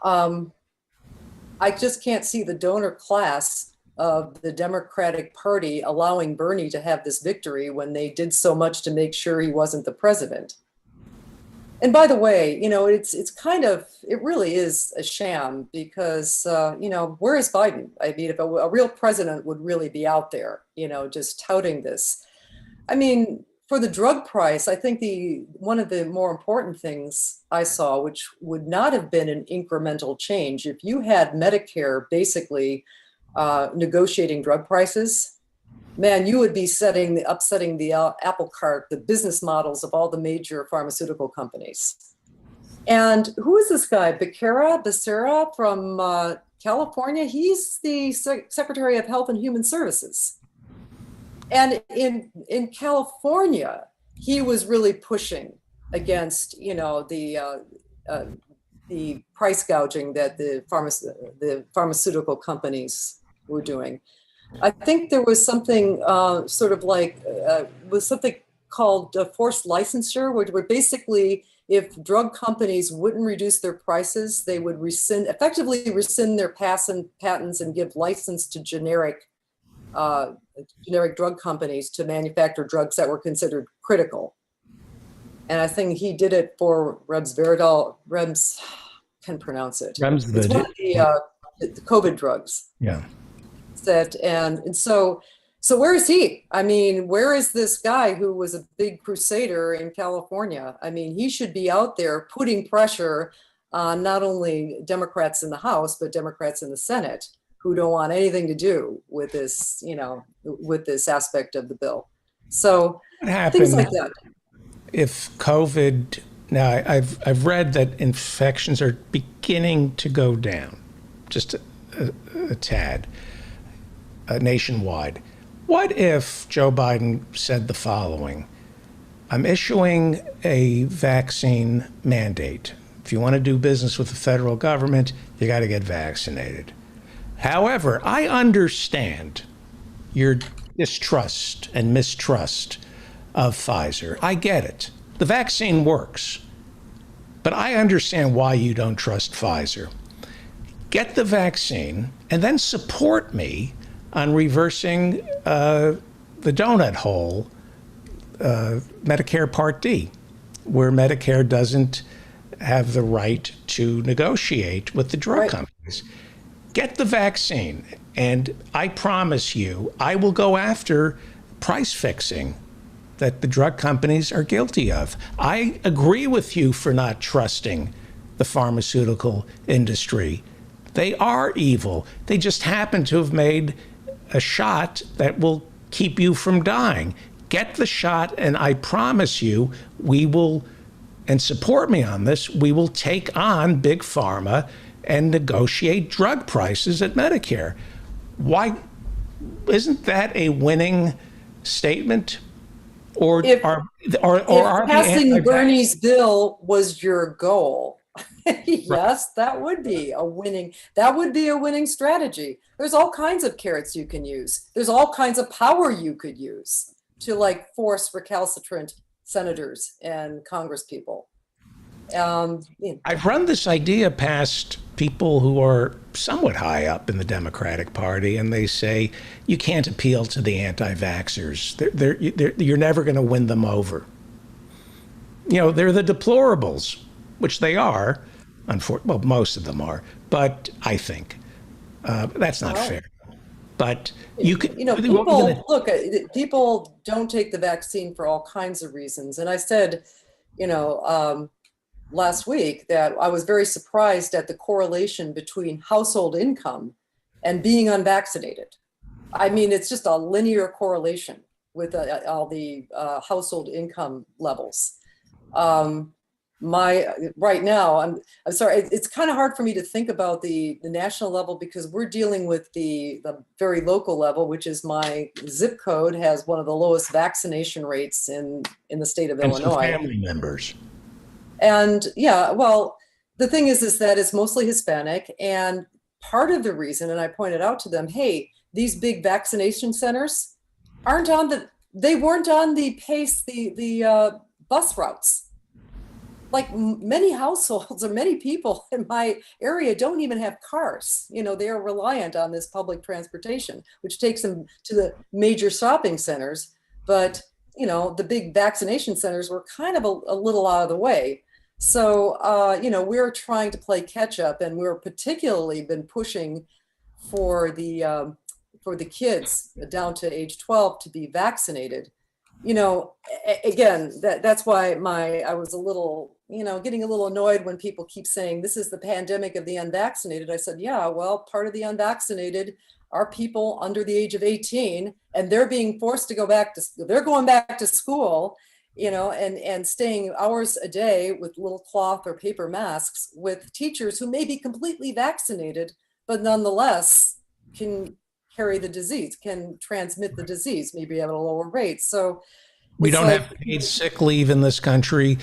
I just can't see the donor class of the Democratic Party allowing Bernie to have this victory when they did so much to make sure he wasn't the president. And by the way, it really is a sham because, where is Biden? I mean, if a real president would really be out there, just touting this. I mean, for the drug price, I think one of the more important things I saw, which would not have been an incremental change, if you had Medicare basically negotiating drug prices, man, you would be upsetting the apple cart, the business models of all the major pharmaceutical companies. And who is this guy? Becerra from California? He's the Secretary of Health and Human Services. And in California, he was really pushing against, the price gouging that the pharmaceutical companies were doing. I think there was something was something called forced licensure, where basically if drug companies wouldn't reduce their prices, they would effectively rescind their patents and give license to generic drug companies to manufacture drugs that were considered critical. And I think he did it for can pronounce it. Remsvid. It's one of the COVID drugs. Yeah. So where is he? I mean, where is this guy who was a big crusader in California? I mean, he should be out there putting pressure on not only Democrats in the House, but Democrats in the Senate who don't want anything to do with this, with this aspect of the bill. So things like that. If COVID, now I've read that infections are beginning to go down, just a tad, nationwide. What if Joe Biden said the following: I'm issuing a vaccine mandate If you want to do business with the federal government, you got to get vaccinated. However, I understand your distrust and mistrust of Pfizer. I get it. The vaccine works. But I understand why you don't trust Pfizer. Get the vaccine and then support me on reversing the donut hole, Medicare Part D, where Medicare doesn't have the right to negotiate with the drug companies. Get the vaccine, and I promise you, I will go after price fixing that the drug companies are guilty of. I agree with you for not trusting the pharmaceutical industry. They are evil. They just happen to have made a shot that will keep you from dying. Get the shot, and I promise you, we will, and support me on this, we will take on Big Pharma and negotiate drug prices at Medicare. Why isn't that a winning statement? Or if are passing Bernie's bill was your goal, yes, that would be a winning strategy. There's all kinds of carrots you can use. There's all kinds of power you could use to like force recalcitrant senators and congresspeople. I've run this idea past people who are somewhat high up in the Democratic Party, and they say you can't appeal to the anti-vaxxers. You're never going to win them over. You know, they're the deplorables, which they are. Well, most of them are, but I think that's not fair. But you could, people don't take the vaccine for all kinds of reasons, and I said, last week that I was very surprised at the correlation between household income and being unvaccinated. I mean, it's just a linear correlation with all the household income levels. Right now, I'm sorry, it's kind of hard for me to think about the national level because we're dealing with the very local level, which is my zip code has one of the lowest vaccination rates in the state of Illinois. Some family members. And yeah, well, the thing is that it's mostly Hispanic, and part of the reason, and I pointed out to them, hey, these big vaccination centers weren't on the pace, the bus routes. Like many households or many people in my area don't even have cars. They are reliant on this public transportation, which takes them to the major shopping centers. But, the big vaccination centers were kind of a little out of the way. So, we're trying to play catch up, and we're particularly been pushing for the kids down to age 12 to be vaccinated. Again, that's why I was a little, getting a little annoyed when people keep saying this is the pandemic of the unvaccinated. I said, yeah, well, part of the unvaccinated are people under the age of 18, and they're being forced to they're going back to school, and staying hours a day with little cloth or paper masks with teachers who may be completely vaccinated, but nonetheless can carry the disease, can transmit the disease, maybe at a lower rate. So we don't have paid sick leave in this country.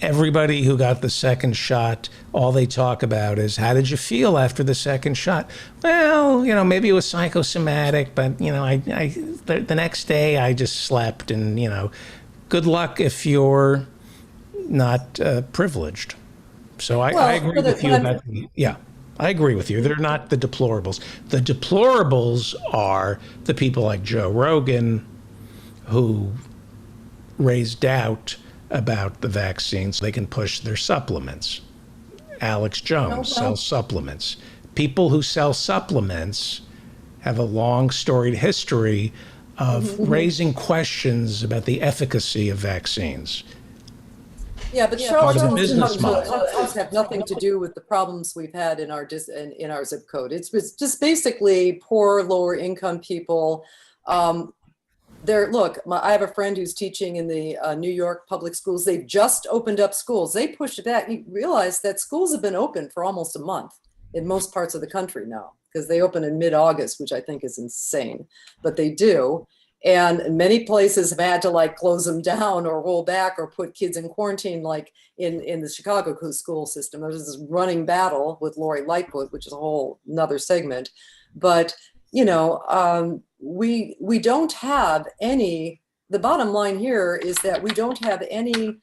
Everybody who got the second shot, all they talk about is, how did you feel after the second shot? Well, maybe it was psychosomatic, but, the next day I just slept, and, good luck if you're not privileged. So I agree with you. I agree with you. They're not the deplorables. The deplorables are the people like Joe Rogan who raise doubt about the vaccines. They can push their supplements. Alex Jones sells supplements. People who sell supplements have a long storied history of raising questions about the efficacy of vaccines. Yeah, but charlatans have nothing to do with the problems we've had in our zip code. It's just basically poor, lower income people. I have a friend who's teaching in the New York public schools. They've just opened up schools. They pushed it back. You realize that schools have been open for almost a month in most parts of the country now, because they open in mid-August, which I think is insane, but they do. And many places have had to like close them down or roll back or put kids in quarantine, like in the Chicago school system. There's this running battle with Lori Lightfoot, which is a whole another segment. But, you know, we don't have any, the bottom line here is that we don't have any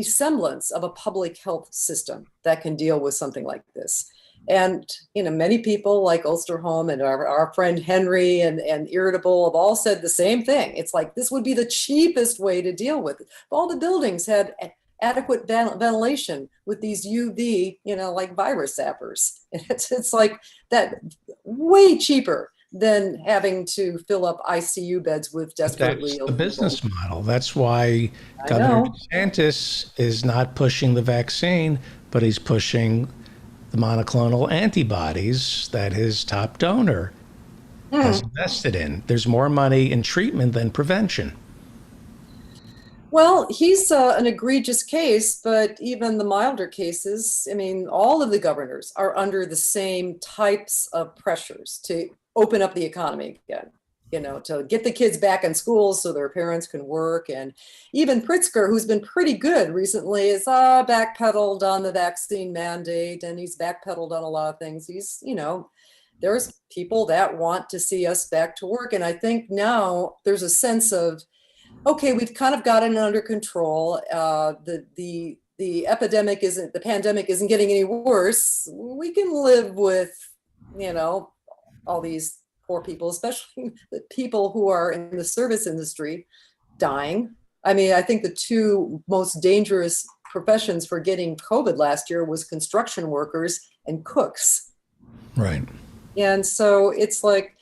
semblance of a public health system that can deal with something like this. And, you know, many people like Osterholm and our friend Henry and Irritable have all said the same thing. It's like, this would be the cheapest way to deal with it. All the buildings had adequate ventilation with these UV, you know, like virus zappers. It's like that, way cheaper than having to fill up ICU beds with desperately ill people. That's the business model. That's why Governor DeSantis is not pushing the vaccine, but he's pushing the monoclonal antibodies that his top donor has invested in. There's more money in treatment than prevention. Well, he's an egregious case, but even the milder cases, I mean, all of the governors are under the same types of pressures to open up the economy again, you know, to get the kids back in school so their parents can work. And even Pritzker, who's been pretty good recently, is backpedaled on the vaccine mandate, and he's backpedaled on a lot of things. He's, you know, there's people that want to see us back to work. And I think now there's a sense of, okay, we've kind of gotten it under control. The epidemic isn't, the pandemic isn't getting any worse. We can live with, you know, all these poor people, especially the people who are in the service industry, dying. I mean, I think the two most dangerous professions for getting COVID last year was construction workers and cooks. Right. And so it's like,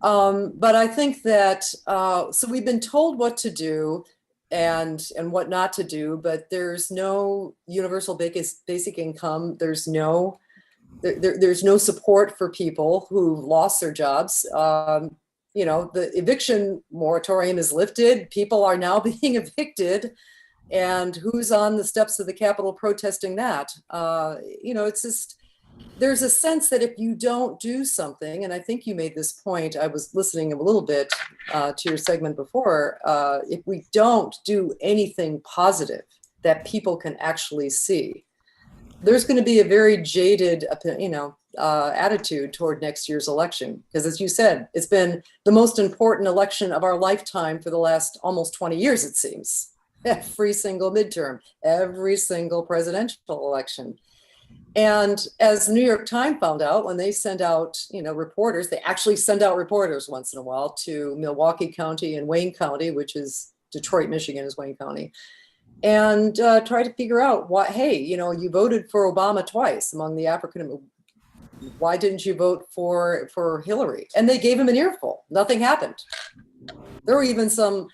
but I think that, so we've been told what to do and what not to do, but there's no universal basic income. There's no support for people who lost their jobs. You know, the eviction moratorium is lifted. People are now being evicted. And who's on the steps of the Capitol protesting that? You know, it's just, there's a sense that if you don't do something, and I think you made this point, I was listening a little bit to your segment before, if we don't do anything positive that people can actually see, there's going to be a very jaded, you know, attitude toward next year's election. Because as you said, it's been the most important election of our lifetime for the last almost 20 years, it seems. Every single midterm, every single presidential election. And as the New York Times found out, when they send out, you know, reporters, they actually send out reporters once in a while to Milwaukee County and Wayne County, which is Detroit, Michigan is Wayne County, and try to figure out what, hey, you know, you voted for Obama twice among the African, why didn't you vote for Hillary? And they gave him an earful. Nothing happened. There were even some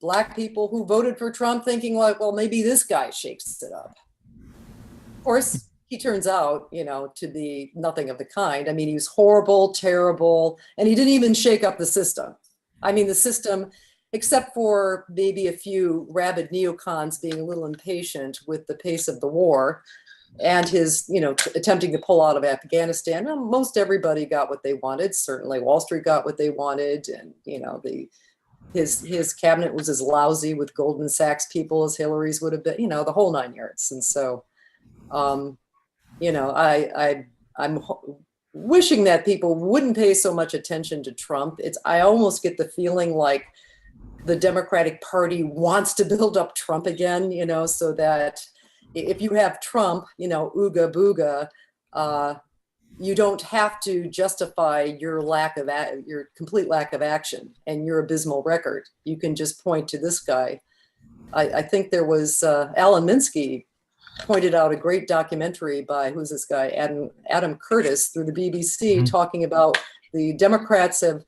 Black people who voted for Trump thinking like, well, maybe this guy shakes it up. Of course, he turns out, you know, to be nothing of the kind. I mean, he was horrible, terrible, and he didn't even shake up the system. I mean, the system, except for maybe a few rabid neocons being a little impatient with the pace of the war and his, you know, attempting to pull out of Afghanistan. Well, most everybody got what they wanted. Certainly Wall Street got what they wanted. And, you know, his cabinet was as lousy with Goldman Sachs people as Hillary's would have been, you know, the whole 9 yards. And so, you know, I'm wishing that people wouldn't pay so much attention to Trump. I almost get the feeling like the Democratic Party wants to build up Trump again, you know, so that if you have Trump, you know, ooga booga, you don't have to justify your complete lack of action and your abysmal record. You can just point to this guy. I think there was Alan Minsky pointed out a great documentary by, who's this guy, Adam Curtis, through the BBC, talking about the Democrats have,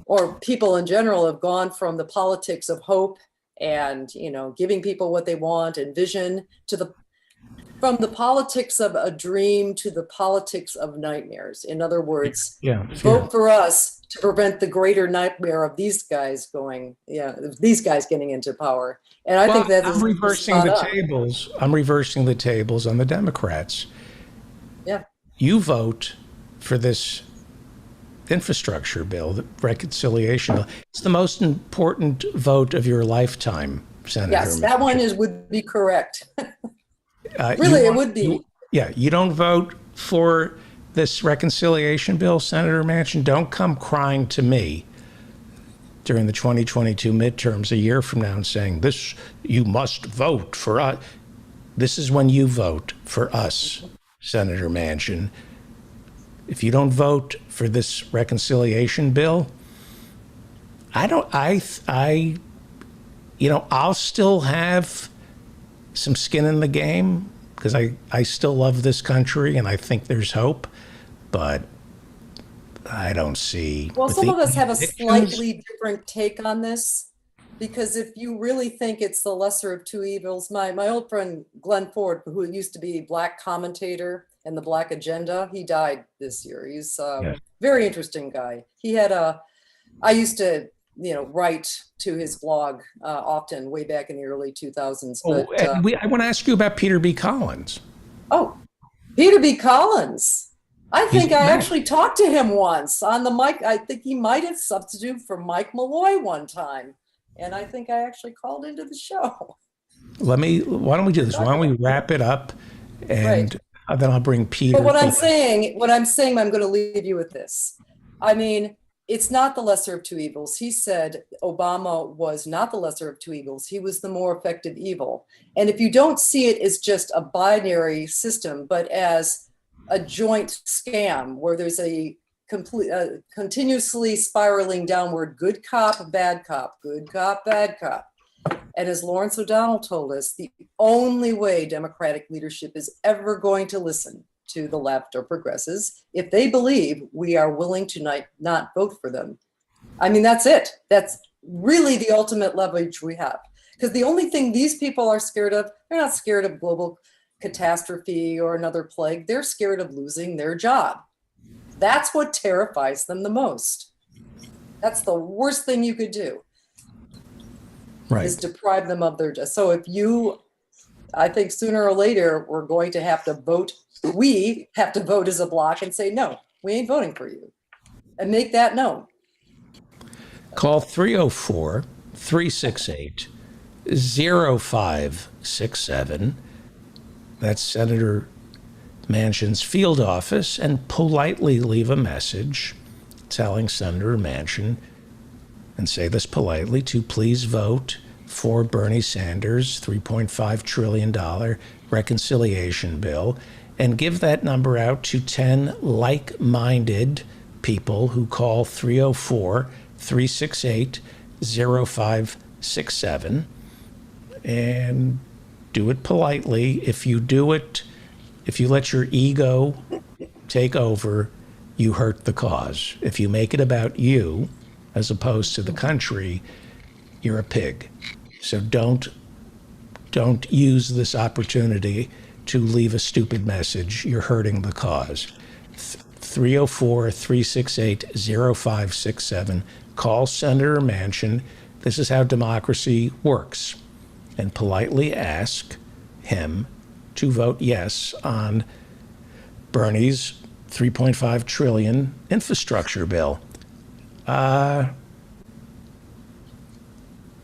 or people in general, have gone from the politics of hope and, you know, giving people what they want and vision to from the politics of a dream to the politics of nightmares. In other words, vote for us to prevent the greater nightmare of these guys getting into power. And I think that I'm reversing the tables. I'm reversing the tables on the Democrats. Yeah. You vote for this infrastructure bill, the reconciliation bill. It's the most important vote of your lifetime, Senator. Yes, that one would be correct. Really, it would be. You don't vote for this reconciliation bill, Senator Manchin. Don't come crying to me during the 2022 midterms a year from now and saying, this, you must vote for us. This is when you vote for us, Senator Manchin. If you don't vote for this reconciliation bill, I'll still have some skin in the game because I still love this country and I think there's hope, but I don't see. Well, some of us have a slightly different take on this, because if you really think it's the lesser of two evils, my old friend Glenn Ford, who used to be a Black commentator and the Black Agenda, he died this year. He's a very interesting guy. He had I used to, write to his blog often way back in the early 2000s. But, I want to ask you about Peter B. Collins. Oh, Peter B. Collins. I think I actually talked to him once on the mic. I think he might have substituted for Mike Malloy one time. And I think I actually called into the show. Why don't we do this? Why don't we wrap it up and then I'll bring Peter. But what I'm saying, I'm going to leave you with this. I mean, it's not the lesser of two evils. He said Obama was not the lesser of two evils. He was the more effective evil. And if you don't see it as just a binary system, but as a joint scam where there's a continuously spiraling downward, good cop, bad cop, good cop, bad cop. And as Lawrence O'Donnell told us, the only way Democratic leadership is ever going to listen to the left or progressives if they believe we are willing to not vote for them. I mean, that's it. That's really the ultimate leverage we have. Because the only thing these people are scared of, they're not scared of global catastrophe or another plague. They're scared of losing their job. That's what terrifies them the most. That's the worst thing you could do. Right. Is deprive them of their job. So I think sooner or later, we're going to have to vote. We have to vote as a bloc and say, no, we ain't voting for you. And make that known. Call 304-368-0567. That's Senator Manchin's field office, and politely leave a message telling Senator Manchin, and say this politely, to please vote for Bernie Sanders' $3.5 trillion reconciliation bill, and give that number out to 10 like-minded people who call 304-368-0567, and do it politely. If you let your ego take over, you hurt the cause. If you make it about you, as opposed to the country, you're a pig. So don't use this opportunity to leave a stupid message. You're hurting the cause. 304-368-0567. Call Senator Manchin. This is how democracy works. And politely ask him to vote yes on Bernie's $3.5 trillion infrastructure bill.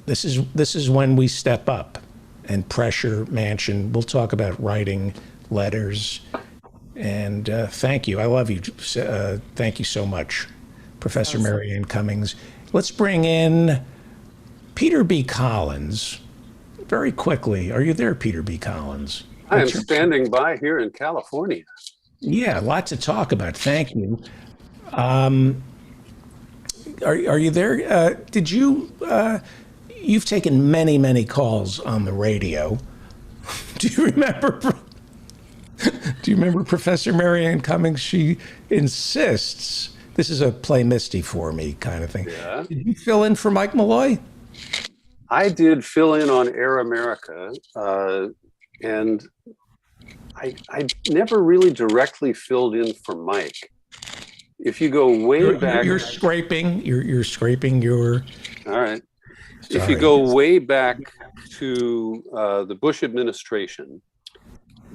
This is when we step up and pressure Manchin. We'll talk about writing letters. And thank you. I love you. Thank you so much, Professor Marianne Cummings. Let's bring in Peter B. Collins very quickly. Are you there, Peter B. Collins? I am standing by here in California. Yeah, lots to talk about. Thank you. Are you there? Did you? You've taken many calls on the radio. Do you remember? Do you remember Professor Marianne Cummings? She insists this is a play Misty for me kind of thing. Yeah. Did you fill in for Mike Malloy? I did fill in on Air America, and I never really directly filled in for Mike. If you go way back, you're scraping. You're scraping your. All right. Sorry. If you go way back to the Bush administration,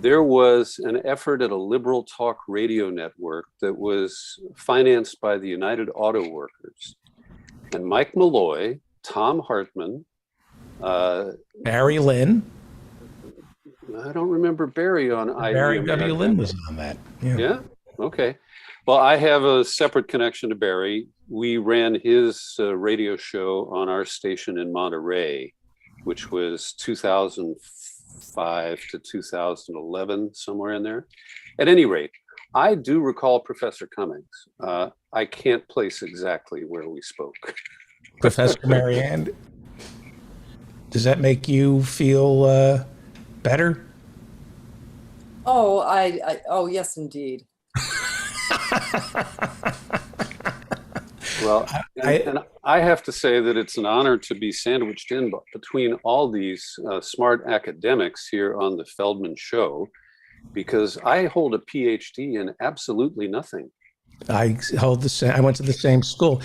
there was an effort at a liberal talk radio network that was financed by the United Auto Workers. And Mike Malloy, Tom Hartman, Barry Lynn. I don't remember Barry on Barry W. Lynn was on that. Yeah. Okay. Well, I have a separate connection to Barry. We ran his radio show on our station in Monterey, which was 2005 to 2011, somewhere in there. At any rate, I do recall Professor Cummings. I can't place exactly where we spoke. Professor Marianne, does that make you feel better? Oh, oh, yes, indeed. Well, and I have to say that it's an honor to be sandwiched in between all these smart academics here on the Feldman Show, because I hold a PhD in absolutely nothing. I went to the same school.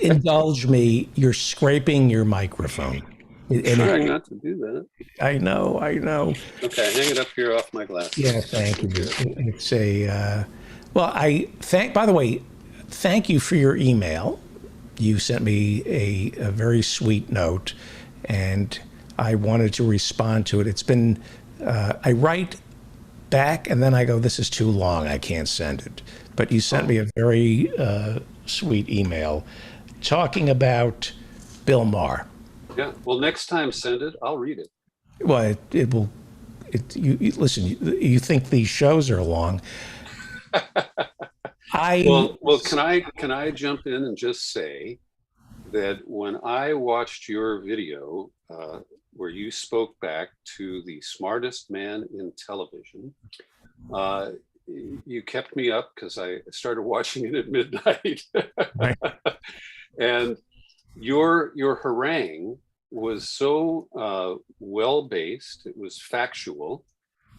Indulge me. You're scraping your microphone. Trying not to do that. I know. Okay, hang it up here off my glasses. Yeah, thank you. It's by the way, thank you for your email. You sent me a very sweet note, and I wanted to respond to it. It's been, I write back and then I go, this is too long, I can't send it. But you sent me a very sweet email talking about Bill Maher. Yeah, well, next time send it, I'll read it. Well, it will. Listen, you think these shows are long. Well, can I jump in and just say that when I watched your video where you spoke back to the smartest man in television, you kept me up because I started watching it at midnight. Right. And your harangue was so well-based, it was factual,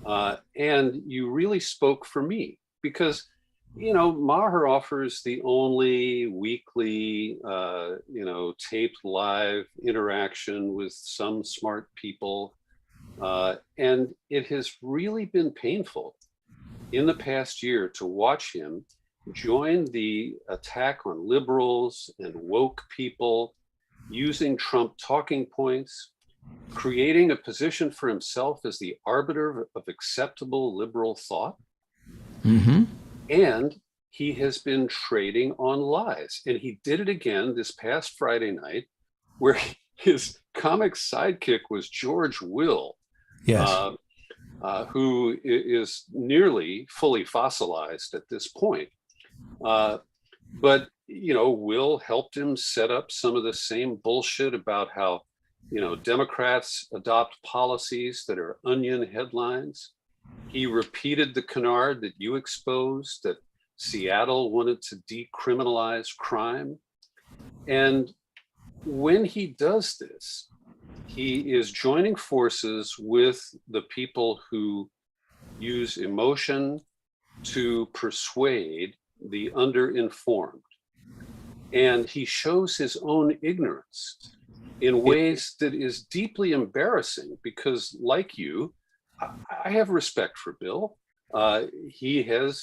and you really spoke for me because, you know, Maher offers the only weekly, taped live interaction with some smart people, and it has really been painful in the past year to watch him join the attack on liberals and woke people, using Trump talking points, creating a position for himself as the arbiter of acceptable liberal thought. Mm-hmm. And he has been trading on lies. And he did it again this past Friday night, where his comic sidekick was George Will, yes, who is nearly fully fossilized at this point. But you know, Will helped him set up some of the same bullshit about how, you know, Democrats adopt policies that are onion headlines. He repeated the canard that you exposed, that Seattle wanted to decriminalize crime. And when he does this, he is joining forces with the people who use emotion to persuade the underinformed. And he shows his own ignorance in ways that is deeply embarrassing because, like you, I have respect for Bill. He had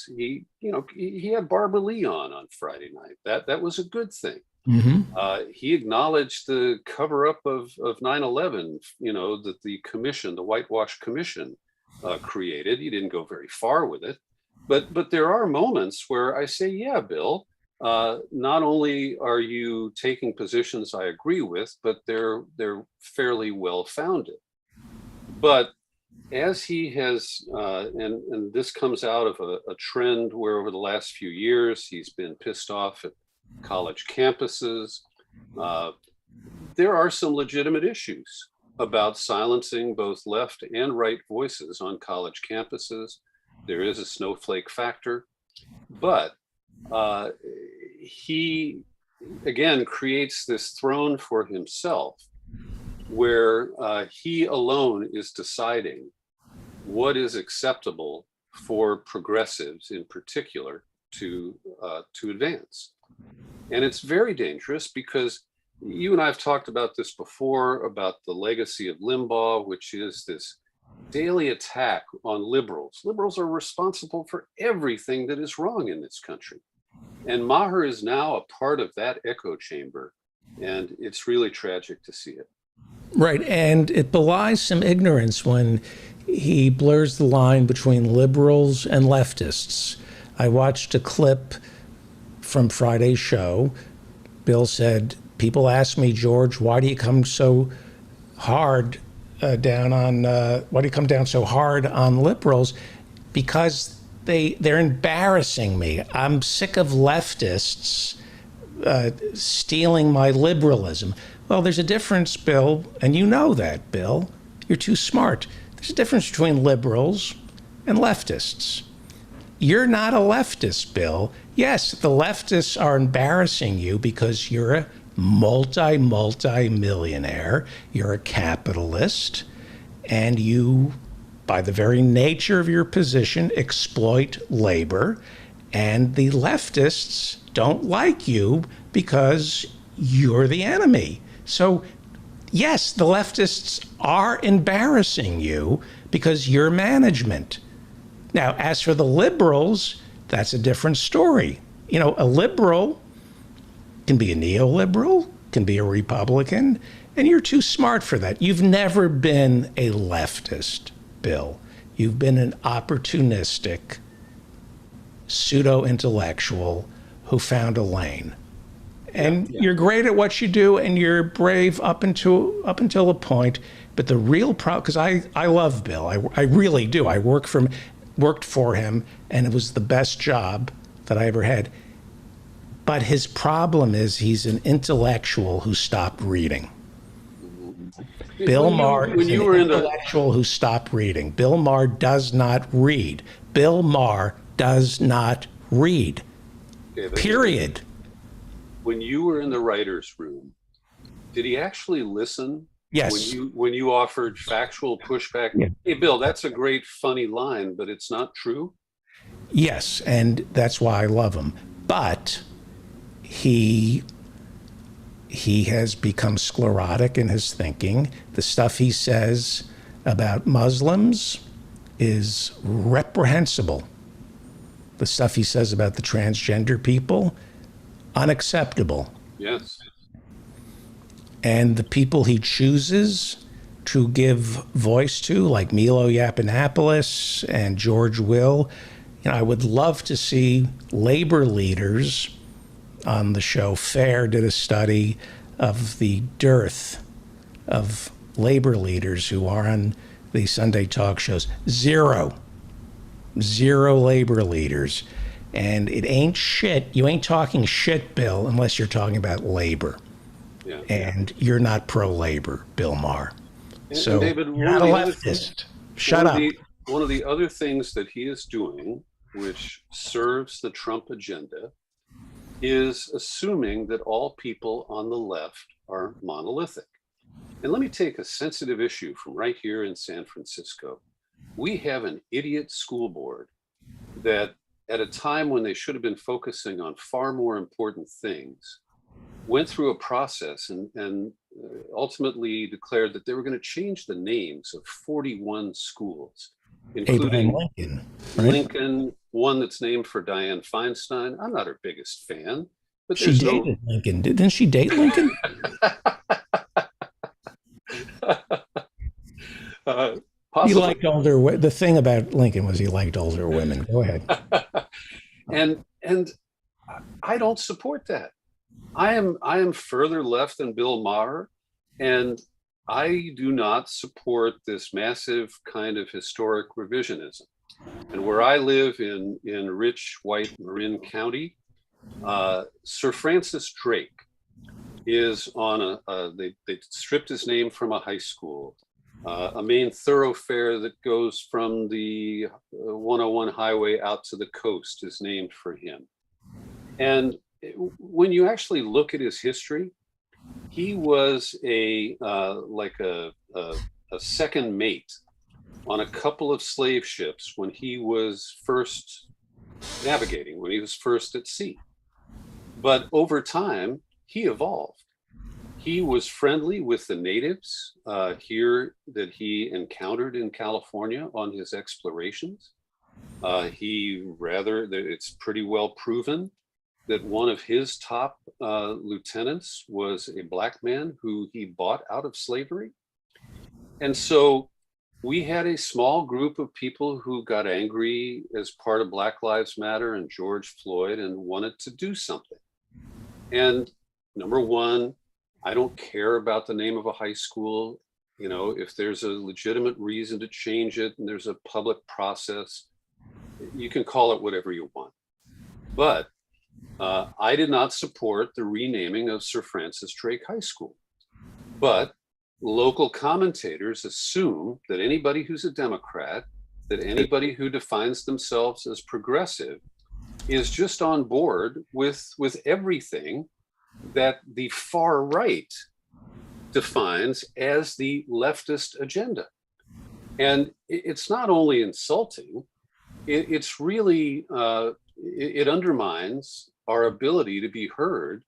Barbara Lee on Friday night. That was a good thing. Mm-hmm. He acknowledged the cover-up of 9/11, you know, that the commission, the Whitewash Commission, created. He didn't go very far with it, but there are moments where I say, yeah, Bill, not only are you taking positions I agree with, but they're fairly well-founded. But as he has, and this comes out of a trend where over the last few years, he's been pissed off at college campuses. There are some legitimate issues about silencing both left and right voices on college campuses. There is a snowflake factor, but he, again, creates this throne for himself where he alone is deciding what is acceptable for progressives in particular to advance. And it's very dangerous because you and I have talked about this before, about the legacy of Limbaugh, which is this daily attack on liberals. Liberals are responsible for everything that is wrong in this country. And Maher is now a part of that echo chamber. And it's really tragic to see it. Right. And it belies some ignorance when he blurs the line between liberals and leftists. I watched a clip from Friday's show. Bill said, people ask me, George, why do you come so hard why do you come down so hard on liberals? Because they're embarrassing me. I'm sick of leftists stealing my liberalism. Well, there's a difference, Bill, and you know that, Bill. You're too smart. There's a difference between liberals and leftists. You're not a leftist, Bill. Yes, the leftists are embarrassing you because you're a multi-millionaire. You're a capitalist, and you, by the very nature of your position, exploit labor. And the leftists don't like you because you're the enemy. So, yes, the leftists are embarrassing you because you're management. Now, as for the liberals, that's a different story. You know, a liberal can be a neoliberal, can be a Republican, and you're too smart for that. You've never been a leftist, Bill. You've been an opportunistic, pseudo-intellectual who found a lane. And you're great at what you do, and you're brave up until a point. But the real problem, because I love Bill, I really do. I worked for him, and it was the best job that I ever had. But his problem is he's an intellectual who stopped reading. Bill Maher is an intellectual who stopped reading. Bill Maher does not read. Bill Maher does not read. Period. When you were in the writer's room, did he actually listen? Yes. When you offered factual pushback, yeah. Hey, Bill, that's a great funny line, but it's not true? Yes, and that's why I love him. But he has become sclerotic in his thinking. The stuff he says about Muslims is reprehensible. The stuff he says about the transgender people, unacceptable. Yes. And the people he chooses to give voice to, like Milo Yiannopoulos and George Will, you know, I would love to see labor leaders on the show. FAIR did a study of the dearth of labor leaders who are on the Sunday talk shows. Zero labor leaders. And it ain't shit. You ain't talking shit, Bill, unless you're talking about labor. Yeah. And you're not pro-labor, Bill Maher. So David, you're not a leftist. Shut up. One of the other things that he is doing, which serves the Trump agenda, is assuming that all people on the left are monolithic. And let me take a sensitive issue from right here in San Francisco. We have an idiot school board that, at a time when they should have been focusing on far more important things, went through a process and ultimately declared that they were going to change the names of 41 schools, including Lincoln, right? Lincoln, one that's named for Dianne Feinstein. I'm not her biggest fan, but she dated Lincoln. Didn't she date Lincoln? He liked older. The thing about Lincoln was he liked older women. Go ahead. And I don't support that. I am further left than Bill Maher, and I do not support this massive kind of historic revisionism. And where I live in rich white Marin County, Sir Francis Drake is on they stripped his name from a high school. A main thoroughfare that goes from the 101 highway out to the coast is named for him. And when you actually look at his history, he was like a second mate on a couple of slave ships when he was first navigating, when he was first at sea. But over time, he evolved. He was friendly with the natives here that he encountered in California on his explorations. It's pretty well proven that one of his top lieutenants was a black man who he bought out of slavery. And so we had a small group of people who got angry as part of Black Lives Matter and George Floyd and wanted to do something. And number one, I don't care about the name of a high school. You know, if there's a legitimate reason to change it and there's a public process, you can call it whatever you want. But I did not support the renaming of Sir Francis Drake High School. But local commentators assume that anybody who's a Democrat, that anybody who defines themselves as progressive is just on board with everything that the far right defines as the leftist agenda. And it's not only insulting, it's really, it undermines our ability to be heard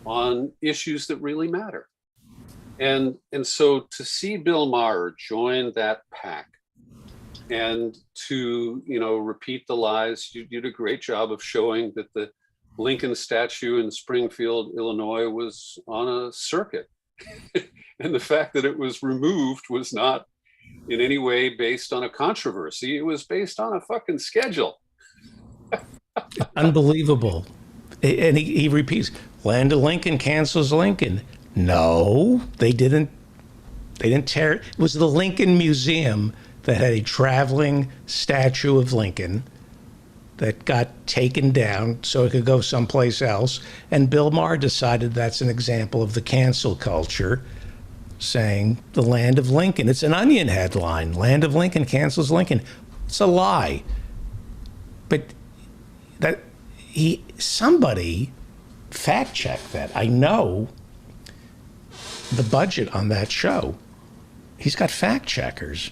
on issues that really matter. And so to see Bill Maher join that pack and to, you know, repeat the lies, you did a great job of showing that the Lincoln statue in Springfield, Illinois was on a circuit. And the fact that it was removed was not in any way based on a controversy. It was based on a fucking schedule. Unbelievable. And he repeats, Land of Lincoln cancels Lincoln. No, they didn't. They didn't tear it. It was the Lincoln Museum that had a traveling statue of Lincoln that got taken down so it could go someplace else. And Bill Maher decided that's an example of the cancel culture, saying the Land of Lincoln. It's an Onion headline. Land of Lincoln cancels Lincoln. It's a lie. But that somebody fact checked that. I know the budget on that show. He's got fact checkers.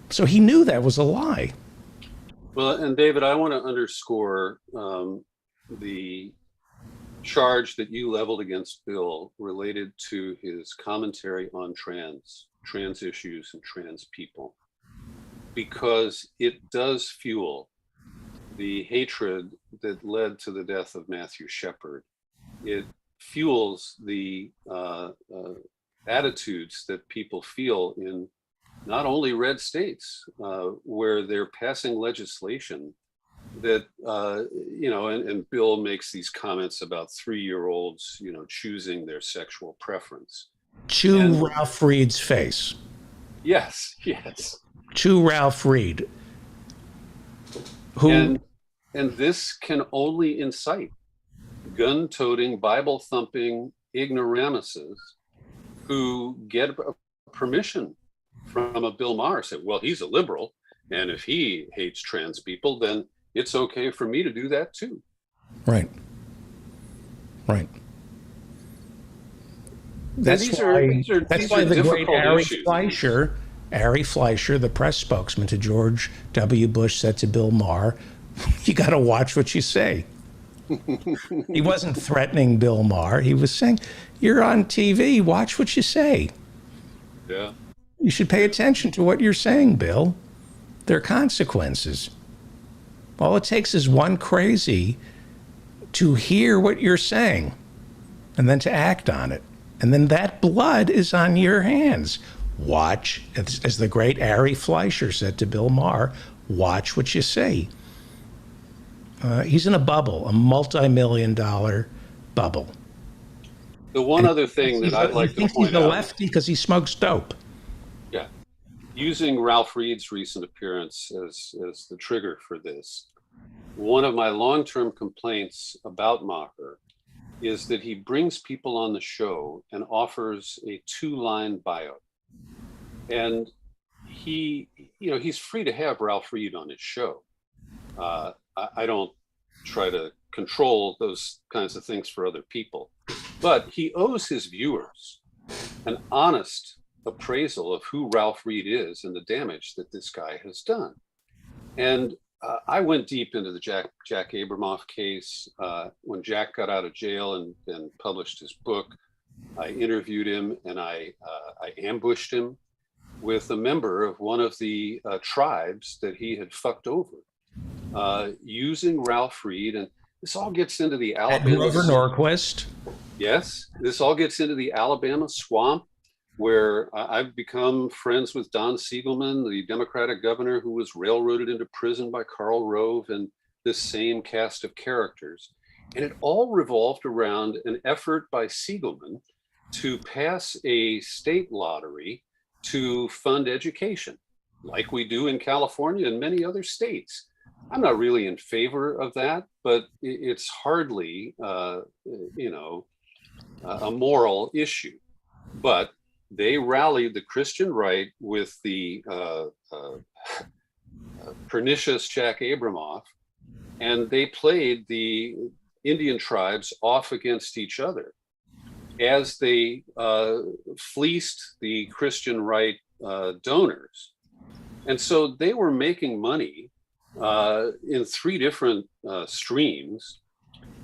So he knew that was a lie. Well, and David, I want to underscore the charge that you leveled against Bill related to his commentary on trans issues and trans people, because it does fuel the hatred that led to the death of Matthew Shepard. It fuels the attitudes that people feel in not only red states, where they're passing legislation that, you know, and Bill makes these comments about 3-year-olds, you know, choosing their sexual preference. To Ralph Reed's face. Yes, yes. To Ralph Reed. Who? And this can only incite gun-toting, Bible-thumping ignoramuses who get permission from a Bill Maher. Say, well, he's a liberal, and if he hates trans people, then it's okay for me to do that too. Right. Right. That's these why are the great Ari issues. Fleischer, the press spokesman to George W. Bush, said to Bill Maher, you got to watch what you say. He wasn't threatening Bill Maher. He was saying, you're on TV, watch what you say. Yeah. You should pay attention to what you're saying, Bill. There are consequences. All it takes is one crazy to hear what you're saying and then to act on it. And then that blood is on your hands. Watch, as the great Ari Fleischer said to Bill Maher, watch what you say. He's in a bubble, a multi-million-dollar bubble. The one other thing that I'd like to point out. He's a lefty because he smokes dope. Yeah. Using Ralph Reed's recent appearance as the trigger for this, one of my long-term complaints about Maher is that he brings people on the show and offers a 2-line bio. And he, you know, he's free to have Ralph Reed on his show. I don't try to control those kinds of things for other people, but he owes his viewers an honest appraisal of who Ralph Reed is and the damage that this guy has done. And I went deep into the Jack Abramoff case when Jack got out of jail and published his book. I interviewed him, and I ambushed him with a member of one of the tribes that he had fucked over, using Ralph Reed. And this all gets into the Alabama. Grover Norquist. Yes, this all gets into the Alabama swamp, where I've become friends with Don Siegelman, the Democratic governor who was railroaded into prison by Karl Rove, and this same cast of characters. And it all revolved around an effort by Siegelman to pass a state lottery to fund education, like we do in California and many other states. I'm not really in favor of that, but it's hardly, a moral issue. But they rallied the Christian right with the pernicious Jack Abramoff, and they played the Indian tribes off against each other as they fleeced the Christian right donors. And so they were making money in three different streams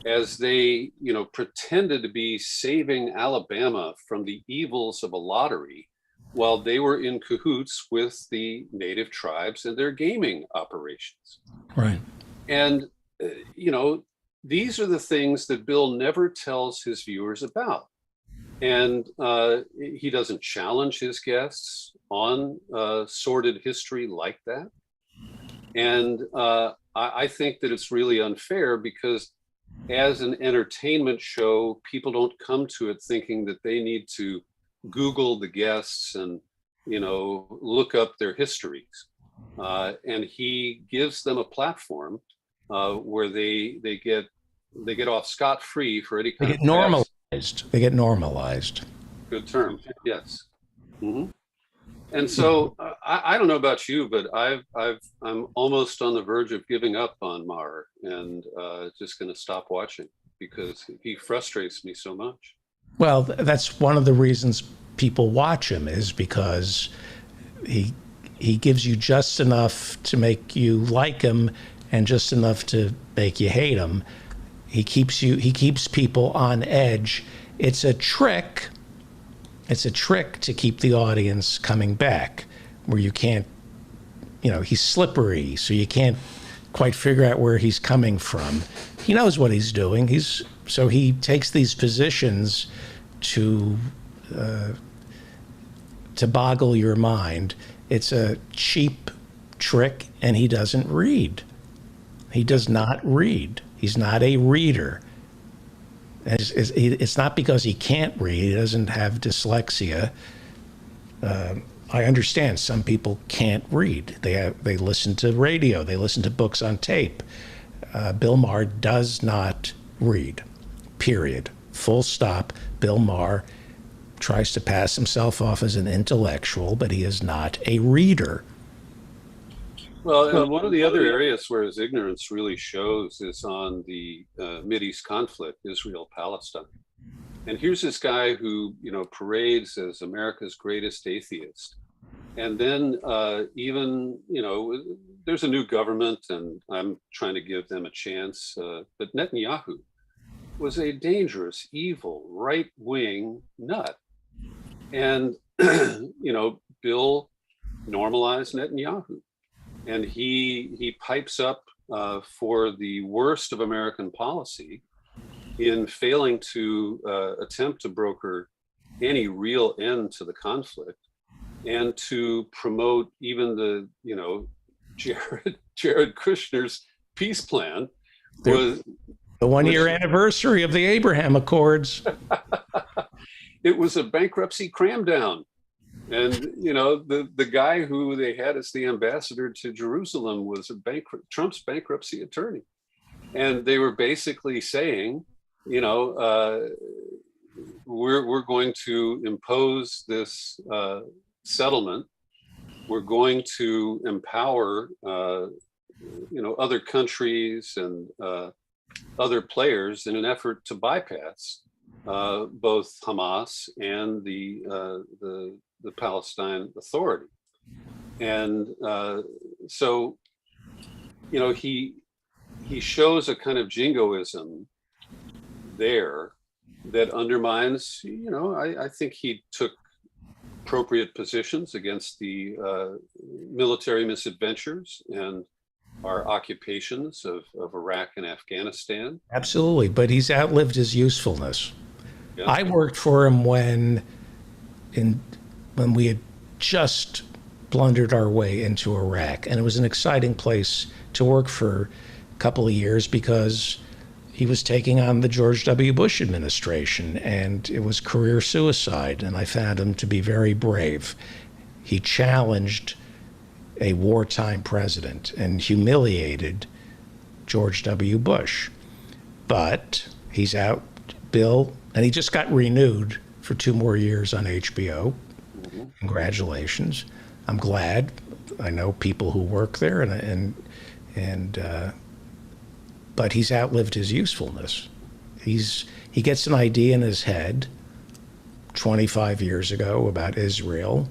as they, pretended to be saving Alabama from the evils of a lottery while they were in cahoots with the native tribes and their gaming operations. Right. And, these are the things that Bill never tells his viewers about. And he doesn't challenge his guests on sordid history like that. And I think that it's really unfair because as an entertainment show, people don't come to it thinking that they need to Google the guests and, look up their histories. And he gives them a platform where they get off scot-free for any kind of normalized. They get normalized. Good term. Yes. Mm-hmm. And so I don't know about you, but I'm almost on the verge of giving up on Maher and just going to stop watching because he frustrates me so much. Well, that's one of the reasons people watch him is because he gives you just enough to make you like him and just enough to make you hate him. He keeps people on edge. It's a trick. It's a trick to keep the audience coming back where you can't, he's slippery, so you can't quite figure out where he's coming from. He knows what he's doing. So he takes these positions to boggle your mind. It's a cheap trick, and he doesn't read. He does not read. He's not a reader. It's not because he can't read. He doesn't have dyslexia. I understand some people can't read. They listen to radio. They listen to books on tape. Bill Maher does not read, period. Full stop. Bill Maher tries to pass himself off as an intellectual, but he is not a reader. Well, and one of the other areas where his ignorance really shows is on the Mideast conflict, Israel-Palestine. And here's this guy who, parades as America's greatest atheist. And then even, there's a new government and I'm trying to give them a chance. But Netanyahu was a dangerous, evil, right-wing nut. And, Bill normalized Netanyahu. And he pipes up for the worst of American policy in failing to attempt to broker any real end to the conflict and to promote even the, Jared Kushner's peace plan was the 1-year anniversary of the Abraham Accords. It was a bankruptcy cram down. And, the guy who they had as the ambassador to Jerusalem was Trump's bankruptcy attorney. And they were basically saying, we're going to impose this settlement. We're going to empower, other countries and other players in an effort to bypass both Hamas and the Palestine Authority. And so, he shows a kind of jingoism there that undermines, I think he took appropriate positions against the military misadventures and our occupations of Iraq and Afghanistan. Absolutely, but he's outlived his usefulness. Yeah. I worked for him when we had just blundered our way into Iraq, and it was an exciting place to work for a couple of years because he was taking on the George W. Bush administration, and it was career suicide, and I found him to be very brave. He challenged a wartime president and humiliated George W. Bush. But he's out, Bill, and he just got renewed for 2 more years on HBO. Congratulations. I'm glad. I know people who work there, but he's outlived his usefulness. He gets an idea in his head 25 years ago about Israel,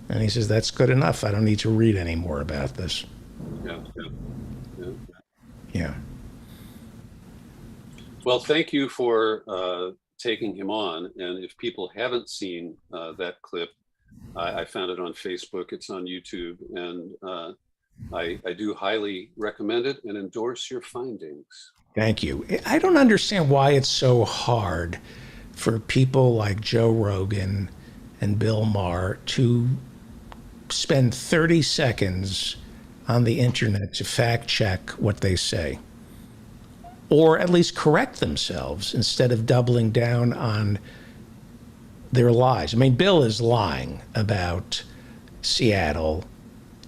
and he says, that's good enough. I don't need to read any more about this. Yeah. Well, thank you for taking him on. And if people haven't seen that clip, I found it on Facebook. It's on YouTube. And I do highly recommend it and endorse your findings. Thank you. I don't understand why it's so hard for people like Joe Rogan and Bill Maher to spend 30 seconds on the internet to fact check what they say, or at least correct themselves instead of doubling down on their lies. I mean, Bill is lying about Seattle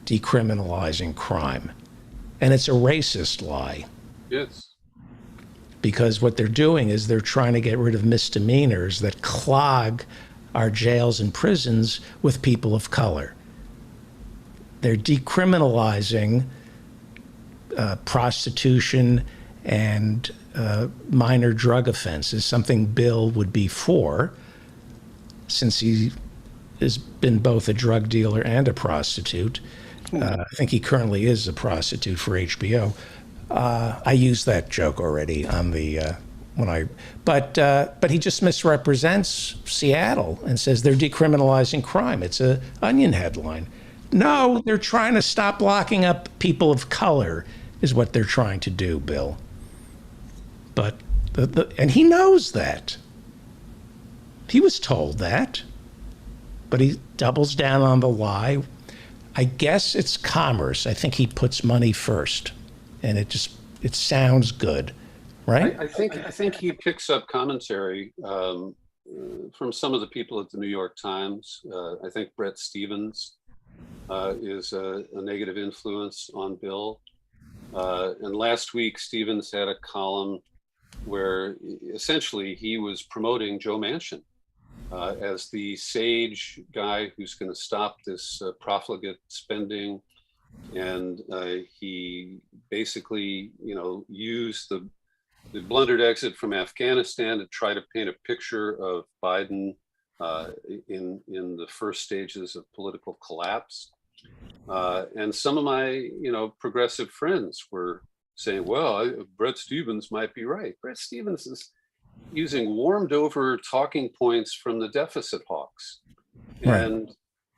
decriminalizing crime, and it's a racist lie. Yes. Because what they're doing is they're trying to get rid of misdemeanors that clog our jails and prisons with people of color. They're decriminalizing prostitution and minor drug offenses, something Bill would be for, since he has been both a drug dealer and a prostitute. I think he currently is a prostitute for HBO. I used that joke already on the but he just misrepresents Seattle and says they're decriminalizing crime. It's a Onion headline. No, they're trying to stop locking up people of color is what they're trying to do, Bill. But and he knows that. He was told that, but he doubles down on the lie. I guess it's commerce. I think he puts money first, and it sounds good, right? I think he picks up commentary from some of the people at the New York Times. I think Bret Stephens is a negative influence on Bill. And last week, Stephens had a column where essentially he was promoting Joe Manchin as the sage guy who's going to stop this profligate spending. And he basically, used the blundered exit from Afghanistan to try to paint a picture of Biden in the first stages of political collapse. And some of my, progressive friends were saying, well, Bret Stephens might be right. Bret Stephens is using warmed over talking points from the deficit hawks. Right. And,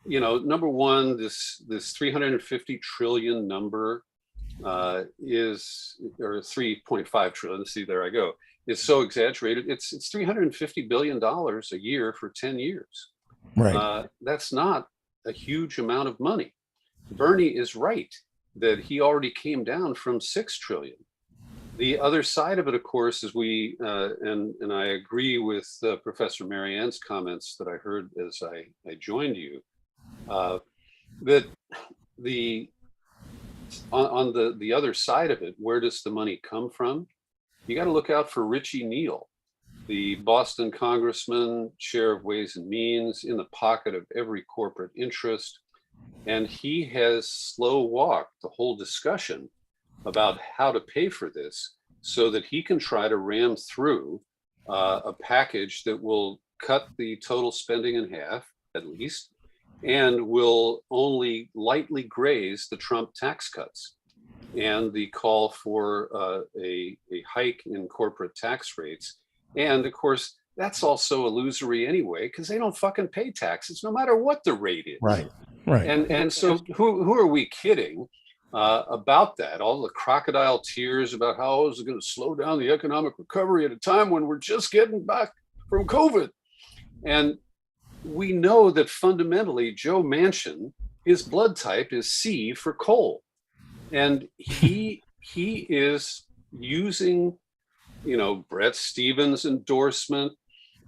number one, this 350 trillion number is, or 3.5 trillion, see, there I go, is so exaggerated. It's $350 billion a year for 10 years. Right. That's not a huge amount of money. Bernie is right that he already came down from 6 trillion. The other side of it, of course, is and I agree with Professor Marianne's comments that I heard as I joined you, that on the other side of it, where does the money come from? You got to look out for Richie Neal, the Boston congressman, chair of Ways and Means, in the pocket of every corporate interest. And he has slow walked the whole discussion about how to pay for this so that he can try to ram through a package that will cut the total spending in half, at least, and will only lightly graze the Trump tax cuts and the call for a hike in corporate tax rates And of course, that's also illusory anyway, because they don't fucking pay taxes no matter what the rate is. Right. And so who are we kidding about that? All the crocodile tears about how is it going to slow down the economic recovery at a time when we're just getting back from COVID. And we know that fundamentally Joe Manchin, his blood type is C for coal. And he is using, you know, Brett Stevens' endorsement,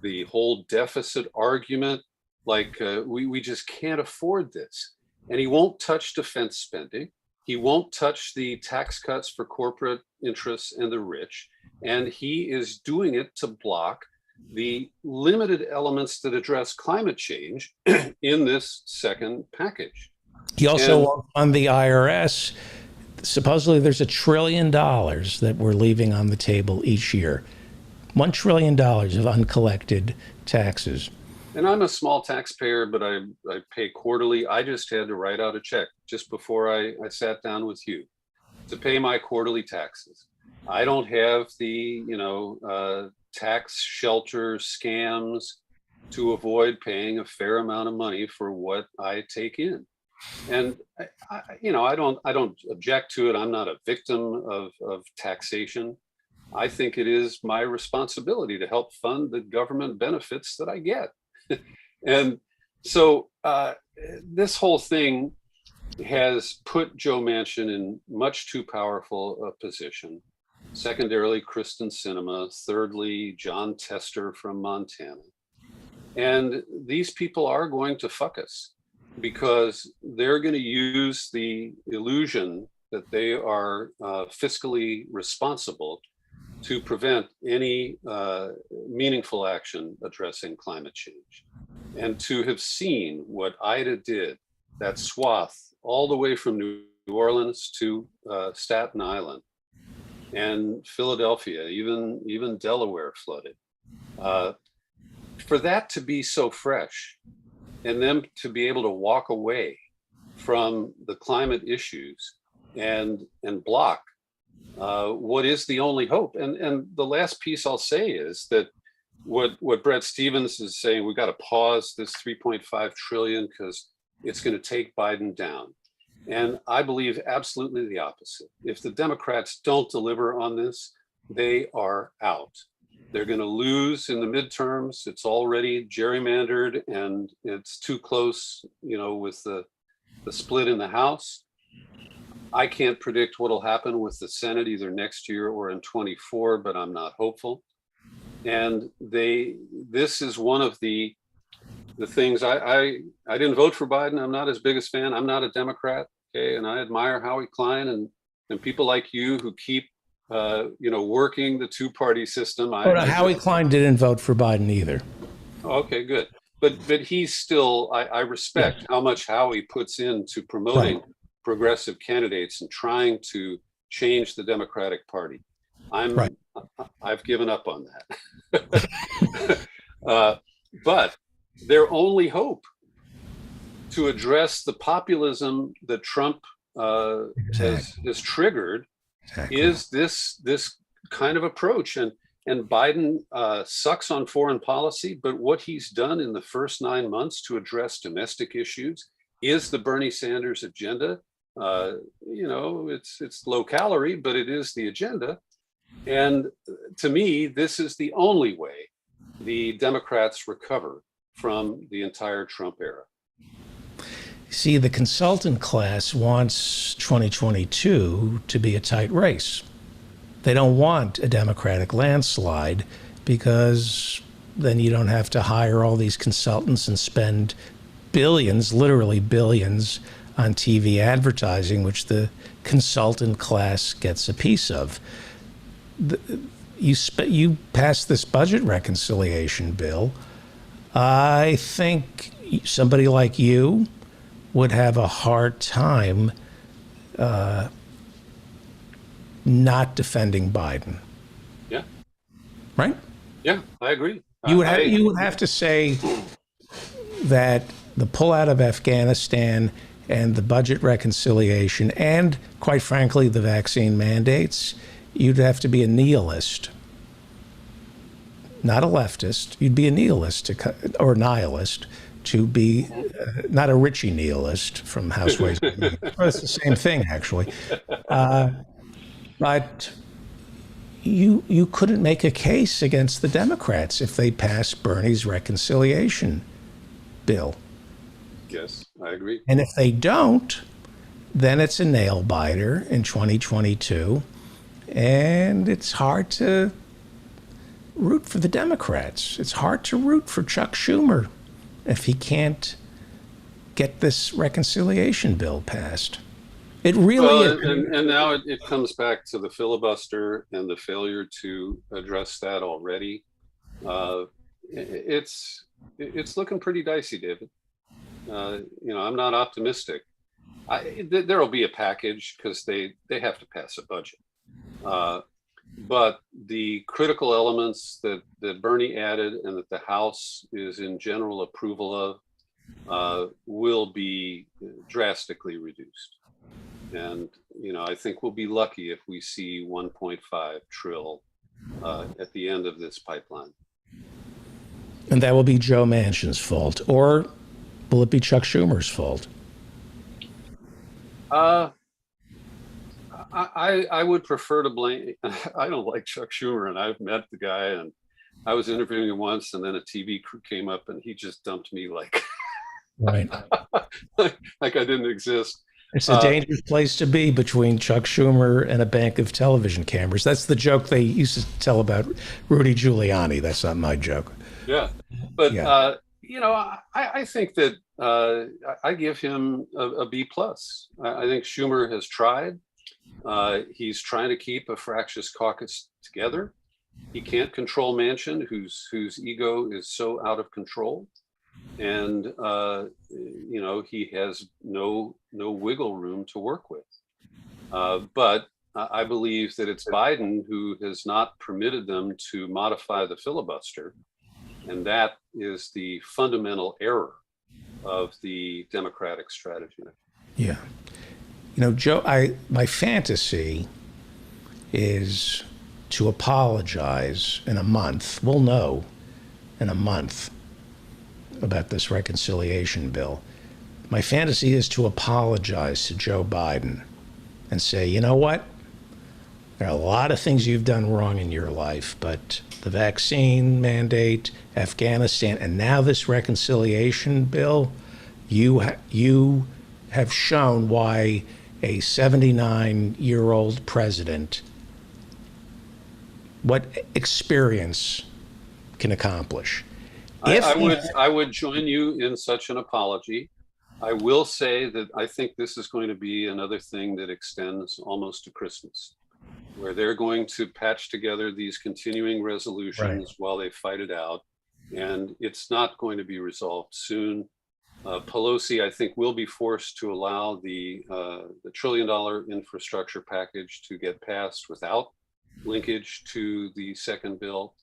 the whole deficit argument, like we just can't afford this. And he won't touch defense spending. He won't touch the tax cuts for corporate interests and the rich. And he is doing it to block the limited elements that address climate change in this second package. He also won't fund the IRS. Supposedly there's $1 trillion that we're leaving on the table each year. $1 trillion of uncollected taxes. And I'm a small taxpayer, but I pay quarterly. I just had to write out a check just before I sat down with you to pay my quarterly taxes. I don't have the, tax shelter scams to avoid paying a fair amount of money for what I take in. And I don't object to it. I'm not a victim of taxation. I think it is my responsibility to help fund the government benefits that I get. And so this whole thing has put Joe Manchin in much too powerful a position. Secondarily, Kristen Sinema. Thirdly, John Tester from Montana. And these people are going to fuck us because they're going to use the illusion that they are fiscally responsible to prevent any meaningful action addressing climate change. And to have seen what Ida did, that swath all the way from New Orleans to Staten Island and Philadelphia, even Delaware flooded. For that to be so fresh and them to be able to walk away from the climate issues and block what is the only hope. And the last piece I'll say is that what Brett Stevens is saying, we've got to pause this 3.5 trillion because it's going to take Biden down. And I believe absolutely the opposite. If the Democrats don't deliver on this, they are out. They're going to lose in the midterms. It's already gerrymandered and it's too close, with the split in the House. I can't predict what'll happen with the Senate either next year or in 24, but I'm not hopeful. And this is one of the things I didn't vote for Biden. I'm not his biggest fan. I'm not a Democrat. Okay. And I admire Howie Klein and people like you who keep, working the two-party system. Howie Klein didn't vote for Biden either. Okay, good. But he's still, I respect how much Howie puts into promoting progressive candidates and trying to change the Democratic Party. I've given up on that. But their only hope to address the populism that Trump has triggered is this kind of approach. And Biden sucks on foreign policy, but what he's done in the first 9 months to address domestic issues is the Bernie Sanders agenda. It's low calorie, but it is the agenda. And to me, this is the only way the Democrats recover from the entire Trump era. See, the consultant class wants 2022 to be a tight race. They don't want a Democratic landslide because then you don't have to hire all these consultants and spend billions, literally billions, on TV advertising, which the consultant class gets a piece of. You passed this budget reconciliation bill. I think somebody like you would have a hard time not defending Biden. Yeah. Right? Yeah, I agree. You would have to say that the pullout of Afghanistan and the budget reconciliation and, quite frankly, the vaccine mandates, you'd have to be a nihilist not a leftist. You'd be a nihilist or nihilist to be not a Richie nihilist from Houseways. Well, it's the same thing, actually. But you couldn't make a case against the Democrats if they passed Bernie's reconciliation bill. Yes, I agree. And if they don't, then it's a nail biter in 2022. And it's hard to root for the Democrats. It's hard to root for Chuck Schumer if he can't get this reconciliation bill passed. It really is. And now it comes back to the filibuster and the failure to address that already. It's looking pretty dicey, David. I'm not optimistic. There'll be a package because they have to pass a budget. But the critical elements that Bernie added and that the House is in general approval of will be drastically reduced. And, I think we'll be lucky if we see 1.5 trill at the end of this pipeline. And that will be Joe Manchin's fault. Or will it be Chuck Schumer's fault? I would prefer to blame. I don't like Chuck Schumer, and I've met the guy, and I was interviewing him once, and then a TV crew came up, and he just dumped me like, right, like I didn't exist. It's a dangerous place to be between Chuck Schumer and a bank of television cameras. That's the joke they used to tell about Rudy Giuliani. That's not my joke. Yeah, but yeah. I think that I give him a B+. I think Schumer has tried. He's trying to keep a fractious caucus together. He can't control Manchin, whose ego is so out of control, and he has no wiggle room to work with. But I believe that it's Biden who has not permitted them to modify the filibuster, and that is the fundamental error of the Democratic strategy. Yeah. Joe, my fantasy is to apologize in a month. We'll know in a month about this reconciliation bill. My fantasy is to apologize to Joe Biden and say, you know what? There are a lot of things you've done wrong in your life, but the vaccine mandate, Afghanistan, and now this reconciliation bill, you have shown why a 79-year-old president, what experience can accomplish. I would join you in such an apology. I will say that I think this is going to be another thing that extends almost to Christmas, where they're going to patch together these continuing resolutions while they fight it out, and it's not going to be resolved soon. Pelosi, I think, will be forced to allow the $1 trillion infrastructure package to get passed without linkage to the second bill,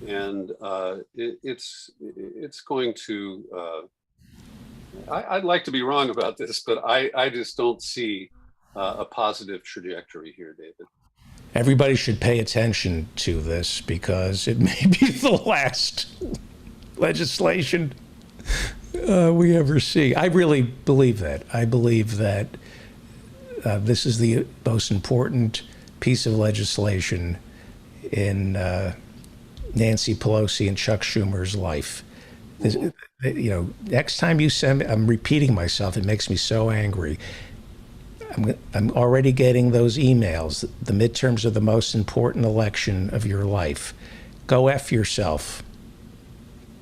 and it's going to. I'd like to be wrong about this, but I just don't see a positive trajectory here, David. Everybody should pay attention to this because it may be the last legislation we ever see. I really believe that. I believe that this is the most important piece of legislation in Nancy Pelosi and Chuck Schumer's life. Next time you send me, I'm repeating myself, it makes me so angry. I'm already getting those emails. The midterms are the most important election of your life. Go F yourself,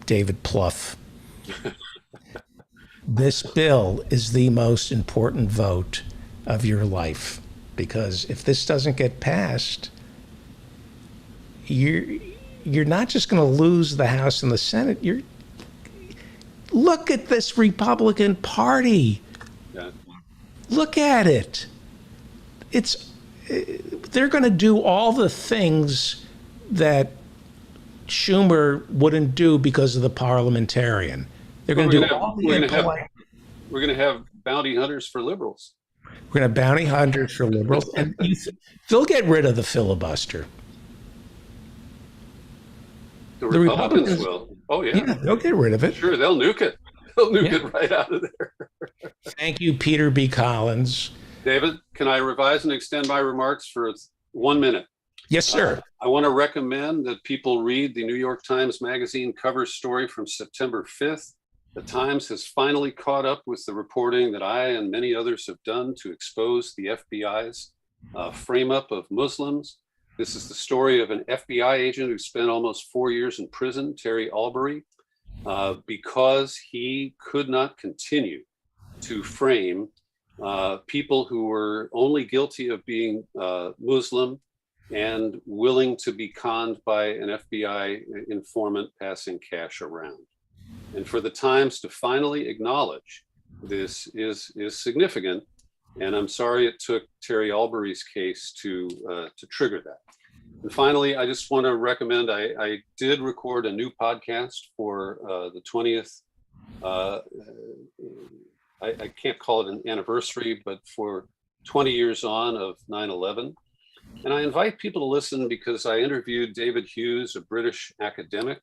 David Plouffe. This bill is the most important vote of your life, because if this doesn't get passed, you're not just going to lose the House and the Senate. Look at this Republican Party. Yeah. Look at it. They're going to do all the things that Schumer wouldn't do because of the parliamentarian. They're going to do all the we're going to have bounty hunters for liberals. We're going to have bounty hunters for liberals, and they'll get rid of the filibuster. The Republicans will. Oh, yeah. Yeah, they'll get rid of it. Sure, they'll nuke it. They'll nuke it right out of there. Thank you, Peter B. Collins. David, can I revise and extend my remarks for 1 minute? Yes, sir. I want to recommend that people read the New York Times Magazine cover story from September 5th. The Times has finally caught up with the reporting that I and many others have done to expose the FBI's frame-up of Muslims. This is the story of an FBI agent who spent almost 4 years in prison, Terry Albury, because he could not continue to frame people who were only guilty of being Muslim and willing to be conned by an FBI informant passing cash around. And for the Times to finally acknowledge this is significant. And I'm sorry it took Terry Albury's case to trigger that. And finally, I just want to recommend, I did record a new podcast for the 20th. I can't call it an anniversary, but for 20 years on of 9/11. And I invite people to listen because I interviewed David Hughes, a British academic,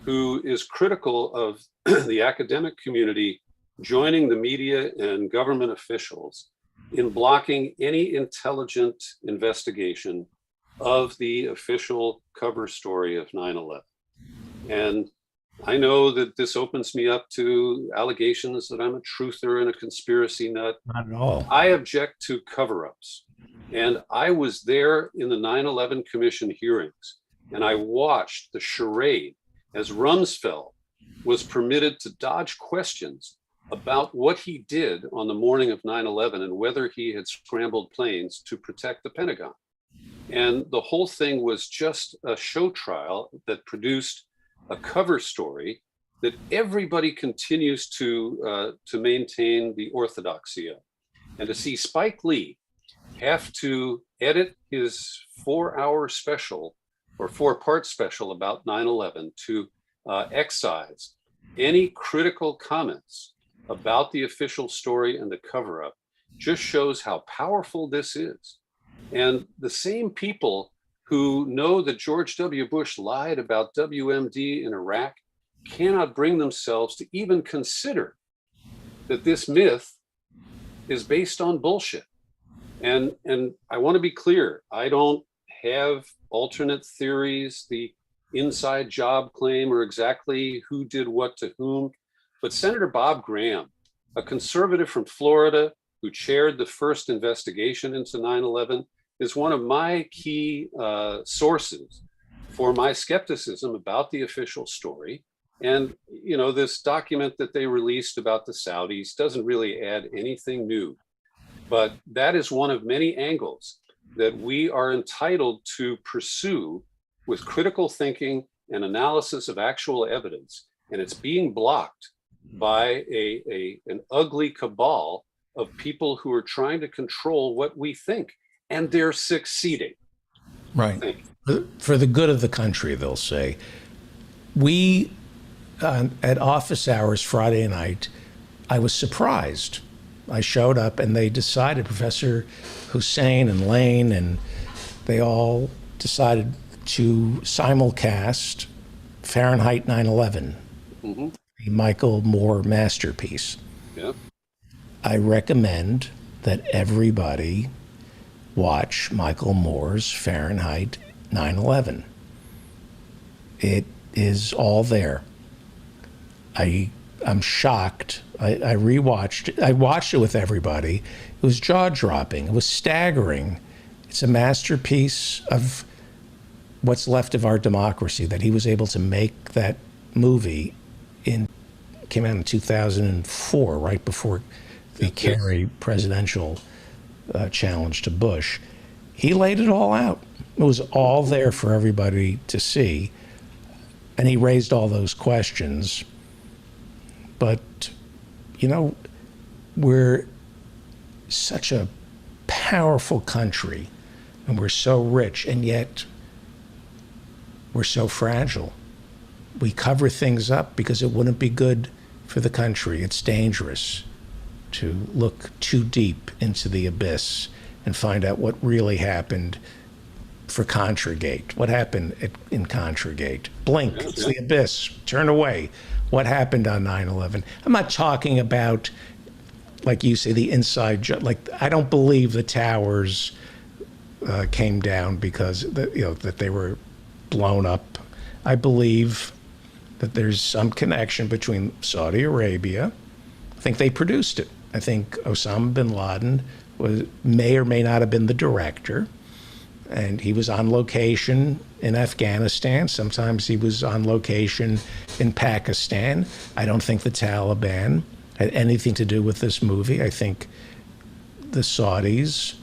who is critical of the academic community joining the media and government officials in blocking any intelligent investigation of the official cover story of 9/11. And I know that this opens me up to allegations that I'm a truther and a conspiracy nut. Not at all. I object to cover-ups. And I was there in the 9/11 Commission hearings, and I watched the charade as Rumsfeld was permitted to dodge questions about what he did on the morning of 9/11 and whether he had scrambled planes to protect the Pentagon. And the whole thing was just a show trial that produced a cover story that everybody continues to maintain the orthodoxy of. And to see Spike Lee have to edit his 4-hour special or 4-part special about 9/11 to excise any critical comments about the official story and the cover-up just shows how powerful this is. And the same people who know that George W. Bush lied about WMD in Iraq cannot bring themselves to even consider that this myth is based on bullshit. And I want to be clear, I don't have alternate theories, the inside job claim, or exactly who did what to whom. But Senator Bob Graham, a conservative from Florida who chaired the first investigation into 9/11, is one of my key sources for my skepticism about the official story. And, you know, this document that they released about the Saudis doesn't really add anything new. But that is one of many angles that we are entitled to pursue with critical thinking and analysis of actual evidence. And it's being blocked by an ugly cabal of people who are trying to control what we think. And they're succeeding. Right. For the good of the country, they'll say. We, at office hours Friday night, I was surprised. I showed up and they decided, Professor Hussein and Lane, and they all decided to simulcast Fahrenheit 9/11, a Michael Moore masterpiece. Yeah. I recommend that everybody watch Michael Moore's Fahrenheit 9/11. It is all there. I'm shocked. I rewatched it. I watched it with everybody. It was jaw-dropping. It was staggering. It's a masterpiece of what's left of our democracy, that he was able to make that movie came out in 2004, right before the Kerry presidential challenge to Bush. He laid it all out. It was all there for everybody to see. And he raised all those questions. But, you know, we're such a powerful country and we're so rich, and yet we're so fragile. We cover things up because it wouldn't be good for the country. It's dangerous to look too deep into the abyss and find out what really happened for ContraGate? What happened in ContraGate? Blink, it's the abyss, turn away. What happened on 9/11? I'm not talking about, like you say, the inside, like I don't believe the towers came down because that they were blown up. I believe that there's some connection between Saudi Arabia. I think they produced it. I think Osama bin Laden may or may not have been the director, and he was on location in Afghanistan. Sometimes he was on location in Pakistan. I don't think the Taliban had anything to do with this movie. I think the Saudis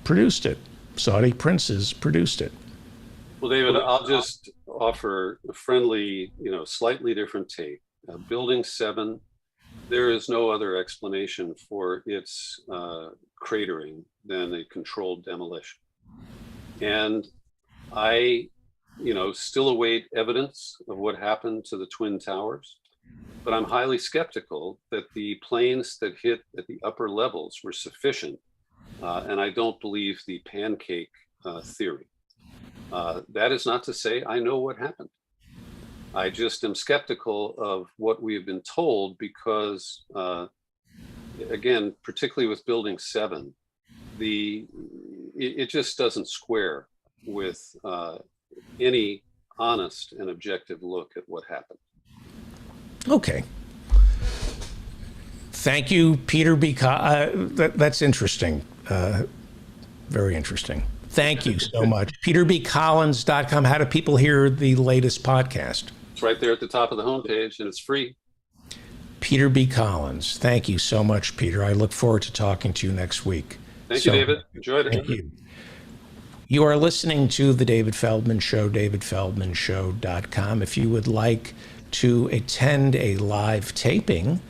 produced it. Saudi princes produced it. Well, David, I'll just offer a friendly, slightly different take. Building 7, there is no other explanation for its cratering than a controlled demolition. And I, still await evidence of what happened to the Twin Towers, but I'm highly skeptical that the planes that hit at the upper levels were sufficient. And I don't believe the pancake theory. That is not to say I know what happened. I just am skeptical of what we have been told because, again, particularly with Building 7, it just doesn't square with any honest and objective look at what happened. Okay. Thank you, Peter B. That's interesting. Very interesting. Thank you so much. PeterBCollins.com. How do people hear the latest podcast? It's right there at the top of the homepage, and it's free. Peter B. Collins. Thank you so much, Peter. I look forward to talking to you next week. Thank you, David. Enjoyed it. Thank you. You are listening to The David Feldman Show, davidfeldmanshow.com. If you would like to attend a live taping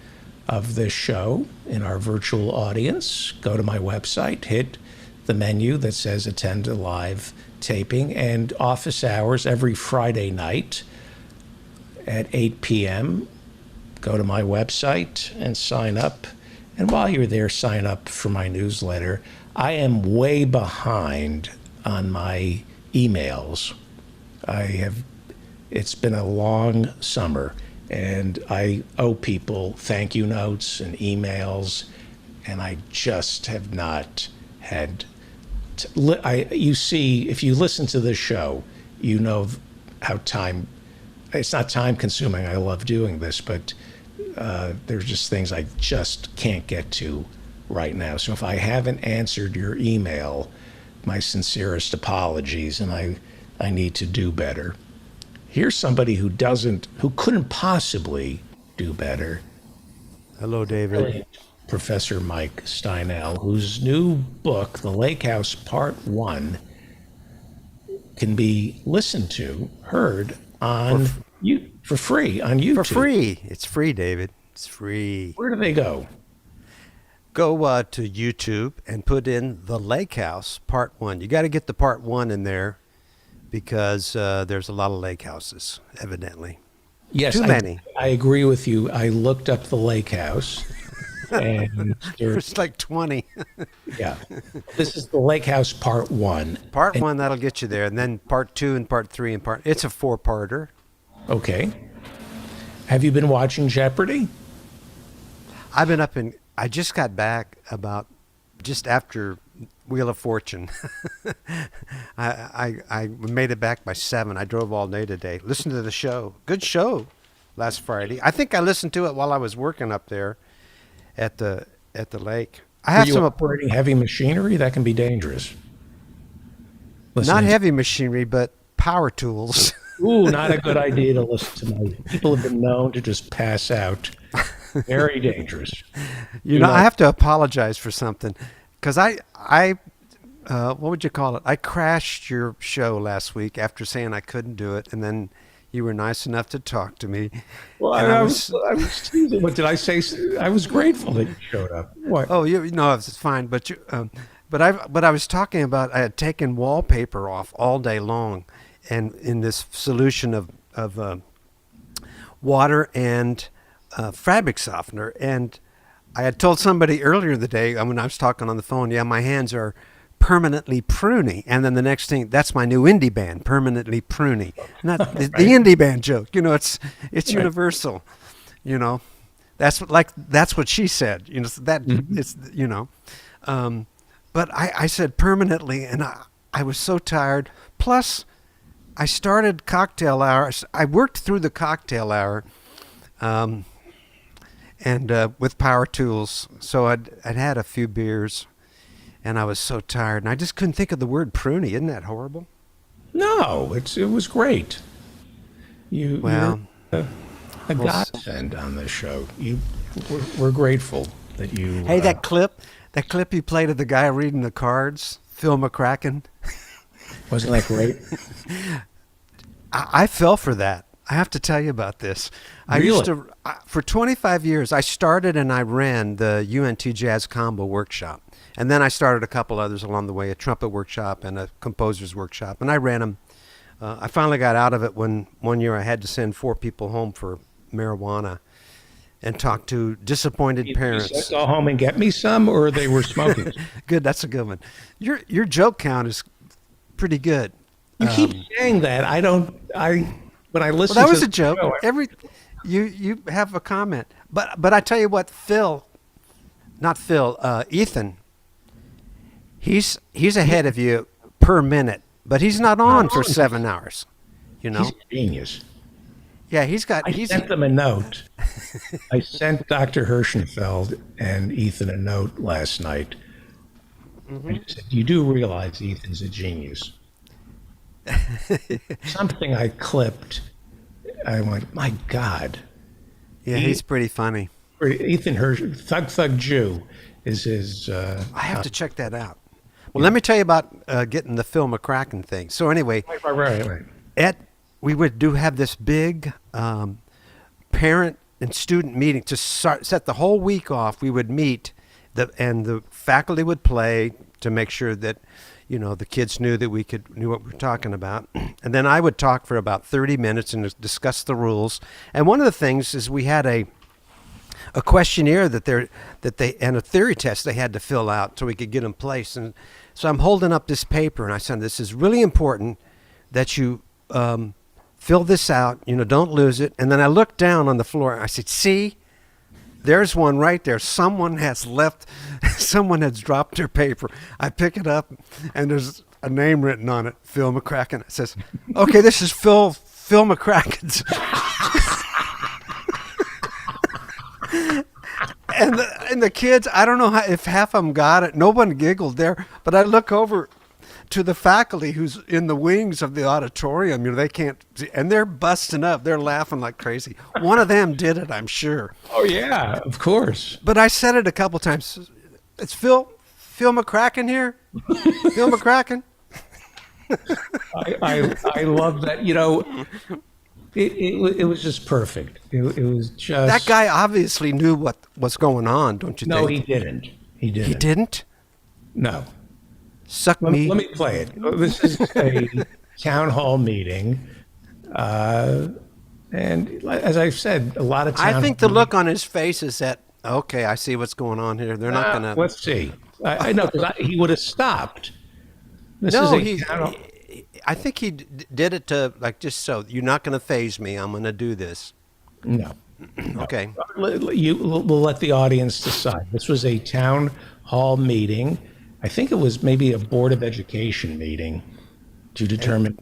of this show in our virtual audience, go to my website, hit the menu that says attend a live taping, and office hours every Friday night at 8 p.m. Go to my website and sign up. And while you're there, sign up for my newsletter. I am way behind on my emails. It's been a long summer, and I owe people thank you notes and emails, and I just have not had. You see, if you listen to this show, you know how it's not time consuming. I love doing this, but there's just things I just can't get to right now. So if I haven't answered your email, my sincerest apologies, and I need to do better. Here's somebody who couldn't possibly do better. Hello, David. Professor Mike Steinel, whose new book, The Lake House Part 1, can be heard on for free on YouTube. For free. It's free, David. It's free. Where do they go? Go to YouTube and put in The Lake House Part 1. You got to get the Part 1 in there because there's a lot of lake houses, evidently. Yes, Too many. I agree with you. I looked up the lake house. And there's like 20. Yeah. This is The Lake House Part 1. Part 1, that'll get you there. And then Part 2 and Part 3 and it's a 4-parter. Okay. Have you been watching Jeopardy? I've been I just got back about just after Wheel of Fortune. I made it back by 7. I drove all day today. Listened to the show. Good show last Friday. I think I listened to it while I was working up there at the lake. I have some operating heavy machinery that can be dangerous. Not heavy machinery, but power tools. Ooh, not a good idea to listen to. People have been known to just pass out. Very dangerous. I have to apologize for something because I what would you call it? I crashed your show last week after saying I couldn't do it, and then you were nice enough to talk to me. Well, I was teasing. What did I say? I was grateful that you showed up. What? Oh, it's fine. But I was talking about I had taken wallpaper off all day long, and in this solution of water and fabric softener, and I had told somebody earlier in the day when I was talking on the phone, my hands are Permanently Pruny. And then the next thing, that's my new indie band, Permanently Pruny. Not the indie band joke. You know, it's universal. You know, that's what she said. You know, so that it's, you know. But I said permanently, and I was so tired. Plus, I started cocktail hour. I worked through the cocktail hour, and with power tools. So I'd had a few beers, and I was so tired, and I just couldn't think of the word pruny. Isn't that horrible? No, it was great. You're a Well, godsend on this show. We're grateful that you. Hey, that clip you played of the guy reading the cards, Phil McCracken. Wasn't that great? I fell for that. I have to tell you about this. I used to, for 25 years, I started and I ran the UNT Jazz Combo Workshop. And then I started a couple others along the way, a trumpet workshop and a composer's workshop. And I ran them. I finally got out of it when one year I had to send 4 people home for marijuana and talk to disappointed parents. You said, go home and get me some, or they were smoking? Good, that's a good one. Your joke count is pretty good. You keep saying that. When I listen, that was to a joke. Show, You have a comment, but I tell you what, Ethan. He's ahead of you per minute, but he's not on for 7 hours. You know, he's a genius. Yeah, I sent them a note. I sent Dr. Hirschenfeld and Ethan a note last night. I said, you do realize Ethan's a genius. Something I clipped. I went, my God. Yeah, he's pretty funny. Ethan Hirsch, Thug Jew is his. I have to check that out. Well, let me tell you about getting the Phil McCracken thing. So anyway, right. We would have this big parent and student meeting to set the whole week off. We would meet, and the faculty would play to make sure that, you know, the kids knew what we were talking about. And then I would talk for about 30 minutes and discuss the rules. And one of the things is we had a questionnaire and a theory test they had to fill out so we could get in place. And so I'm holding up this paper and I said, this is really important that you fill this out, you know, don't lose it. And then I looked down on the floor and I said, see, there's one right there. Someone has dropped their paper. I pick it up and there's a name written on it, Phil McCracken. It says, okay, this is Phil McCracken's. And the kids, I don't know if half of them got it. No one giggled there, but I look over to the faculty who's in the wings of the auditorium. You know, they can't, and they're busting up. They're laughing like crazy. One of them did it, I'm sure. Oh yeah, of course. But I said it a couple times. It's Phil McCracken here. Phil McCracken. I love that. You know, it was just perfect. It was just that guy obviously knew what's going on, don't you think? No, he didn't. He didn't. No. Let me play it. This is a town hall meeting, and as I've said, a lot of I think the look on his face is that, okay, I see what's going on here. They're not going to. Let's see. I know, because he would have stopped. I think he did it to, like, just so you're not going to faze me. I'm going to do this. No. Okay. We'll let the audience decide. This was a town hall meeting. I think it was maybe a Board of Education meeting to determine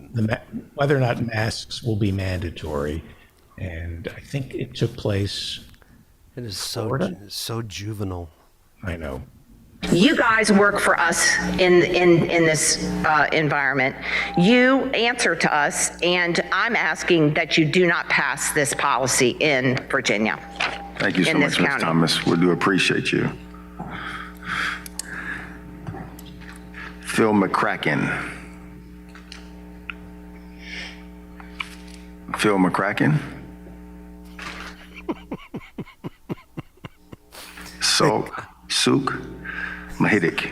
whether or not masks will be mandatory. And I think it took place. It is so juvenile. I know. You guys work for us in this environment. You answer to us, and I'm asking that you do not pass this policy in Virginia. Thank you so much, Ms. Thomas. We do appreciate you. Phil McCracken. Phil McCracken. Suk Mahidik.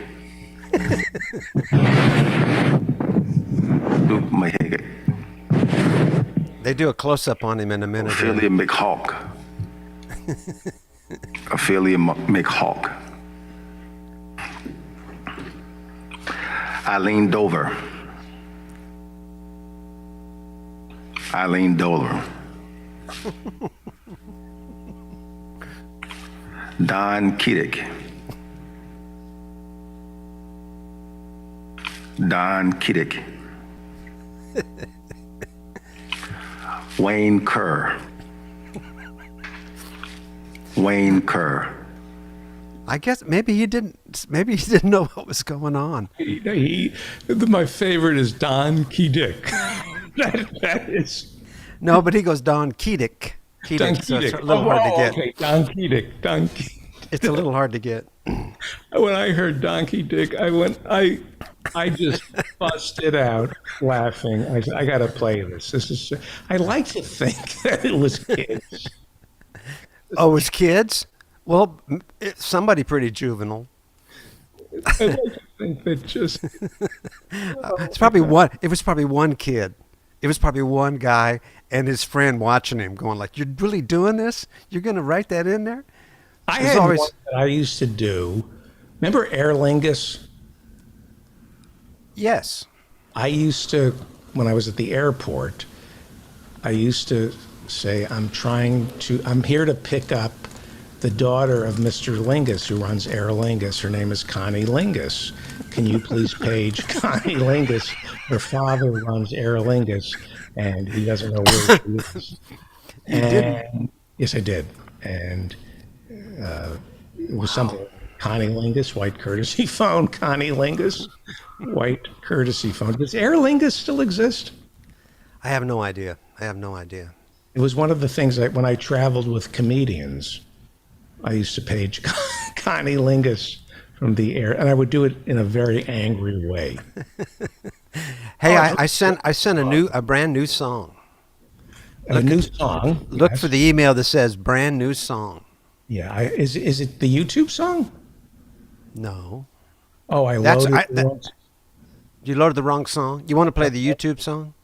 Luke Mahidik. They do a close-up on him in a minute. Ophelia McHawk. Ophelia McHawk. Eileen Dover. Eileen Dover. Don Kiddick. Don Kiddick. Wayne Kerr. Wayne Kerr. I guess maybe he didn't know what was going on. My favorite is Don Kiddick. that is. No, but he goes Don Kiddick. Don So it's a Kiddick. little hard to get. Okay, Don Kiddick. Don Kiddick. It's a little hard to get. When I heard Donkey Dick, I just busted out laughing. I said, I got to play this. I like to think that it was kids. Oh, it was kids? Well, somebody pretty juvenile. I like to think that just. It's probably one. It was probably one kid. It was probably one guy and his friend watching him, going like, "You're really doing this? You're going to write that in there?" I had one that I used to do. Remember Aer Lingus? Yes. I used to, when I was at the airport, I used to say, I'm here to pick up the daughter of Mr. Lingus, who runs Aer Lingus. Her name is Connie Lingus. Can you please page Connie Lingus? Her father runs Aer Lingus, and he doesn't know where she is. You didn't? Yes, I did. And it was something. Connie Lingus, white courtesy phone. Connie Lingus, white courtesy phone. Does Aer Lingus still exist? I have no idea. It was one of the things that when I traveled with comedians, I used to page Connie Lingus from the air, and I would do it in a very angry way. Hey, I sent a brand new song. New song. Look for the email that says brand new song. Yeah, is it the YouTube song? No. Oh, I loaded. You loaded the wrong song. You want to play the YouTube song?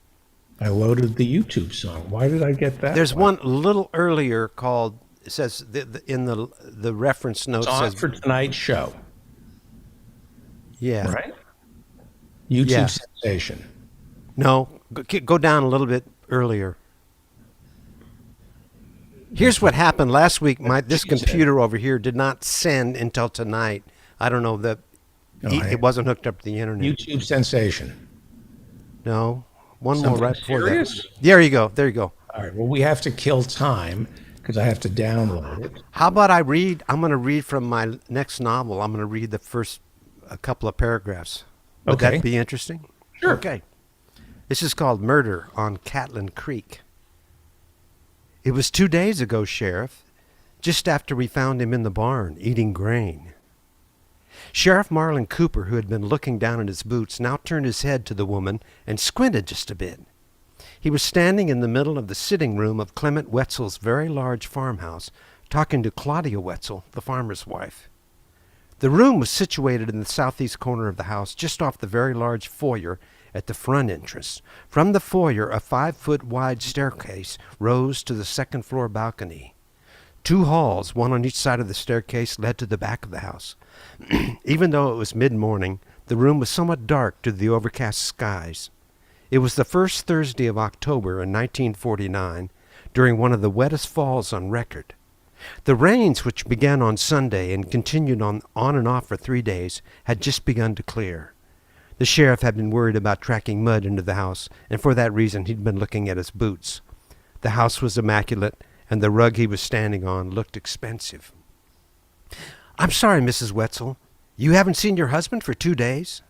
I loaded the YouTube song. Why did I get that? There's one a little earlier called. It says in the reference note Song says for tonight's show. Yeah. Right. YouTube sensation. No, go down a little bit earlier. Here's what happened last week. This computer over here did not send until tonight. I don't know that it wasn't hooked up to the internet. YouTube sensation. No, one Something more right before serious? that. There you go. All right. Well, we have to kill time because I have to download it. How about I read? I'm going to read from my next novel. I'm going to read the first a couple of paragraphs. Would that be interesting? Sure. Okay. This is called Murder on Catlin Creek. It was 2 days ago, Sheriff, just after we found him in the barn eating grain. Sheriff Marlin Cooper, who had been looking down at his boots, now turned his head to the woman and squinted just a bit. He was standing in the middle of the sitting room of Clement Wetzel's very large farmhouse, talking to Claudia Wetzel, the farmer's wife. The room was situated in the southeast corner of the house, just off the very large foyer at the front entrance. From the foyer, a 5-foot-wide staircase rose to the second-floor balcony. 2 halls, one on each side of the staircase, led to the back of the house. Even though it was mid-morning, the room was somewhat dark due to the overcast skies. It was the first Thursday of October in 1949, during one of the wettest falls on record. The rains, which began on Sunday and continued on and off for 3 days, had just begun to clear. The sheriff had been worried about tracking mud into the house, and for that reason he'd been looking at his boots. The house was immaculate, and the rug he was standing on looked expensive. "I'm sorry, Mrs. Wetzel. You haven't seen your husband for 2 days?"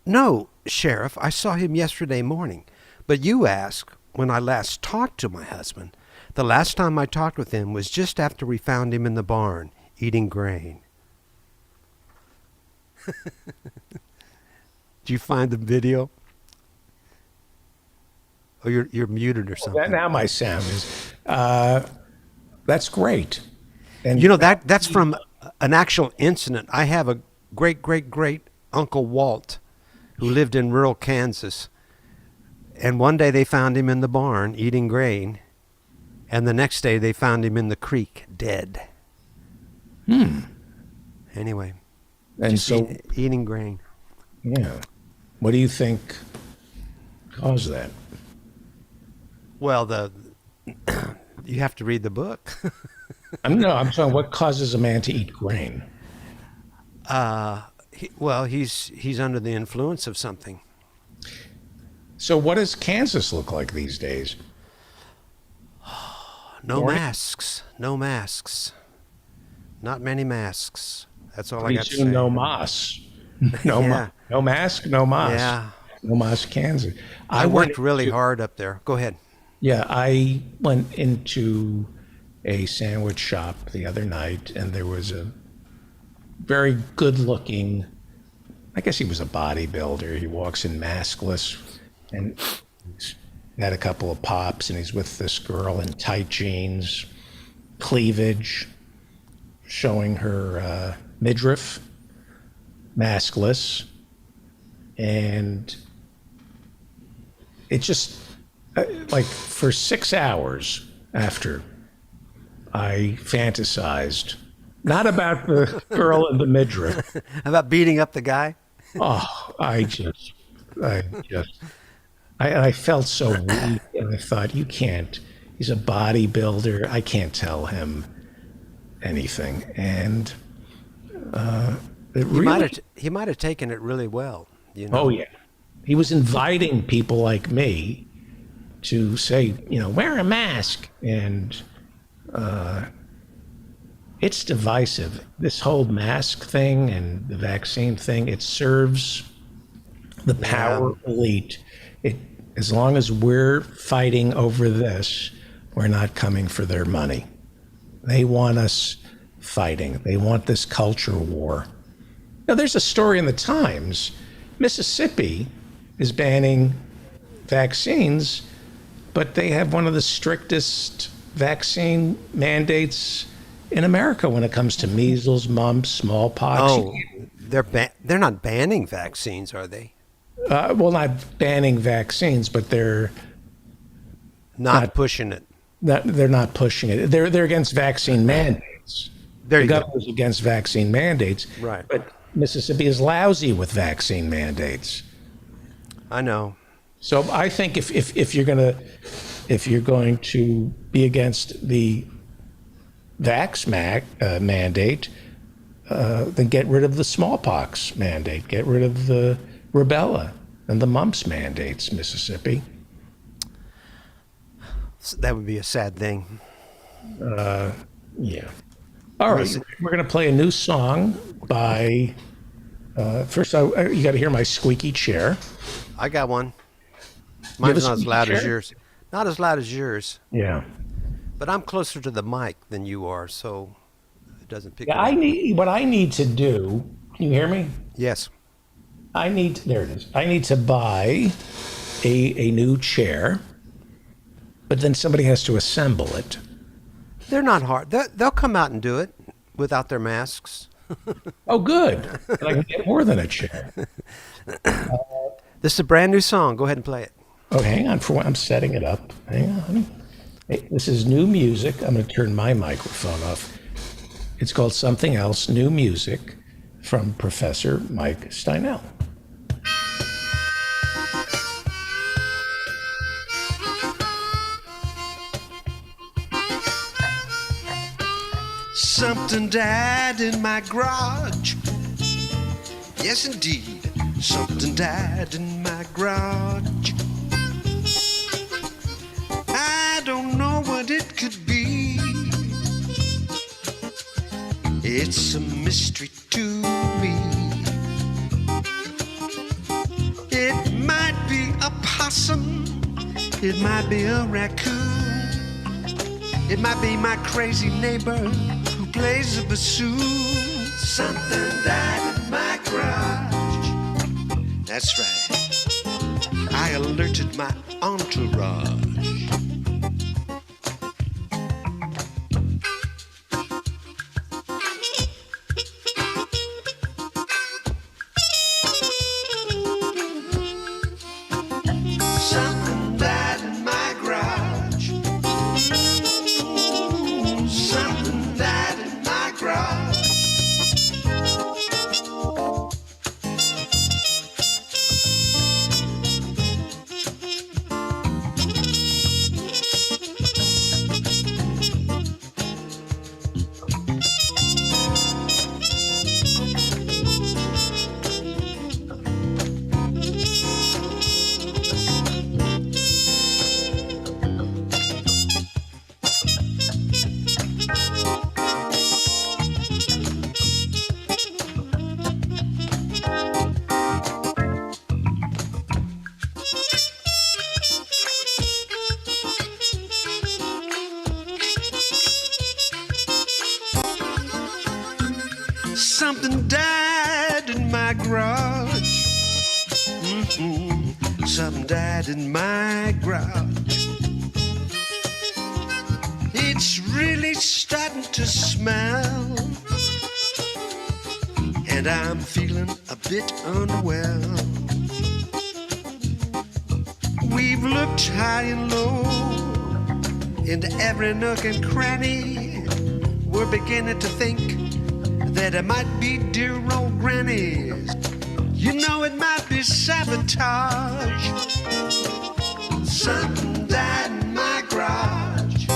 "No, Sheriff. I saw him yesterday morning. But you asked when I last talked to my husband. The last time I talked with him was just after we found him in the barn, eating grain." Did you find the video? Oh, you're muted or something. Now my sound is. That's great. And you know that's from an actual incident. I have a great Uncle Walt who lived in rural Kansas, and one day they found him in the barn eating grain, and the next day they found him in the creek dead. Anyway, and just so eating grain. Yeah. What do you think caused that? Well, you have to read the book. I'm saying what causes a man to eat grain? He's under the influence of something. So what does Kansas look like these days? No masks. No masks. Not many masks. That's all I got to say. No mas. No, no mask, no mas. Yeah. No mas, Kansas. I worked really hard up there. Go ahead. Yeah, I went into a sandwich shop the other night, and there was a very good-looking, I guess he was a bodybuilder. He walks in maskless, and he's had a couple of pops, and he's with this girl in tight jeans, cleavage, showing her midriff, maskless, and it just, like for 6 hours after, I fantasized, not about the girl in the midriff. About beating up the guy? Oh, I felt so weak, and I thought, you can't, he's a bodybuilder, I can't tell him anything. And he might have taken it really well. You know? Oh, yeah. He was inviting people like me to say, wear a mask. And it's divisive. This whole mask thing and the vaccine thing, it serves the power elite. As long as we're fighting over this, we're not coming for their money. They want us fighting. They want this culture war. Now, there's a story in the Times. Mississippi is banning vaccines, but they have one of the strictest vaccine mandates in America when it comes to measles, mumps, smallpox. Oh, they're not banning vaccines, are they? Well, not banning vaccines, but they're not pushing it. They're not pushing it. They're against vaccine mandates. The governor's against vaccine mandates. Right. But Mississippi is lousy with vaccine mandates. I know. So I think if you're going to be against the vax mandate, then get rid of the smallpox mandate. Get rid of the rubella and the mumps mandates, Mississippi. That would be a sad thing. Yeah. All right, we're going to play a new song by. First, you got to hear my squeaky chair. I got one. Mine's not as loud as yours. Not as loud as yours. Yeah. But I'm closer to the mic than you are, so it doesn't pick it up. What I need to do. Can you hear me? Yes. There it is. I need to buy a new chair, but then somebody has to assemble it. They're not hard. They'll come out and do it without their masks. Oh, good. But I can get more than a chair. This is a brand new song. Go ahead and play it. Oh, hang on. I'm setting it up. Hang on. Hey, this is new music. I'm going to turn my microphone off. It's called Something Else, New Music from Professor Mike Steinel. Something died in my garage. Yes, indeed. Something died in my garage. I don't know what it could be. It's a mystery to me. It might be a possum. It might be a raccoon. It might be my crazy neighbor who plays the bassoon. Something died in my garage. That's right. I alerted my entourage. Something died in my garage. Something died in my garage. garage. Something died in my garage. It's really starting to smell, and I'm feeling a bit unwell. We've looked high and low into every nook and cranny. We're beginning to think that it might be dear old granny's. You know it might be sabotage. Something died in my garage.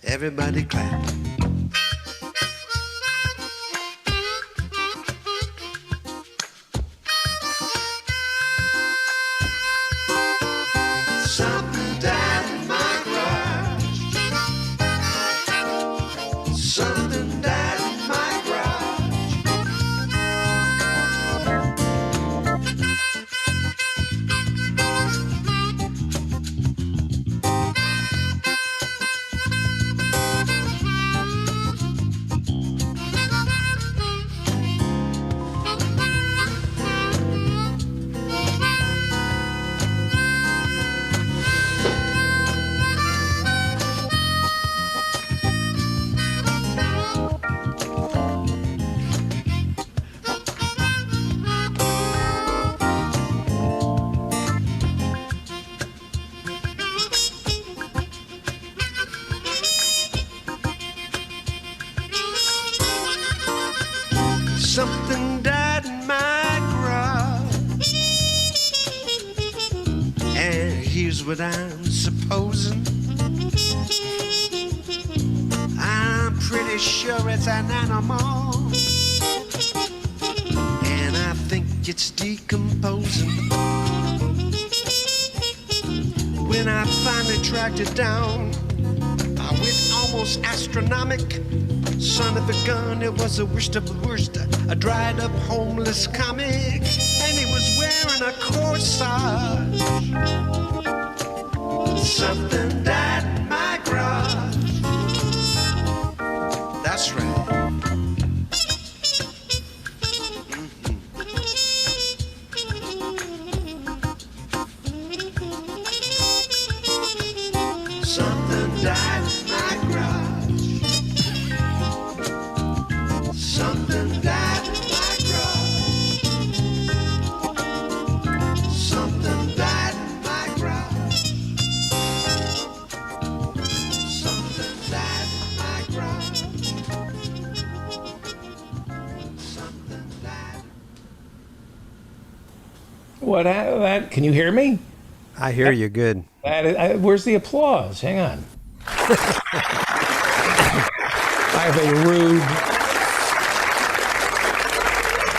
Everybody clap. Something died in my garage. Something died in my garage. Something died in my garage. And here's what I'm supposing. I'm pretty sure it's an animal, and I think it's decomposing. When I finally tracked it down, I went almost astronomic. Son of a gun, it was the worst of the worst. A dried up homeless comic, and he was wearing a corsage. Something died in my garage. That's right. Something died in my garage. Something died in my garage. Something died in my garage. Something died in my garage. Something died. What? That? Can you hear me? I hear you good. Where's the applause? Hang on. I have a rude.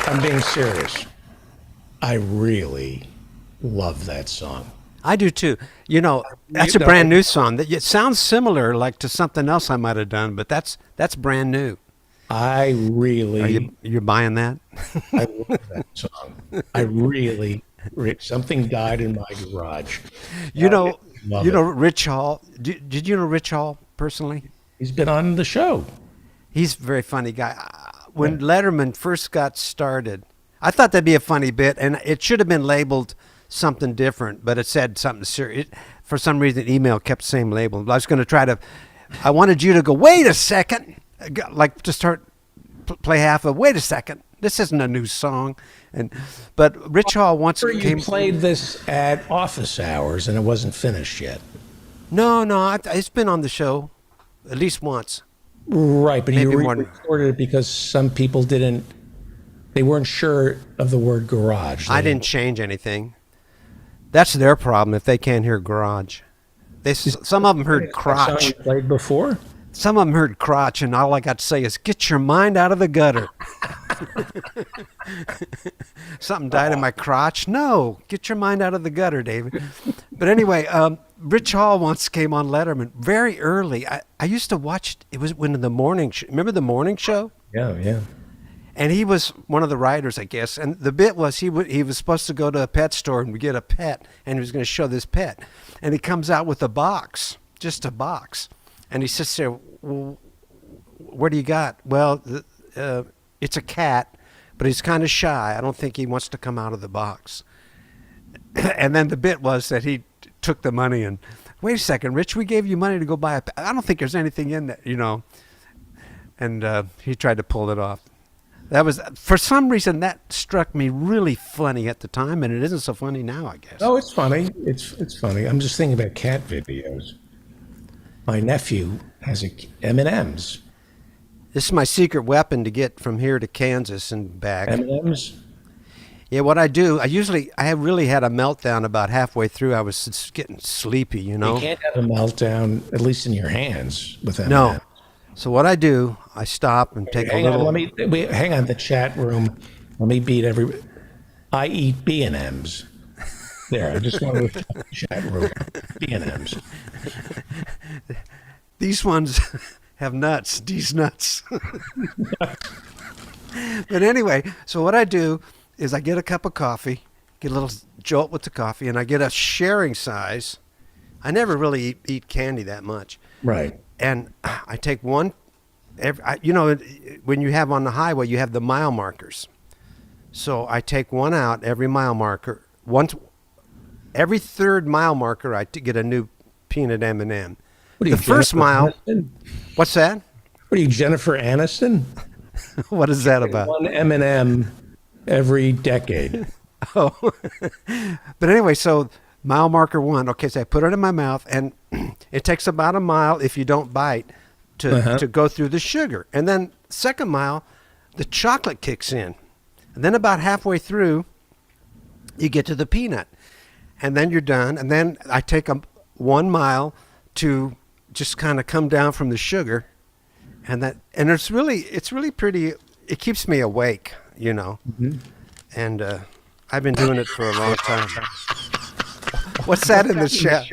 I'm being serious. I really love that song. I do too. You know, that's a brand new song. It sounds similar, like to something else I might have done, but that's brand new. I really. You're buying that? I love that song. I really. Something died in my garage. You know, Rich Hall. Did you know Rich Hall personally? He's been on the show. He's a very funny guy. When Letterman first got started, I thought that'd be a funny bit, and it should have been labeled something different, but it said something serious. For some reason, email kept the same label. I was going to try to. I wanted you to go, wait a second, like to start play half of. Wait a second, this isn't a new song. But Rich Hall once came. You played this at office hours, and it wasn't finished yet. No, it's been on the show at least once. Right, but you re-recorded it because some people they weren't sure of the word garage. I didn't change anything. That's their problem if they can't hear garage. Some of them heard crotch. You played before? Some of them heard crotch, and all I got to say is, get your mind out of the gutter. Something died in my crotch. No, get your mind out of the gutter, David. But anyway, Rich Hall once came on Letterman very early. I used to watch, it was when the morning show. Remember the morning show? Yeah. And he was one of the writers, I guess. And the bit was he was supposed to go to a pet store and get a pet, and he was going to show this pet. And he comes out with a box, just a box. And he sits there, well, what do you got? Well, it's a cat, but he's kind of shy. I don't think he wants to come out of the box. And then the bit was that he took the money and, wait a second, Rich, we gave you money to go buy I don't think there's anything in that, you know. And he tried to pull it off. That was, for some reason, that struck me really funny at the time, and it isn't so funny now, I guess. Oh, it's funny. It's funny. I'm just thinking about cat videos. My nephew has M&Ms. This is my secret weapon to get from here to Kansas and back. M&Ms? Yeah, what I do, I have really had a meltdown about halfway through. I was just getting sleepy, you know. You can't have a meltdown, at least in your hands, with M&Ms. No. So what I do, I stop and take a little. Hang on, the chat room. Let me beat every. I eat B&Ms. There, I just want to the chat room. B&Ms. These ones have nuts. These nuts. But anyway, so what I do is I get a cup of coffee, get a little jolt with the coffee, and I get a sharing size. I never really eat candy that much. Right. And I take one, you know, when you have on the highway, you have the mile markers. So I take one out every mile marker. Every third mile marker, I get a new peanut M&M. What are you, the first Jennifer mile. Aniston? What's that? What are you, Jennifer Aniston? What is that about? One M&M every decade. Oh. But anyway, so mile marker 1. Okay, so I put it in my mouth, and it takes about a mile if you don't bite to go through the sugar. And then second mile, the chocolate kicks in. And then about halfway through, you get to the peanut. And then you're done. And then I take 1 mile to just kind of come down from the sugar. And it's really pretty, it keeps me awake, you know. Mm-hmm. And I've been doing it for a long time. What's that in the chat?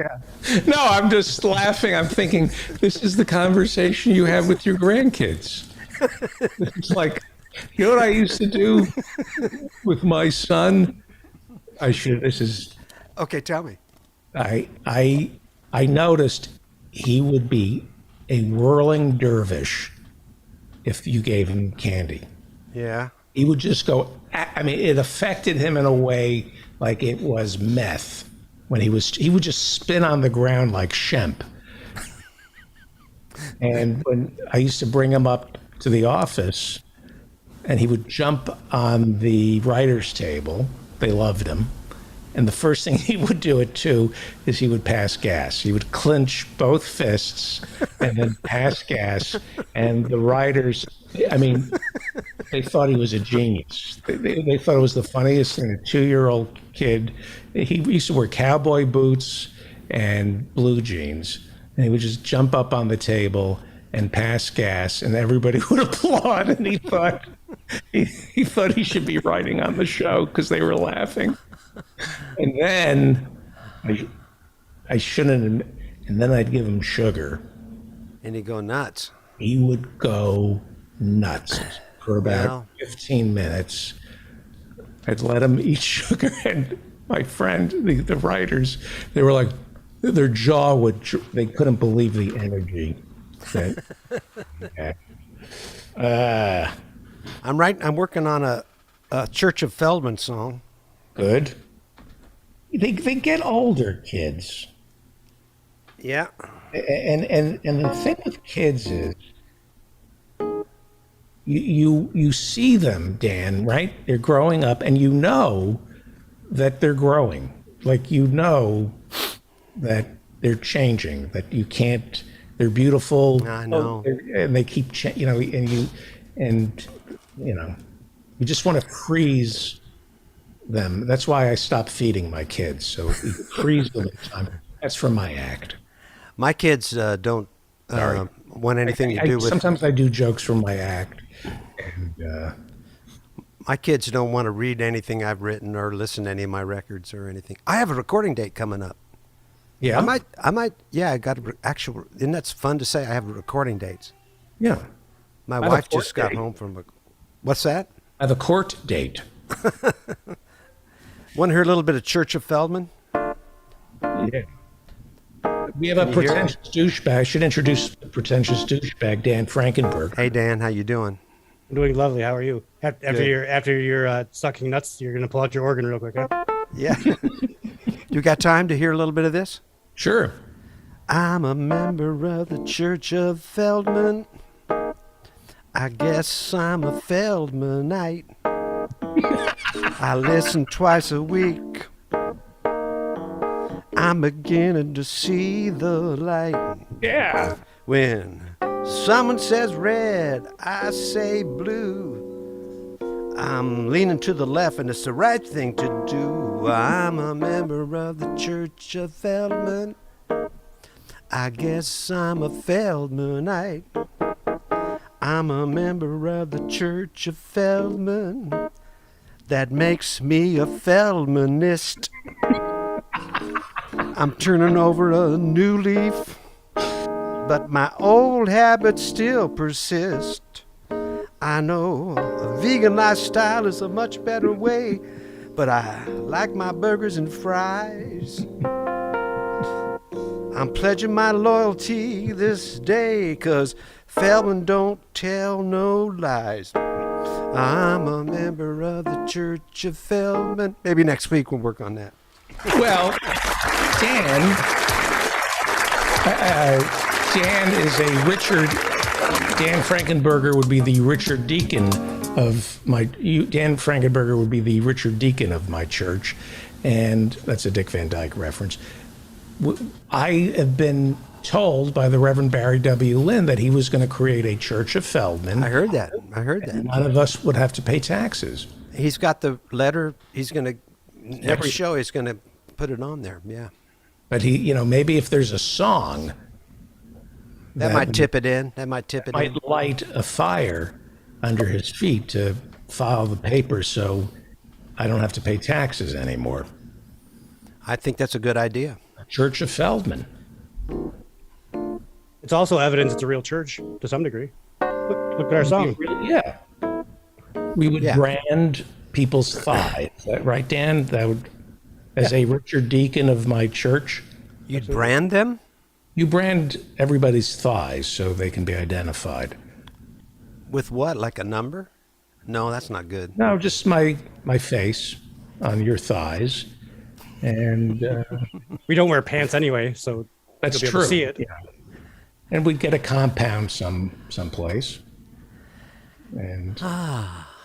No, I'm just laughing. I'm thinking, this is the conversation you have with your grandkids. It's like, you know what I used to do with my son? Okay, tell me. I noticed he would be a whirling dervish if you gave him candy. Yeah. He would just go, I mean, it affected him in a way like it was meth. When he would just spin on the ground like Shemp. And when I used to bring him up to the office, and he would jump on the writer's table, they loved him. And the first thing he would do at 2 is he would pass gas. He would clench both fists and then pass gas. And the writers, I mean, they thought he was a genius. They thought it was the funniest thing. A 2-year-old kid, he used to wear cowboy boots and blue jeans. And he would just jump up on the table and pass gas, and everybody would applaud. And he thought he should be writing on the show because they were laughing. And then I shouldn't, and then I'd give him sugar. And he'd go nuts. He would go nuts for about 15 minutes. I'd let him eat sugar, and my friend, the writers, they were like, their jaw they couldn't believe the energy. I'm working on a Church of Feldman song. Good. They get older, kids. Yeah. And the thing with kids is you see them, Dan, right? They're growing up, and you know that they're growing. Like, you know that they're changing, that you can't, they're beautiful. I know. And they keep, you just want to freeze them. That's why I stopped feeding my kids. So you freeze them at the time. That's for my act. My kids don't want anything to do with. Sometimes I do jokes from my act. And, my kids don't want to read anything I've written or listen to any of my records or anything. I have a recording date coming up. Yeah. I might. Yeah, I got actual. Isn't that fun to say? I have recording dates. Yeah. My wife just got home from. What's that? I have a court date. Want to hear a little bit of Church of Feldman? Yeah. We have a pretentious douchebag. I should introduce the pretentious douchebag, Dan Frankenberg. Hey, Dan, how you doing? I'm doing lovely. How are you? After Good. you're sucking nuts, you're gonna pull out your organ real quick, huh? Yeah. You got time to hear a little bit of this? Sure. I'm a member of the Church of Feldman. I guess I'm a Feldmanite. I listen twice a week. I'm beginning to see the light. Yeah. When someone says red, I say blue. I'm leaning to the left, and it's the right thing to do. I'm a member of the Church of Feldman. I guess I'm a Feldmanite. I'm a member of the Church of Feldman. That makes me a Feldmanist. I'm turning over a new leaf, but my old habits still persist. I know a vegan lifestyle is a much better way, but I like my burgers and fries. I'm pledging my loyalty this day, 'cause Feldman don't tell no lies. I'm a member of the Church of Feldman. Maybe next week we'll work on that. Well, Dan is a Richard. Dan Frankenberger would be the Richard Deacon of my. Dan Frankenberger would be the Richard Deacon of my church, and that's a Dick Van Dyke reference. I have been told by the Reverend Barry W. Lynn that he was going to create a Church of Feldman. I heard that. None of us would have to pay taxes. He's got the letter. He's going to, next show, he's going to put it on there. Yeah. But he, maybe if there's a song that might tip it in. That might tip it in. Might light a fire under his feet to file the papers so I don't have to pay taxes anymore. I think that's a good idea. Church of Feldman. It's also evidence it's a real church to some degree. Look at our song. Yeah. We would brand people's thighs. Is that right, Dan? That would, as a Richard Deacon of my church. You'd brand them? You brand everybody's thighs so they can be identified. With what? Like a number? No, that's not good. No, just my face on your thighs. And we don't wear pants anyway, so that's you'll be true. able to see it. Yeah. And we'd get a compound someplace. And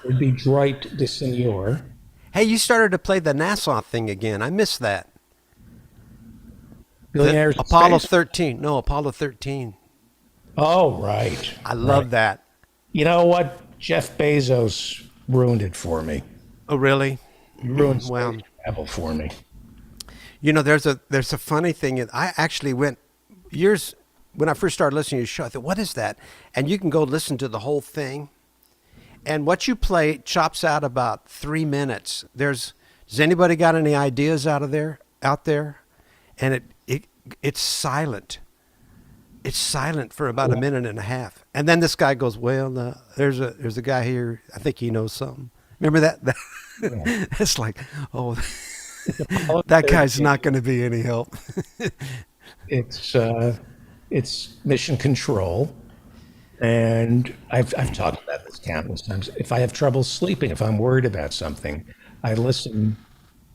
it'd be Dwight de Senior. Hey, you started to play the Nassau thing again. I missed that. Billionaires in Apollo Space? 13. No, Apollo 13. Oh, right. I love that. You know what? Jeff Bezos ruined it for me. Oh, really? He ruined space travel for me. There's a funny thing. I actually went years when I first started listening to your show. I thought, what is that? And you can go listen to the whole thing. And what you play chops out about 3 minutes. Has anybody got any ideas out there? And it's silent. It's silent for about a minute and a half. And then this guy goes, well, there's a guy here. I think he knows something. Remember that? It's like, oh, that guy's not going to be any help. It's mission control. And I've talked about this countless times. If I have trouble sleeping, if I'm worried about something, I listen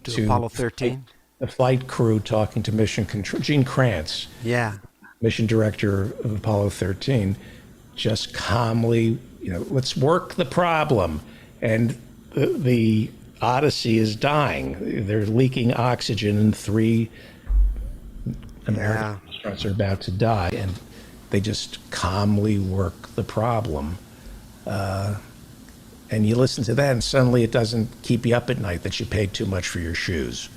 to Apollo 13. The flight crew talking to mission control. Gene Kranz, mission director of Apollo 13, just calmly, let's work the problem. And the Odyssey is dying. They're leaking oxygen, and 3 American astronauts are about to die. And they just calmly work the problem. And you listen to that, and suddenly it doesn't keep you up at night that you paid too much for your shoes.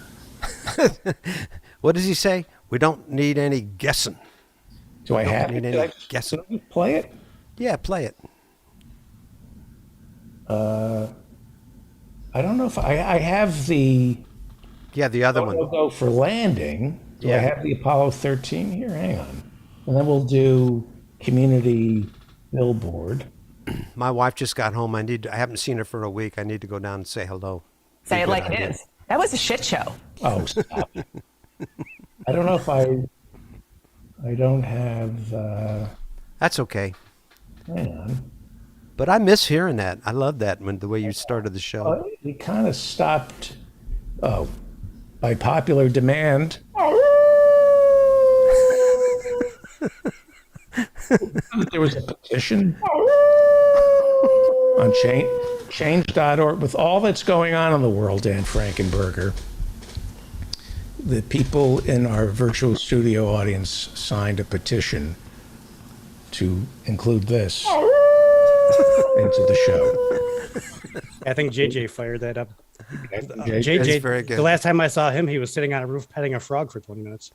What does he say? We don't need any guessing. Do I have need it? any guessing? Play it? Yeah, play it. I don't know if I have the. Yeah, the other one. We'll go for landing. Do I Yeah. have the Apollo 13 here? Hang on. And then we'll do community billboard. My wife just got home. I haven't seen her for a week. I need to go down and say hello. Say it like it is. That was a shit show. Oh, stop. I don't know if I don't have. That's okay. Hang on. But I miss hearing that. I love that when the way you started the show. We kind of stopped. Oh, by popular demand. There was a petition on change.org with all that's going on in the world, Dan Frankenberger. The people in our virtual studio audience signed a petition to include this into the show. I think JJ fired that up. JJ, very good. The last time I saw him, he was sitting on a roof petting a frog for 20 minutes.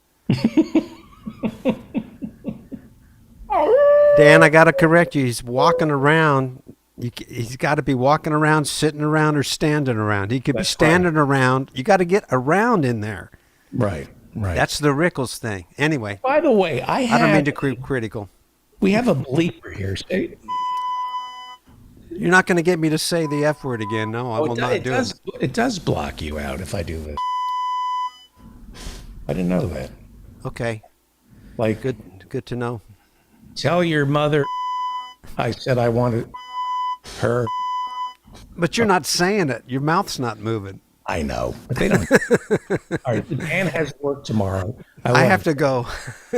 Dan, I got to correct you. He's walking around. He's got to be walking around, sitting around, or standing around. He could be standing around. You got to get around in there. Right. That's the Rickles thing. Anyway. By the way, I don't mean to be critical. We have a bleeper here. You're not going to get me to say the F word again. No, I will not do it. It does block you out if I do this. I didn't know that. Okay. Like, good to know. Tell your mother I said I wanted her. But you're not saying it. Your mouth's not moving. I know, but they don't. All right, Dan has work tomorrow. I have to go.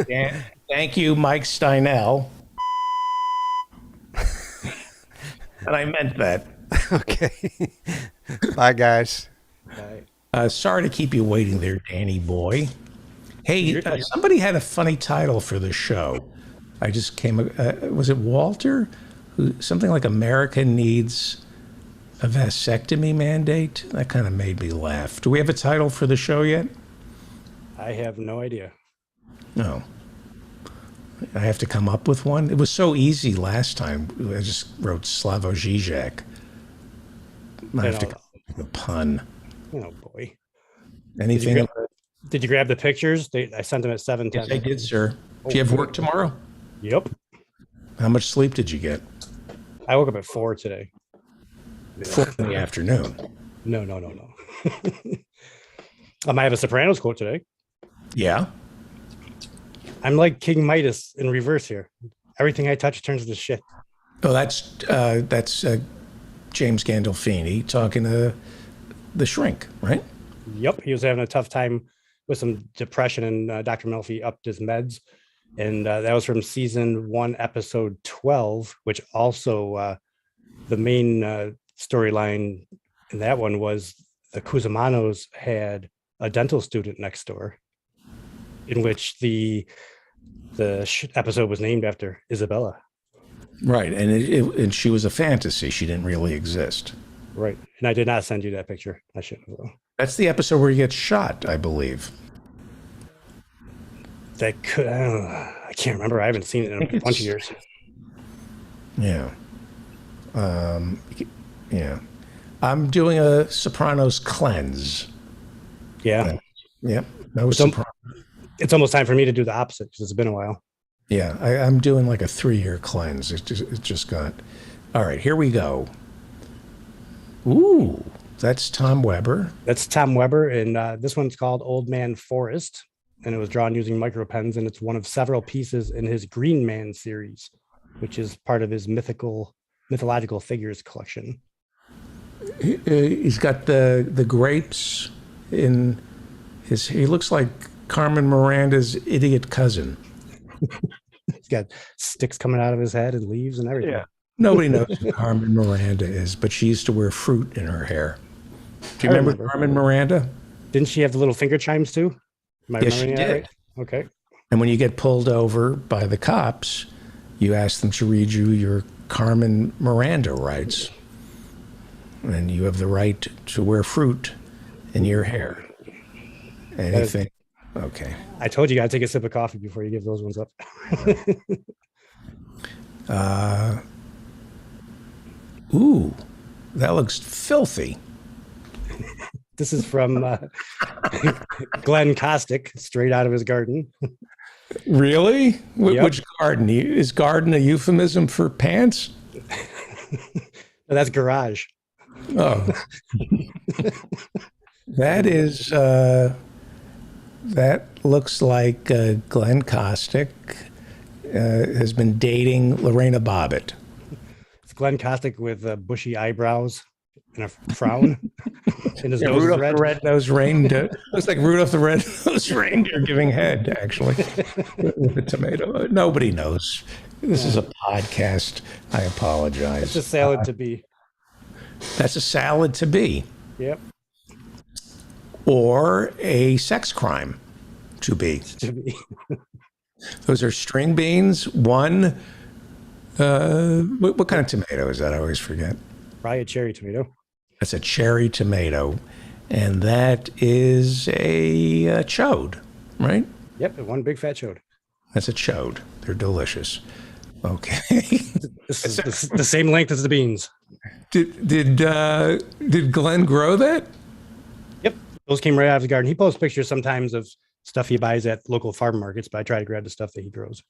Dan, thank you, Mike Steinell. And I meant that. Okay. Bye, guys. Bye. Sorry to keep you waiting there, Danny boy. Hey, somebody had a funny title for the show. I just came. Was it Walter? Something like America Needs a Vasectomy Mandate? That kind of made me laugh. Do we have a title for the show yet? I have no idea. No. I have to come up with one. It was so easy last time. I just wrote Slavoj Žižek. I have to come up with a pun. Oh boy. Anything? Did you grab the pictures? I sent them at 7:10. Yes, I did, sir. Do you have work tomorrow? Yep. How much sleep did you get? I woke up at 4 today. 4 in the afternoon. No. I have a Sopranos quote today. Yeah. I'm like King Midas in reverse here. Everything I touch turns to shit. Oh, that's James Gandolfini talking to the Shrink, right? Yep. He was having a tough time with some depression, and Dr. Melfi upped his meds. And that was from season 1, episode 12, which also the main storyline in that one was the Cusamanos had a dental student next door, in which the episode was named after Isabella. Right, and she was a fantasy. She didn't really exist. Right, and I did not send you that picture. I should have. That's the episode where he gets shot, I believe. That could, I can't remember. I haven't seen it in a bunch of years. Yeah. Yeah. I'm doing a Sopranos cleanse. Yeah. Yep. No Sopranos. It's almost time for me to do the opposite because it's been a while. Yeah. I'm doing like a 3-year cleanse. It just got. All right. Here we go. Ooh. That's Tom Weber. That's Tom Weber. And this one's called Old Man Forest. And it was drawn using micro pens, and it's one of several pieces in his Green Man series, which is part of his mythological figures collection. He's got the grapes in his. He looks like Carmen Miranda's idiot cousin. He's got sticks coming out of his head and leaves and everything. Yeah. Nobody knows who Carmen Miranda is, but she used to wear fruit in her hair. Do you remember Carmen Miranda? Didn't she have the little finger chimes too? Yes, she did. Right? Okay. And when you get pulled over by the cops, you ask them to read you your Carmen Miranda rights. And you have the right to wear fruit in your hair. Anything. Okay. I told you, got to take a sip of coffee before you give those ones up. Ooh, that looks filthy. This is from Glenn Kostick, straight out of his garden. Really? Yep. Which garden? Is garden a euphemism for pants? No, that's garage. Oh. That is, that looks like Glenn Kostick has been dating Lorena Bobbitt. It's Glenn Kostick with bushy eyebrows and a frown. And his nose is Rudolph red. the Red-Nosed Reindeer. Looks like Rudolph the Red-Nosed Reindeer giving head, actually, with a tomato. Nobody knows. This is a podcast. I apologize. It's a salad to be. That's a salad to be. Yep. Or a sex crime to be. To be. Those are string beans. One, what kind of tomato is that? I always forget. Probably a cherry tomato. That's a cherry tomato. And that is a chode, right? Yep, one big fat chode. That's a chode. They're delicious. Okay. This is the same length as the beans. Did Glenn grow that? Yep, those came right out of the garden. He posts pictures sometimes of stuff he buys at local farm markets, but I try to grab the stuff that he grows.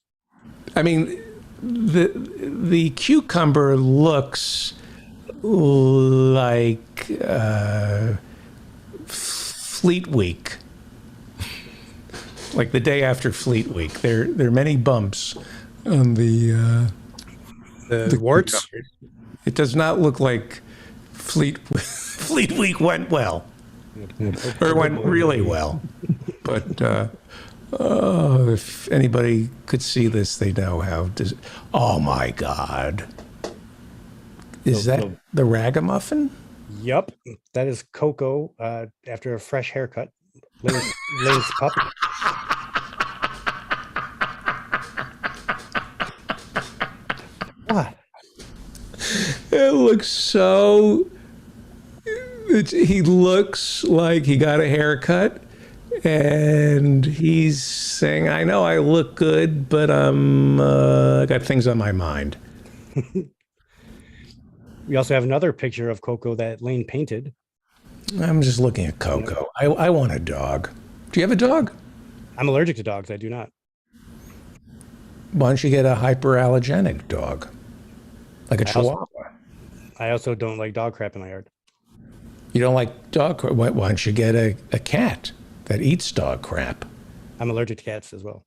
I mean, the cucumber looks like Fleet Week, like the day after Fleet Week. There are many bumps on the warts. It does not look like Fleet Week went well, or went really well. But if anybody could see this, they know how. Oh my God! Is that the ragamuffin? Yup, that is Coco after a fresh haircut. Lane's pup. What? It looks so. He looks like he got a haircut, and he's saying, "I know I look good, but I got things on my mind." We also have another picture of Coco that Lane painted. I'm just looking at Coco. I want a dog. Do you have a dog? I'm allergic to dogs. I do not. Why don't you get a hyperallergenic dog, like a Chihuahua? I also don't like dog crap in my yard. You don't like dog crap? Why don't you get a cat that eats dog crap? I'm allergic to cats as well.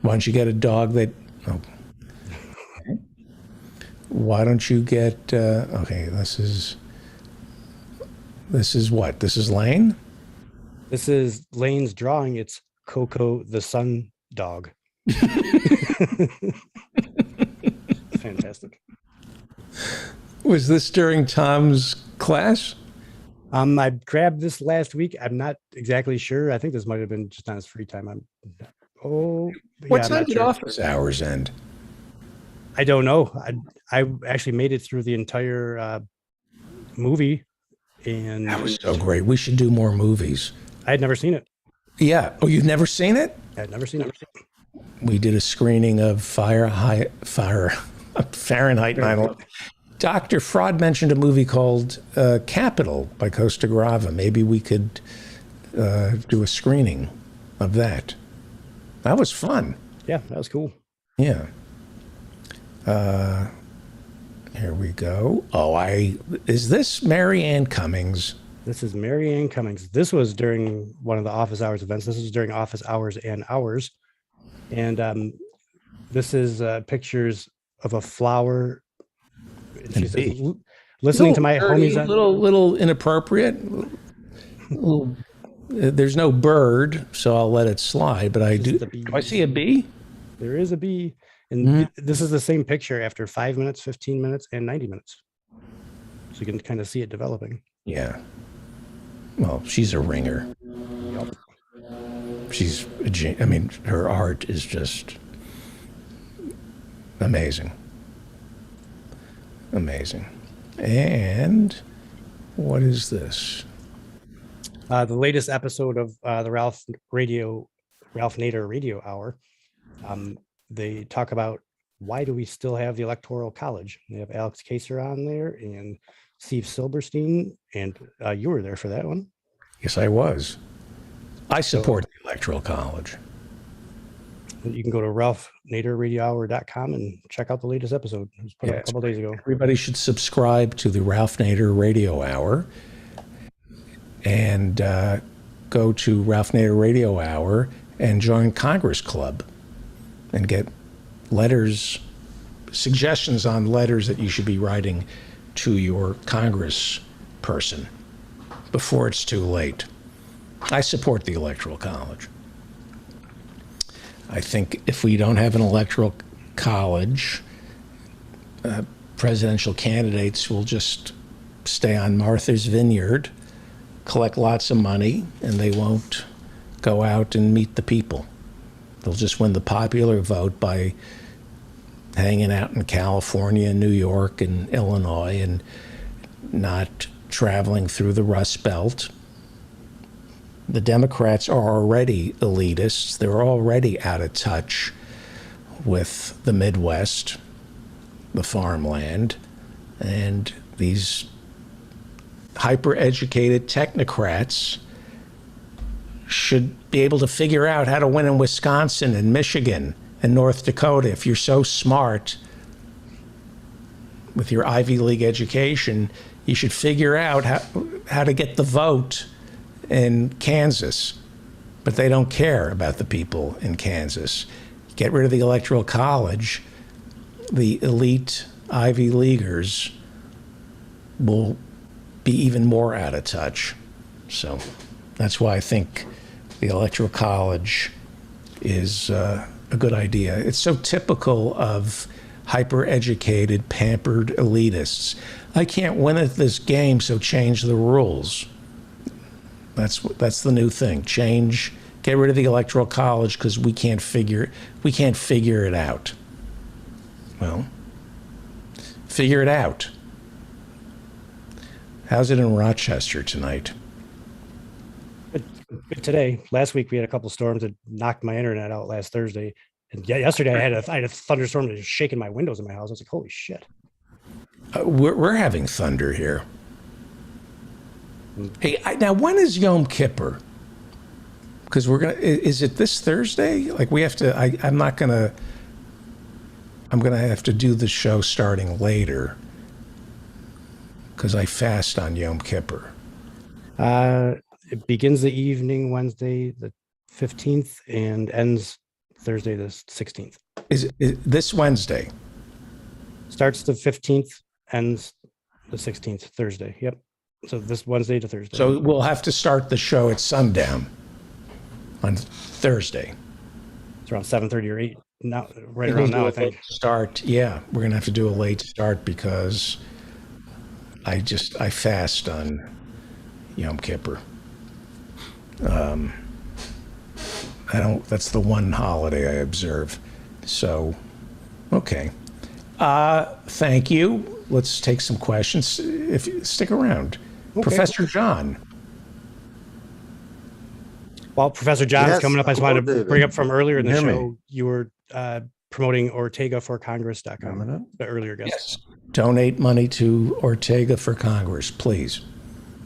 Why don't you get a dog that... Oh. Why don't you get... okay, this is what? This is Lane? This is Lane's drawing. It's Coco the sun dog. Fantastic. Was this during Tom's class? I grabbed this last week. I'm not exactly sure. I think this might have been just on his free time. What time did office hours end? I don't know. I actually made it through the entire movie, and that was so great. We should do more movies. I had never seen it. Yeah. Oh, you've never seen it? I'd never seen it. We did a screening of Fahrenheit 9/11. Dr. Fraud mentioned a movie called Capital by Costa Grava. Maybe we could do a screening of that. That was fun. Yeah, that was cool. Yeah. Here we go. Oh, is this Mary Ann Cummings? This is Mary Ann Cummings. This was during one of the office hours events. This is during office hours and hours. And this is pictures of a flower. She says, listening to my homies. Little inappropriate. There's no bird, so I'll let it slide. But do I see a bee? There is a bee. And this is the same picture after 5 minutes, 15 minutes, and 90 minutes. So you can kind of see it developing. Yeah. Well, she's a ringer. Yep. Her art is just amazing. Amazing. And what is this? The latest episode of the Ralph Nader Radio Hour. They talk about why do we still have the Electoral College. They have Alex Kaser on there and Steve Silberstein, and you were there for that one. Yes, I was. I support the Electoral College. You can go to RalphNaderRadioHour.com and check out the latest episode. It was put up a couple days ago. Everybody should subscribe to the Ralph Nader Radio Hour and go to Ralph Nader Radio Hour and join Congress Club and get letters suggestions on letters that you should be writing to your congressperson before it's too late. I support the Electoral College. I think if we don't have an Electoral College, presidential candidates will just stay on Martha's Vineyard, collect lots of money, and they won't go out and meet the people. They'll just win the popular vote by hanging out in California, New York, and Illinois, and not traveling through the Rust Belt. The Democrats are already elitists. They're already out of touch with the Midwest, the farmland, and these hyper-educated technocrats should be able to figure out how to win in Wisconsin and Michigan and North Dakota. If you're so smart with your Ivy League education, you should figure out how to get the vote in Kansas. But they don't care about the people in Kansas. Get rid of the Electoral College, the elite Ivy Leaguers will be even more out of touch. So that's why I think the Electoral College is a good idea. It's so typical of hyper-educated, pampered elitists. I can't win at this game, so change the rules. That's the new thing. Get rid of the Electoral College because we can't figure it out. Well, figure it out. How's it in Rochester tonight? Good today. Last week we had a couple storms that knocked my internet out last Thursday. And yesterday I had a thunderstorm that was shaking my windows in my house. I was like, holy shit. We're having thunder here. Hey, now when is Yom Kippur? Because is it this Thursday? Like we have to, I'm going to have to do the show starting later because I fast on Yom Kippur. It begins the evening Wednesday, the 15th, and ends Thursday, the 16th. Is this Wednesday? Starts the 15th, ends the 16th, Thursday. Yep. So this Wednesday to Thursday. So we'll have to start the show at sundown on Thursday. It's around 7:30 or 8 now, right around now, I think. Start, yeah. We're going to have to do a late start because I fast on Yom Kippur. That's the one holiday I observe. So, okay. Thank you. Let's take some questions. If you stick around. Okay. Professor John. While Professor John's coming up, I just wanted to bring up from earlier in the show, me? you were promoting OrtegaForCongress.com, the earlier guest. Yes. Donate money to Ortega for Congress, please.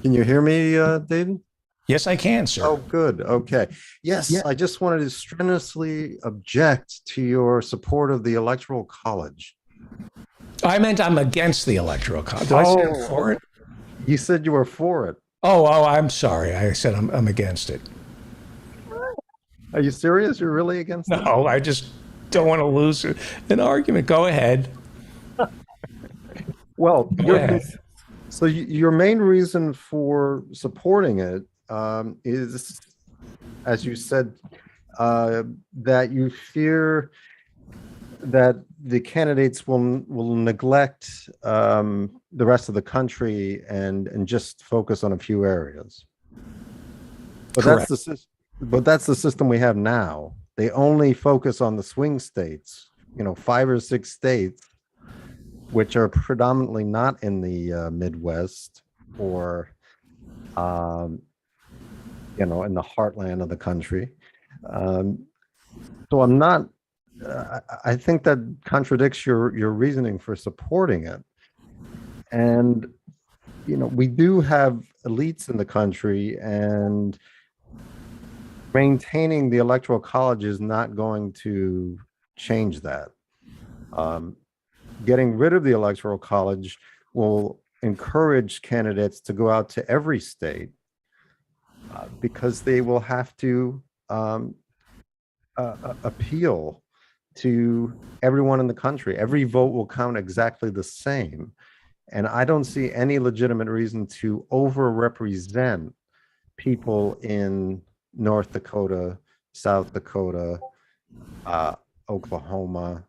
Can you hear me, David? Yes, I can, sir. Oh, good. Okay. Yes, yeah. I just wanted to strenuously object to your support of the Electoral College. I meant I'm against the Electoral College. Did I say I'm for it? You said you were for it. Oh, I'm sorry. I said I'm against it. Are you serious? You're really against it? No, I just don't want to lose an argument. Go ahead. Well, so your main reason for supporting it is, as you said, that you fear that the candidates will neglect the rest of the country and just focus on a few areas. But correct. That's the system we have now. They only focus on the swing states, 5 or 6 states, which are predominantly not in the Midwest or, in the heartland of the country. So I'm not. I think that contradicts your reasoning for supporting it. And we do have elites in the country, and maintaining the Electoral College is not going to change that. Getting rid of the Electoral College will encourage candidates to go out to every state because they will have to appeal to everyone in the country. Every vote will count exactly the same. And I don't see any legitimate reason to overrepresent people in North Dakota, South Dakota, Oklahoma.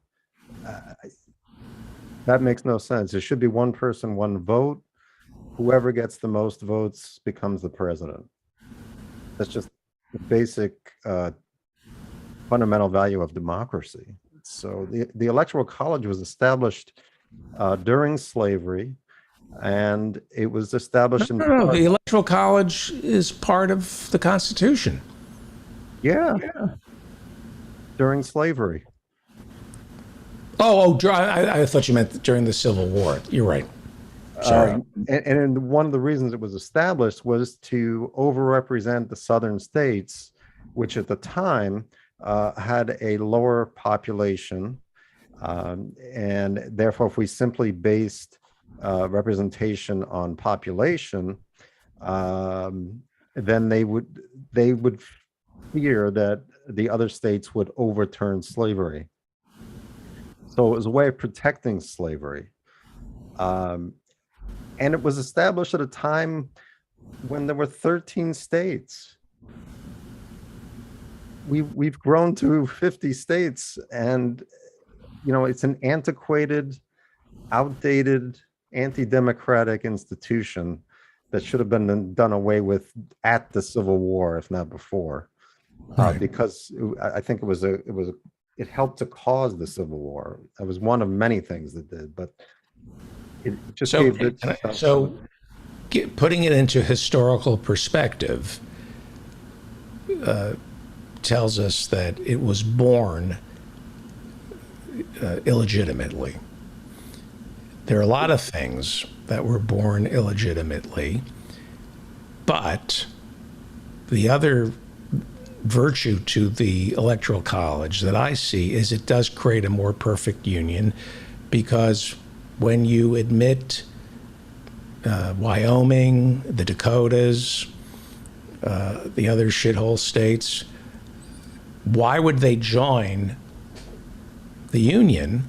That makes no sense. It should be one person, one vote. Whoever gets the most votes becomes the president. That's just the basic fundamental value of democracy. So the Electoral College was established during slavery, and it was established in the Electoral College is part of the Constitution. Yeah. During slavery. I thought you meant during the Civil War. You're right. Sorry. And one of the reasons it was established was to overrepresent the southern states, which at the time had a lower population. And therefore, if we simply based representation on population, then they would fear that the other states would overturn slavery. So it was a way of protecting slavery. And it was established at a time when there were 13 states. We've grown to 50 states, and it's an antiquated, outdated, anti-democratic institution that should have been done away with at the Civil War, if not before, because I think it helped to cause the Civil War. It was one of many things that did, but it just gave it. Putting it into historical perspective tells us that it was born illegitimately. There are a lot of things that were born illegitimately, but the other virtue to the Electoral College that I see is it does create a more perfect union, because when you admit Wyoming, the Dakotas, the other shithole states, why would they join the Union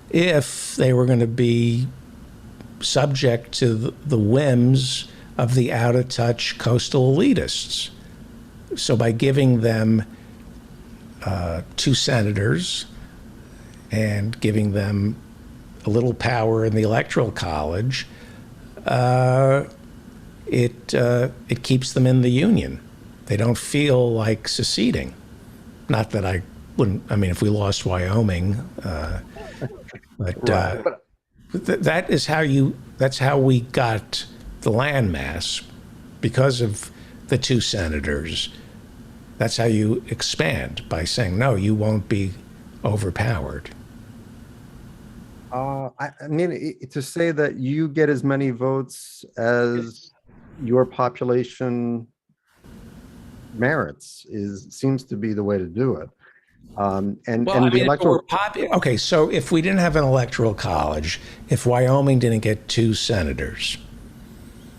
if they were going to be subject to the whims of the out-of-touch coastal elitists? So by giving them 2 senators and giving them a little power in the Electoral College, it keeps them in the Union. They don't feel like seceding. Not that I wouldn't. I mean, if we lost Wyoming, that is how you. That's how we got the landmass, because of the 2 senators. That's how you expand, by saying no, you won't be overpowered. I mean, to say that you get as many votes as your population merits seems to be the way to do it. Okay, so if we didn't have an Electoral College, if Wyoming didn't get 2 senators.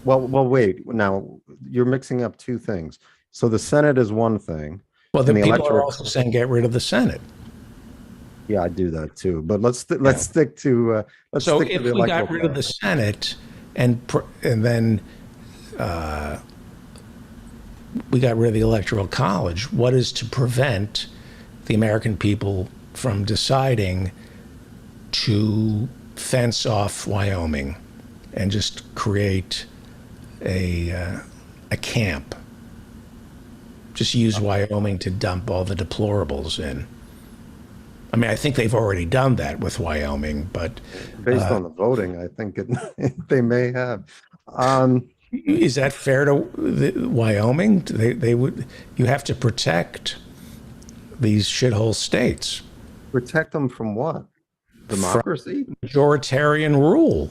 Well, wait. Now you're mixing up 2 things. So the Senate is one thing. Well, then people are also saying get rid of the Senate. Yeah, I do that too. But let's stick to So if we got rid of the Senate and then we got rid of the Electoral College, what is to prevent the American people from deciding to fence off Wyoming and just create a camp? Just use Wyoming to dump all the deplorables in. I mean, I think they've already done that with Wyoming, but based on the voting, I think they may have. Is that fair to Wyoming? They would. You have to protect these shithole states. Protect them from what? Democracy? From majoritarian rule.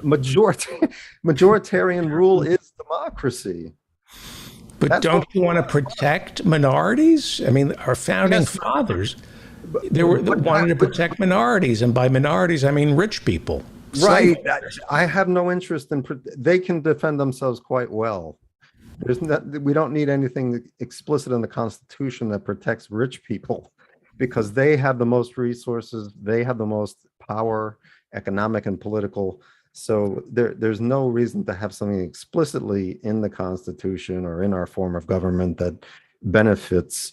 Majoritarian rule is democracy. But don't you want to protect minorities? I mean, our founding fathers, they wanted to protect minorities, and by minorities, I mean rich people. Right. I have no interest in. They can defend themselves quite well. We don't need anything explicit in the Constitution that protects rich people. because they have the most resources, they have the most power, economic and political. So there's no reason to have something explicitly in the Constitution or in our form of government that benefits.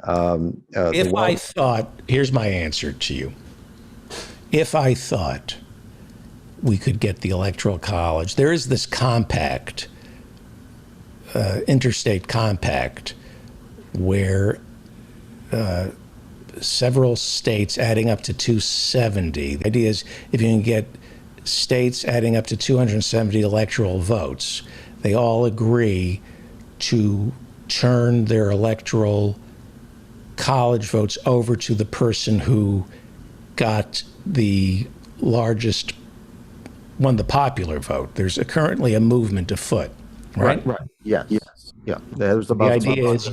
If I thought, here's my answer to you. If I thought we could get the Electoral College, there is this compact, interstate compact, where several states adding up to 270. The idea is if you can get states adding up to 270 electoral votes, they all agree to turn their electoral college votes over to the person who got the largest, won the popular vote. There's currently a movement afoot, right? Right. Yes. Yeah. There's about the idea is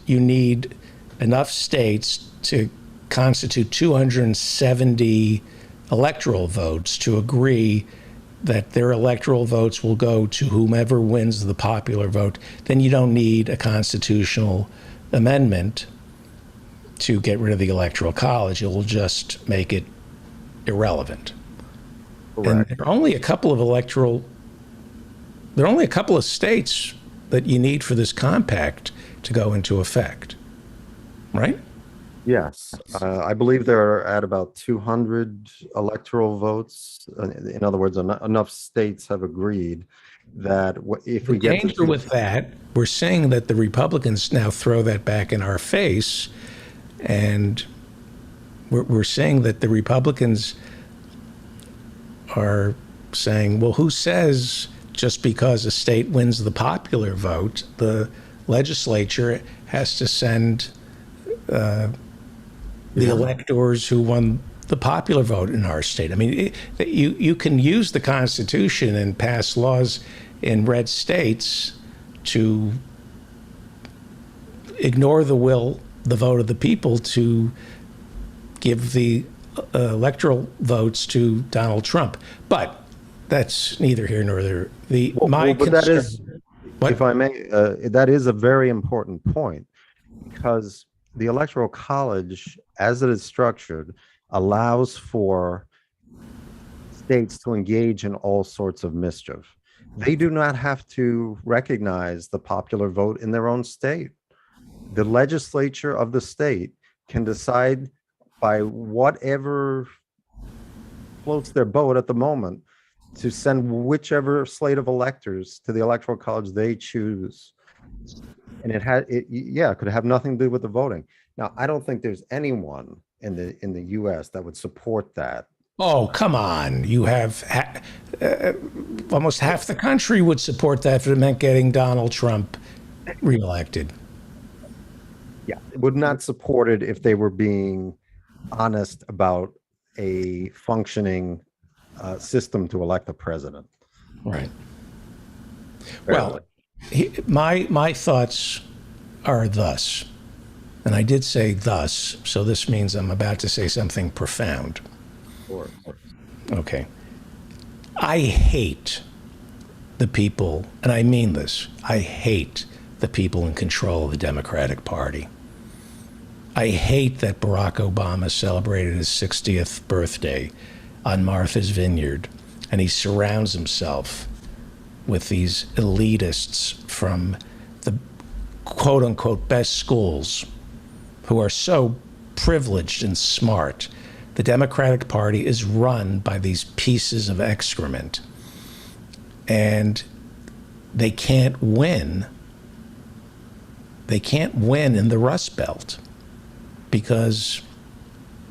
you need enough states to constitute 270 electoral votes to agree that their electoral votes will go to whomever wins the popular vote. Then you don't need a constitutional amendment to get rid of the Electoral College. It will just make it irrelevant. And there are only a couple of states that you need for this compact to go into effect, right? Yes, I believe they're at about 200 electoral votes. In other words, enough states have agreed that if we get danger with that, we're saying that the Republicans now throw that back in our face, and we're saying that the Republicans are saying, well, who says just because a state wins the popular vote, the legislature has to send the electors who won the popular vote in our state? I mean, you can use the Constitution and pass laws in red states to ignore the vote of the people to give the electoral votes to Donald Trump. But that's neither here nor there. That is, if I may, that is a very important point, because the Electoral College, as it is structured, allows for states to engage in all sorts of mischief. They do not have to recognize the popular vote in their own state. The legislature of the state can decide by whatever floats their boat at the moment to send whichever slate of electors to the Electoral College they choose. And it could have nothing to do with the voting. Now, I don't think there's anyone in the U.S. that would support that. Oh, come on. You have almost half the country would support that if it meant getting Donald Trump reelected. Yeah, would not support it if they were being honest about a functioning system to elect a president. Right. Well, my thoughts are thus, and I did say thus, so this means I'm about to say something profound. Okay. I hate the people, and I mean this, I hate the people in control of the Democratic Party. I hate that Barack Obama celebrated his 60th birthday on Martha's Vineyard, and he surrounds himself with these elitists from the quote-unquote best schools who are so privileged and smart. The Democratic Party is run by these pieces of excrement, and they can't win. They can't win in the Rust Belt because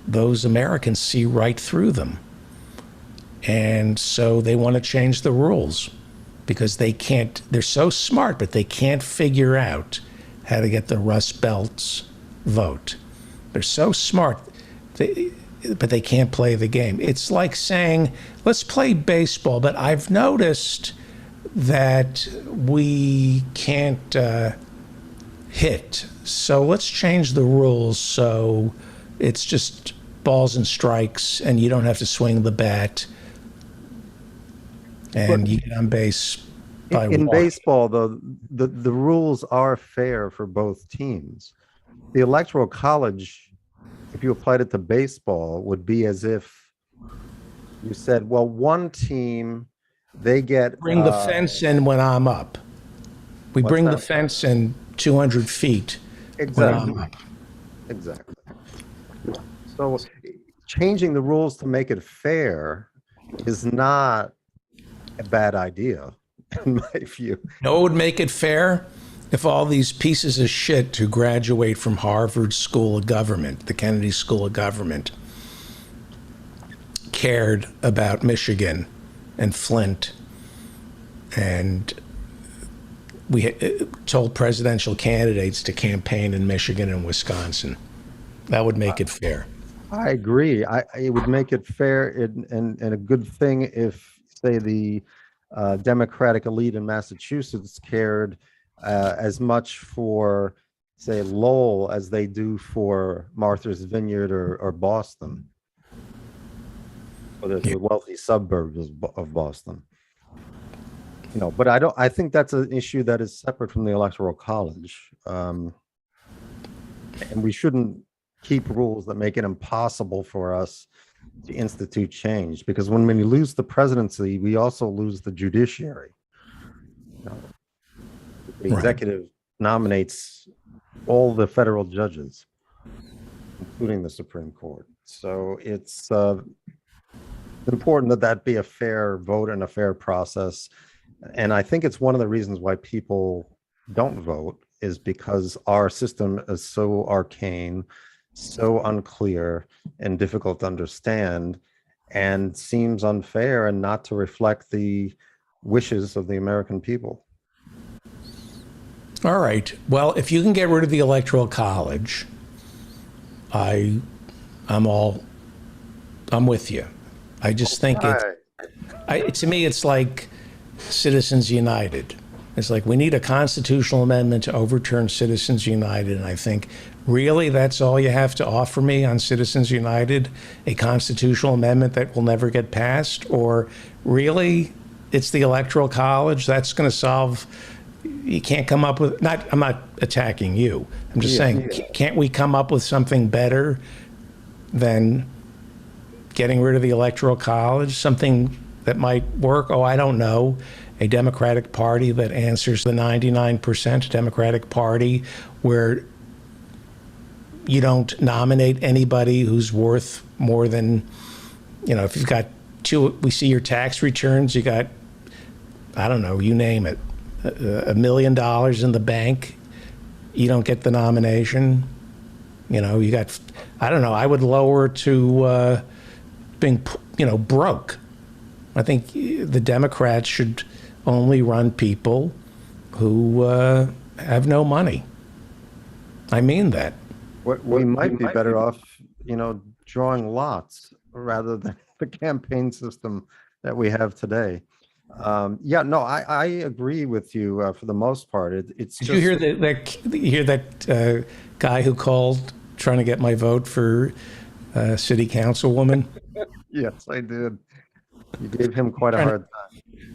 those Americans see right through them. And so they want to change the rules because they can't, they're so smart, but they can't figure out how to get the Rust Belt's vote. They're so smart, but they can't play the game. It's like saying, let's play baseball, but I've noticed that we can't hit. So let's change the rules so it's just balls and strikes and you don't have to swing the bat and you get on base by in one. baseball, though, the rules are fair for both teams. The Electoral College if you applied it to baseball, would be as if you said, well, one team, they get Bring the fence in when I'm up. We bring the that? fence in 200 feet when I'm Exactly. up. Exactly. So changing the rules to make it fair is not a bad idea, in my view. No, it would make it fair if all these pieces of shit who graduate from Harvard School of Government, the Kennedy School of Government, cared about Michigan and Flint, and we told presidential candidates to campaign in Michigan and Wisconsin. That would make it fair. I agree. It would make it fair and a good thing if, say, the Democratic elite in Massachusetts cared as much for, say, Lowell as they do for Martha's Vineyard or Boston, or the wealthy suburbs of Boston. You know, but I think that's an issue that is separate from the Electoral College, and we shouldn't keep rules that make it impossible for us to institute change, because when we lose the presidency, we also lose the judiciary. You know, the executive nominates all the federal judges, including the Supreme Court. So it's important that that be a fair vote and a fair process. And I think it's one of the reasons why people don't vote, is because our system is so arcane, so unclear and difficult to understand, and seems unfair and not to reflect the wishes of the American people. All right. Well, if you can get rid of the Electoral College, I'm with you. I just think to me, it's like Citizens United. It's like, we need a constitutional amendment to overturn Citizens United. And I think, really, that's all you have to offer me on Citizens United? A constitutional amendment that will never get passed? Or really, it's the Electoral College that's going to solve? You can't come up with, I'm not attacking you. I'm just saying, can't we come up with something better than getting rid of the Electoral College? Something that might work? Oh, I don't know. A Democratic Party that answers the 99% Democratic Party, where you don't nominate anybody who's worth more than, if you've got we see your tax returns, you got, I don't know, you name it, $1 million in the bank, you don't get the nomination. You got, I don't know, I would lower to being, broke. I think the Democrats should only run people who have no money. I mean that. We might be better off, drawing lots rather than the campaign system that we have today. I agree with you for the most part. It's Did just, you hear that guy who called trying to get my vote for city councilwoman? Yes, I did. You gave him quite a hard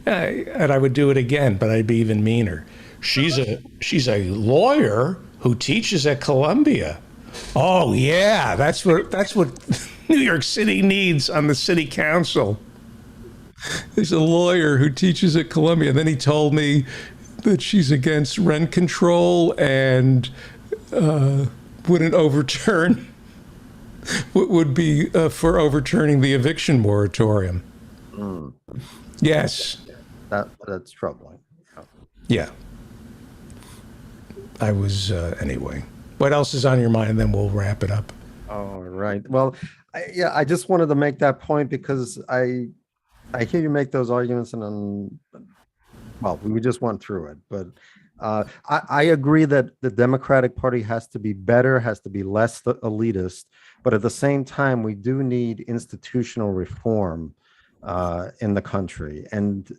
time. And I would do it again, but I'd be even meaner. She's a lawyer who teaches at Columbia. Oh yeah, that's what New York City needs on the city council. There's a lawyer who teaches at Columbia. And then he told me that she's against rent control and wouldn't overturn. Would be for overturning the eviction moratorium. Yes. That's troubling. Yeah. I was, anyway. What else is on your mind? And then we'll wrap it up. All right. Well, I just wanted to make that point because I hear you make those arguments, and we just went through it. But I agree that the Democratic Party has to be better, has to be less elitist. But at the same time, we do need institutional reform in the country. And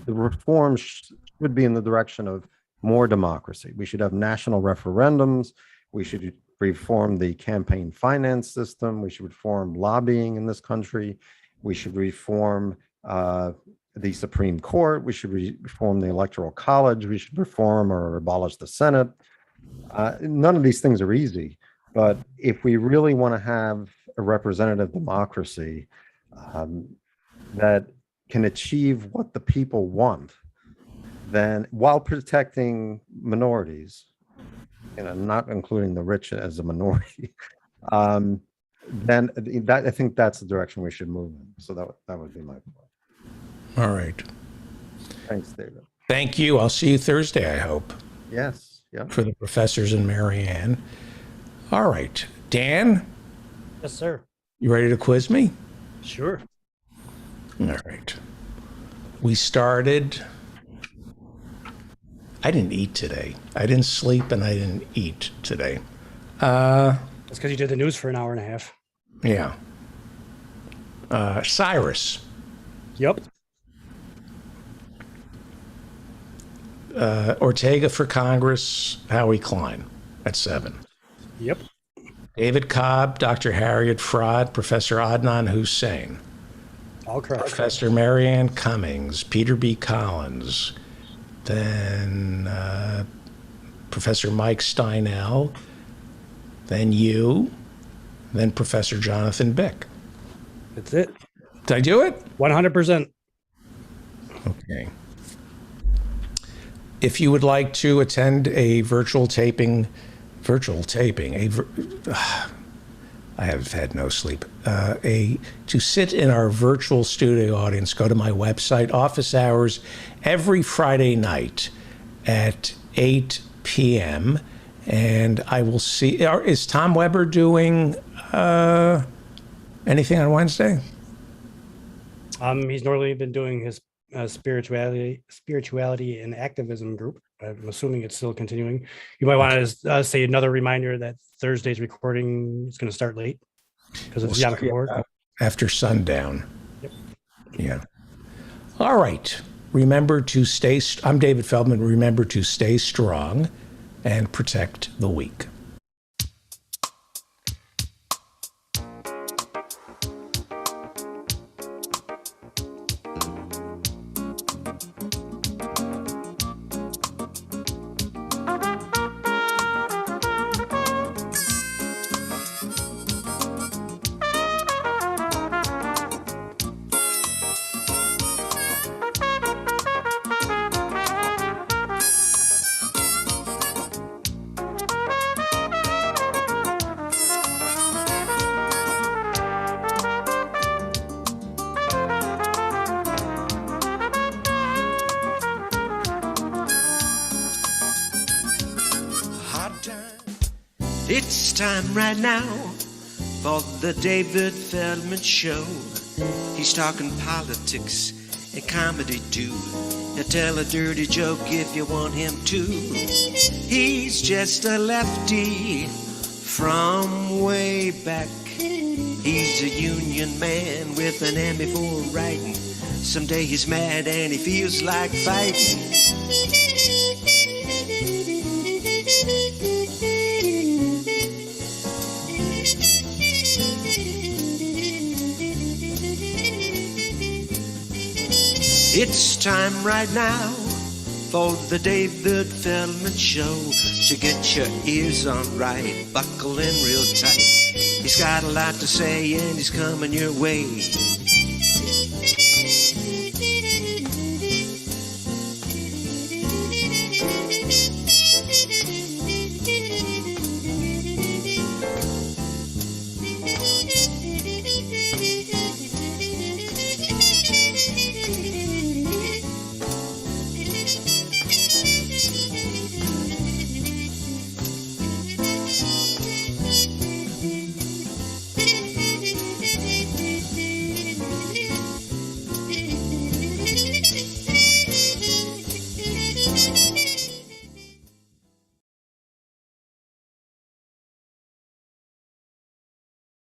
the reform should be in the direction of more democracy. We should have national referendums. We should reform the campaign finance system. We should reform lobbying in this country. We should reform the Supreme Court. We should reform the Electoral College. We should reform or abolish the Senate. None of these things are easy, But if we really want to have a representative democracy that can achieve what the people want, then while protecting minorities, not including the rich as a minority, then I think that's the direction we should move in. So that would be my point. All right. Thanks, David. Thank you. I'll see you Thursday, I hope. Yes. Yeah. For the professors and Marianne. All right. Dan? Yes, sir. You ready to quiz me? Sure. All right. We started. I didn't eat today. I didn't sleep and I didn't eat today. That's because you did the news for an hour and a half. Yeah. Cyrus. Yep. Ortega for Congress, Howie Klein at 7. Yep. David Cobb, Dr. Harriet Fraud, Professor Adnan Hussein. All correct. Professor Marianne Cummings, Peter B. Collins, then Professor Mike Steinel, then you, then Professor Jonathan Bick. That's it. Did I do it? 100%. Okay. If you would like to attend a virtual taping, I have had no sleep. To sit in our virtual studio audience, go to my website, office hours, every Friday night at 8 p.m. And I will see, is Tom Weber doing anything on Wednesday? He's normally been doing his spirituality and activism group. I'm assuming it's still continuing. You might want to say another reminder that Thursday's recording is going to start late because it's Yom Kippur. After sundown. Yep. Yeah. All right. Remember to stay. I'm David Feldman. Remember to stay strong and protect the weak. It's time right now for the David Feldman Show. He's talking politics and comedy too. He'll tell a dirty joke if you want him to. He's just a lefty from way back. He's a union man with an Emmy for writing. Someday he's mad and he feels like fighting. It's time right now for the David Feldman Show. So get your ears on right, buckle in real tight. He's got a lot to say and he's coming your way.